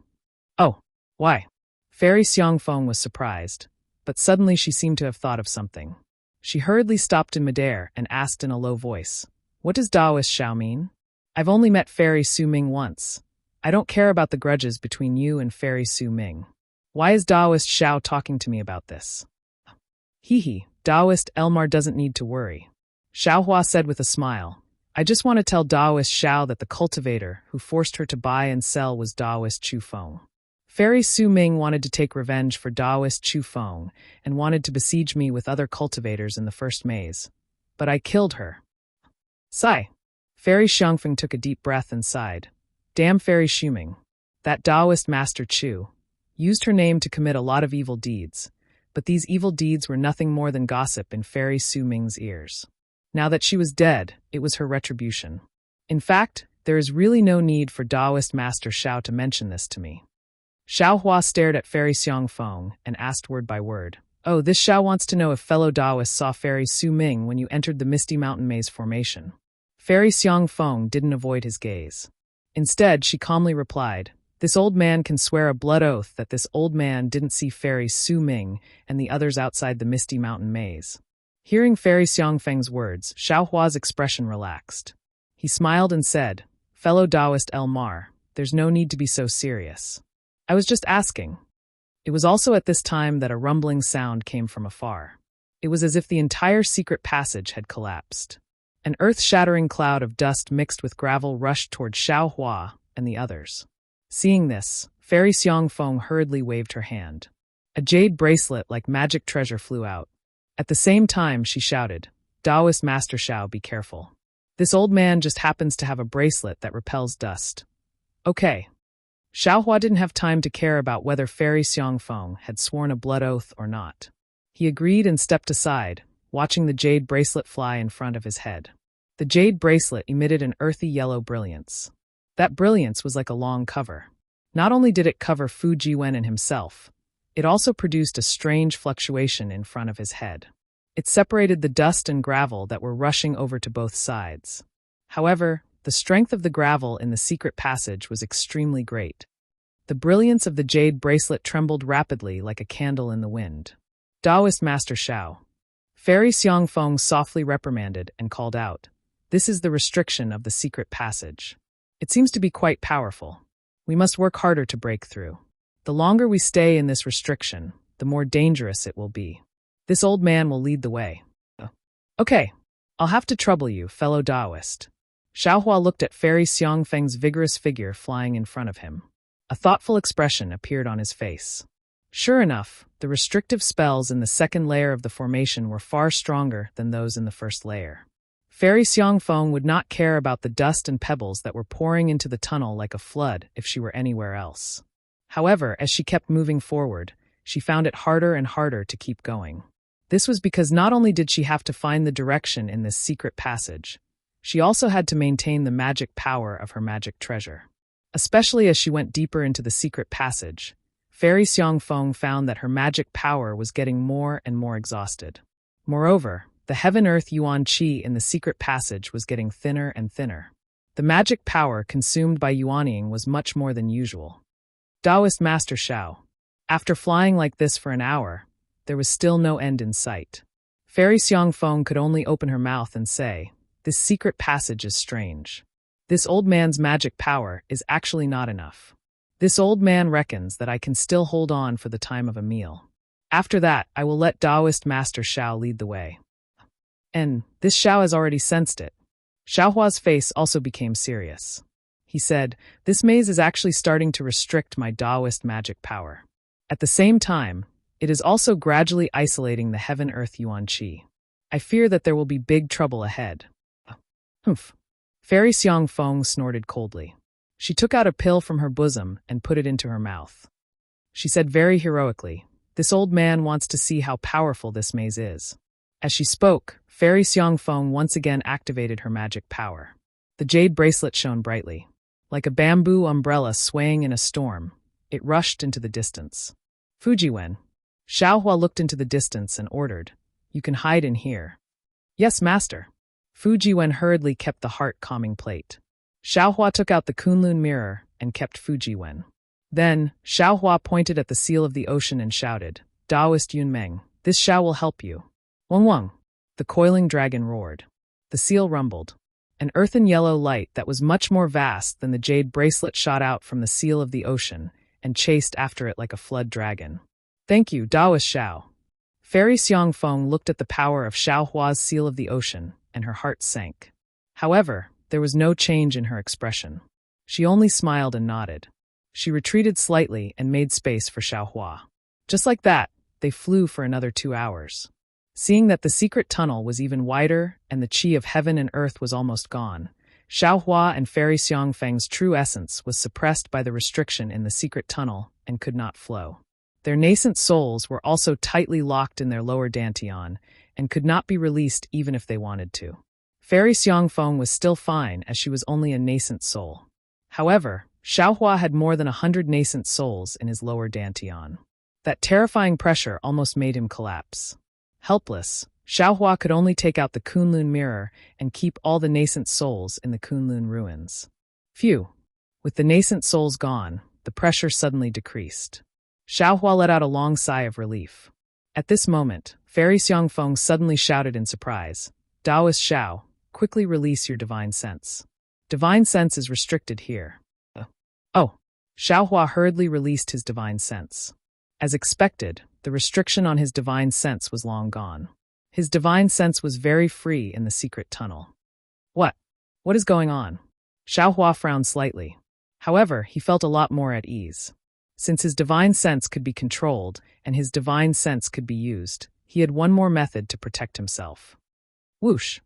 Oh, why? Fairy Xiangfeng was surprised, but suddenly she seemed to have thought of something. She hurriedly stopped in midair and asked in a low voice, what does Daoist Xiao mean? I've only met Fairy Su Ming once. I don't care about the grudges between you and Fairy Su Ming. Why is Daoist Xiao talking to me about this? Hee, Daoist Elmar doesn't need to worry. Xiaohua said with a smile, I just want to tell Daoist Xiao that the cultivator who forced her to buy and sell was Daoist Chufeng. Fairy Su Ming wanted to take revenge for Daoist Chufeng and wanted to besiege me with other cultivators in the first maze. But I killed her. Sigh. Fairy Xiangfeng took a deep breath and sighed. Damn Fairy Su Ming. That Daoist Master Chu used her name to commit a lot of evil deeds, but these evil deeds were nothing more than gossip in Fairy Su Ming's ears. Now that she was dead, it was her retribution. In fact, there is really no need for Daoist Master Xiao to mention this to me. Xiaohua stared at Fairy Xiangfeng and asked word by word, oh, this Xiao wants to know if fellow Daoists saw Fairy Su Ming when you entered the Misty Mountain Maze formation. Fairy Xiangfeng didn't avoid his gaze. Instead, she calmly replied, this old man can swear a blood oath that this old man didn't see Fairy Su Ming and the others outside the Misty Mountain Maze. Hearing Fairy Xiangfeng's words, Xiaohua's expression relaxed. He smiled and said, fellow Daoist Elmar, there's no need to be so serious. I was just asking. It was also at this time that a rumbling sound came from afar. It was as if the entire secret passage had collapsed. An earth-shattering cloud of dust mixed with gravel rushed toward Xiaohua and the others. Seeing this, Fairy Xiangfeng hurriedly waved her hand. A jade bracelet like magic treasure flew out. At the same time, she shouted, Daoist Master Xiao, be careful. This old man just happens to have a bracelet that repels dust. Okay. Xiaohua didn't have time to care about whether Fairy Xiangfeng had sworn a blood oath or not. He agreed and stepped aside, watching the jade bracelet fly in front of his head. The jade bracelet emitted an earthy yellow brilliance. That brilliance was like a long cover. Not only did it cover Fu Jiwen and himself, it also produced a strange fluctuation in front of his head. It separated the dust and gravel that were rushing over to both sides. However, the strength of the gravel in the secret passage was extremely great. The brilliance of the jade bracelet trembled rapidly like a candle in the wind. Daoist Master Xiao. Fairy Xiangfeng softly reprimanded and called out, this is the restriction of the secret passage. It seems to be quite powerful. We must work harder to break through. The longer we stay in this restriction, the more dangerous it will be. This old man will lead the way. Okay, I'll have to trouble you, fellow Taoist. Xiaohua looked at Fairy Xiangfeng's vigorous figure flying in front of him. A thoughtful expression appeared on his face. Sure enough, the restrictive spells in the second layer of the formation were far stronger than those in the first layer. Fairy Xiangfeng would not care about the dust and pebbles that were pouring into the tunnel like a flood if she were anywhere else. However, as she kept moving forward, she found it harder and harder to keep going. This was because not only did she have to find the direction in this secret passage, she also had to maintain the magic power of her magic treasure. Especially as she went deeper into the secret passage, Fairy Xiangfeng found that her magic power was getting more and more exhausted. Moreover, the Heaven-Earth Yuan Qi in the secret passage was getting thinner and thinner. The magic power consumed by Yuanying was much more than usual. Taoist Master Xiao. After flying like this for an hour, there was still no end in sight. Fairy Xiangfeng could only open her mouth and say, "This secret passage is strange. This old man's magic power is actually not enough. This old man reckons that I can still hold on for the time of a meal. After that, I will let Taoist Master Xiao lead the way." And this Xiao has already sensed it. Xiaohua's face also became serious. He said, "This maze is actually starting to restrict my Taoist magic power. At the same time, it is also gradually isolating the Heaven-Earth Yuan Qi. I fear that there will be big trouble ahead." Humph. Fairy Xiangfeng snorted coldly. She took out a pill from her bosom and put it into her mouth. She said very heroically, "This old man wants to see how powerful this maze is." As she spoke, Fairy Xiangfeng once again activated her magic power. The jade bracelet shone brightly. Like a bamboo umbrella swaying in a storm, it rushed into the distance. "Fujiwen." Xiaohua looked into the distance and ordered, "You can hide in here." "Yes, master." Fujiwen hurriedly kept the heart-calming plate. Xiaohua took out the Kunlun mirror and kept Fujiwen. Then, Xiaohua pointed at the seal of the ocean and shouted, "Taoist Yunmeng, this Xiao will help you." "Wang Wang." The coiling dragon roared. The seal rumbled. An earthen yellow light that was much more vast than the jade bracelet shot out from the seal of the ocean and chased after it like a flood dragon. "Thank you, Taoist Xiao." Fairy Xiangfeng looked at the power of Xiaohua's seal of the ocean, and her heart sank. However, there was no change in her expression. She only smiled and nodded. She retreated slightly and made space for Xiaohua. Just like that, they flew for another 2 hours. Seeing that the secret tunnel was even wider and the qi of heaven and earth was almost gone, Xiaohua and Fairy Xiangfeng's true essence was suppressed by the restriction in the secret tunnel and could not flow. Their nascent souls were also tightly locked in their lower dantian and could not be released even if they wanted to. Fairy Xiangfeng was still fine as she was only a nascent soul. However, Xiaohua had more than 100 nascent souls in his lower dantian. That terrifying pressure almost made him collapse. Helpless, Xiaohua could only take out the Kunlun mirror and keep all the nascent souls in the Kunlun ruins. Phew! With the nascent souls gone, the pressure suddenly decreased. Xiaohua let out a long sigh of relief. At this moment, Fairy Xiangfeng suddenly shouted in surprise, "Taoist Xiao, quickly release your divine sense. Divine sense is restricted here." Oh! Xiaohua hurriedly released his divine sense. As expected, the restriction on his divine sense was long gone. His divine sense was very free in the secret tunnel. What? What is going on? Xiaohua frowned slightly. However, he felt a lot more at ease. Since his divine sense could be controlled and his divine sense could be used, he had one more method to protect himself. Whoosh!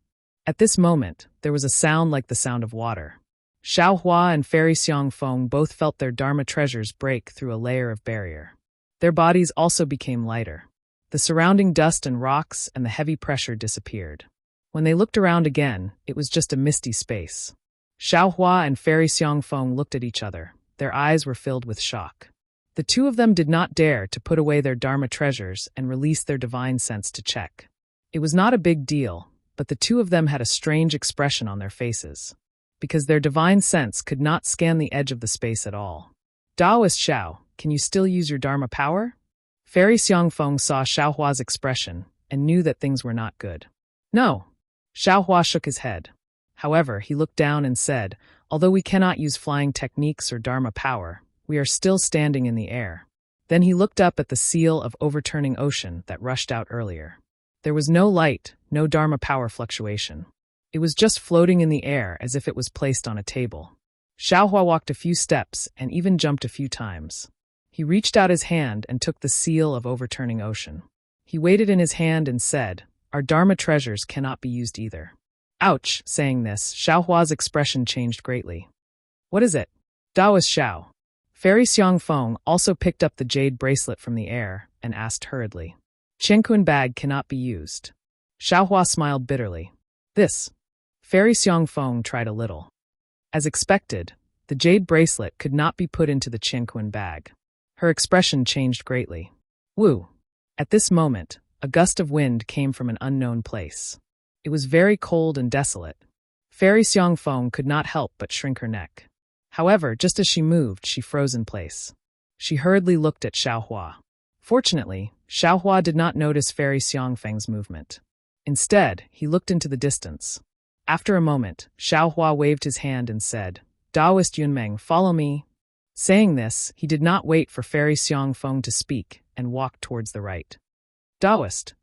At this moment, there was a sound like the sound of water. Xiaohua and Fairy Xiangfeng both felt their Dharma treasures break through a layer of barrier. Their bodies also became lighter. The surrounding dust and rocks and the heavy pressure disappeared. When they looked around again, it was just a misty space. Xiaohua and Fairy Xiangfeng looked at each other. Their eyes were filled with shock. The two of them did not dare to put away their Dharma treasures and release their divine sense to check. It was not a big deal, but the two of them had a strange expression on their faces, because their divine sense could not scan the edge of the space at all. "Taoist Xiao, can you still use your Dharma power?" Fairy Xiangfeng saw Xiaohua's expression and knew that things were not good. "No." Xiaohua shook his head. However, he looked down and said, "Although we cannot use flying techniques or Dharma power, we are still standing in the air." Then he looked up at the seal of overturning ocean that rushed out earlier. There was no light, no Dharma power fluctuation. It was just floating in the air as if it was placed on a table. Xiaohua walked a few steps and even jumped a few times. He reached out his hand and took the seal of overturning ocean. He weighed it in his hand and said, "Our Dharma treasures cannot be used either." Ouch! Saying this, Xiaohua's expression changed greatly. What is it? Daoist Xiao. Fairy Xiangfeng also picked up the jade bracelet from the air and asked hurriedly. Qianquan bag cannot be used. Xiaohua smiled bitterly. This. Fairy Xiangfeng tried a little. As expected, the jade bracelet could not be put into the Qianquan bag. Her expression changed greatly. Woo! At this moment, a gust of wind came from an unknown place. It was very cold and desolate. Fairy Xiangfeng could not help but shrink her neck. However, just as she moved, she froze in place. She hurriedly looked at Xiaohua. Fortunately, Xiaohua did not notice Fairy Xiangfeng's movement. Instead, he looked into the distance. After a moment, Xiaohua waved his hand and said, "Daoist Yunmeng, follow me." Saying this, he did not wait for Fairy Xiangfeng to speak and walked towards the right. Daoist.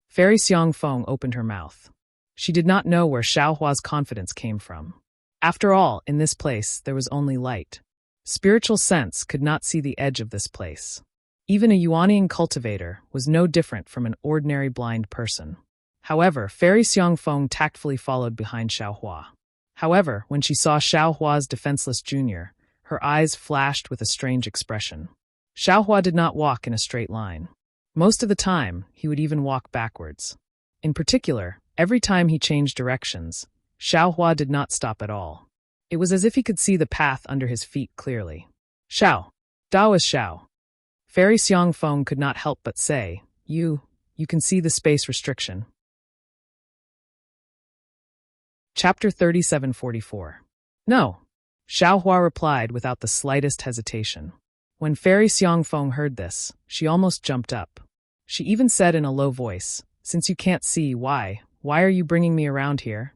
Fairy Xiangfeng opened her mouth. She did not know where Xiaohua's confidence came from. After all, in this place, there was only light. Spiritual sense could not see the edge of this place. Even a Yuanian cultivator was no different from an ordinary blind person. However, Fairy Xiangfeng tactfully followed behind Xiaohua. However, when she saw Xiaohua's defenseless junior, her eyes flashed with a strange expression. Xiaohua did not walk in a straight line. Most of the time, he would even walk backwards. In particular, every time he changed directions, Xiaohua did not stop at all. It was as if he could see the path under his feet clearly. Xiao. Daoist Xiao. Fairy Xiangfeng could not help but say, You can see the space restriction. Chapter 3744. No. Xiaohua replied without the slightest hesitation. When Fairy Xiangfeng heard this, she almost jumped up. She even said in a low voice, "Since you can't see, why are you bringing me around here?"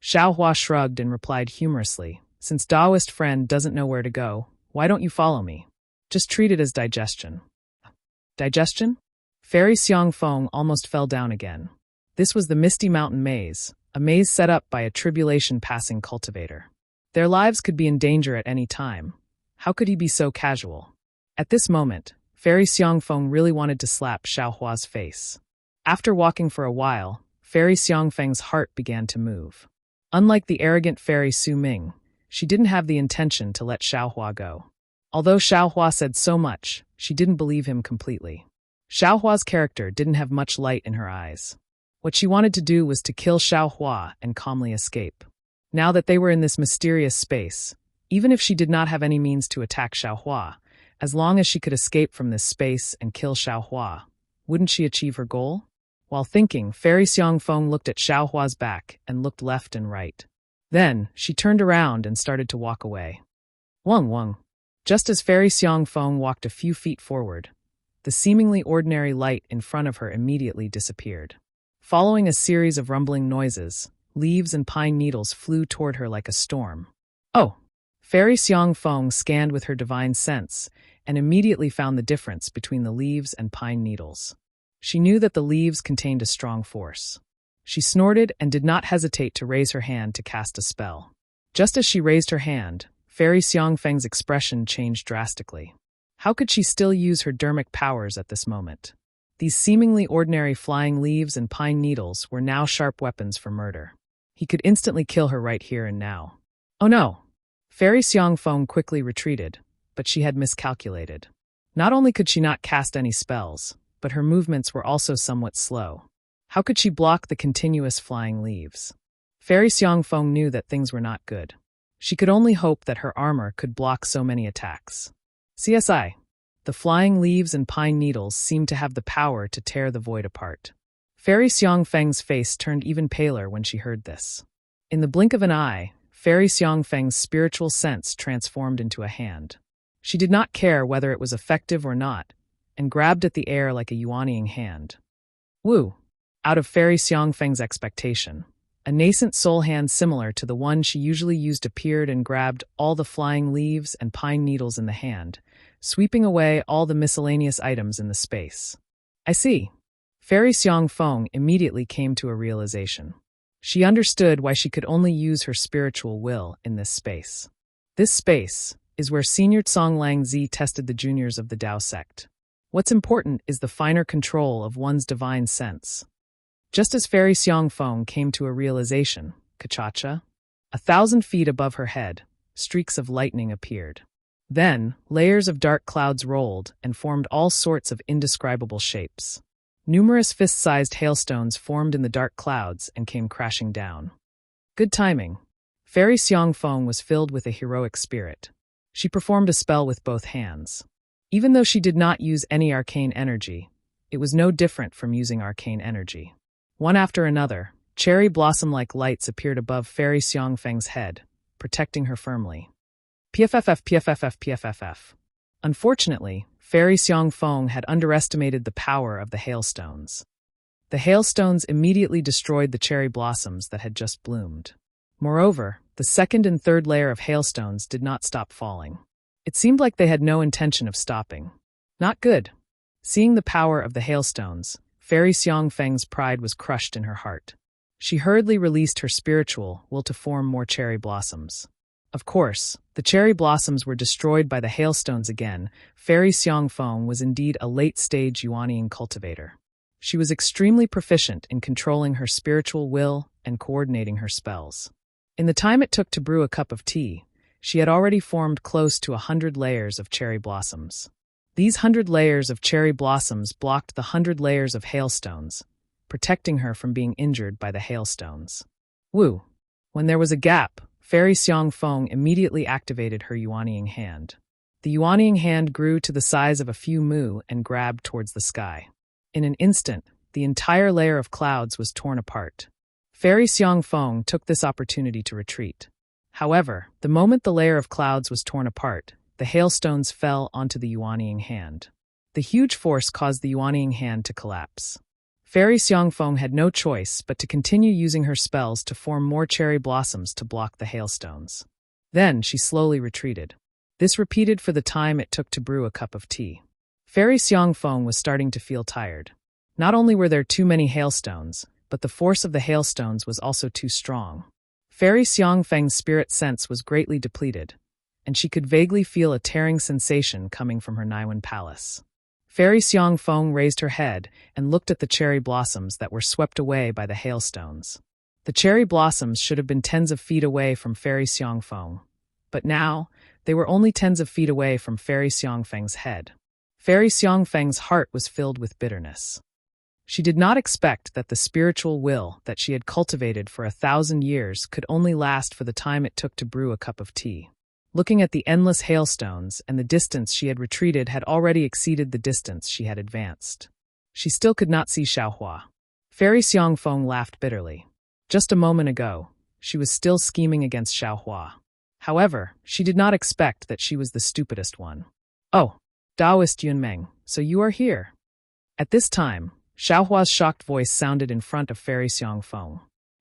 Xiaohua shrugged and replied humorously, "Since Daoist friend doesn't know where to go, why don't you follow me? Just treat it as digestion." Digestion? Fairy Xiangfeng almost fell down again. This was the Misty Mountain Maze, a maze set up by a tribulation-passing cultivator. Their lives could be in danger at any time. How could he be so casual? At this moment, Fairy Xiangfeng really wanted to slap Xiaohua's face. After walking for a while, Fairy Xiangfeng's heart began to move. Unlike the arrogant Fairy Su Ming, she didn't have the intention to let Xiaohua go. Although Xiaohua said so much, she didn't believe him completely. Xiaohua's character didn't have much light in her eyes. What she wanted to do was to kill Xiaohua and calmly escape. Now that they were in this mysterious space, even if she did not have any means to attack Xiaohua, as long as she could escape from this space and kill Xiaohua, wouldn't she achieve her goal? While thinking, Fairy Xiangfeng looked at Xiaohua's back and looked left and right. Then, she turned around and started to walk away. Wang Wang. Just as Fairy Xiangfeng walked a few feet forward, the seemingly ordinary light in front of her immediately disappeared. Following a series of rumbling noises, leaves and pine needles flew toward her like a storm. Oh! Fairy Xiangfeng scanned with her divine sense and immediately found the difference between the leaves and pine needles. She knew that the leaves contained a strong force. She snorted and did not hesitate to raise her hand to cast a spell. Just as she raised her hand, Fairy Xiangfeng's expression changed drastically. How could she still use her dermic powers at this moment? These seemingly ordinary flying leaves and pine needles were now sharp weapons for murder. He could instantly kill her right here and now. Oh no! Fairy Xiangfeng quickly retreated, but she had miscalculated. Not only could she not cast any spells, but her movements were also somewhat slow. How could she block the continuous flying leaves? Fairy Xiangfeng knew that things were not good. She could only hope that her armor could block so many attacks. CSI. The flying leaves and pine needles seemed to have the power to tear the void apart. Fairy Xiangfeng's face turned even paler when she heard this. In the blink of an eye, Fairy Xiangfeng's spiritual sense transformed into a hand. She did not care whether it was effective or not, and grabbed at the air like a yuanying hand. Woo! Out of Fairy Xiangfeng's expectation, a nascent soul hand similar to the one she usually used appeared and grabbed all the flying leaves and pine needles in the hand, sweeping away all the miscellaneous items in the space. I see. Fairy Xiang Feng immediately came to a realization. She understood why she could only use her spiritual will in this space. This space is where Senior Tsong Lang Zi tested the juniors of the Tao sect. What's important is the finer control of one's divine sense. Just as Fairy Xiang Feng came to a realization, Kachacha, 1,000 feet above her head, streaks of lightning appeared. Then, layers of dark clouds rolled and formed all sorts of indescribable shapes. Numerous fist-sized hailstones formed in the dark clouds and came crashing down. Good timing. Fairy Xiang Feng was filled with a heroic spirit. She performed a spell with both hands. Even though she did not use any arcane energy, it was no different from using arcane energy. One after another, cherry blossom-like lights appeared above Fairy Xiang Feng's head, protecting her firmly. PFFF. Unfortunately, Fairy Xiang Feng had underestimated the power of the hailstones. The hailstones immediately destroyed the cherry blossoms that had just bloomed. Moreover, the second and third layer of hailstones did not stop falling. It seemed like they had no intention of stopping. Not good. Seeing the power of the hailstones, Fairy Xiang Feng's pride was crushed in her heart. She hurriedly released her spiritual will to form more cherry blossoms. Of course, the cherry blossoms were destroyed by the hailstones again. Fairy Xiang Feng was indeed a late-stage Yuanian cultivator. She was extremely proficient in controlling her spiritual will and coordinating her spells. In the time it took to brew a cup of tea, she had already formed close to 100 layers of cherry blossoms. These 100 layers of cherry blossoms blocked the 100 layers of hailstones, protecting her from being injured by the hailstones. Woo! When there was a gap, Fairy Xiang Feng immediately activated her Yuanian hand. The Yuanian hand grew to the size of a few mu and grabbed towards the sky. In an instant, the entire layer of clouds was torn apart. Fairy Xiang Feng took this opportunity to retreat. However, the moment the layer of clouds was torn apart, the hailstones fell onto the Yuanian hand. The huge force caused the Yuanian hand to collapse. Fairy Xiang Feng had no choice but to continue using her spells to form more cherry blossoms to block the hailstones. Then she slowly retreated. This repeated for the time it took to brew a cup of tea. Fairy Xiang Feng was starting to feel tired. Not only were there too many hailstones, but the force of the hailstones was also too strong. Fairy Xiang Feng's spirit sense was greatly depleted, and she could vaguely feel a tearing sensation coming from her Naiwan palace. Fairy Xiang Feng raised her head and looked at the cherry blossoms that were swept away by the hailstones. The cherry blossoms should have been tens of feet away from Fairy Xiang Feng, but now they were only tens of feet away from Fairy Xiang Feng's head. Fairy Xiang Feng's heart was filled with bitterness. She did not expect that the spiritual will that she had cultivated for 1,000 years could only last for the time it took to brew a cup of tea. Looking at the endless hailstones and the distance she had retreated had already exceeded the distance she had advanced. She still could not see Xiaohua. Fairy Xiang Feng laughed bitterly. Just a moment ago, she was still scheming against Xiaohua. However, she did not expect that she was the stupidest one. Oh, Taoist Yunmeng, so you are here. At this time, Xiaohua's shocked voice sounded in front of Fairy Xiang Feng.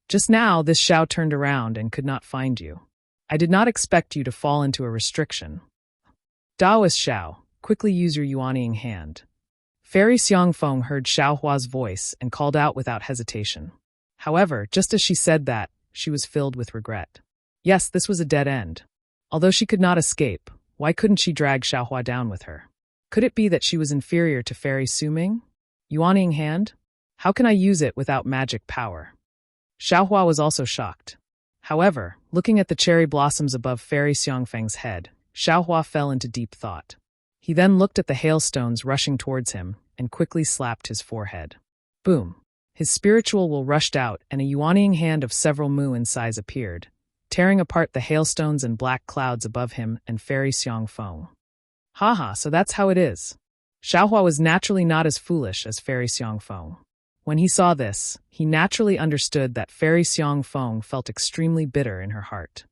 Just now, this Xiao turned around and could not find you. I did not expect you to fall into a restriction. Taoist Xiao, quickly use your Yuanian hand. Fairy Xiang Feng heard Xiaohua's voice and called out without hesitation. However, just as she said that, she was filled with regret. Yes, this was a dead end. Although she could not escape, why couldn't she drag Xiaohua down with her? Could it be that she was inferior to Fairy Suming? Yuanian hand? How can I use it without magic power? Xiaohua was also shocked. However, looking at the cherry blossoms above Fairy Xiang Feng's head, Xiaohua fell into deep thought. He then looked at the hailstones rushing towards him and quickly slapped his forehead. Boom! His spiritual will rushed out and a Yuanian hand of several mu in size appeared, tearing apart the hailstones and black clouds above him and Fairy Xiang Feng. Haha, so that's how it is. Xiaohua was naturally not as foolish as Fairy Xiang Feng. When he saw this, he naturally understood that Fairy Xiang Feng felt extremely bitter in her heart.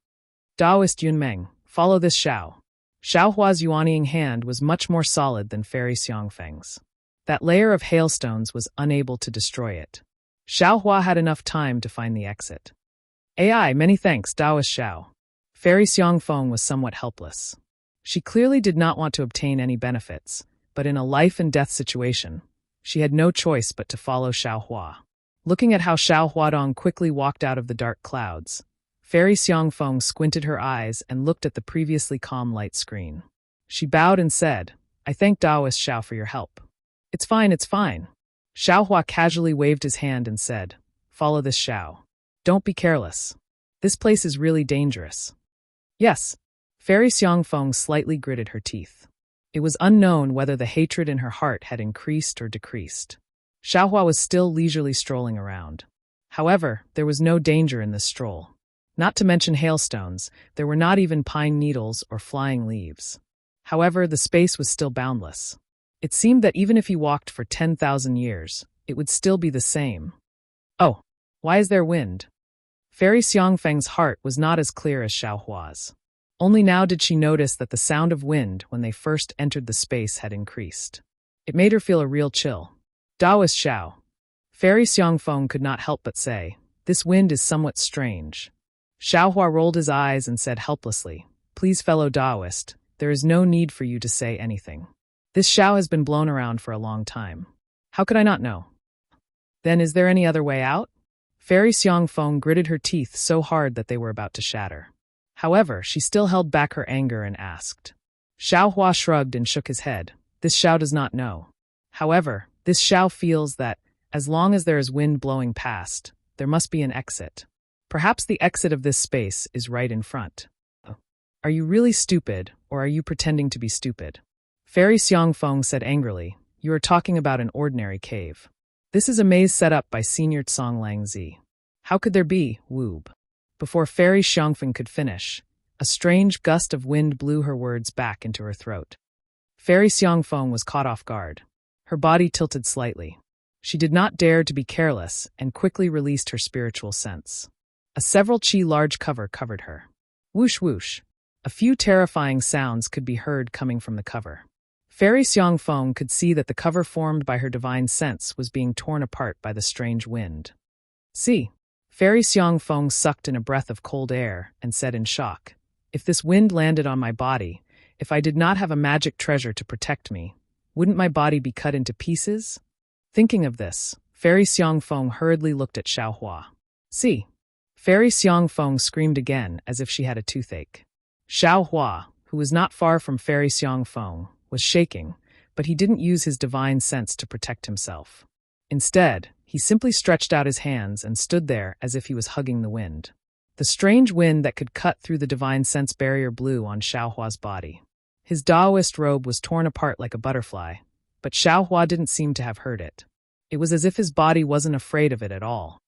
Taoist Yunmeng, follow this Xiao. Xiaohua's Yuanian hand was much more solid than Fairy Xiang Feng's. That layer of hailstones was unable to destroy it. Xiaohua had enough time to find the exit. AI, many thanks, Taoist Xiao. Fairy Xiang Feng was somewhat helpless. She clearly did not want to obtain any benefits, but in a life-and-death situation, She had no choice but to follow Xiaohua. Looking at how Xiao Huadong quickly walked out of the dark clouds, Fairy Xiangfeng squinted her eyes and looked at the previously calm light screen. She bowed and said, "I thank Taoist Xiao for your help." It's fine, it's fine." Xiaohua casually waved his hand and said, "Follow this Xiao. Don't be careless. This place is really dangerous." "Yes." Fairy Xiangfeng slightly gritted her teeth. It was unknown whether the hatred in her heart had increased or decreased. Xiaohua was still leisurely strolling around. However, there was no danger in this stroll. Not to mention hailstones, there were not even pine needles or flying leaves. However, the space was still boundless. It seemed that even if he walked for 10,000 years, it would still be the same. Oh, why is there wind? Fairy Xiangfeng's heart was not as clear as Xiaohua's. Only now did she notice that the sound of wind when they first entered the space had increased. It made her feel a real chill. "Taoist Xiao." Fairy Xiangfeng could not help but say, "This wind is somewhat strange." Xiaohua rolled his eyes and said helplessly, "Please, fellow Taoist, there is no need for you to say anything. This Xiao has been blown around for a long time. How could I not know?" "Then is there any other way out?" Fairy Xiangfeng gritted her teeth so hard that they were about to shatter. However, she still held back her anger and asked. Xiaohua shrugged and shook his head. "This Xiao does not know. However, this Xiao feels that, as long as there is wind blowing past, there must be an exit. Perhaps the exit of this space is right in front." "Are you really stupid, or are you pretending to be stupid?" Fairy Xiangfeng said angrily, "You are talking about an ordinary cave. This is a maze set up by Senior Tsong Langzi. How could there be, woob?" Before Fairy Xiangfeng could finish, a strange gust of wind blew her words back into her throat. Fairy Xiangfeng was caught off guard. Her body tilted slightly. She did not dare to be careless and quickly released her spiritual sense. A several chi large covered her. Whoosh whoosh. A few terrifying sounds could be heard coming from the cover. Fairy Xiangfeng could see that the cover formed by her divine sense was being torn apart by the strange wind. "See." Fairy Xiangfeng sucked in a breath of cold air and said in shock, "If this wind landed on my body, if I did not have a magic treasure to protect me, wouldn't my body be cut into pieces?" Thinking of this, Fairy Xiangfeng hurriedly looked at Xiaohua. "See." Fairy Xiangfeng screamed again as if she had a toothache. Xiaohua, who was not far from Fairy Xiangfeng, was shaking, but he didn't use his divine sense to protect himself. Instead, he simply stretched out his hands and stood there as if he was hugging the wind. The strange wind that could cut through the divine sense barrier blew on Xiaohua's body. His Taoist robe was torn apart like a butterfly, but Xiaohua didn't seem to have heard it. It was as if his body wasn't afraid of it at all.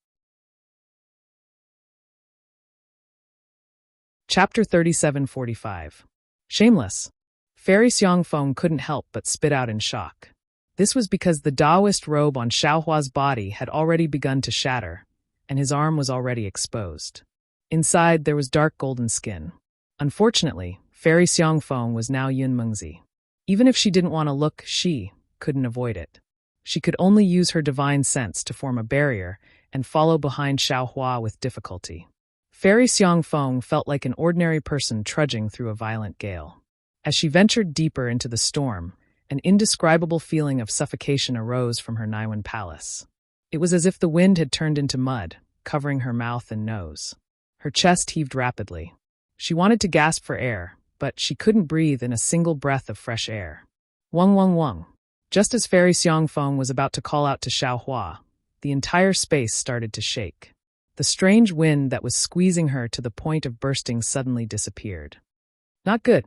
Chapter 3745. Shameless. Fairy Xiangfeng couldn't help but spit out in shock. This was because the Taoist robe on Xiaohua's body had already begun to shatter, and his arm was already exposed. Inside, there was dark golden skin. Unfortunately, Fairy Xiangfeng was now Yun Mengzi. Even if she didn't want to look, she couldn't avoid it. She could only use her divine sense to form a barrier and follow behind Xiaohua with difficulty. Fairy Xiangfeng felt like an ordinary person trudging through a violent gale. As she ventured deeper into the storm, an indescribable feeling of suffocation arose from her Naiwan palace. It was as if the wind had turned into mud, covering her mouth and nose. Her chest heaved rapidly. She wanted to gasp for air, but she couldn't breathe in a single breath of fresh air. Wung wung wung. Just as Fairy Xiangfeng was about to call out to Xiaohua, the entire space started to shake. The strange wind that was squeezing her to the point of bursting suddenly disappeared. "Not good."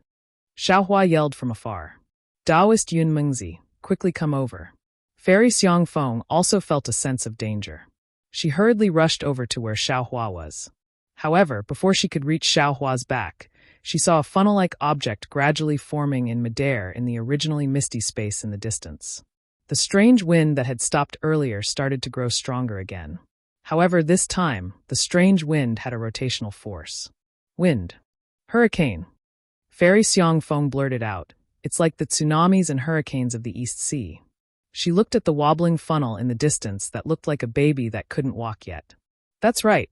Xiaohua yelled from afar. "Taoist Yun Mengzi, quickly come over." Fairy Xiangfeng also felt a sense of danger. She hurriedly rushed over to where Xiaohua was. However, before she could reach Xiaohua's back, she saw a funnel-like object gradually forming in midair in the originally misty space in the distance. The strange wind that had stopped earlier started to grow stronger again. However, this time, the strange wind had a rotational force. "Wind. Hurricane." Fairy Xiangfeng blurted out, "It's like the tsunamis and hurricanes of the East Sea." She looked at the wobbling funnel in the distance that looked like a baby that couldn't walk yet. "That's right."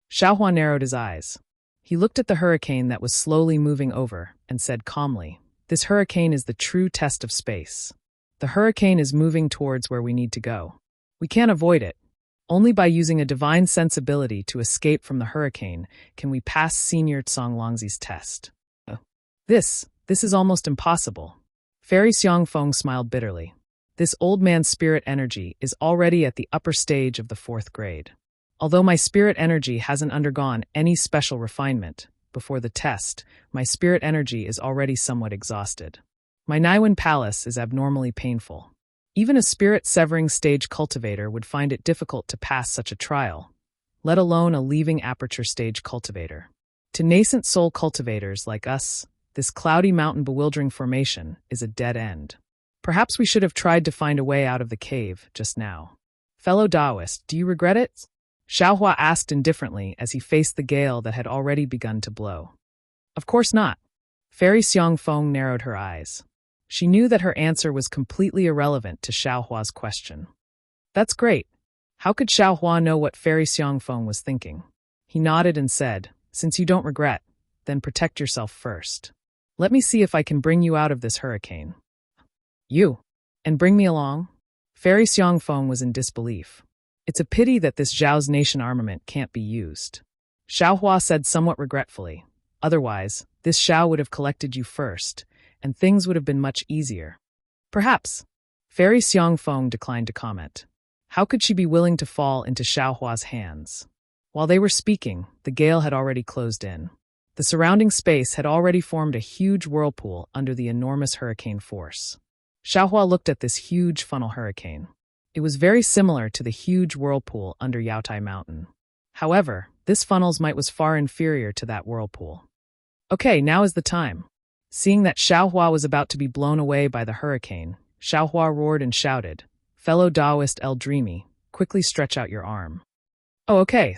Xiaohua narrowed his eyes. He looked at the hurricane that was slowly moving over and said calmly, "This hurricane is the true test of space. The hurricane is moving towards where we need to go. We can't avoid it. Only by using a divine sensibility to escape from the hurricane can we pass Senior Tsonglongzi's test. This is almost impossible. Fairy Xiangfeng smiled bitterly. This old man's spirit energy is already at the upper stage of the 4th grade. Although my spirit energy hasn't undergone any special refinement, before the test, my spirit energy is already somewhat exhausted. My Naiwen Palace is abnormally painful. Even a spirit-severing stage cultivator would find it difficult to pass such a trial, let alone a leaving aperture stage cultivator. To nascent soul cultivators like us, this cloudy mountain bewildering formation is a dead end. Perhaps we should have tried to find a way out of the cave just now. Fellow Taoist, do you regret it? Xiaohua asked indifferently as he faced the gale that had already begun to blow. Of course not. Fairy Xiangfeng narrowed her eyes. She knew that her answer was completely irrelevant to Xiaohua's question. That's great. How could Xiaohua know what Fairy Xiangfeng was thinking? He nodded and said, since you don't regret, then protect yourself first. Let me see if I can bring you out of this hurricane. You? And bring me along? Fairy Xiangfeng was in disbelief. It's a pity that this Zhao's nation armament can't be used. Xiaohua said somewhat regretfully. Otherwise, this Xiao would have collected you first, and things would have been much easier. Perhaps. Fairy Xiangfeng declined to comment. How could she be willing to fall into Xiaohua's hands? While they were speaking, the gale had already closed in. The surrounding space had already formed a huge whirlpool under the enormous hurricane force. Xiaohua looked at this huge funnel hurricane. It was very similar to the huge whirlpool under Yaotai Mountain. However, this funnel's might was far inferior to that whirlpool. Okay, now is the time. Seeing that Xiaohua was about to be blown away by the hurricane, Xiaohua roared and shouted, Fellow Taoist El Dreamy, quickly stretch out your arm. Oh, okay.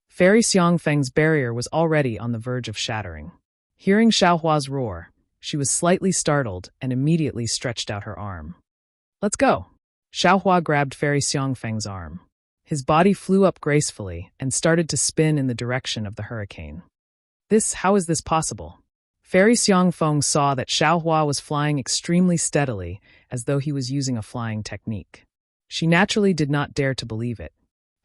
Fairy Xiangfeng's barrier was already on the verge of shattering. Hearing Xiaohua's roar, she was slightly startled and immediately stretched out her arm. Let's go. Xiaohua grabbed Fairy Xiangfeng's arm. His body flew up gracefully and started to spin in the direction of the hurricane. How is this possible? Fairy Xiangfeng saw that Xiaohua was flying extremely steadily, as though he was using a flying technique. She naturally did not dare to believe it.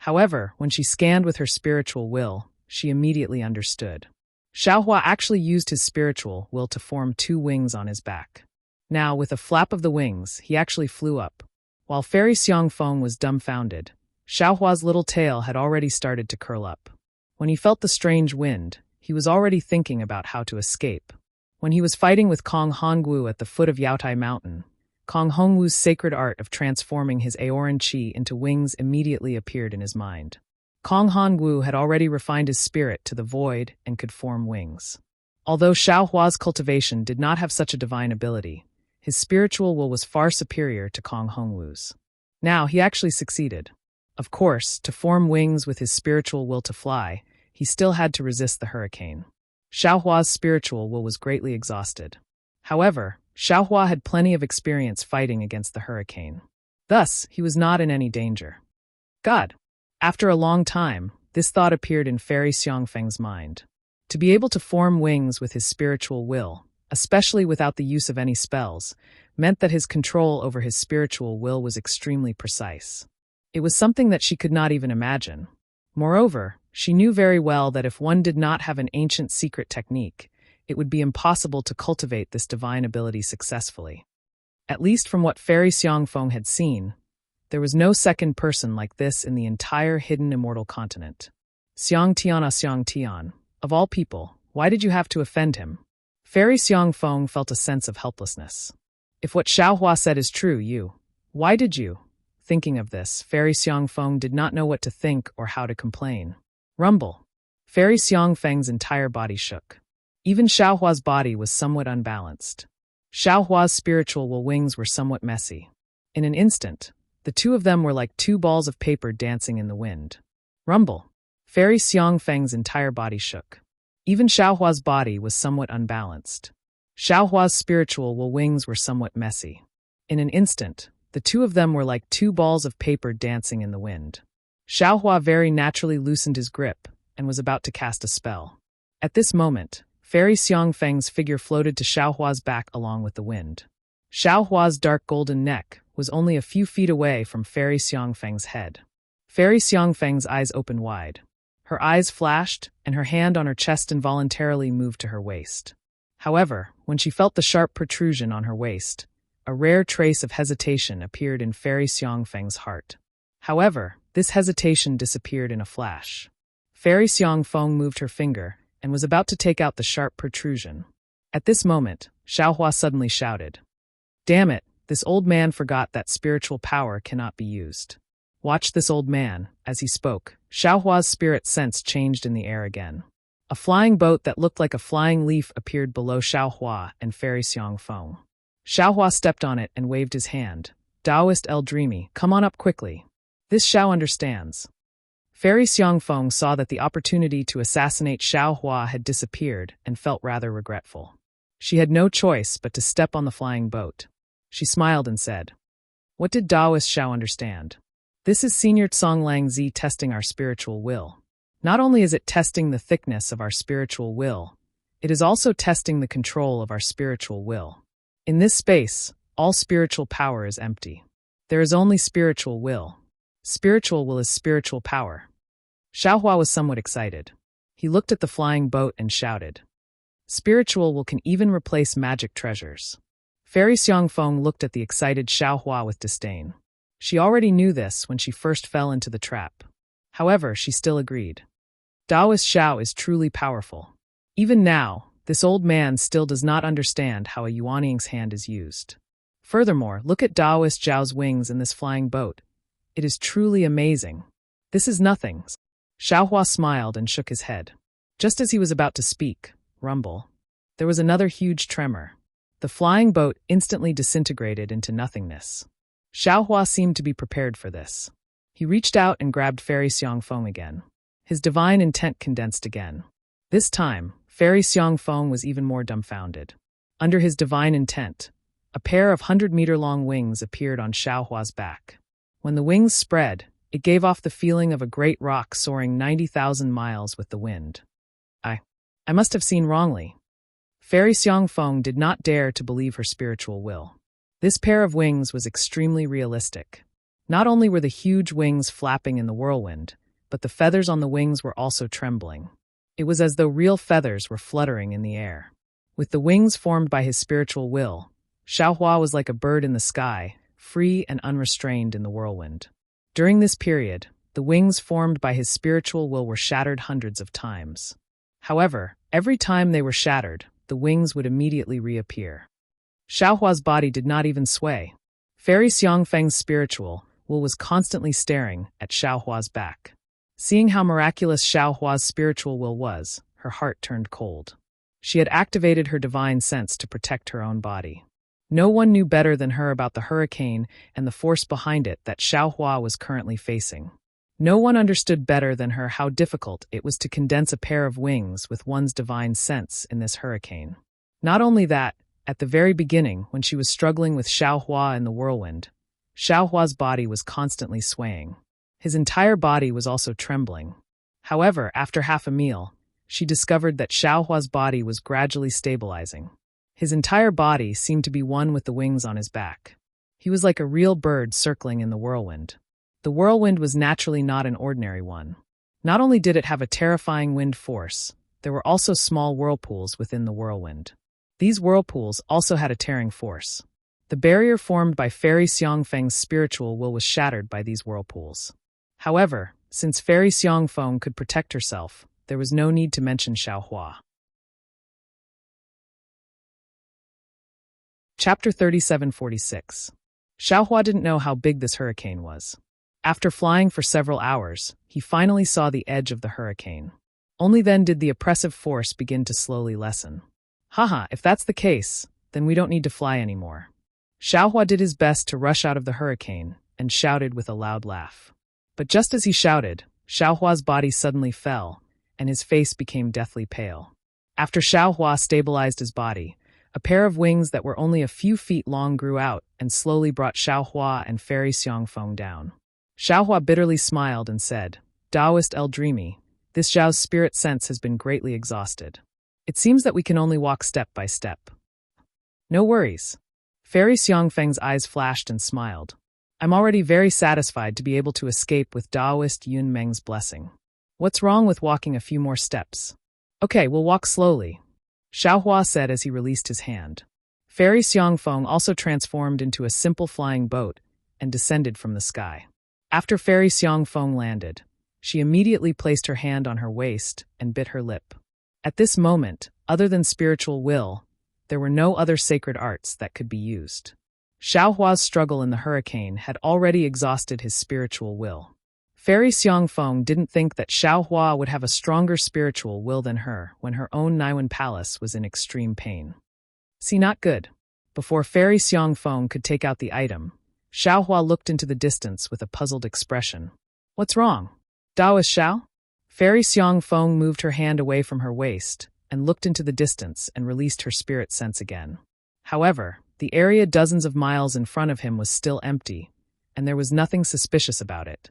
However, when she scanned with her spiritual will, she immediately understood. Xiaohua actually used his spiritual will to form 2 wings on his back. Now, with a flap of the wings, he actually flew up. While Fairy Xiangfeng was dumbfounded, Xiaohua's little tail had already started to curl up. When he felt the strange wind, he was already thinking about how to escape. When he was fighting with Kong Hongwu at the foot of Yaotai Mountain, Kong Hongwu's sacred art of transforming his Aoran Qi into wings immediately appeared in his mind. Kong Hongwu had already refined his spirit to the void and could form wings. Although Xiaohua's cultivation did not have such a divine ability, his spiritual will was far superior to Kong Hongwu's. Now, he actually succeeded. Of course, to form wings with his spiritual will to fly, he still had to resist the hurricane. Xiaohua's spiritual will was greatly exhausted. However, Xiaohua had plenty of experience fighting against the hurricane. Thus, he was not in any danger. God! After a long time, this thought appeared in Fairy Xiangfeng's mind. To be able to form wings with his spiritual will, especially without the use of any spells, meant that his control over his spiritual will was extremely precise. It was something that she could not even imagine. Moreover, she knew very well that if one did not have an ancient secret technique, it would be impossible to cultivate this divine ability successfully. At least from what Fairy Xiangfeng had seen, there was no second person like this in the entire hidden immortal continent. Xiang of all people, why did you have to offend him? Fairy Xiangfeng felt a sense of helplessness. If what Xiaohua said is true, why did you? Thinking of this, Fairy Xiangfeng did not know what to think or how to complain. Rumble. Fairy Xiangfeng's entire body shook. Even Xiaohua's body was somewhat unbalanced. Xiaohua's spiritual wings were somewhat messy. In an instant, the 2 of them were like 2 balls of paper dancing in the wind. Rumble. Fairy Xiangfeng's entire body shook. Even Xiaohua's body was somewhat unbalanced. Xiaohua's spiritual wings were somewhat messy. In an instant, the 2 of them were like 2 balls of paper dancing in the wind. Xiaohua very naturally loosened his grip and was about to cast a spell. At this moment, Fairy Xiangfeng's figure floated to Xiaohua's back along with the wind. Xiaohua's dark golden neck was only a few feet away from Fairy Xiangfeng's head. Fairy Xiangfeng's eyes opened wide. Her eyes flashed, and her hand on her chest involuntarily moved to her waist. However, when she felt the sharp protrusion on her waist, a rare trace of hesitation appeared in Fairy Xiangfeng's heart. However, this hesitation disappeared in a flash. Fairy Xiangfeng moved her finger and was about to take out the sharp protrusion. At this moment, Xiaohua suddenly shouted, "Damn it, this old man forgot that spiritual power cannot be used." Watch this old man. As he spoke, Xiaohua's spirit sense changed in the air again. A flying boat that looked like a flying leaf appeared below Xiaohua and Fairy Xiangfeng. Xiaohua stepped on it and waved his hand. "Taoist El Dreamy, come on up quickly. This Xiao understands." Fairy Xiangfeng saw that the opportunity to assassinate Xiaohua had disappeared and felt rather regretful. She had no choice but to step on the flying boat. She smiled and said, "What did Taoist Xiao understand? This is Senior Tsonglang Zi testing our spiritual will. Not only is it testing the thickness of our spiritual will, it is also testing the control of our spiritual will. In this space, all spiritual power is empty. There is only spiritual will. Spiritual will is spiritual power." Xiaohua was somewhat excited. He looked at the flying boat and shouted, "Spiritual will can even replace magic treasures." Fairy Xiangfeng looked at the excited Xiaohua with disdain. She already knew this when she first fell into the trap. However, she still agreed. Taoist Xiao is truly powerful. Even now, this old man still does not understand how a Yuanying's hand is used. Furthermore, look at Taoist Zhao's wings in this flying boat. It is truly amazing. This is nothing. Xiaohua smiled and shook his head. Just as he was about to speak, rumble, there was another huge tremor. The flying boat instantly disintegrated into nothingness. Xiaohua seemed to be prepared for this. He reached out and grabbed Fairy Xiangfeng again. His divine intent condensed again. This time, Fairy Xiangfeng was even more dumbfounded. Under his divine intent, a pair of 100-meter-long wings appeared on Xiaohua's back. When the wings spread, it gave off the feeling of a great rock soaring 90,000 miles with the wind. I must have seen wrongly. Fairy Xiangfeng did not dare to believe her spiritual will. This pair of wings was extremely realistic. Not only were the huge wings flapping in the whirlwind, but the feathers on the wings were also trembling. It was as though real feathers were fluttering in the air. With the wings formed by his spiritual will, Xiaohua was like a bird in the sky, free and unrestrained in the whirlwind. During this period, the wings formed by his spiritual will were shattered hundreds of times. However, every time they were shattered, the wings would immediately reappear. Xiaohua's body did not even sway. Fairy Xiangfeng's spiritual will was constantly staring at Xiaohua's back. Seeing how miraculous Xiaohua's spiritual will was, her heart turned cold. She had activated her divine sense to protect her own body. No one knew better than her about the hurricane and the force behind it that Xiaohua was currently facing. No one understood better than her how difficult it was to condense a pair of wings with one's divine sense in this hurricane. Not only that, at the very beginning, when she was struggling with Xiaohua in the whirlwind, Xiaohua's body was constantly swaying. His entire body was also trembling. However, after half a meal, she discovered that Xiaohua's body was gradually stabilizing. His entire body seemed to be one with the wings on his back. He was like a real bird circling in the whirlwind. The whirlwind was naturally not an ordinary one. Not only did it have a terrifying wind force, there were also small whirlpools within the whirlwind. These whirlpools also had a tearing force. The barrier formed by Fairy Xiangfeng's spiritual will was shattered by these whirlpools. However, since Fairy Xiangfeng could protect herself, there was no need to mention Xiaohua. Chapter 3746. Xiaohua didn't know how big this hurricane was. After flying for several hours, he finally saw the edge of the hurricane. Only then did the oppressive force begin to slowly lessen. Haha, if that's the case, then we don't need to fly anymore. Xiaohua did his best to rush out of the hurricane and shouted with a loud laugh. But just as he shouted, Xiaohua's body suddenly fell, and his face became deathly pale. After Xiaohua stabilized his body, a pair of wings that were only a few feet long grew out and slowly brought Xiaohua and Fairy Xiangfeng down. Xiaohua bitterly smiled and said, "Taoist El Dreamy, this Zhao's spirit sense has been greatly exhausted. It seems that we can only walk step by step." "No worries. Fairy Xiangfeng's eyes flashed and smiled. I'm already very satisfied to be able to escape with Taoist Yun Meng's blessing. What's wrong with walking a few more steps? Okay, we'll walk slowly, Xiaohua said as he released his hand. Fairy Xiangfeng also transformed into a simple flying boat and descended from the sky. After Fairy Xiangfeng landed, she immediately placed her hand on her waist and bit her lip. At this moment, other than spiritual will, there were no other sacred arts that could be used. Xiaohua's struggle in the hurricane had already exhausted his spiritual will. Fairy Xiangfeng didn't think that Xiaohua would have a stronger spiritual will than her when her own Naiwan palace was in extreme pain. See, not good. Before Fairy Xiangfeng could take out the item, Xiaohua looked into the distance with a puzzled expression. What's wrong? Daoist Xiao? Fairy Xiangfeng moved her hand away from her waist and looked into the distance and released her spirit sense again. However, the area dozens of miles in front of him was still empty, and there was nothing suspicious about it.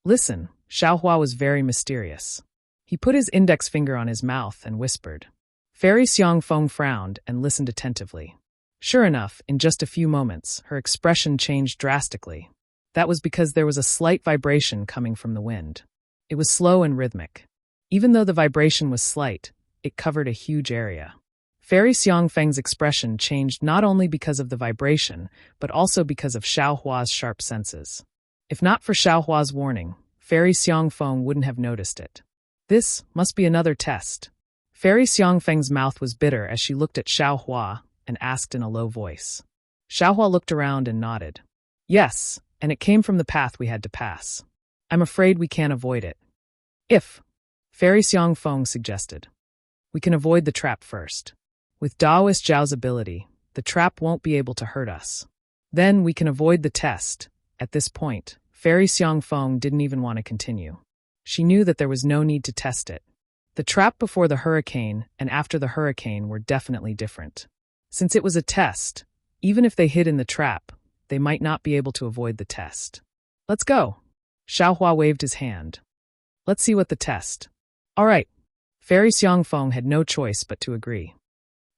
Listen, Xiaohua was very mysterious. He put his index finger on his mouth and whispered. Fairy Xiangfeng frowned and listened attentively. Sure enough, in just a few moments, her expression changed drastically. That was because there was a slight vibration coming from the wind. It was slow and rhythmic. Even though the vibration was slight, it covered a huge area. Fairy Xiangfeng's expression changed not only because of the vibration, but also because of Xiaohua's sharp senses. If not for Xiaohua's warning, Fairy Xiangfeng wouldn't have noticed it. This must be another test. Fairy Xiangfeng's mouth was bitter as she looked at Xiaohua and asked in a low voice. Xiaohua looked around and nodded. Yes, and it came from the path we had to pass. I'm afraid we can't avoid it. If, Fairy Xiangfeng suggested, we can avoid the trap first. With Taoist Zhao's ability, the trap won't be able to hurt us. Then we can avoid the test. At this point, Fairy Xiangfeng didn't even want to continue. She knew that there was no need to test it. The trap before the hurricane and after the hurricane were definitely different. Since it was a test, even if they hid in the trap, they might not be able to avoid the test. Let's go. Xiaohua waved his hand. Let's see what the test. All right. Fairy Xiangfeng had no choice but to agree.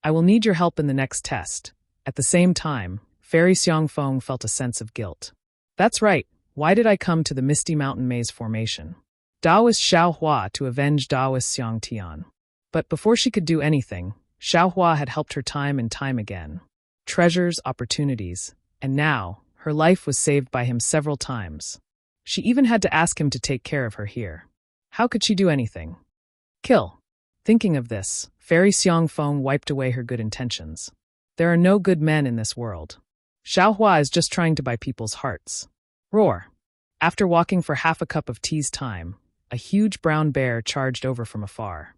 I will need your help in the next test. At the same time, Fairy Xiangfeng felt a sense of guilt. That's right. Why did I come to the Misty Mountain Maze formation? Taoist Xiaohua to avenge Taoist Xiangtian. But before she could do anything, Xiaohua had helped her time and time again. Treasures, opportunities, and now, her life was saved by him several times. She even had to ask him to take care of her here. How could she do anything? Kill. Thinking of this, Fairy Xiangfeng wiped away her good intentions. There are no good men in this world. Xiaohua is just trying to buy people's hearts. Roar. After walking for half a cup of tea's time, a huge brown bear charged over from afar.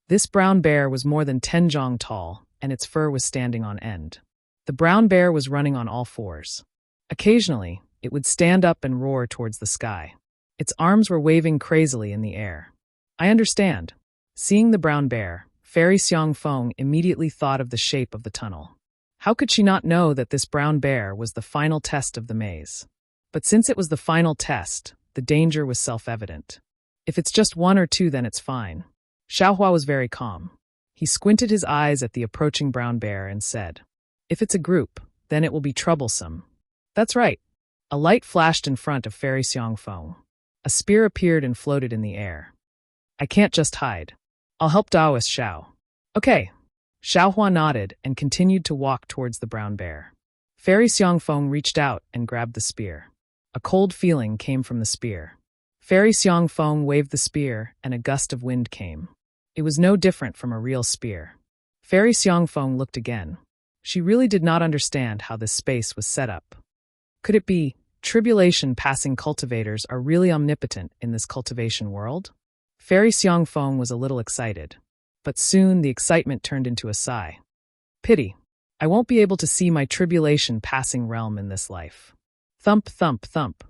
This brown bear was more than 10 zhang tall, and its fur was standing on end. The brown bear was running on all fours. Occasionally, it would stand up and roar towards the sky. Its arms were waving crazily in the air. I understand. Seeing the brown bear, Fairy Xiangfeng immediately thought of the shape of the tunnel. How could she not know that this brown bear was the final test of the maze? But since it was the final test, the danger was self-evident. If it's just one or two, then it's fine. Xiaohua was very calm. He squinted his eyes at the approaching brown bear and said, If it's a group, then it will be troublesome. That's right. A light flashed in front of Fairy Xiangfeng. A spear appeared and floated in the air. I can't just hide. I'll help Taoist Xiao. Okay. Xiaohua nodded and continued to walk towards the brown bear. Fairy Xiangfeng reached out and grabbed the spear. A cold feeling came from the spear. Fairy Xiangfeng waved the spear and a gust of wind came. It was no different from a real spear. Fairy Xiangfeng looked again. She really did not understand how this space was set up. Could it be tribulation-passing cultivators are really omnipotent in this cultivation world? Fairy Xiangfeng was a little excited. But soon the excitement turned into a sigh. Pity. I won't be able to see my tribulation-passing realm in this life. Thump, thump, thump.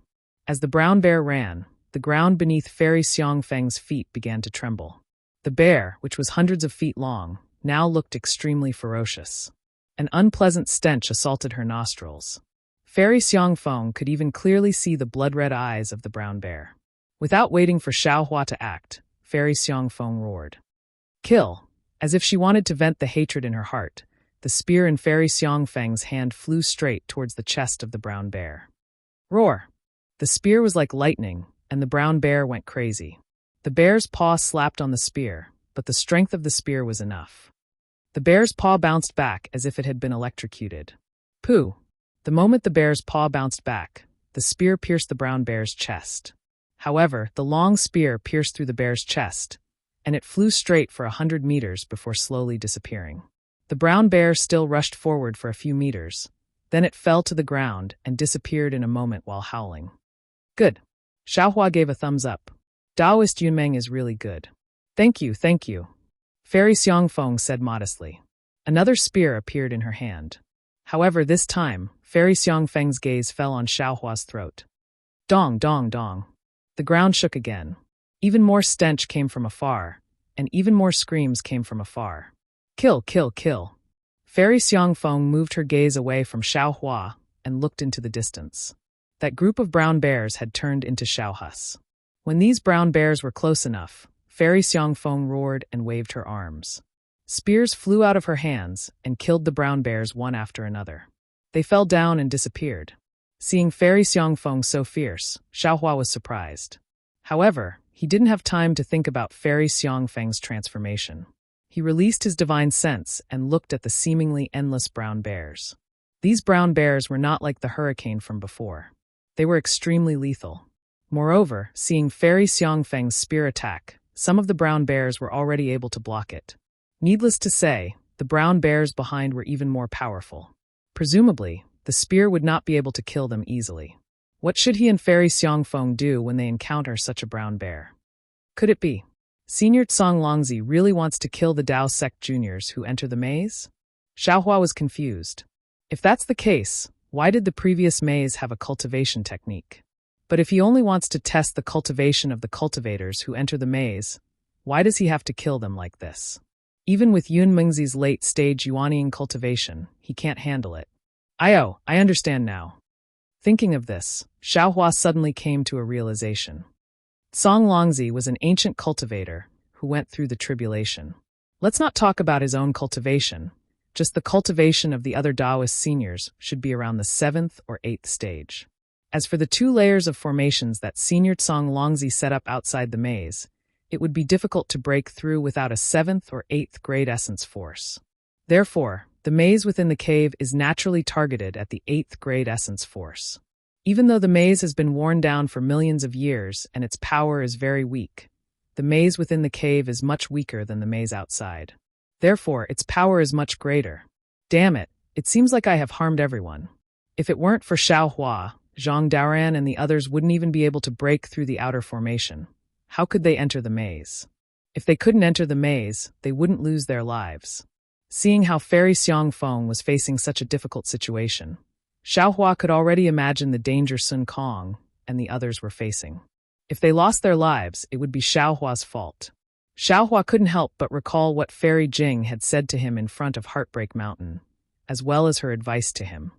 As the brown bear ran, the ground beneath Fairy Xiangfeng's feet began to tremble. The bear, which was hundreds of feet long, now looked extremely ferocious. An unpleasant stench assaulted her nostrils. Fairy Xiangfeng could even clearly see the blood-red eyes of the brown bear. Without waiting for Xiaohua to act, Fairy Xiangfeng roared. Kill. As if she wanted to vent the hatred in her heart, The spear in Fairy Xiongfeng's hand flew straight towards the chest of the brown bear. Roar! The spear was like lightning, and the brown bear went crazy. The bear's paw slapped on the spear, but the strength of the spear was enough. The bear's paw bounced back as if it had been electrocuted. Pooh! The moment the bear's paw bounced back, the spear pierced the brown bear's chest. However, the long spear pierced through the bear's chest, and it flew straight for 100 meters before slowly disappearing. The brown bear still rushed forward for a few meters, then it fell to the ground and disappeared in a moment while howling. Good. Xiaohua gave a thumbs up. Daoist Yunmeng is really good. Thank you, thank you. Fairy Xiongfeng said modestly. Another spear appeared in her hand. However, this time, Fairy Xiongfeng's gaze fell on Xiaohua's throat. Dong, dong, dong. The ground shook again. Even more stench came from afar, and even more screams came from afar. Kill, kill, kill. Fairy Xiongfeng moved her gaze away from Xiaohua and looked into the distance. That group of brown bears had turned into Xiaohus. When these brown bears were close enough, Fairy Xiongfeng roared and waved her arms. Spears flew out of her hands and killed the brown bears one after another. They fell down and disappeared. Seeing Fairy Xiongfeng so fierce, Xiaohua was surprised. However, he didn't have time to think about Fairy Xiongfeng's transformation. He released his divine sense and looked at the seemingly endless brown bears. These brown bears were not like the hurricane from before. They were extremely lethal. Moreover, seeing Fairy Xiongfeng's spear attack, some of the brown bears were already able to block it. Needless to say, the brown bears behind were even more powerful. Presumably, the spear would not be able to kill them easily. What should he and Fairy Xiongfeng do when they encounter such a brown bear? Could it be Senior Tsang Longzi really wants to kill the Dao sect juniors who enter the maze? Xiaohua was confused. If that's the case, why did the previous maze have a cultivation technique? But if he only wants to test the cultivation of the cultivators who enter the maze, why does he have to kill them like this? Even with Yun Mingzi's late-stage Yuanian cultivation, he can't handle it. I understand now. Thinking of this, Xiaohua suddenly came to a realization. Tsang Longzi was an ancient cultivator who went through the tribulation. Let's not talk about his own cultivation, just the cultivation of the other Daoist seniors should be around the 7th or 8th stage. As for the 2 layers of formations that Senior Tsang Longzi set up outside the maze, it would be difficult to break through without a 7th or 8th grade essence force. Therefore, the maze within the cave is naturally targeted at the 8th grade essence force. Even though the maze has been worn down for millions of years and its power is very weak, the maze within the cave is much weaker than the maze outside. Therefore, its power is much greater. Damn it, it seems like I have harmed everyone. If it weren't for Xiaohua, Zhang Daoran and the others wouldn't even be able to break through the outer formation. How could they enter the maze? If they couldn't enter the maze, they wouldn't lose their lives. Seeing how Fairy Xiongfeng was facing such a difficult situation, Xiaohua could already imagine the danger Sun Kong and the others were facing. If they lost their lives, it would be Xiaohua's fault. Xiaohua couldn't help but recall what Fairy Jing had said to him in front of Heartbreak Mountain, as well as her advice to him.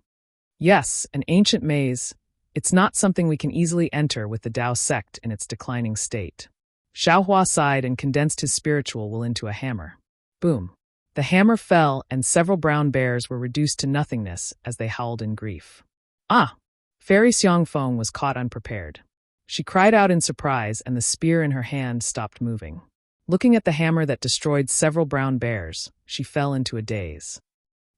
Yes, an ancient maze. It's not something we can easily enter with the Dao sect in its declining state. Xiaohua sighed and condensed his spiritual will into a hammer. Boom. The hammer fell and several brown bears were reduced to nothingness as they howled in grief. Ah! Fairy Xiongfeng was caught unprepared. She cried out in surprise and the spear in her hand stopped moving. Looking at the hammer that destroyed several brown bears, she fell into a daze.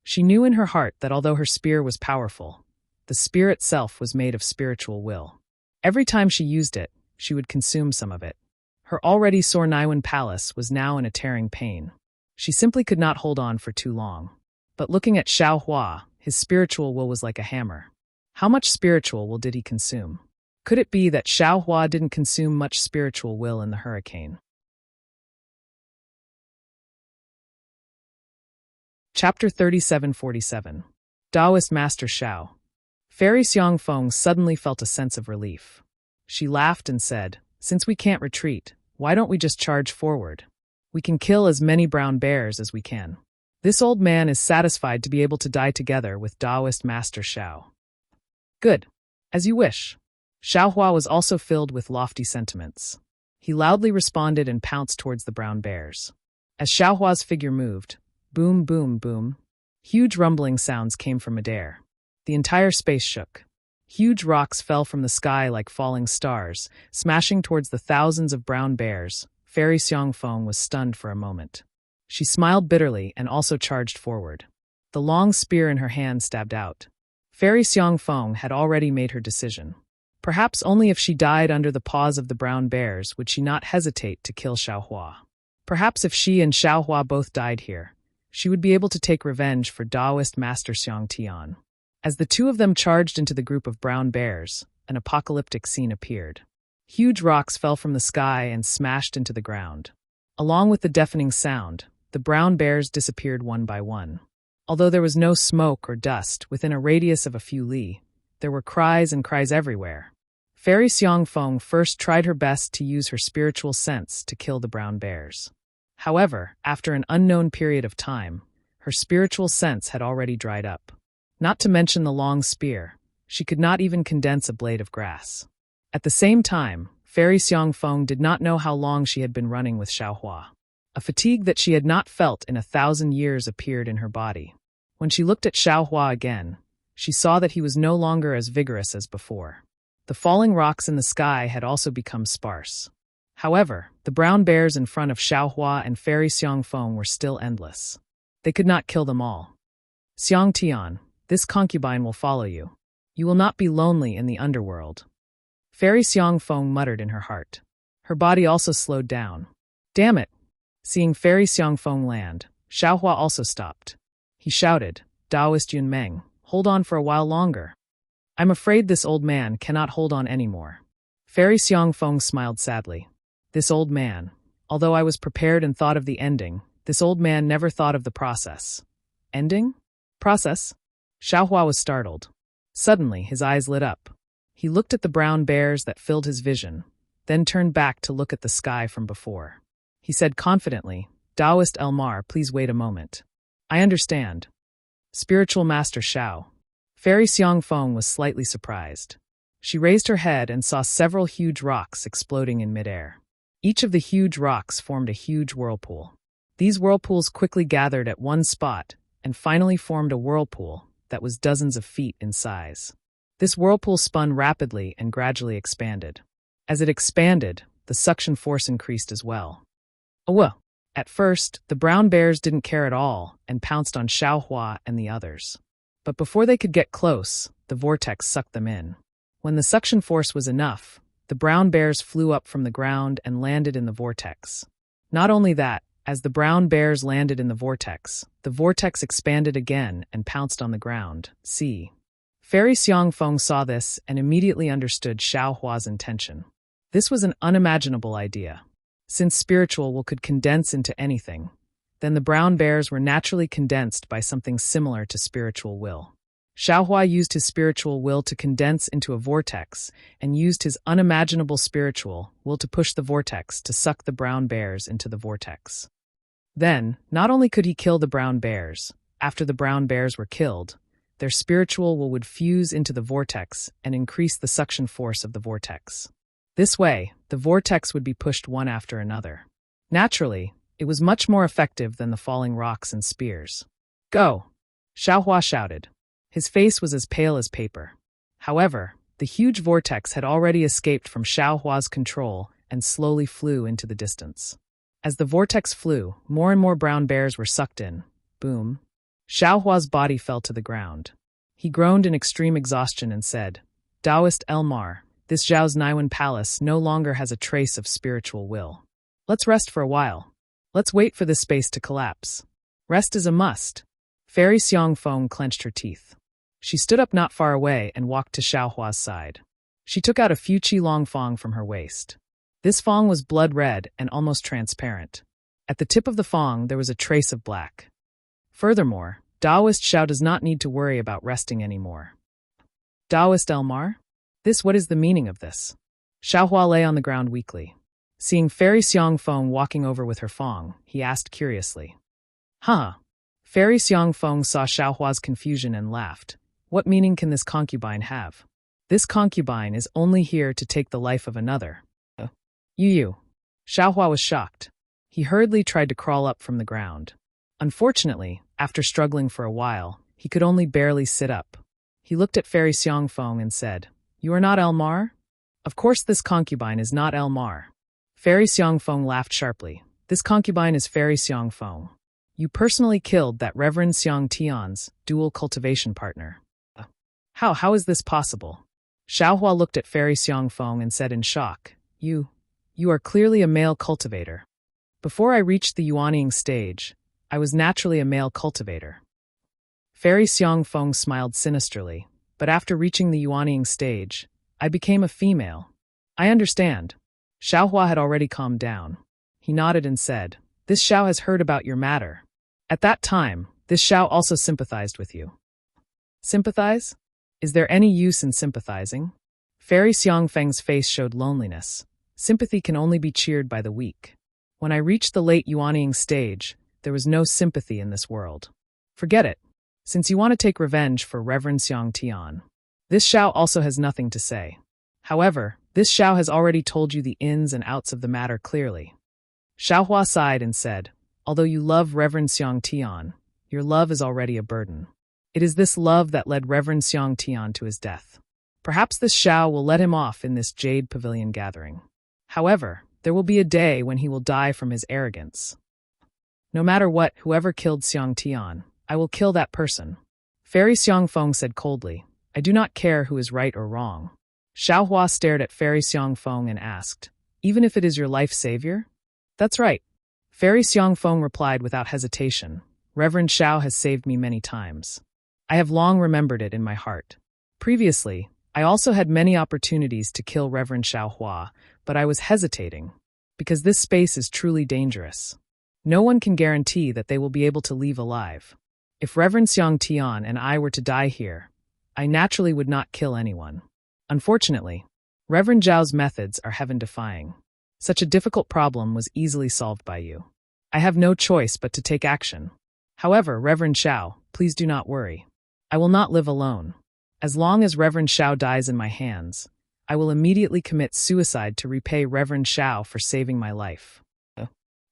She knew in her heart that although her spear was powerful, the spear itself was made of spiritual will. Every time she used it, she would consume some of it. Her already sore Naiwan palace was now in a tearing pain. She simply could not hold on for too long. But looking at Xiaohua, his spiritual will was like a hammer. How much spiritual will did he consume? Could it be that Xiaohua didn't consume much spiritual will in the hurricane? Chapter 3747. Daoist Master Xiao. Fairy Xiongfeng suddenly felt a sense of relief. She laughed and said, "Since we can't retreat, why don't we just charge forward? We can kill as many brown bears as we can." This old man is satisfied to be able to die together with Daoist Master Xiao. Good. As you wish. Xiaohua was also filled with lofty sentiments. He loudly responded and pounced towards the brown bears. As Xiaohua's figure moved, boom, boom, boom, Huge rumbling sounds came from midair. The entire space shook. Huge rocks fell from the sky like falling stars, smashing towards the thousands of brown bears. Fairy Xiangfeng was stunned for a moment. She smiled bitterly and also charged forward. The long spear in her hand stabbed out. Fairy Xiangfeng had already made her decision. Perhaps only if she died under the paws of the brown bears would she not hesitate to kill Xiaohua. Perhaps if she and Xiaohua both died here, she would be able to take revenge for Taoist Master Xiang Tian. As the two of them charged into the group of brown bears, an apocalyptic scene appeared. Huge rocks fell from the sky and smashed into the ground. Along with the deafening sound, the brown bears disappeared one by one. Although there was no smoke or dust within a radius of a few li, there were cries and cries everywhere. Fairy Xiangfeng first tried her best to use her spiritual sense to kill the brown bears. However, after an unknown period of time, her spiritual sense had already dried up. Not to mention the long spear, she could not even condense a blade of grass. At the same time, Fairy Xiangfeng did not know how long she had been running with Xiaohua. A fatigue that she had not felt in 1,000 years appeared in her body. When she looked at Xiaohua again, she saw that he was no longer as vigorous as before. The falling rocks in the sky had also become sparse. However, the brown bears in front of Xiaohua and Fairy Xiangfeng were still endless. They could not kill them all. Xiang Tian, this concubine will follow you. You will not be lonely in the underworld. Fairy Xiangfeng muttered in her heart. Her body also slowed down. Damn it! Seeing Fairy Xiangfeng land, Xiaohua also stopped. He shouted, Taoist Yunmeng, hold on for a while longer. I'm afraid this old man cannot hold on anymore. Fairy Xiangfeng smiled sadly. This old man, although I was prepared and thought of the ending, this old man never thought of the process. Ending? Process? Xiaohua was startled. Suddenly, his eyes lit up. He looked at the brown bears that filled his vision, then turned back to look at the sky from before. He said confidently, Taoist Elmar, please wait a moment. I understand. Spiritual Master Xiao. Fairy Xiangfeng was slightly surprised. She raised her head and saw several huge rocks exploding in midair. Each of the huge rocks formed a huge whirlpool. These whirlpools quickly gathered at one spot and finally formed a whirlpool that was dozens of feet in size. This whirlpool spun rapidly and gradually expanded. As it expanded, the suction force increased as well. At first, the brown bears didn't care at all and pounced on Xiaohua and the others. But before they could get close, the vortex sucked them in. When the suction force was enough, the brown bears flew up from the ground and landed in the vortex. Not only that, as the brown bears landed in the vortex expanded again and pounced on the ground. See. Fairy Xiangfeng saw this and immediately understood Xiaohua's intention. This was an unimaginable idea. Since spiritual will could condense into anything, then the brown bears were naturally condensed by something similar to spiritual will. Xiaohua used his spiritual will to condense into a vortex and used his unimaginable spiritual will to push the vortex to suck the brown bears into the vortex. Then, not only could he kill the brown bears, after the brown bears were killed, their spiritual will would fuse into the vortex and increase the suction force of the vortex. This way, the vortex would be pushed one after another. Naturally, it was much more effective than the falling rocks and spears. Go! Xiaohua shouted. His face was as pale as paper. However, the huge vortex had already escaped from Xiaohua's control and slowly flew into the distance. As the vortex flew, more and more brown bears were sucked in. Boom. Xiaohua's body fell to the ground. He groaned in extreme exhaustion and said, Taoist Elmar, this Zhao's Naiwan palace no longer has a trace of spiritual will. Let's rest for a while. Let's wait for this space to collapse. Rest is a must. Fairy Xiangfeng clenched her teeth. She stood up not far away and walked to Xiaohua's side. She took out a few qilong fong from her waist. This fong was blood red and almost transparent. At the tip of the fong there was a trace of black. Furthermore, Taoist Xiao does not need to worry about resting anymore. Taoist Elmar? What is the meaning of this? Xiaohua lay on the ground weakly. Seeing Fairy Xiangfeng walking over with her fong, he asked curiously. Huh? Fairy Xiangfeng saw Xiaohua's confusion and laughed. What meaning can this concubine have? This concubine is only here to take the life of another. You. Xiaohua was shocked. He hurriedly tried to crawl up from the ground. Unfortunately, After struggling for a while, he could only barely sit up. He looked at Fairy Xiangfeng and said, "You are not Elmar?" "Of course this concubine is not Elmar." Fairy Xiangfeng laughed sharply. "This concubine is Fairy Xiangfeng. You personally killed that Reverend Xiang Tian's dual cultivation partner." How is this possible?" Xiaohua looked at Fairy Xiangfeng and said in shock, You are clearly a male cultivator." "Before I reached the Yuanying stage, I was naturally a male cultivator." Fairy Xiangfeng smiled sinisterly, "But after reaching the Yuanying stage, I became a female." "I understand." Xiaohua had already calmed down. He nodded and said, "This Xiao has heard about your matter. At that time, this Xiao also sympathized with you." "Sympathize? Is there any use in sympathizing?" Fairy Xiangfeng's face showed loneliness. Sympathy can only be cheered by the weak. When I reached the late Yuanying stage, there was no sympathy in this world. Forget it. Since you want to take revenge for Reverend Xiang Tian, this Xiao also has nothing to say. However, this Xiao has already told you the ins and outs of the matter clearly. Xiaohua sighed and said, "Although you love Reverend Xiang Tian, your love is already a burden. It is this love that led Reverend Xiang Tian to his death. Perhaps this Xiao will let him off in this Jade Pavilion gathering. However, there will be a day when he will die from his arrogance. No matter what, whoever killed Xiang Tian, I will kill that person." Fairy Xiangfeng said coldly, "I do not care who is right or wrong." Xiaohua stared at Fairy Xiangfeng and asked, "Even if it is your life savior?" "That's right." Fairy Xiangfeng replied without hesitation, "Reverend Xiao has saved me many times. I have long remembered it in my heart. Previously, I also had many opportunities to kill Reverend Xiaohua, but I was hesitating, because this space is truly dangerous. No one can guarantee that they will be able to leave alive. If Reverend Xiang Tian and I were to die here, I naturally would not kill anyone. Unfortunately, Reverend Zhao's methods are heaven-defying. Such a difficult problem was easily solved by you. I have no choice but to take action. However, Reverend Xiao, please do not worry. I will not live alone. As long as Reverend Xiao dies in my hands, I will immediately commit suicide to repay Reverend Xiao for saving my life."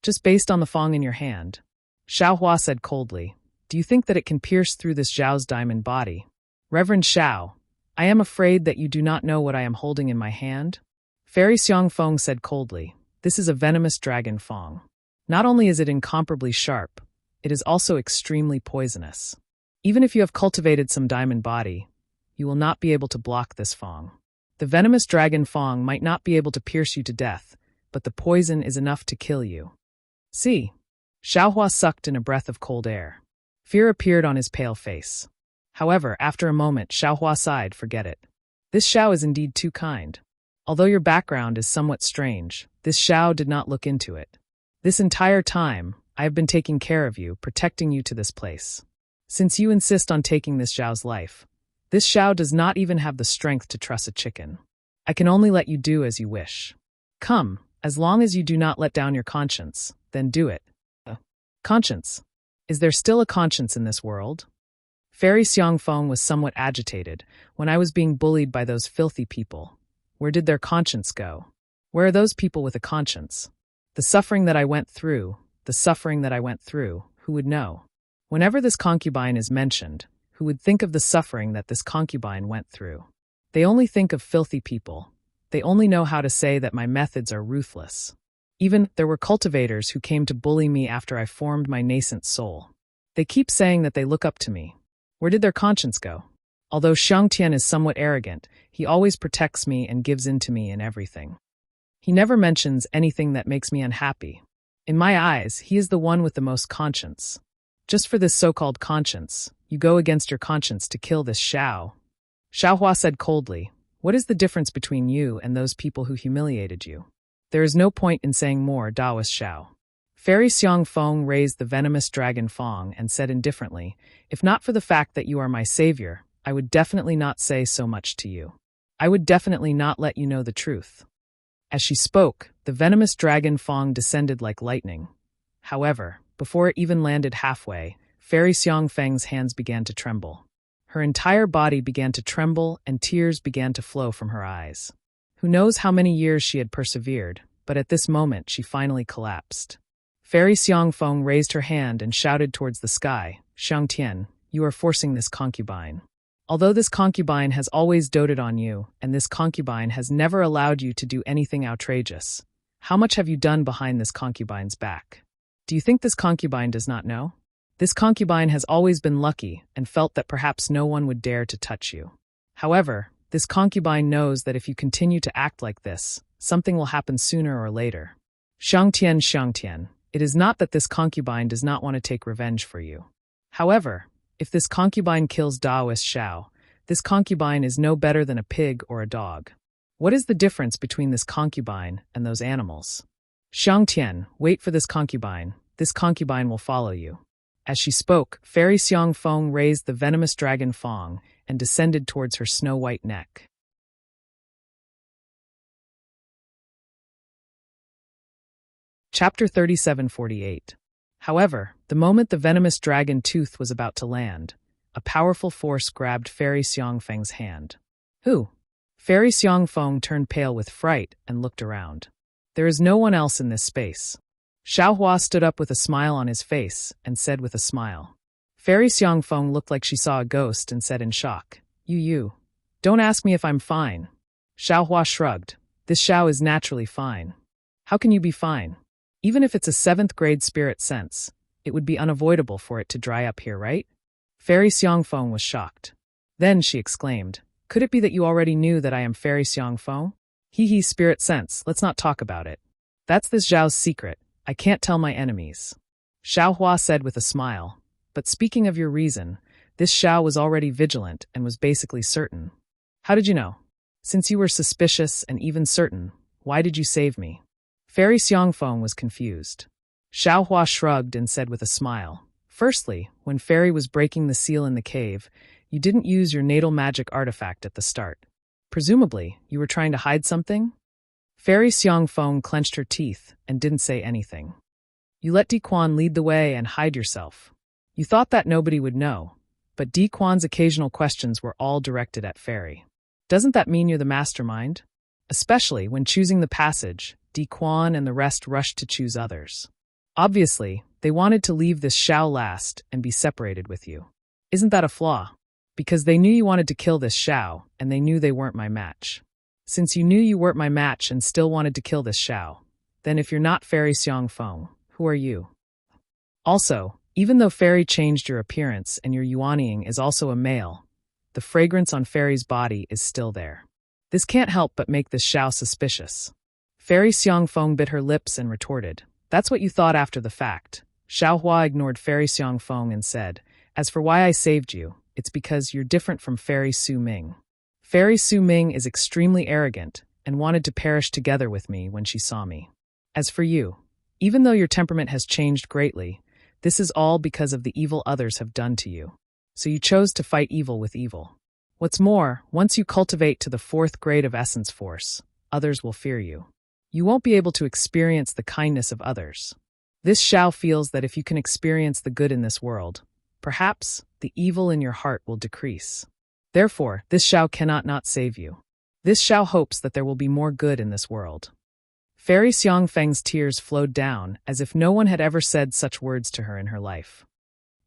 "Just based on the fong in your hand," Xiaohua said coldly, "do you think that it can pierce through this Zhao's diamond body?" "Reverend Xiao, I am afraid that you do not know what I am holding in my hand." Fairy Xiangfeng said coldly, "This is a venomous dragon fong. Not only is it incomparably sharp, it is also extremely poisonous. Even if you have cultivated some diamond body, you will not be able to block this fong. The venomous dragon fong might not be able to pierce you to death, but the poison is enough to kill you." "See." Xiaohua sucked in a breath of cold air. Fear appeared on his pale face. However, after a moment, Xiaohua sighed, "Forget it. This Xiao is indeed too kind. Although your background is somewhat strange, this Xiao did not look into it. This entire time, I have been taking care of you, protecting you to this place. Since you insist on taking this Xiao's life, this Xiao does not even have the strength to truss a chicken. I can only let you do as you wish. Come, as long as you do not let down your conscience, then do it." Conscience? Is there still a conscience in this world? Fairy Xiangfeng was somewhat agitated. "When I was being bullied by those filthy people, where did their conscience go? Where are those people with a conscience? The suffering that I went through, who would know? Whenever this concubine is mentioned, who would think of the suffering that this concubine went through? They only think of filthy people. They only know how to say that my methods are ruthless. Even there were cultivators who came to bully me after I formed my nascent soul. They keep saying that they look up to me. Where did their conscience go? Although Xiang Tian is somewhat arrogant, he always protects me and gives in to me in everything. He never mentions anything that makes me unhappy. In my eyes, he is the one with the most conscience. Just for this so-called conscience, you go against your conscience to kill this Xiao." Xiaohua said coldly, "What is the difference between you and those people who humiliated you? There is no point in saying more, Daoist Xiao." Fairy Xiangfeng raised the venomous dragon fong and said indifferently, "If not for the fact that you are my savior, I would definitely not say so much to you. I would definitely not let you know the truth." As she spoke, the venomous dragon fong descended like lightning. However, before it even landed halfway, Fairy Xiangfeng's hands began to tremble. Her entire body began to tremble and tears began to flow from her eyes. Who knows how many years she had persevered, but at this moment she finally collapsed. Fairy Xiangfeng raised her hand and shouted towards the sky, Shangtian, you are forcing this concubine. Although this concubine has always doted on you, and this concubine has never allowed you to do anything outrageous, how much have you done behind this concubine's back? Do you think this concubine does not know? This concubine has always been lucky and felt that perhaps no one would dare to touch you. However, this concubine knows that if you continue to act like this, something will happen sooner or later. Shangtian, it is not that this concubine does not want to take revenge for you. However, if this concubine kills Daoist Xiao, this concubine is no better than a pig or a dog. What is the difference between this concubine and those animals? Shangtian, wait for this concubine. This concubine will follow you. As she spoke, Fairy Xiang Feng raised the venomous dragon Fong and descended towards her snow-white neck. Chapter 3748. However, the moment the venomous dragon tooth was about to land, a powerful force grabbed Fairy Xiang Feng's hand. Who? Fairy Xiang Feng turned pale with fright and looked around. There is no one else in this space. Xiaohua stood up with a smile on his face and said with a smile. Fairy Xiang Feng looked like she saw a ghost and said in shock, You. Don't ask me if I'm fine. Xiaohua shrugged. This Xiao is naturally fine. How can you be fine? Even if it's a 7th grade spirit sense, it would be unavoidable for it to dry up here, right? Fairy Xiang Feng was shocked. Then she exclaimed, Could it be that you already knew that I am Fairy Xiang Feng? Hee, spirit sense, let's not talk about it. That's this Zhao's secret. I can't tell my enemies. Xiaohua said with a smile. But speaking of your reason, this Xiao was already vigilant and was basically certain. How did you know? Since you were suspicious and even certain, why did you save me? Fairy Xiang Feng was confused. Xiaohua shrugged and said with a smile. Firstly, when Fairy was breaking the seal in the cave, you didn't use your natal magic artifact at the start. Presumably, you were trying to hide something? Fairy Xiang Feng clenched her teeth and didn't say anything. You let Di Quan lead the way and hide yourself. You thought that nobody would know, but Di Quan's occasional questions were all directed at Fairy. Doesn't that mean you're the mastermind? Especially when choosing the passage, Di Quan and the rest rushed to choose others. Obviously, they wanted to leave this Xiao last and be separated with you. Isn't that a flaw? Because they knew you wanted to kill this Xiao, and they knew they weren't my match. Since you knew you weren't my match and still wanted to kill this Xiao, then if you're not Fairy Xiang Feng, who are you? Also, even though Fairy changed your appearance and your yuanying is also a male, the fragrance on Fairy's body is still there. This can't help but make this Xiao suspicious. Fairy Xiang Feng bit her lips and retorted, That's what you thought after the fact. Xiaohua ignored Fairy Xiang Feng and said, As for why I saved you, it's because you're different from Fairy Su Ming. Fairy Su Ming is extremely arrogant and wanted to perish together with me when she saw me. As for you, even though your temperament has changed greatly, this is all because of the evil others have done to you. So you chose to fight evil with evil. What's more, once you cultivate to the 4th grade of Essence Force, others will fear you. You won't be able to experience the kindness of others. This Xiao feels that if you can experience the good in this world, perhaps the evil in your heart will decrease. Therefore, this Xiao cannot not save you. This Xiao hopes that there will be more good in this world. Fairy Xiang Feng's tears flowed down as if no one had ever said such words to her in her life.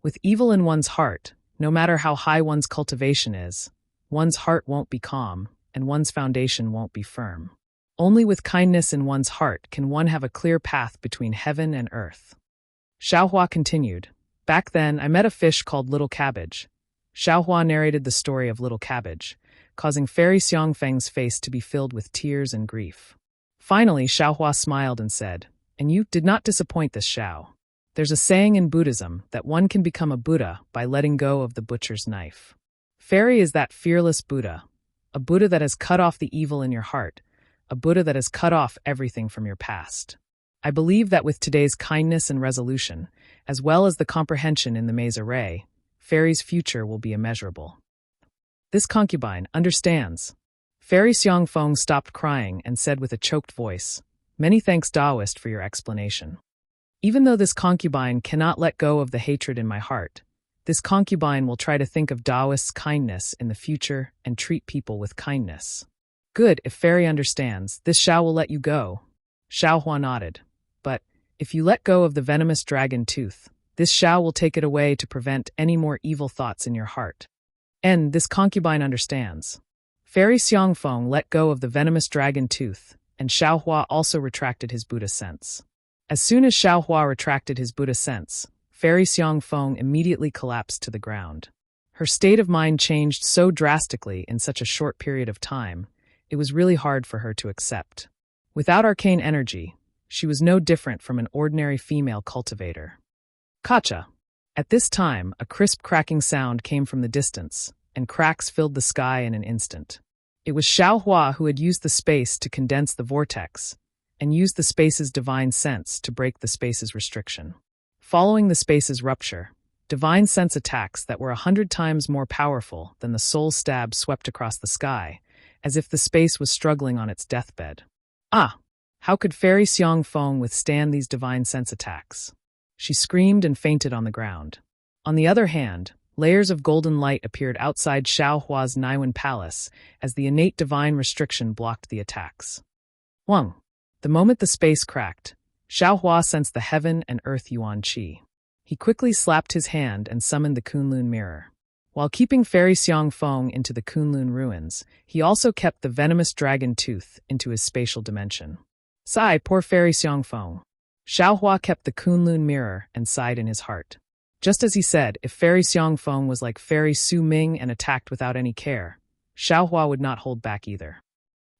With evil in one's heart, no matter how high one's cultivation is, one's heart won't be calm and one's foundation won't be firm. Only with kindness in one's heart can one have a clear path between heaven and earth. Xiaohua continued, Back then, I met a fish called Little Cabbage. Xiaohua narrated the story of Little Cabbage, causing Fairy Xiang Feng's face to be filled with tears and grief. Finally, Xiaohua smiled and said, And you did not disappoint this Xiao. There's a saying in Buddhism that one can become a Buddha by letting go of the butcher's knife. Fairy is that fearless Buddha, a Buddha that has cut off the evil in your heart, a Buddha that has cut off everything from your past. I believe that with today's kindness and resolution, as well as the comprehension in the Maze Array, Fairy's future will be immeasurable. This concubine understands. Fairy Xiang Feng stopped crying and said with a choked voice, Many thanks, Taoist, for your explanation. Even though this concubine cannot let go of the hatred in my heart, this concubine will try to think of Taoist's kindness in the future and treat people with kindness. Good, if Fairy understands, this Xiao will let you go. Xiaohua nodded. But, if you let go of the venomous dragon tooth, This Xiao will take it away to prevent any more evil thoughts in your heart. And this concubine understands. Fairy Xiangfeng let go of the venomous dragon tooth, and Xiaohua also retracted his Buddha sense. As soon as Xiaohua retracted his Buddha sense, Fairy Xiangfeng immediately collapsed to the ground. Her state of mind changed so drastically in such a short period of time, it was really hard for her to accept. Without arcane energy, she was no different from an ordinary female cultivator. Kacha. At this time, a crisp cracking sound came from the distance, and cracks filled the sky in an instant. It was Xiaohua who had used the space to condense the vortex, and used the space's divine sense to break the space's restriction. Following the space's rupture, divine sense attacks that were 100 times more powerful than the soul stab swept across the sky, as if the space was struggling on its deathbed. Ah! How could Fairy Xiangfeng withstand these divine sense attacks? She screamed and fainted on the ground. On the other hand, layers of golden light appeared outside Xiaohua's Naiwen Palace as the innate divine restriction blocked the attacks. Wang. The moment the space cracked, Xiaohua sensed the heaven and earth yuan qi. He quickly slapped his hand and summoned the Kunlun mirror. While keeping Fairy Xiangfeng into the Kunlun ruins, he also kept the venomous dragon tooth into his spatial dimension. Sigh, poor Fairy Xiangfeng. Xiaohua kept the Kunlun mirror and sighed in his heart. Just as he said, if Fairy Xiangfeng was like Fairy Su Ming and attacked without any care, Xiaohua would not hold back either.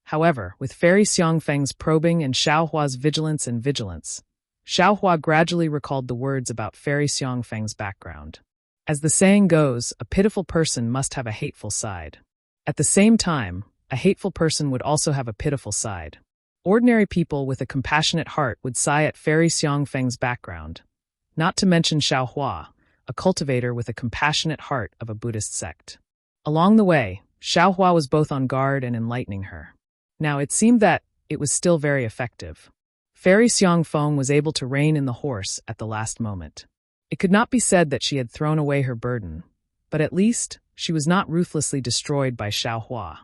However, with Fairy Xiangfeng's probing and Xiaohua's vigilance, Xiaohua gradually recalled the words about Fairy Xiangfeng's background. As the saying goes, a pitiful person must have a hateful side. At the same time, a hateful person would also have a pitiful side. Ordinary people with a compassionate heart would sigh at Fairy Xiangfeng's background, not to mention Xiaohua, a cultivator with a compassionate heart of a Buddhist sect. Along the way, Xiaohua was both on guard and enlightening her. Now, it seemed that it was still very effective. Fairy Xiangfeng was able to rein in the horse at the last moment. It could not be said that she had thrown away her burden, but at least she was not ruthlessly destroyed by Xiaohua.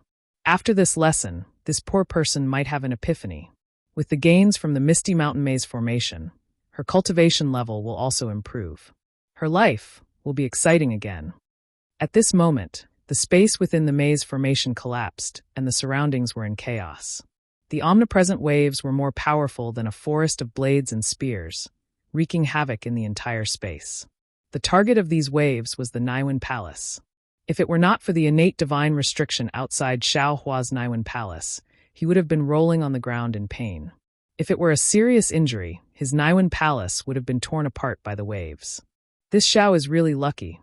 After this lesson, this poor person might have an epiphany. With the gains from the Misty Mountain Maze formation, her cultivation level will also improve. Her life will be exciting again. At this moment, the space within the maze formation collapsed, and the surroundings were in chaos. The omnipresent waves were more powerful than a forest of blades and spears, wreaking havoc in the entire space. The target of these waves was the Naiwen Palace. If it were not for the innate divine restriction outside Xiaohua's Naiwen Palace, he would have been rolling on the ground in pain. If it were a serious injury, his Naiwen Palace would have been torn apart by the waves. This Xiao is really lucky.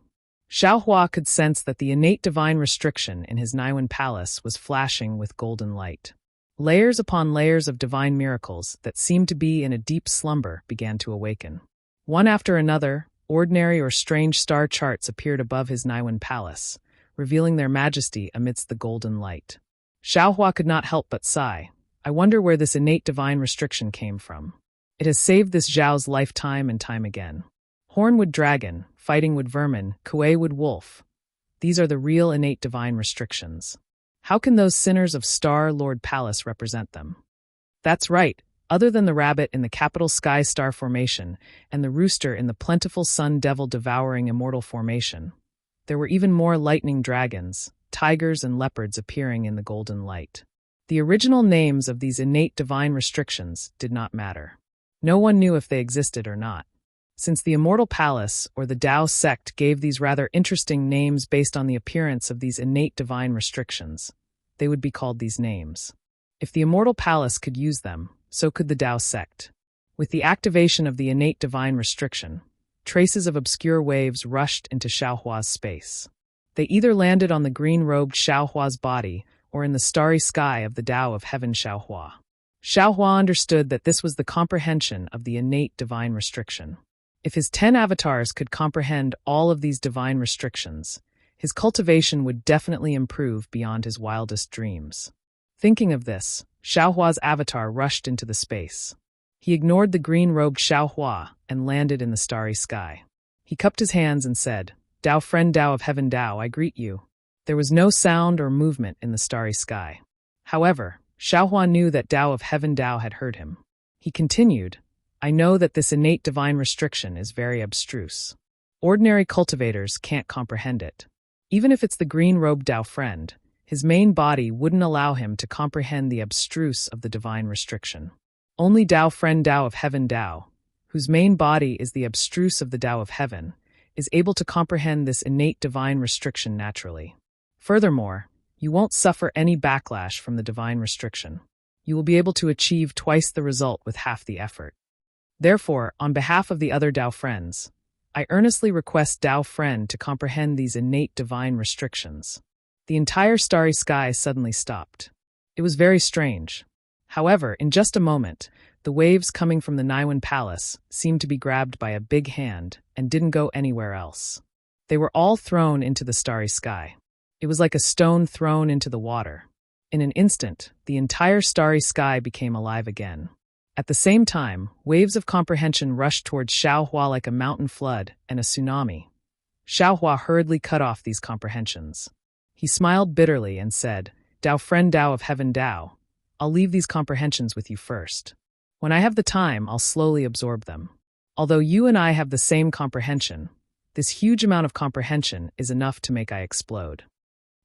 Xiaohua could sense that the innate divine restriction in his Naiwen Palace was flashing with golden light. Layers upon layers of divine miracles that seemed to be in a deep slumber began to awaken. One after another, ordinary or strange star charts appeared above his Naiwen Palace, revealing their majesty amidst the golden light. Xiaohua could not help but sigh. I wonder where this innate divine restriction came from. It has saved this Zhao's life time and time again. Hornwood dragon, fighting wood vermin, Kuei-wood wolf. These are the real innate divine restrictions. How can those sinners of Star Lord Palace represent them? That's right, other than the rabbit in the capital Sky Star formation and the rooster in the plentiful Sun Devil devouring immortal formation, there were even more lightning dragons, tigers and leopards appearing in the golden light. The original names of these innate divine restrictions did not matter. No one knew if they existed or not. Since the Immortal Palace or the Tao sect gave these rather interesting names based on the appearance of these innate divine restrictions, they would be called these names. If the Immortal Palace could use them, so could the Tao sect. With the activation of the innate divine restriction, traces of obscure waves rushed into Xiaohua's space. They either landed on the green-robed Xiaohua's body or in the starry sky of the Tao of Heaven Xiaohua. Xiaohua understood that this was the comprehension of the innate divine restriction. If his 10 avatars could comprehend all of these divine restrictions, his cultivation would definitely improve beyond his wildest dreams. Thinking of this, Xiaohua's avatar rushed into the space. He ignored the green-robed Xiaohua and landed in the starry sky. He cupped his hands and said, "Tao friend Tao of Heaven Tao, I greet you." There was no sound or movement in the starry sky. However, Xiaohua knew that Tao of Heaven Tao had heard him. He continued, I know that this innate divine restriction is very abstruse. Ordinary cultivators can't comprehend it. Even if it's the green-robed Tao friend, his main body wouldn't allow him to comprehend the abstruse of the divine restriction. Only Tao friend Tao of heaven Tao, whose main body is the abstruse of the Tao of heaven, is able to comprehend this innate divine restriction naturally. Furthermore, you won't suffer any backlash from the divine restriction. You will be able to achieve twice the result with half the effort. Therefore, on behalf of the other Tao friends, I earnestly request Tao friend to comprehend these innate divine restrictions. The entire starry sky suddenly stopped. It was very strange. However, in just a moment, the waves coming from the Naiwan Palace seemed to be grabbed by a big hand and didn't go anywhere else. They were all thrown into the starry sky. It was like a stone thrown into the water. In an instant, the entire starry sky became alive again. At the same time, waves of comprehension rushed towards Xiaohua like a mountain flood and a tsunami. Xiaohua hurriedly cut off these comprehensions. He smiled bitterly and said, "Tao friend Tao of heaven Tao, I'll leave these comprehensions with you first. When I have the time, I'll slowly absorb them. Although you and I have the same comprehension, this huge amount of comprehension is enough to make I explode."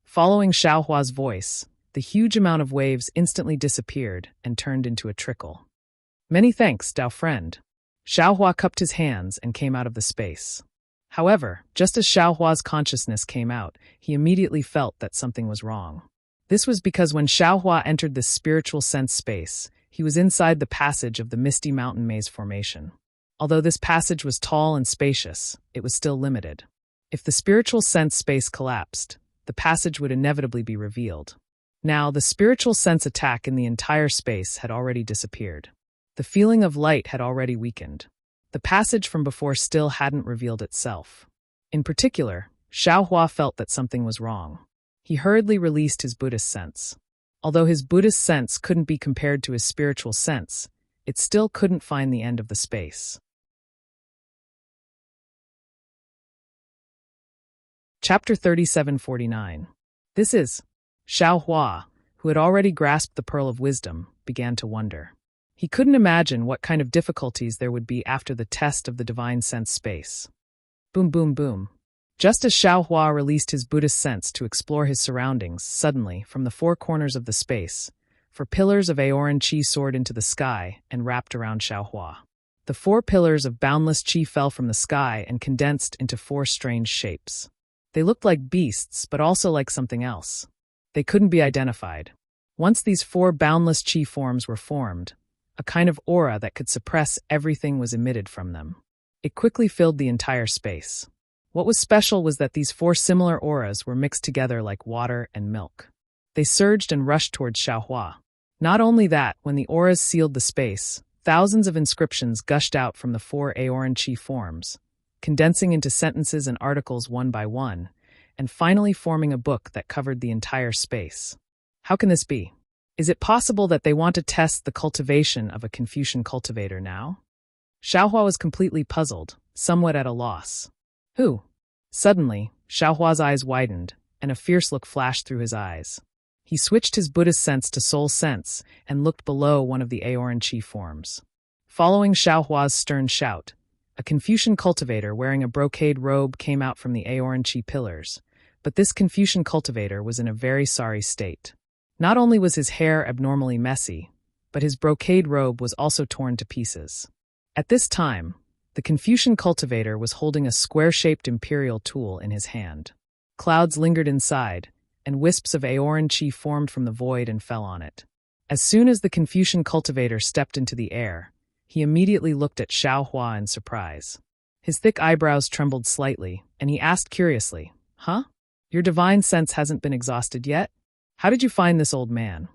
Following Xiaohua's voice, the huge amount of waves instantly disappeared and turned into a trickle. "Many thanks, Tao friend." Xiaohua cupped his hands and came out of the space. However, just as Xiaohua's consciousness came out, he immediately felt that something was wrong. This was because when Xiaohua entered this spiritual sense space, he was inside the passage of the Misty Mountain Maze formation. Although this passage was tall and spacious, it was still limited. If the spiritual sense space collapsed, the passage would inevitably be revealed. Now, the spiritual sense attack in the entire space had already disappeared. The feeling of light had already weakened. The passage from before still hadn't revealed itself. In particular, Xiaohua felt that something was wrong. He hurriedly released his Buddhist sense. Although his Buddhist sense couldn't be compared to his spiritual sense, it still couldn't find the end of the space. Chapter 3749. This is Xiaohua, who had already grasped the pearl of wisdom, began to wonder. He couldn't imagine what kind of difficulties there would be after the test of the divine sense space. Boom, boom, boom. Just as Xiaohua released his Buddhist sense to explore his surroundings, suddenly, from the four corners of the space, four pillars of Aoran Qi soared into the sky and wrapped around Xiaohua. The 4 pillars of boundless Qi fell from the sky and condensed into 4 strange shapes. They looked like beasts, but also like something else. They couldn't be identified. Once these 4 boundless Qi forms were formed, a kind of aura that could suppress everything was emitted from them. It quickly filled the entire space. What was special was that these 4 similar auras were mixed together like water and milk. They surged and rushed towards Xiaohua. Not only that, when the auras sealed the space, thousands of inscriptions gushed out from the 4 Aoran Qi forms, condensing into sentences and articles one by one, and finally forming a book that covered the entire space. How can this be? Is it possible that they want to test the cultivation of a Confucian cultivator now? Xiaohua was completely puzzled, somewhat at a loss. Who? Suddenly, Xiaohua's eyes widened, and a fierce look flashed through his eyes. He switched his Buddhist sense to soul sense and looked below one of the Aoran Qi forms. Following Xiaohua's stern shout, a Confucian cultivator wearing a brocade robe came out from the Aoran Qi pillars, but this Confucian cultivator was in a very sorry state. Not only was his hair abnormally messy, but his brocade robe was also torn to pieces. At this time, the Confucian cultivator was holding a square-shaped imperial tool in his hand. Clouds lingered inside, and wisps of Aoran Qi formed from the void and fell on it. As soon as the Confucian cultivator stepped into the air, he immediately looked at Xiaohua in surprise. His thick eyebrows trembled slightly, and he asked curiously, "Huh? Your divine sense hasn't been exhausted yet? How did you find this old man?"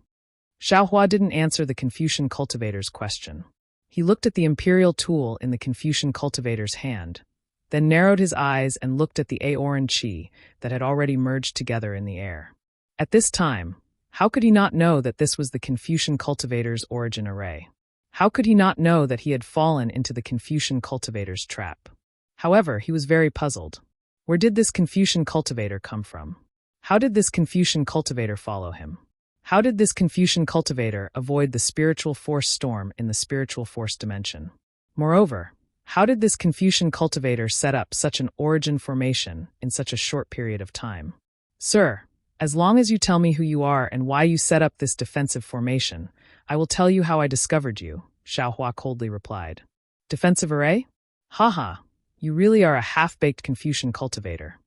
Xiaohua didn't answer the Confucian cultivator's question. He looked at the imperial tool in the Confucian cultivator's hand, then narrowed his eyes and looked at the Aoran Qi that had already merged together in the air. At this time, how could he not know that this was the Confucian cultivator's origin array? How could he not know that he had fallen into the Confucian cultivator's trap? However, he was very puzzled. Where did this Confucian cultivator come from? How did this Confucian cultivator follow him? How did this Confucian cultivator avoid the spiritual force storm in the spiritual force dimension? Moreover, how did this Confucian cultivator set up such an origin formation in such a short period of time? Sir, as long as you tell me who you are and why you set up this defensive formation, I will tell you how I discovered you, Xiaohua coldly replied. Defensive array? Haha, you really are a half-baked Confucian cultivator.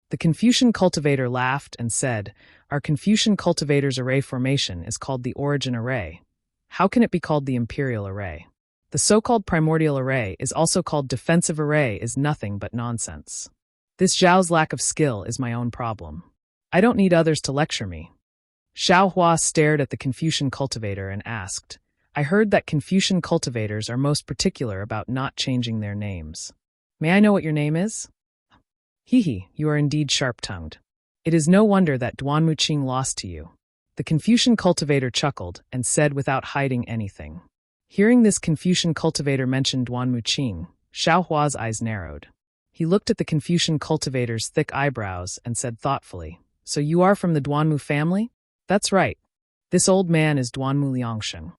The Confucian cultivator laughed and said, our Confucian cultivator's array formation is called the origin array. How can it be called the imperial array? The so-called primordial array is also called defensive array is nothing but nonsense. This Zhao's lack of skill is my own problem. I don't need others to lecture me. Xiaohua stared at the Confucian cultivator and asked, I heard that Confucian cultivators are most particular about not changing their names. May I know what your name is? Hee, you are indeed sharp-tongued. It is no wonder that Duan Muqing lost to you. The Confucian cultivator chuckled and said without hiding anything. Hearing this Confucian cultivator mention Duan Muqing, Xiaohua's eyes narrowed. He looked at the Confucian cultivator's thick eyebrows and said thoughtfully, So you are from the Duanmu family? That's right. This old man is Duanmu Liangsheng.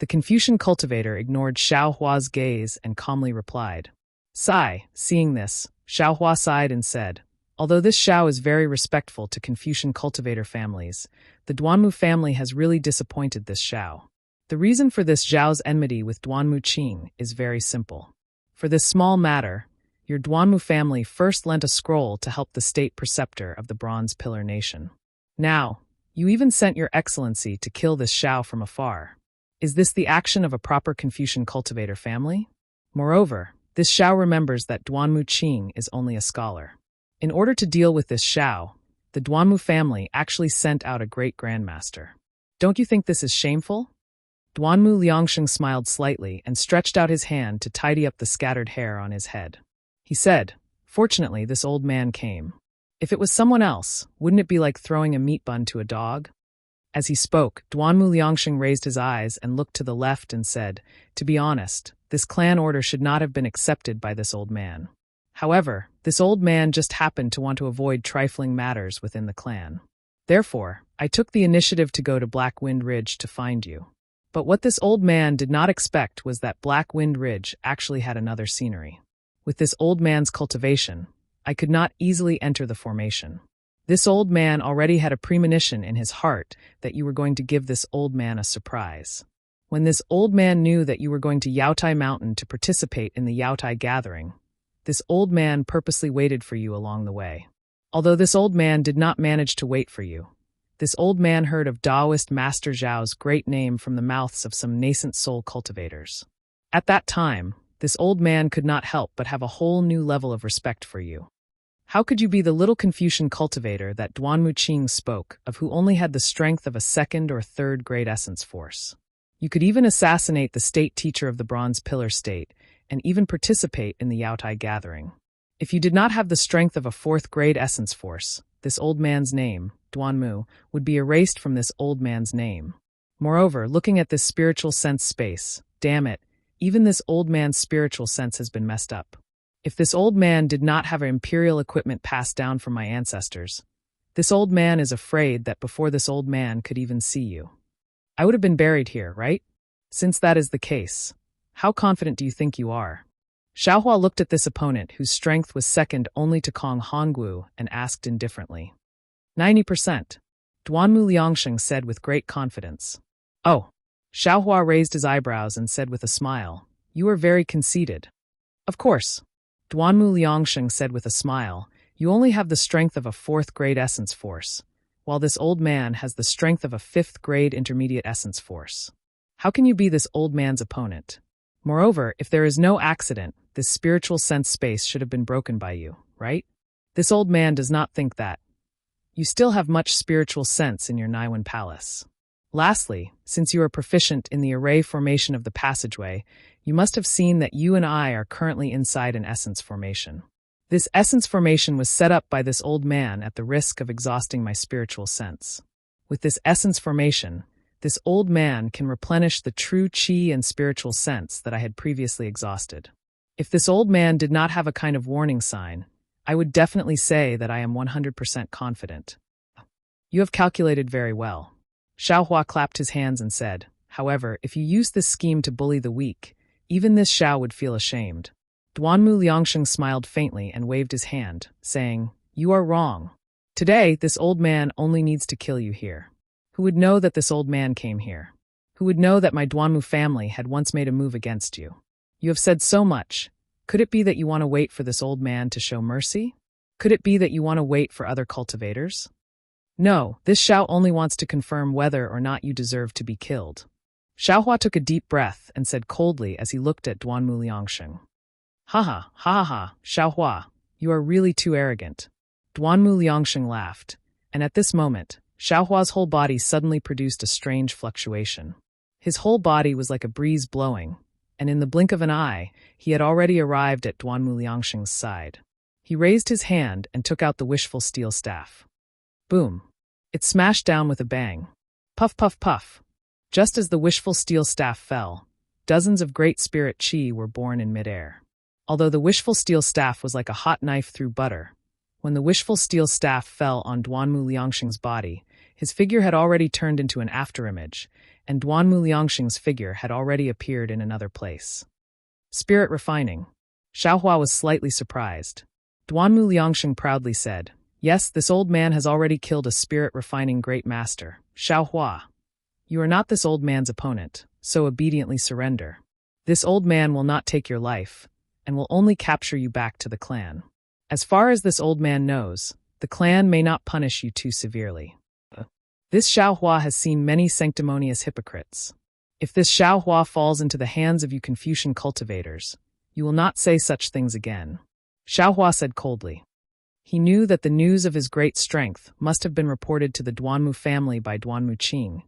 The Confucian cultivator ignored Xiaohua's gaze and calmly replied. Sigh, seeing this, Xiaohua sighed and said, Although this Xiao is very respectful to Confucian cultivator families, the Duanmu family has really disappointed this Xiao. The reason for this Zhao's enmity with Duan Muqing is very simple. For this small matter, your Duanmu family first lent a scroll to help the state preceptor of the Bronze Pillar Nation. Now, you even sent your excellency to kill this Xiao from afar. Is this the action of a proper Confucian cultivator family? Moreover, this Xiao remembers that Duan Muqing is only a scholar. In order to deal with this Xiao, the Duanmu family actually sent out a great grandmaster. Don't you think this is shameful? Duanmu Liangsheng smiled slightly and stretched out his hand to tidy up the scattered hair on his head. He said, Fortunately, this old man came. If it was someone else, wouldn't it be like throwing a meat bun to a dog? As he spoke, Duanmu Liangsheng raised his eyes and looked to the left and said, To be honest, this clan order should not have been accepted by this old man. However, this old man just happened to want to avoid trifling matters within the clan. Therefore, I took the initiative to go to Black Wind Ridge to find you. But what this old man did not expect was that Black Wind Ridge actually had another scenery. With this old man's cultivation, I could not easily enter the formation. This old man already had a premonition in his heart that you were going to give this old man a surprise. When this old man knew that you were going to Yaotai Mountain to participate in the Yaotai gathering, this old man purposely waited for you along the way. Although this old man did not manage to wait for you, this old man heard of Taoist Master Zhao's great name from the mouths of some nascent soul cultivators. At that time, this old man could not help but have a whole new level of respect for you. How could you be the little Confucian cultivator that Duan Muqing spoke of who only had the strength of a second or third grade essence force? You could even assassinate the state teacher of the Bronze Pillar State and even participate in the Yaotai gathering. If you did not have the strength of a fourth grade essence force, this old man's name, Duanmu, would be erased from this old man's name. Moreover, looking at this spiritual sense space, damn it, even this old man's spiritual sense has been messed up. If this old man did not have imperial equipment passed down from my ancestors, this old man is afraid that before this old man could even see you, I would have been buried here, right? Since that is the case, how confident do you think you are? Xiaohua looked at this opponent whose strength was second only to Kong Hongwu and asked indifferently. 90%. Duanmu Liangsheng said with great confidence. Oh. Xiaohua raised his eyebrows and said with a smile, You are very conceited. Of course. Duanmu Liangsheng said with a smile, You only have the strength of a fourth grade essence force, while this old man has the strength of a fifth grade intermediate essence force. How can you be this old man's opponent? Moreover, if there is no accident, this spiritual sense space should have been broken by you, right? This old man does not think that. You still have much spiritual sense in your Naiwan palace. Lastly, since you are proficient in the array formation of the passageway, you must have seen that you and I are currently inside an essence formation. This essence formation was set up by this old man at the risk of exhausting my spiritual sense. With this essence formation, this old man can replenish the true qi and spiritual sense that I had previously exhausted. If this old man did not have a kind of warning sign, I would definitely say that I am 100% confident. You have calculated very well. Xiaohua clapped his hands and said, However, if you use this scheme to bully the weak, Even this Xiao would feel ashamed. Duanmu Liangsheng smiled faintly and waved his hand, saying, "You are wrong. Today, this old man only needs to kill you here. Who would know that this old man came here? Who would know that my Duanmu family had once made a move against you? You have said so much. Could it be that you want to wait for this old man to show mercy? Could it be that you want to wait for other cultivators? No, this Xiao only wants to confirm whether or not you deserve to be killed." Xiaohua took a deep breath and said coldly as he looked at Duanmu Liangsheng. "Ha ha, ha ha, Xiaohua, you are really too arrogant." Duanmu Liangsheng laughed, and at this moment, Xiaohua's whole body suddenly produced a strange fluctuation. His whole body was like a breeze blowing, and in the blink of an eye, he had already arrived at Duanmu Liangsheng's side. He raised his hand and took out the wishful steel staff. Boom! It smashed down with a bang. Puff, puff, puff. Just as the wishful steel staff fell, dozens of great spirit chi were born in midair. Although the wishful steel staff was like a hot knife through butter, when the wishful steel staff fell on Duanmu Liangsheng's body, his figure had already turned into an afterimage, and Duanmu Liangsheng's figure had already appeared in another place. Spirit refining. Xiaohua was slightly surprised. Duanmu Liangsheng proudly said, "Yes, this old man has already killed a spirit-refining great master. Xiaohua, you are not this old man's opponent, so obediently surrender. This old man will not take your life, and will only capture you back to the clan. As far as this old man knows, the clan may not punish you too severely. This Xiaohua has seen many sanctimonious hypocrites. If this Xiaohua falls into the hands of you Confucian cultivators, you will not say such things again." Xiaohua said coldly. He knew that the news of his great strength must have been reported to the Duanmu family by Duanmu Qing,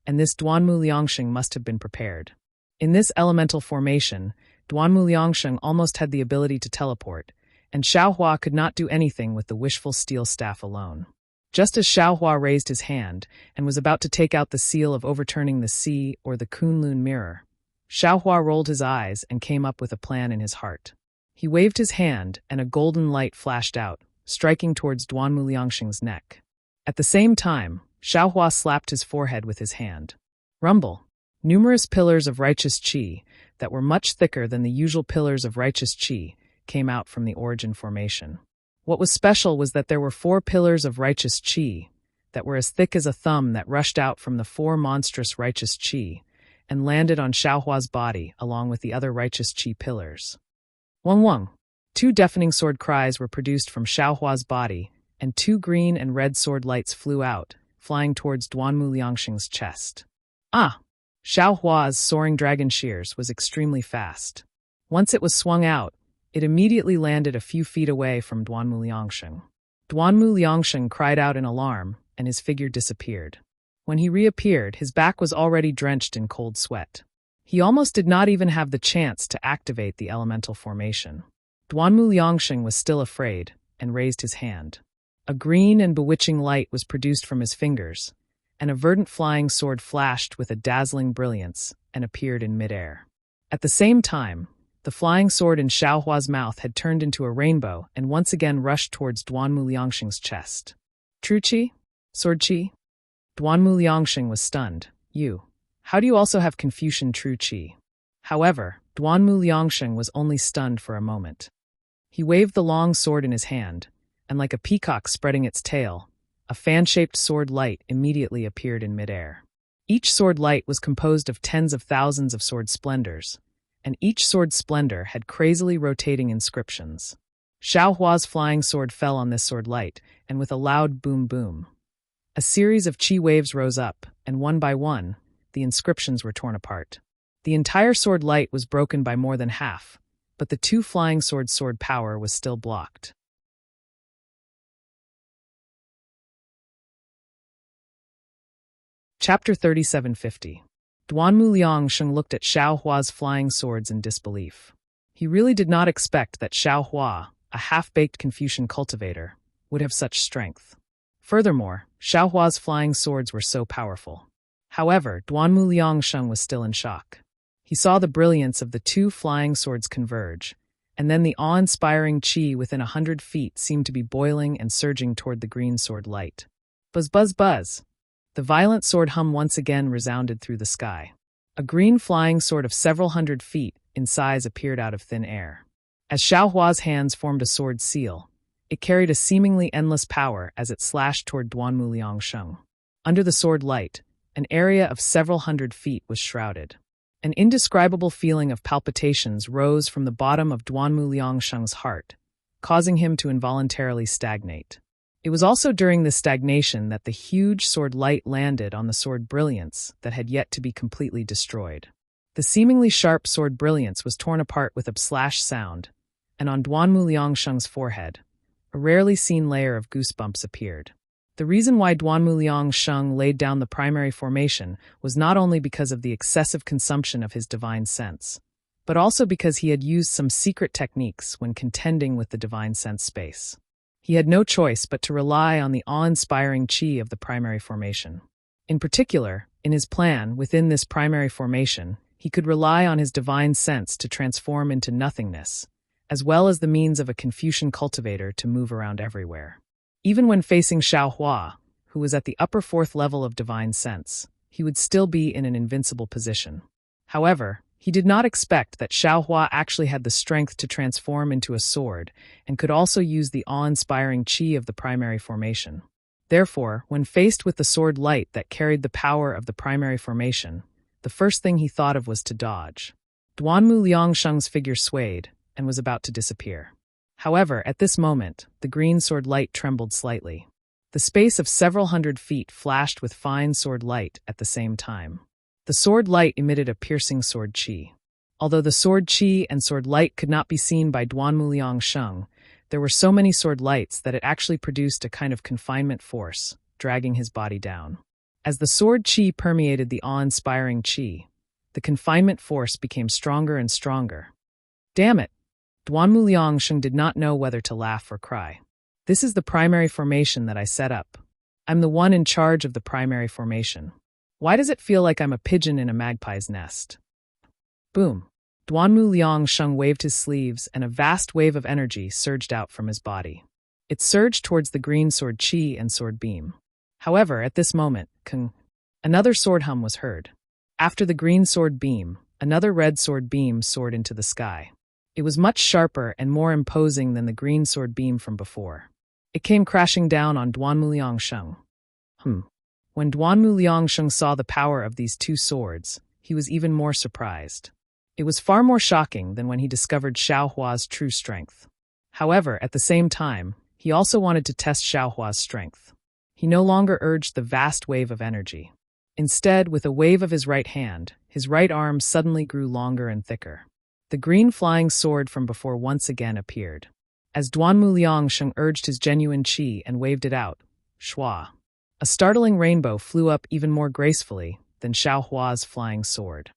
and this Duanmu Liangsheng must have been prepared. In this elemental formation, Duanmu Liangsheng almost had the ability to teleport, and Xiaohua could not do anything with the wishful steel staff alone. Just as Xiaohua raised his hand and was about to take out the seal of overturning the sea or the Kunlun mirror, Xiaohua rolled his eyes and came up with a plan in his heart. He waved his hand and a golden light flashed out, striking towards Duanmu Liangsheng's neck. At the same time, Xiaohua slapped his forehead with his hand. Rumble! Numerous pillars of righteous qi, that were much thicker than the usual pillars of righteous qi, came out from the origin formation. What was special was that there were 4 pillars of righteous qi, that were as thick as a thumb that rushed out from the 4 monstrous righteous qi, and landed on Xiaohua's body along with the other righteous qi pillars. Wang Wang! 2 deafening sword cries were produced from Xiaohua's body, and 2 green and red sword lights flew out, flying towards Duanmu Liangsheng's chest. Ah! Xiaohua's soaring dragon shears was extremely fast. Once it was swung out, it immediately landed a few feet away from Duanmu Liangsheng. Duanmu Liangsheng cried out in alarm, and his figure disappeared. When he reappeared, his back was already drenched in cold sweat. He almost did not even have the chance to activate the elemental formation. Duanmu Liangsheng was still afraid, and raised his hand. A green and bewitching light was produced from his fingers, and a verdant flying sword flashed with a dazzling brilliance and appeared in midair. At the same time, the flying sword in Xiaohua's mouth had turned into a rainbow and once again rushed towards Duanmu Liangsheng's chest. True qi? Sword qi? Duanmu Liangsheng was stunned. How do you also have Confucian true qi? However, Duanmu Liangsheng was only stunned for a moment. He waved the long sword in his hand, and like a peacock spreading its tail, a fan-shaped sword light immediately appeared in midair. Each sword light was composed of tens of thousands of sword splendors, and each sword splendor had crazily rotating inscriptions. Xiaohua's flying sword fell on this sword light, and with a loud boom-boom, a series of qi waves rose up, and one by one, the inscriptions were torn apart. The entire sword light was broken by more than half, but the 2 flying swords' sword power was still blocked. Chapter 3750. Duanmu Liangsheng looked at Xiaohua's flying swords in disbelief. He really did not expect that Xiaohua, a half-baked Confucian cultivator, would have such strength. Furthermore, Xiaohua's flying swords were so powerful. However, Duanmu Liangsheng was still in shock. He saw the brilliance of the 2 flying swords converge, and then the awe-inspiring qi within 100 feet seemed to be boiling and surging toward the green sword light. Buzz, buzz, buzz! The violent sword hum once again resounded through the sky. A green flying sword of several hundred feet in size appeared out of thin air. As Xiaohua's hands formed a sword seal, it carried a seemingly endless power as it slashed toward Duanmu Liangsheng. Under the sword light, an area of several hundred feet was shrouded. An indescribable feeling of palpitations rose from the bottom of Duanmu Liangsheng's heart, causing him to involuntarily stagnate. It was also during this stagnation that the huge sword light landed on the sword brilliance that had yet to be completely destroyed. The seemingly sharp sword brilliance was torn apart with a slash sound, and on Duanmu Liangsheng's forehead, a rarely seen layer of goosebumps appeared. The reason why Duanmu Liangsheng laid down the primary formation was not only because of the excessive consumption of his divine sense, but also because he had used some secret techniques when contending with the divine sense space. He had no choice but to rely on the awe-inspiring qi of the primary formation. In particular, in his plan within this primary formation, he could rely on his divine sense to transform into nothingness, as well as the means of a Confucian cultivator to move around everywhere. Even when facing Xiaohua, who was at the upper fourth level of divine sense, he would still be in an invincible position. However, he did not expect that Xiaohua actually had the strength to transform into a sword and could also use the awe-inspiring qi of the primary formation. Therefore, when faced with the sword light that carried the power of the primary formation, the first thing he thought of was to dodge. Duanmu Liangsheng's figure swayed and was about to disappear. However, at this moment, the green sword light trembled slightly. The space of several hundred feet flashed with fine sword light at the same time. The sword light emitted a piercing sword qi. Although the sword qi and sword light could not be seen by Duanmu Liangsheng, there were so many sword lights that it actually produced a kind of confinement force, dragging his body down. As the sword qi permeated the awe-inspiring qi, the confinement force became stronger and stronger. Damn it! Duanmu Liangsheng did not know whether to laugh or cry. This is the primary formation that I set up. I'm the one in charge of the primary formation. Why does it feel like I'm a pigeon in a magpie's nest? Boom. Duanmu Liangsheng waved his sleeves and a vast wave of energy surged out from his body. It surged towards the green sword qi and sword beam. However, at this moment, another sword hum was heard. After the green sword beam, another red sword beam soared into the sky. It was much sharper and more imposing than the green sword beam from before. It came crashing down on Duanmu Liangsheng. When Duanmu Liangsheng saw the power of these two swords, he was even more surprised. It was far more shocking than when he discovered Xiaohua's true strength. However, at the same time, he also wanted to test Xiaohua's strength. He no longer urged the vast wave of energy. Instead, with a wave of his right hand, his right arm suddenly grew longer and thicker. The green flying sword from before once again appeared. As Duanmu Liangsheng urged his genuine qi and waved it out, shua. A startling rainbow flew up even more gracefully than Xiaohua's flying sword.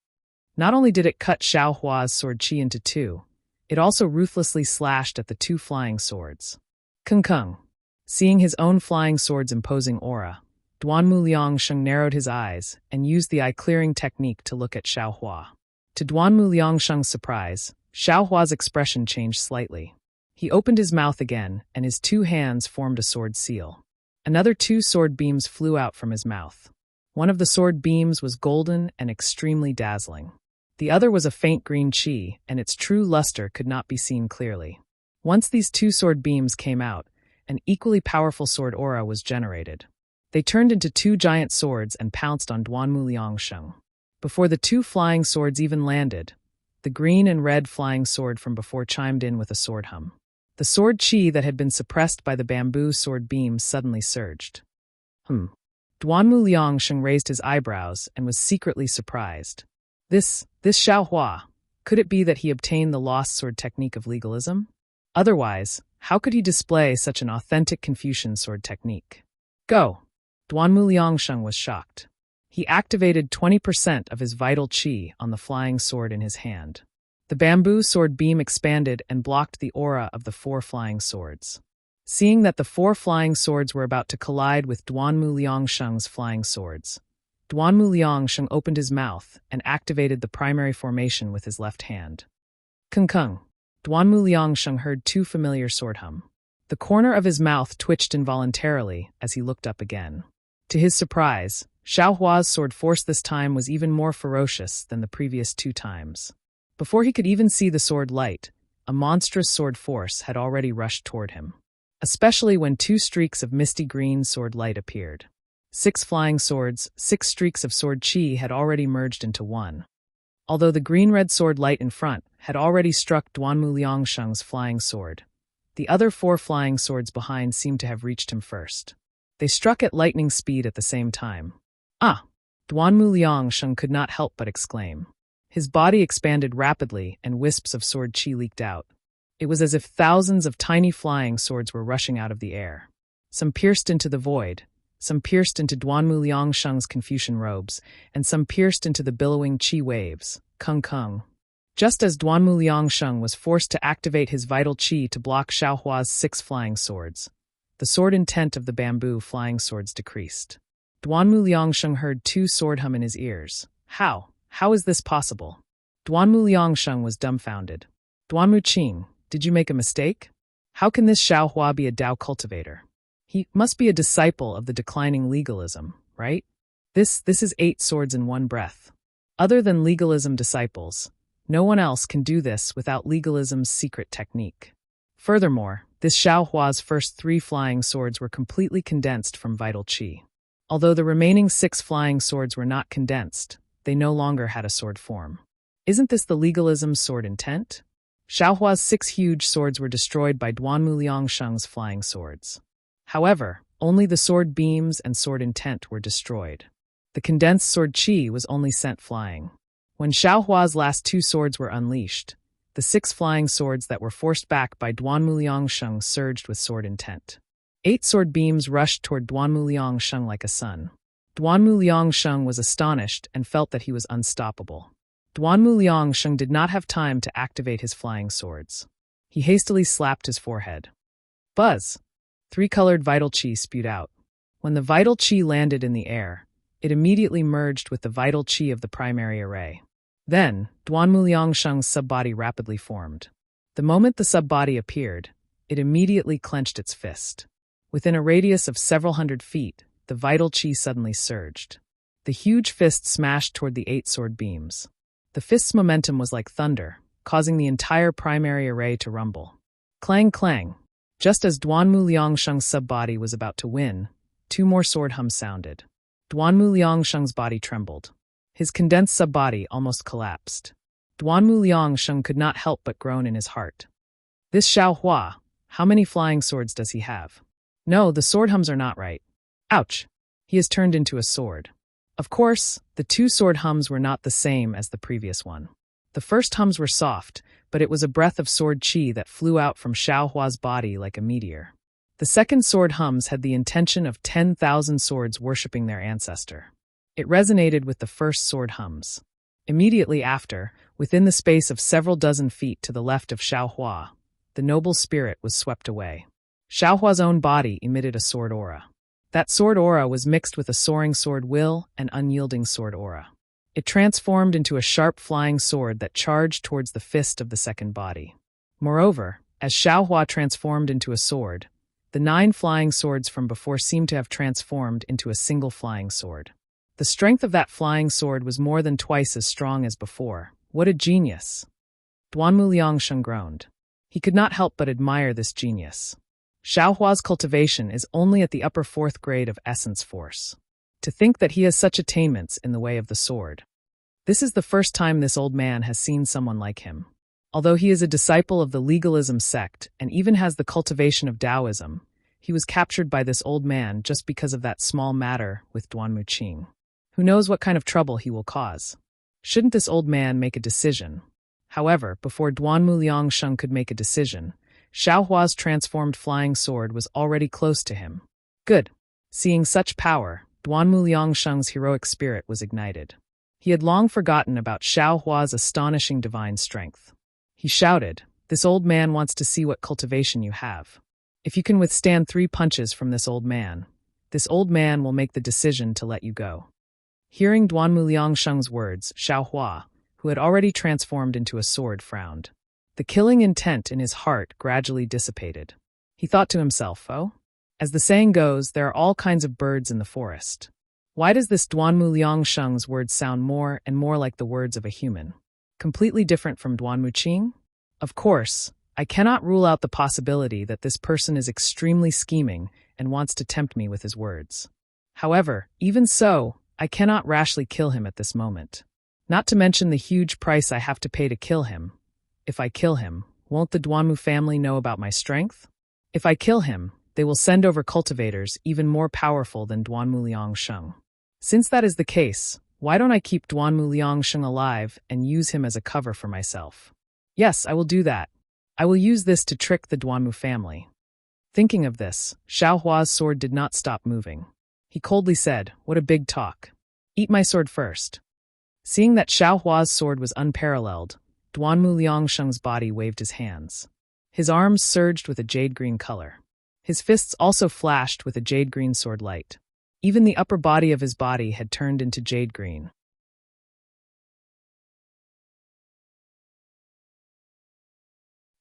Not only did it cut Xiaohua's sword qi into two, it also ruthlessly slashed at the two flying swords. Kung. Seeing his own flying sword's imposing aura, Duanmu Liangsheng narrowed his eyes and used the eye-clearing technique to look at Xiaohua. To Duanmu Liangsheng's surprise, Xiaohua's expression changed slightly. He opened his mouth again, and his two hands formed a sword seal. Another two sword beams flew out from his mouth. One of the sword beams was golden and extremely dazzling. The other was a faint green qi, and its true luster could not be seen clearly. Once these two sword beams came out, an equally powerful sword aura was generated. They turned into two giant swords and pounced on Duanmu Liangsheng. Before the two flying swords even landed, the green and red flying sword from before chimed in with a sword hum. The sword qi that had been suppressed by the bamboo sword beam suddenly surged. Duanmu Liangsheng raised his eyebrows and was secretly surprised. This Xiaohua, could it be that he obtained the lost sword technique of legalism? Otherwise, how could he display such an authentic Confucian sword technique? Go! Duanmu Liangsheng was shocked. He activated 20% of his vital qi on the flying sword in his hand. The bamboo sword beam expanded and blocked the aura of the four flying swords. Seeing that the four flying swords were about to collide with Duanmu Liangsheng's flying swords, Duanmu Liangsheng opened his mouth and activated the primary formation with his left hand. Kung. Duanmu Liangsheng heard two familiar sword hum. The corner of his mouth twitched involuntarily as he looked up again. To his surprise, Xiao Hua's sword force this time was even more ferocious than the previous 2 times. Before he could even see the sword light, a monstrous sword force had already rushed toward him. Especially when 2 streaks of misty green sword light appeared. 6 flying swords, 6 streaks of sword chi had already merged into one. Although the green-red sword light in front had already struck Duanmu Liangsheng's flying sword, the other 4 flying swords behind seemed to have reached him first. They struck at lightning speed at the same time. Ah! Duanmu Liangsheng could not help but exclaim. His body expanded rapidly and wisps of sword chi leaked out. It was as if thousands of tiny flying swords were rushing out of the air. Some pierced into the void, some pierced into Duanmu Liangsheng's Confucian robes, and some pierced into the billowing chi waves, kung kung. Just as Duanmu Liangsheng was forced to activate his vital chi to block Xiao Hua's 6 flying swords, the sword intent of the bamboo flying swords decreased. Duanmu Liangsheng heard 2 sword hum in his ears. How? How is this possible? Duanmu Liangsheng was dumbfounded. Duanmu Qing, did you make a mistake? How can this Xiao Hua be a Dao cultivator? He must be a disciple of the declining legalism, right? This is 8 swords in one breath. Other than legalism disciples, no one else can do this without legalism's secret technique. Furthermore, this Xiao Hua's first 3 flying swords were completely condensed from vital qi. Although the remaining 6 flying swords were not condensed, they no longer had a sword form. Isn't this the legalism's sword intent? Xiao Hua's 6 huge swords were destroyed by Duanmu Liangsheng's flying swords. However, only the sword beams and sword intent were destroyed. The condensed sword chi was only sent flying. When Xiao Hua's last 2 swords were unleashed, the 6 flying swords that were forced back by Duanmu Liangsheng surged with sword intent. 8 sword beams rushed toward Duanmu Liangsheng like a sun. Duanmu Liangsheng was astonished and felt that he was unstoppable. Duanmu Liangsheng did not have time to activate his flying swords. He hastily slapped his forehead. Buzz! 3-colored vital chi spewed out. When the vital chi landed in the air, it immediately merged with the vital chi of the primary array. Then, Duanmu Liangsheng's subbody rapidly formed. The moment the subbody appeared, it immediately clenched its fist. Within a radius of several hundred feet, the vital chi suddenly surged. The huge fist smashed toward the 8 sword beams. The fist's momentum was like thunder, causing the entire primary array to rumble. Clang clang! Just as Duanmu Liangsheng's subbody was about to win, 2 more sword hums sounded. Duanmu Liangsheng's body trembled. His condensed subbody almost collapsed. Duanmu Liangsheng could not help but groan in his heart. This Xiao Hua, how many flying swords does he have? No, the sword hums are not right. Ouch! He has turned into a sword. Of course, the 2 sword hums were not the same as the previous one. The first hums were soft, but it was a breath of sword chi that flew out from Xiao Hua's body like a meteor. The second sword hums had the intention of 10,000 swords worshipping their ancestor. It resonated with the first sword hums. Immediately after, within the space of several dozen feet to the left of Xiao Hua, the noble spirit was swept away. Xiao Hua's own body emitted a sword aura. That sword aura was mixed with a soaring sword will and unyielding sword aura. It transformed into a sharp flying sword that charged towards the fist of the second body. Moreover, as Xiao Hua transformed into a sword, the 9 flying swords from before seemed to have transformed into a single flying sword. The strength of that flying sword was more than twice as strong as before. What a genius! Duanmu Liangsheng groaned. He could not help but admire this genius. Xiao Hua's cultivation is only at the upper 4th grade of essence force. To think that he has such attainments in the way of the sword. This is the first time this old man has seen someone like him. Although he is a disciple of the legalism sect and even has the cultivation of Taoism, he was captured by this old man just because of that small matter with Duanmu Qing. Who knows what kind of trouble he will cause? Shouldn't this old man make a decision? However, before Duanmu Liangsheng could make a decision, Xiao Hua's transformed flying sword was already close to him. Good. Seeing such power, Duanmu Liangsheng's heroic spirit was ignited. He had long forgotten about Xiao Hua's astonishing divine strength. He shouted, "This old man wants to see what cultivation you have. If you can withstand 3 punches from this old man will make the decision to let you go." Hearing Duanmu Liangsheng's words, Xiao Hua, who had already transformed into a sword, frowned. The killing intent in his heart gradually dissipated. He thought to himself, oh? As the saying goes, there are all kinds of birds in the forest. Why does this Duanmu Liangsheng's words sound more and more like the words of a human? Completely different from Duanmu Qing? Of course, I cannot rule out the possibility that this person is extremely scheming and wants to tempt me with his words. However, even so, I cannot rashly kill him at this moment. Not to mention the huge price I have to pay to kill him. If I kill him, won't the Duanmu family know about my strength? If I kill him, they will send over cultivators even more powerful than Duanmu Liangsheng. Since that is the case, why don't I keep Duanmu Liangsheng alive and use him as a cover for myself? Yes, I will do that. I will use this to trick the Duanmu family. Thinking of this, Xiao Hua's sword did not stop moving. He coldly said, "What a big talk. Eat my sword first." Seeing that Xiao Hua's sword was unparalleled, Duanmu Liangsheng's body waved his hands. His arms surged with a jade-green color. His fists also flashed with a jade-green sword light. Even the upper body of his body had turned into jade-green.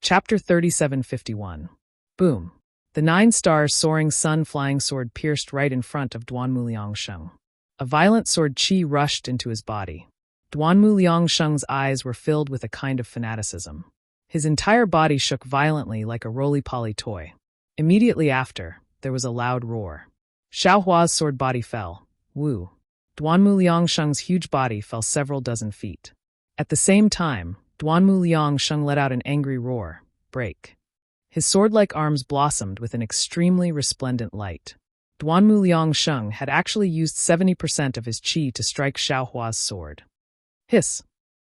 Chapter 3751. Boom. The 9 stars soaring sun flying sword pierced right in front of Duanmu Liangsheng. A violent sword qi rushed into his body. Duanmu Liangsheng's eyes were filled with a kind of fanaticism. His entire body shook violently like a roly-poly toy. Immediately after, there was a loud roar. Xiao Hua's sword body fell. Woo. Duanmu Liangsheng's huge body fell several dozen feet. At the same time, Duanmu Liangsheng let out an angry roar. Break. His sword-like arms blossomed with an extremely resplendent light. Duanmu Liangsheng had actually used 70% of his qi to strike Xiao Hua's sword. Hiss.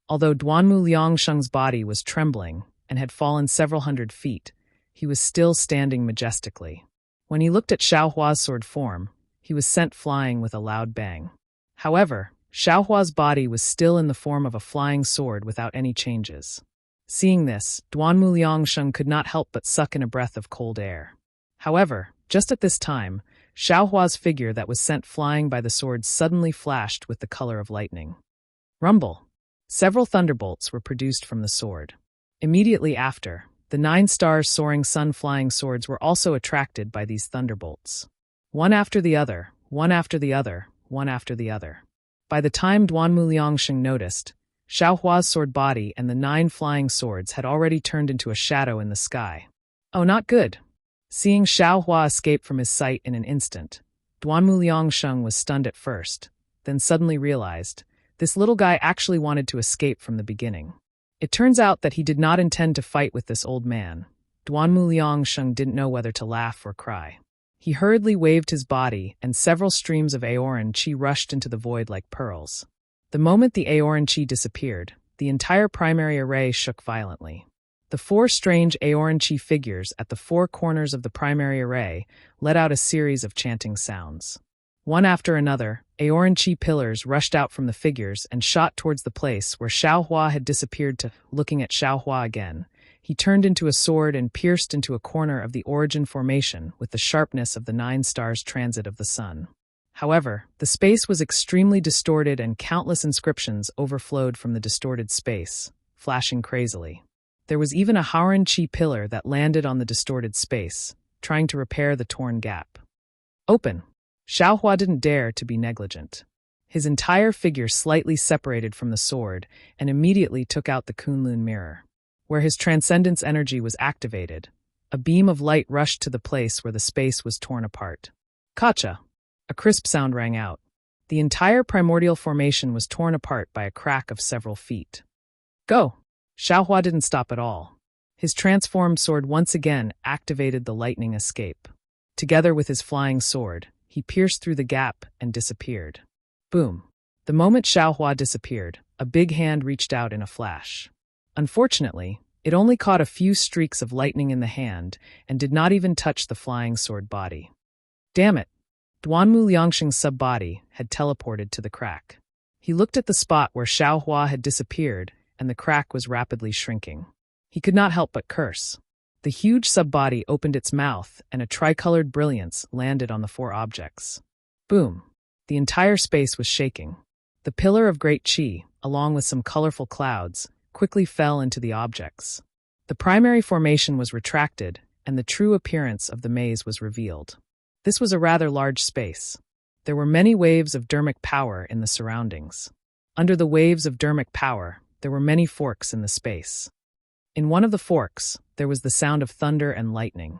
Although Duanmu Liangsheng's body was trembling and had fallen several hundred feet, he was still standing majestically. When he looked at Xiao Hua's sword form, he was sent flying with a loud bang. However, Xiao Hua's body was still in the form of a flying sword without any changes. Seeing this, Duanmu Liangsheng could not help but suck in a breath of cold air. However, just at this time, Xiao Hua's figure that was sent flying by the sword suddenly flashed with the color of lightning. Rumble. Several thunderbolts were produced from the sword. Immediately after, the 9 stars soaring sun flying swords were also attracted by these thunderbolts. One after the other, one after the other, one after the other. By the time Duanmu Liangsheng noticed, Xiao Hua's sword body and the 9 flying swords had already turned into a shadow in the sky. Oh, not good. Seeing Xiao Hua escape from his sight in an instant, Duanmu Liangsheng was stunned at first, then suddenly realized, this little guy actually wanted to escape from the beginning. It turns out that he did not intend to fight with this old man. Duanmu Liangsheng didn't know whether to laugh or cry. He hurriedly waved his body, and several streams of Aoran Qi rushed into the void like pearls. The moment the Aoran Qi disappeared, the entire primary array shook violently. The 4 strange Aoran Qi figures at the 4 corners of the primary array let out a series of chanting sounds. One after another, Aoran Qi pillars rushed out from the figures and shot towards the place where Xiao Hua had disappeared to. Looking at Xiao Hua again, he turned into a sword and pierced into a corner of the origin formation with the sharpness of the 9 stars transit of the sun. However, the space was extremely distorted and countless inscriptions overflowed from the distorted space, flashing crazily. There was even a Haoran Qi pillar that landed on the distorted space, trying to repair the torn gap. Open. Xiao Hua didn't dare to be negligent. His entire figure slightly separated from the sword and immediately took out the Kunlun mirror. Where his transcendence energy was activated, a beam of light rushed to the place where the space was torn apart. Kacha! A crisp sound rang out. The entire primordial formation was torn apart by a crack of several feet. Go! Xiao Hua didn't stop at all. His transformed sword once again activated the lightning escape. Together with his flying sword, he pierced through the gap and disappeared. Boom! The moment Xiao Hua disappeared, a big hand reached out in a flash. Unfortunately, it only caught a few streaks of lightning in the hand and did not even touch the flying sword body. Damn it! Duanmu Liangsheng's sub-body had teleported to the crack. He looked at the spot where Xiao Hua had disappeared, and the crack was rapidly shrinking. He could not help but curse. The huge sub-body opened its mouth, and a tricolored brilliance landed on the 4 objects. Boom! The entire space was shaking. The pillar of great qi, along with some colorful clouds, quickly fell into the objects. The primary formation was retracted, and the true appearance of the maze was revealed. This was a rather large space. There were many waves of dermic power in the surroundings. Under the waves of dermic power, there were many forks in the space. In one of the forks, there was the sound of thunder and lightning.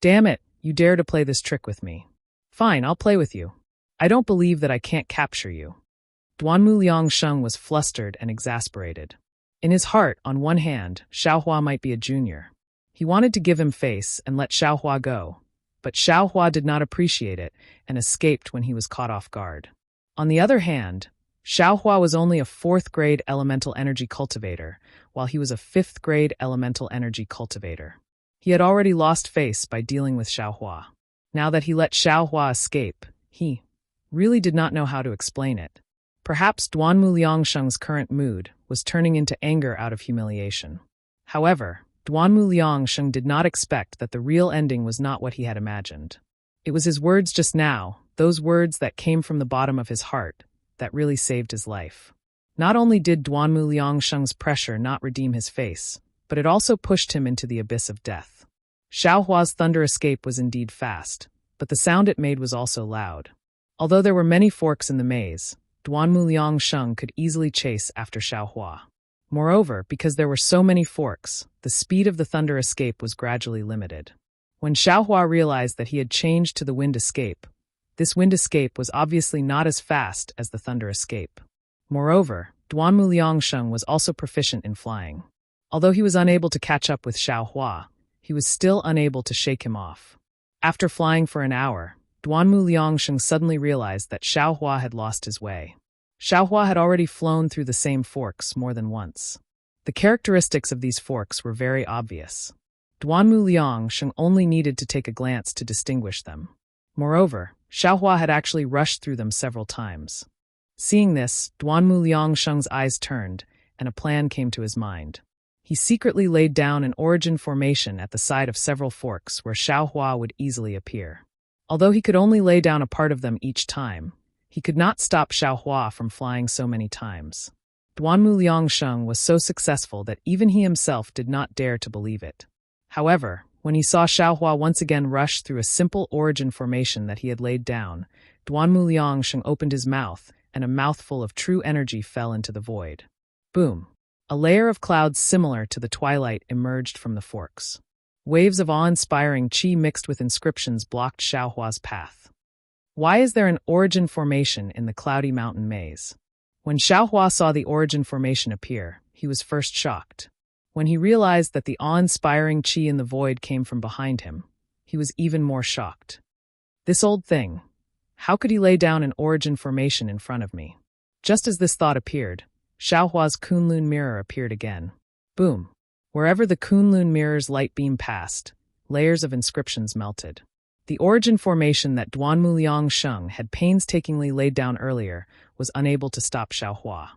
Damn it, you dare to play this trick with me. Fine, I'll play with you. I don't believe that I can't capture you. Duanmu Liangsheng was flustered and exasperated. In his heart, on one hand, Xiaohua might be a junior. He wanted to give him face and let Xiaohua go, but Xiaohua did not appreciate it and escaped when he was caught off guard. On the other hand, Xiaohua was only a 4th-grade elemental energy cultivator, while he was a 5th-grade elemental energy cultivator. He had already lost face by dealing with Xiaohua. Now that he let Xiaohua escape, he really did not know how to explain it. Perhaps Duanmu Liangsheng's current mood was turning into anger out of humiliation. However, Duanmu Liangsheng did not expect that the real ending was not what he had imagined. It was his words just now, those words that came from the bottom of his heart, that really saved his life. Not only did Duanmu Liangsheng's pressure not redeem his face, but it also pushed him into the abyss of death. Xiaohua's thunder escape was indeed fast, but the sound it made was also loud. Although there were many forks in the maze, Duanmu Liangsheng could easily chase after Xiaohua. Moreover, because there were so many forks, the speed of the thunder escape was gradually limited. When Xiaohua realized that he had changed to the wind escape, this wind escape was obviously not as fast as the thunder escape. Moreover, Duanmu Liangsheng was also proficient in flying. Although he was unable to catch up with Xiaohua, he was still unable to shake him off. After flying for an hour, Duanmu Liangsheng suddenly realized that Xiaohua had lost his way. Xiaohua had already flown through the same forks more than once. The characteristics of these forks were very obvious. Duanmu Liangsheng only needed to take a glance to distinguish them. Moreover, Xiaohua had actually rushed through them several times. Seeing this, Duanmu Liangsheng's eyes turned, and a plan came to his mind. He secretly laid down an origin formation at the side of several forks where Xiaohua would easily appear. Although he could only lay down a part of them each time, he could not stop Xiaohua from flying so many times. Duanmu Liangsheng was so successful that even he himself did not dare to believe it. However, when he saw Xiaohua once again rush through a simple origin formation that he had laid down, Duanmu Liangsheng opened his mouth, and a mouthful of true energy fell into the void. Boom! A layer of clouds similar to the twilight emerged from the forks. Waves of awe-inspiring qi mixed with inscriptions blocked Xiaohua's path. Why is there an origin formation in the cloudy mountain maze? When Xiaohua saw the origin formation appear, he was first shocked. When he realized that the awe-inspiring qi in the void came from behind him, he was even more shocked. This old thing. How could he lay down an origin formation in front of me? Just as this thought appeared, Xiaohua's Kunlun mirror appeared again. Boom! Wherever the Kunlun mirror's light beam passed, layers of inscriptions melted. The origin formation that Duanmu Liangsheng had painstakingly laid down earlier was unable to stop Xiaohua.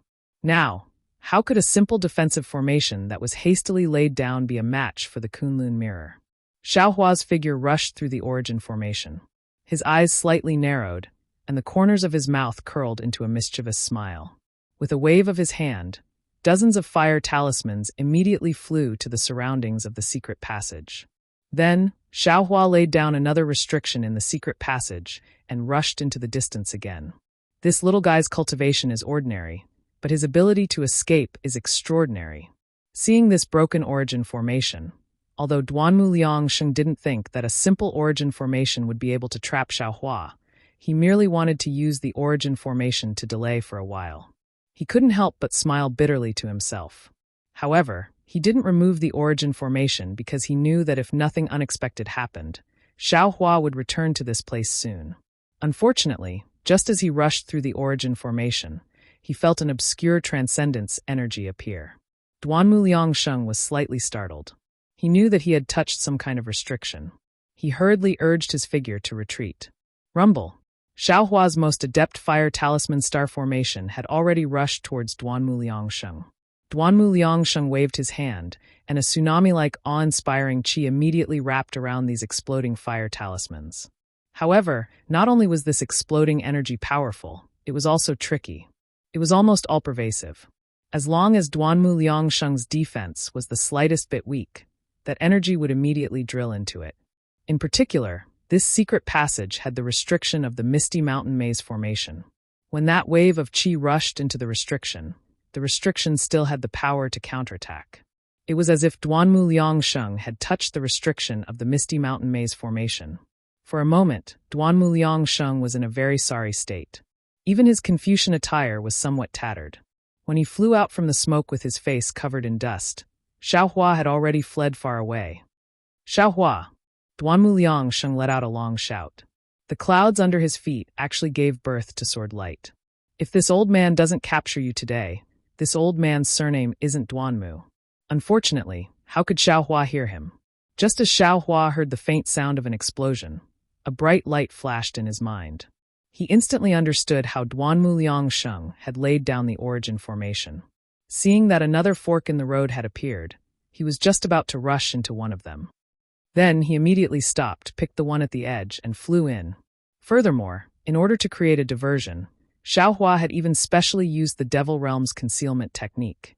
Now, how could a simple defensive formation that was hastily laid down be a match for the Kunlun mirror? Xiaohua's figure rushed through the origin formation. His eyes slightly narrowed, and the corners of his mouth curled into a mischievous smile. With a wave of his hand, dozens of fire talismans immediately flew to the surroundings of the secret passage. Then, Xiaohua laid down another restriction in the secret passage and rushed into the distance again. This little guy's cultivation is ordinary, but his ability to escape is extraordinary. Seeing this broken origin formation, although Duanmu Liangsheng didn't think that a simple origin formation would be able to trap Xiaohua, he merely wanted to use the origin formation to delay for a while. He couldn't help but smile bitterly to himself. However, he didn't remove the origin formation because he knew that if nothing unexpected happened, Xiaohua would return to this place soon. Unfortunately, just as he rushed through the origin formation, he felt an obscure transcendence energy appear. Duanmu Liangsheng was slightly startled. He knew that he had touched some kind of restriction. He hurriedly urged his figure to retreat. Rumble! Xiaohua's most adept fire talisman star formation had already rushed towards Duanmu Liangsheng. Duanmu Liangsheng waved his hand, and a tsunami-like awe-inspiring qi immediately wrapped around these exploding fire talismans. However, not only was this exploding energy powerful, it was also tricky. It was almost all-pervasive. As long as Duanmu Liangsheng's defense was the slightest bit weak, that energy would immediately drill into it. In particular, This secret passage had the restriction of the Misty Mountain Maze Formation. When that wave of chi rushed into the restriction still had the power to counterattack. It was as if Duanmu Liangsheng had touched the restriction of the Misty Mountain Maze Formation. For a moment, Duanmu Liangsheng was in a very sorry state. Even his Confucian attire was somewhat tattered. When he flew out from the smoke with his face covered in dust, Xiaohua had already fled far away. Xiaohua! Duanmu Liangsheng let out a long shout. The clouds under his feet actually gave birth to sword light. If this old man doesn't capture you today, this old man's surname isn't Duanmu. Unfortunately, how could Xiaohua hear him? Just as Xiaohua heard the faint sound of an explosion, a bright light flashed in his mind. He instantly understood how Duanmu Liangsheng had laid down the origin formation. Seeing that another fork in the road had appeared, he was just about to rush into one of them. Then he immediately stopped, picked the one at the edge, and flew in. Furthermore, in order to create a diversion, Xiaohua had even specially used the Devil Realm's concealment technique.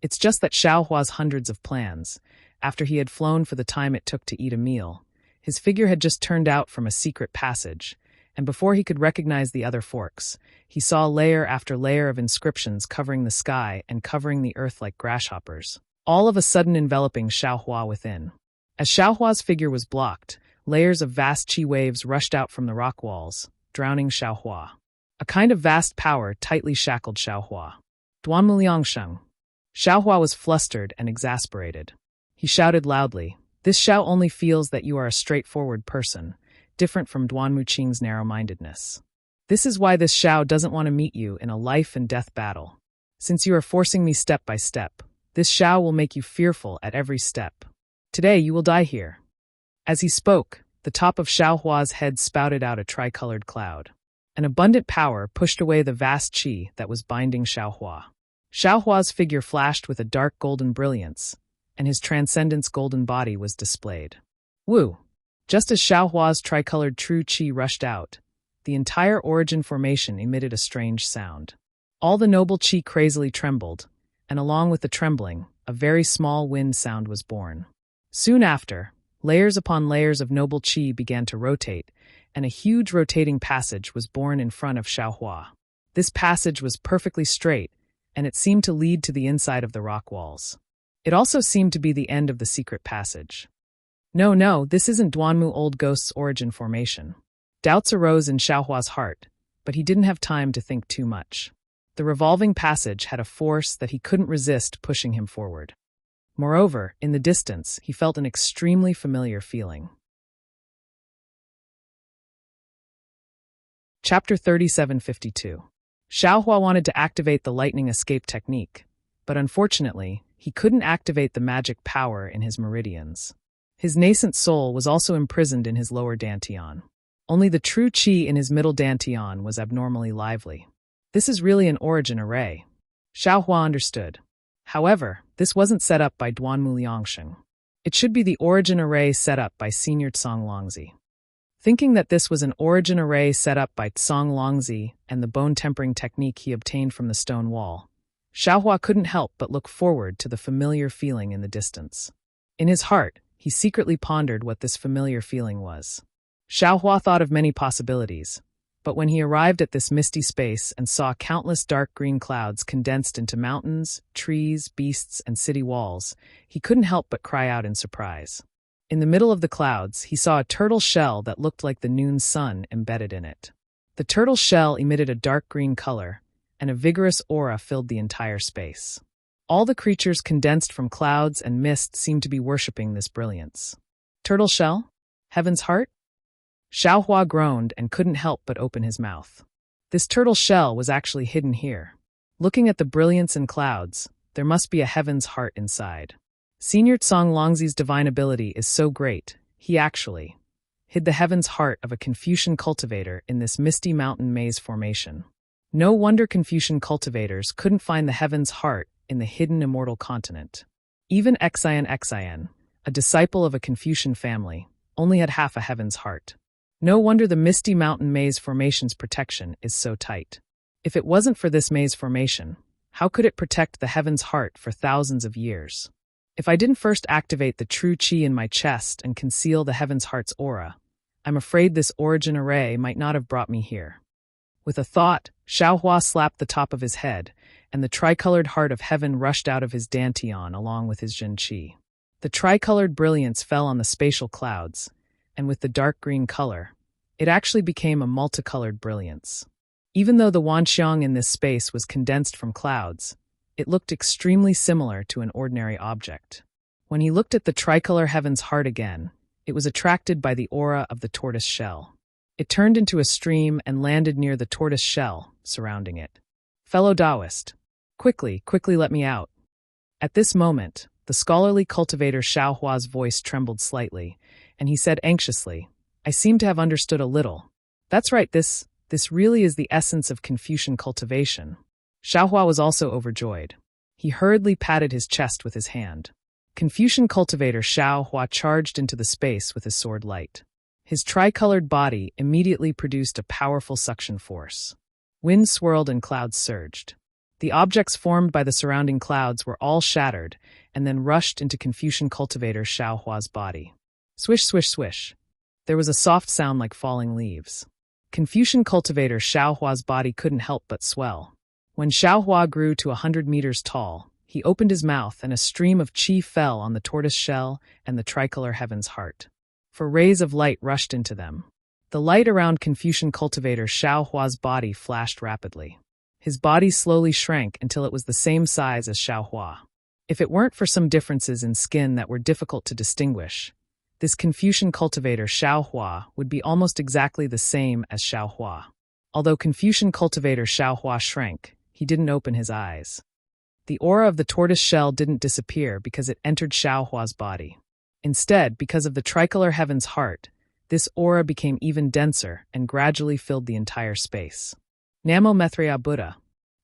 It's just that Xiaohua's hundreds of plans, after he had flown for the time it took to eat a meal, his figure had just turned out from a secret passage, and before he could recognize the other forks, he saw layer after layer of inscriptions covering the sky and covering the earth like grasshoppers, all of a sudden enveloping Xiaohua within. As Xiaohua's figure was blocked, layers of vast chi waves rushed out from the rock walls, drowning Xiaohua. A kind of vast power tightly shackled Xiaohua. Duanmu Liangsheng. Xiaohua was flustered and exasperated. He shouted loudly, "This Xiao only feels that you are a straightforward person, different from Duanmu Qing's narrow-mindedness. This is why this Xiao doesn't want to meet you in a life-and-death battle. Since you are forcing me step by step, this Xiao will make you fearful at every step. Today you will die here." As he spoke, the top of Xiaohua's head spouted out a tricolored cloud. An abundant power pushed away the vast qi that was binding Xiaohua. Xiaohua's figure flashed with a dark golden brilliance, and his transcendence golden body was displayed. Woo! Just as Xiaohua's tricolored true qi rushed out, the entire origin formation emitted a strange sound. All the noble qi crazily trembled, and along with the trembling, a very small wind sound was born. Soon after, layers upon layers of noble qi began to rotate, and a huge rotating passage was born in front of Xiaohua. This passage was perfectly straight, and it seemed to lead to the inside of the rock walls. It also seemed to be the end of the secret passage. No, this isn't Duanmu Old Ghost's origin formation. Doubts arose in Xiaohua's heart, but he didn't have time to think too much. The revolving passage had a force that he couldn't resist pushing him forward. Moreover, in the distance, he felt an extremely familiar feeling. Chapter 3752. Xiaohua wanted to activate the lightning escape technique, but unfortunately, he couldn't activate the magic power in his meridians. His nascent soul was also imprisoned in his lower dantian. Only the true qi in his middle dantian was abnormally lively. This is really an origin array. Xiaohua understood. However, this wasn't set up by Duanmu Liangsheng. It should be the origin array set up by Senior Tsang Longzi. Thinking that this was an origin array set up by Tsang Longzi and the bone tempering technique he obtained from the stone wall, Xiaohua couldn't help but look forward to the familiar feeling in the distance. In his heart, he secretly pondered what this familiar feeling was. Xiaohua thought of many possibilities, but when he arrived at this misty space and saw countless dark green clouds condensed into mountains, trees, beasts, and city walls, he couldn't help but cry out in surprise. In the middle of the clouds, he saw a turtle shell that looked like the noon sun embedded in it. The turtle shell emitted a dark green color, and a vigorous aura filled the entire space. All the creatures condensed from clouds and mist seemed to be worshipping this brilliance. Turtle shell? Heaven's heart? Xiaohua groaned and couldn't help but open his mouth. This turtle shell was actually hidden here. Looking at the brilliance in clouds, there must be a heaven's heart inside. Senior Tsang Longzi's divine ability is so great, he actually hid the heaven's heart of a Confucian cultivator in this misty mountain maze formation. No wonder Confucian cultivators couldn't find the heaven's heart in the hidden immortal continent. Even Xian, a disciple of a Confucian family, only had half a heaven's heart. No wonder the misty mountain maze formation's protection is so tight. If it wasn't for this maze formation, how could it protect the heaven's heart for thousands of years? If I didn't first activate the true qi in my chest and conceal the heaven's heart's aura, I'm afraid this origin array might not have brought me here. With a thought, Xiaohua slapped the top of his head, and the tricolored heart of heaven rushed out of his dantian along with his zhenqi. The tricolored brilliance fell on the spatial clouds, and with the dark green color, it actually became a multicolored brilliance. Even though the wanxiang in this space was condensed from clouds, it looked extremely similar to an ordinary object. When he looked at the tricolor heaven's heart again, it was attracted by the aura of the tortoise shell. It turned into a stream and landed near the tortoise shell, surrounding it. Fellow Taoist, quickly let me out. At this moment, the scholarly cultivator Xiaohua's voice trembled slightly, and he said anxiously, I seem to have understood a little. That's right, this really is the essence of Confucian cultivation. Xiaohua was also overjoyed. He hurriedly patted his chest with his hand. Confucian cultivator Xiaohua charged into the space with his sword light. His tricolored body immediately produced a powerful suction force. Wind swirled and clouds surged. The objects formed by the surrounding clouds were all shattered and then rushed into Confucian cultivator Xiaohua's body. Swish, swish, swish. There was a soft sound like falling leaves. Confucian cultivator Xiaohua's body couldn't help but swell. When Xiaohua grew to 100 meters tall, he opened his mouth and a stream of qi fell on the tortoise shell and the tricolor heaven's heart. For rays of light rushed into them. The light around Confucian cultivator Xiaohua's body flashed rapidly. His body slowly shrank until it was the same size as Xiaohua. If it weren't for some differences in skin that were difficult to distinguish, this Confucian cultivator Xiaohua would be almost exactly the same as Xiaohua. Although Confucian cultivator Xiaohua shrank, he didn't open his eyes. The aura of the tortoise shell didn't disappear because it entered Xiaohua's body. Instead, because of the tricolor heaven's heart, this aura became even denser and gradually filled the entire space. Namo Mithra Buddha.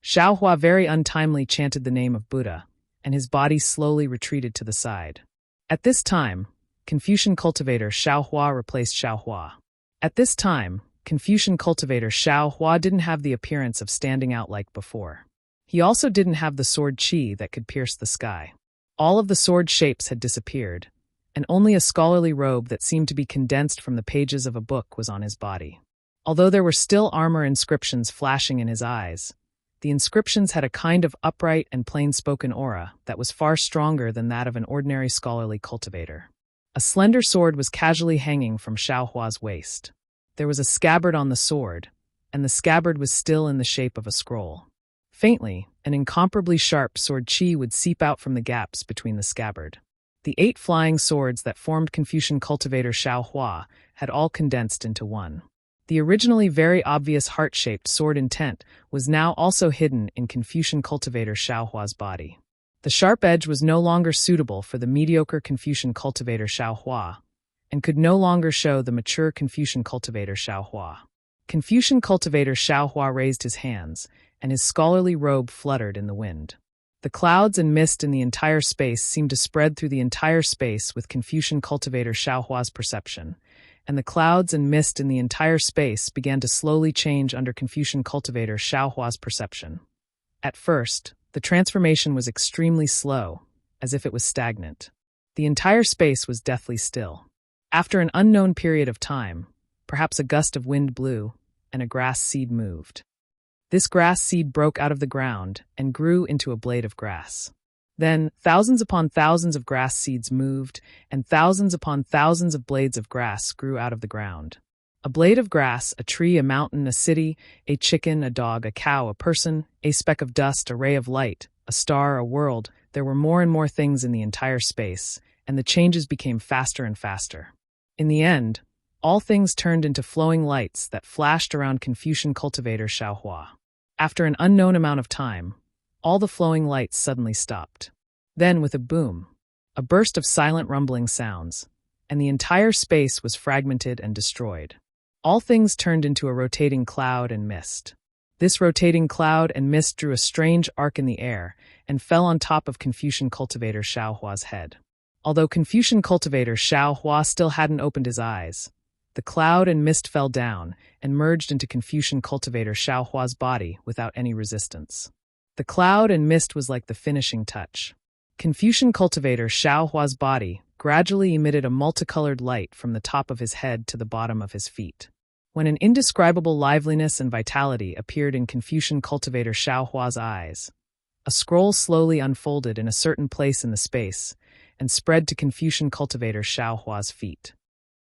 Xiaohua very untimely chanted the name of Buddha, and his body slowly retreated to the side. At this time, Confucian cultivator Xiaohua replaced Xiaohua. At this time, Confucian cultivator Xiaohua didn't have the appearance of standing out like before. He also didn't have the sword qi that could pierce the sky. All of the sword shapes had disappeared, and only a scholarly robe that seemed to be condensed from the pages of a book was on his body. Although there were still armor inscriptions flashing in his eyes, the inscriptions had a kind of upright and plain-spoken aura that was far stronger than that of an ordinary scholarly cultivator. A slender sword was casually hanging from Xiaohua's waist. There was a scabbard on the sword, and the scabbard was still in the shape of a scroll. Faintly, an incomparably sharp sword qi would seep out from the gaps between the scabbard. The 8 flying swords that formed Confucian cultivator Xiaohua had all condensed into one. The originally very obvious heart-shaped sword intent was now also hidden in Confucian cultivator Xiaohua's body. The sharp edge was no longer suitable for the mediocre Confucian cultivator Xiaohua, and could no longer show the mature Confucian cultivator Xiaohua. Confucian cultivator Xiaohua raised his hands, and his scholarly robe fluttered in the wind. The clouds and mist in the entire space seemed to spread through the entire space with Confucian cultivator Xiaohua's perception, and the clouds and mist in the entire space began to slowly change under Confucian cultivator Xiaohua's perception. At first, the transformation was extremely slow, as if it was stagnant. The entire space was deathly still. After an unknown period of time, perhaps a gust of wind blew, and a grass seed moved. This grass seed broke out of the ground and grew into a blade of grass. Then, thousands upon thousands of grass seeds moved, and thousands upon thousands of blades of grass grew out of the ground. A blade of grass, a tree, a mountain, a city, a chicken, a dog, a cow, a person, a speck of dust, a ray of light, a star, a world. There were more and more things in the entire space, and the changes became faster and faster. In the end, all things turned into flowing lights that flashed around Confucian cultivator Xiaohua. After an unknown amount of time, all the flowing lights suddenly stopped. Then, with a boom, a burst of silent rumbling sounds, and the entire space was fragmented and destroyed. All things turned into a rotating cloud and mist. This rotating cloud and mist drew a strange arc in the air and fell on top of Confucian cultivator Xiaohua's head. Although Confucian cultivator Xiaohua still hadn't opened his eyes, the cloud and mist fell down and merged into Confucian cultivator Xiaohua's body without any resistance. The cloud and mist was like the finishing touch. Confucian cultivator Xiaohua's body gradually emitted a multicolored light from the top of his head to the bottom of his feet. When an indescribable liveliness and vitality appeared in Confucian cultivator Xiao Hua's eyes, a scroll slowly unfolded in a certain place in the space and spread to Confucian cultivator Xiao Hua's feet.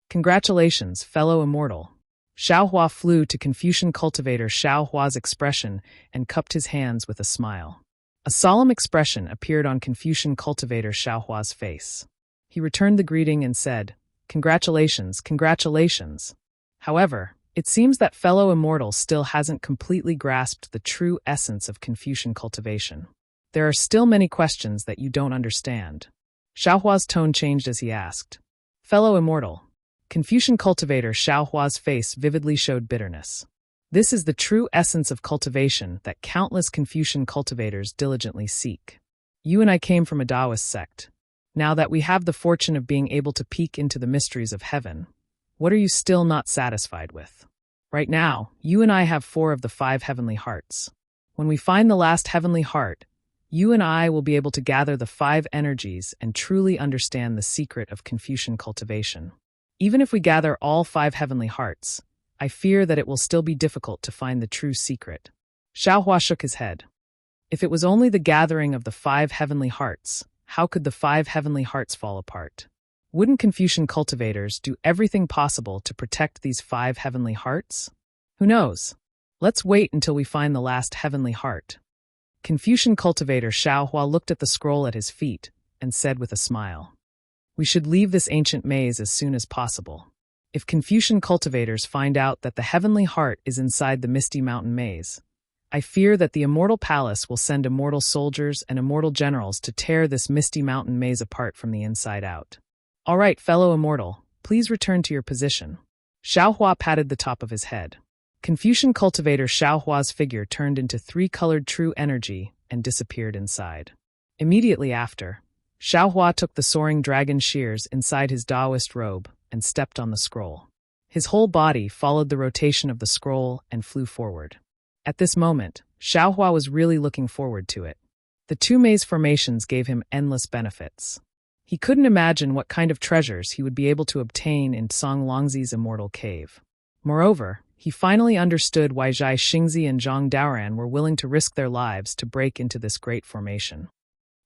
"Congratulations, fellow immortal." Xiao Hua flew to Confucian cultivator Xiao Hua's expression and cupped his hands with a smile. A solemn expression appeared on Confucian cultivator Xiao Hua's face. He returned the greeting and said, "Congratulations, congratulations." However, it seems that fellow immortal still hasn't completely grasped the true essence of Confucian cultivation. There are still many questions that you don't understand. Xiao Hua's tone changed as he asked, "Fellow immortal." Confucian cultivator Xiao Hua's face vividly showed bitterness. This is the true essence of cultivation that countless Confucian cultivators diligently seek. You and I came from a Taoist sect. Now that we have the fortune of being able to peek into the mysteries of heaven, what are you still not satisfied with? Right now, you and I have 4 of the 5 heavenly hearts. When we find the last heavenly heart, you and I will be able to gather the 5 energies and truly understand the secret of Confucian cultivation. Even if we gather all 5 heavenly hearts, I fear that it will still be difficult to find the true secret. Xiao Hua shook his head. If it was only the gathering of the 5 heavenly hearts, how could the 5 heavenly hearts fall apart? Wouldn't Confucian cultivators do everything possible to protect these 5 heavenly hearts? Who knows? Let's wait until we find the last heavenly heart. Confucian cultivator Xiao Hua looked at the scroll at his feet and said with a smile, "We should leave this ancient maze as soon as possible." If Confucian cultivators find out that the heavenly heart is inside the Misty Mountain maze, I fear that the Immortal Palace will send immortal soldiers and immortal generals to tear this Misty Mountain maze apart from the inside out. "All right, fellow immortal, please return to your position." Xiao Hua patted the top of his head. Confucian cultivator Xiao Hua's figure turned into 3-colored true energy and disappeared inside. Immediately after, Xiao Hua took the soaring dragon shears inside his Taoist robe and stepped on the scroll. His whole body followed the rotation of the scroll and flew forward. At this moment, Xiao Hua was really looking forward to it. The 2 maze formations gave him endless benefits. He couldn't imagine what kind of treasures he would be able to obtain in Song Longzi's immortal cave. Moreover, he finally understood why Zhai Xingzi and Zhang Daoran were willing to risk their lives to break into this great formation.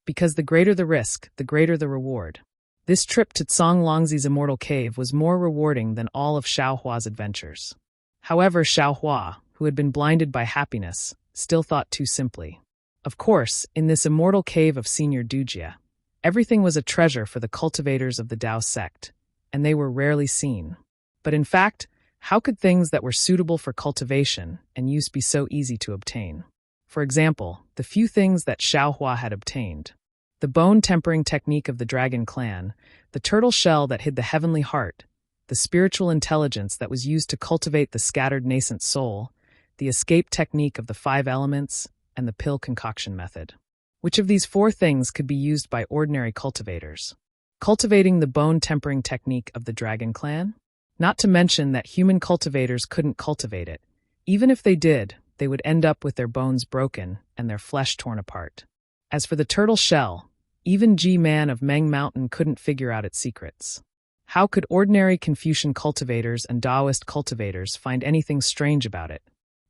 Because the greater the risk, the greater the reward. This trip to Song Longzi's immortal cave was more rewarding than all of Xiao Hua's adventures. However, Xiao Hua, who had been blinded by happiness, still thought too simply. Of course, in this immortal cave of Senior Dujia, everything was a treasure for the cultivators of the Tao sect, and they were rarely seen. But in fact, how could things that were suitable for cultivation and use be so easy to obtain? For example, the few things that Xiao Hua had obtained. The bone-tempering technique of the dragon clan, the turtle shell that hid the heavenly heart, the spiritual intelligence that was used to cultivate the scattered nascent soul, the escape technique of the 5 elements, and the pill concoction method. Which of these 4 things could be used by ordinary cultivators? Cultivating the bone-tempering technique of the dragon clan? Not to mention that human cultivators couldn't cultivate it. Even if they did, they would end up with their bones broken and their flesh torn apart. As for the turtle shell, even G-Man of Meng Mountain couldn't figure out its secrets. How could ordinary Confucian cultivators and Taoist cultivators find anything strange about it?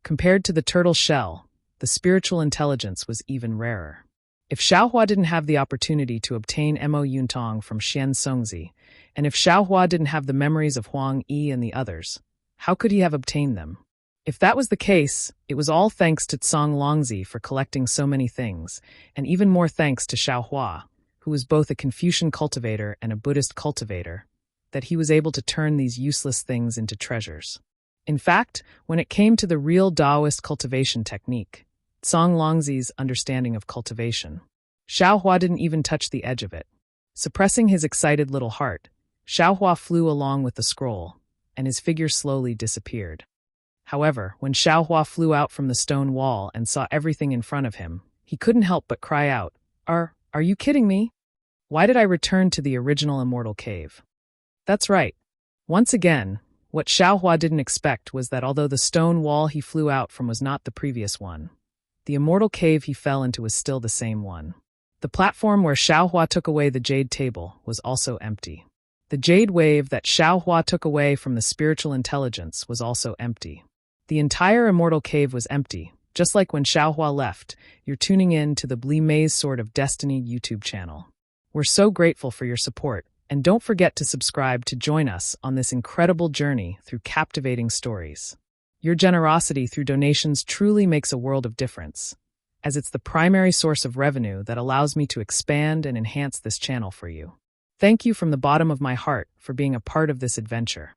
Compared to the turtle shell, the spiritual intelligence was even rarer. If Xiao Hua didn't have the opportunity to obtain Mo Yuntong from Xian Songzi, and if Xiao Hua didn't have the memories of Huang Yi and the others, how could he have obtained them? If that was the case, it was all thanks to Song Longzi for collecting so many things, and even more thanks to Xiao Hua, who was both a Confucian cultivator and a Buddhist cultivator, that he was able to turn these useless things into treasures. In fact, when it came to the real Taoist cultivation technique, Song Longzi's understanding of cultivation, Xiao Hua didn't even touch the edge of it. Suppressing his excited little heart, Xiao Hua flew along with the scroll, and his figure slowly disappeared. However, when Xiao Hua flew out from the stone wall and saw everything in front of him, he couldn't help but cry out, Are you kidding me? Why did I return to the original immortal cave?" That's right. Once again, what Xiao Hua didn't expect was that although the stone wall he flew out from was not the previous one, the immortal cave he fell into was still the same one. The platform where Xiaohua took away the jade table was also empty. The jade wave that Xiaohua took away from the spiritual intelligence was also empty. The entire immortal cave was empty, just like when Xiaohua left. You're tuning in to the Bli Mei's Sword of Destiny YouTube channel. We're so grateful for your support, and don't forget to subscribe to join us on this incredible journey through captivating stories. Your generosity through donations truly makes a world of difference, as it's the primary source of revenue that allows me to expand and enhance this channel for you. Thank you from the bottom of my heart for being a part of this adventure.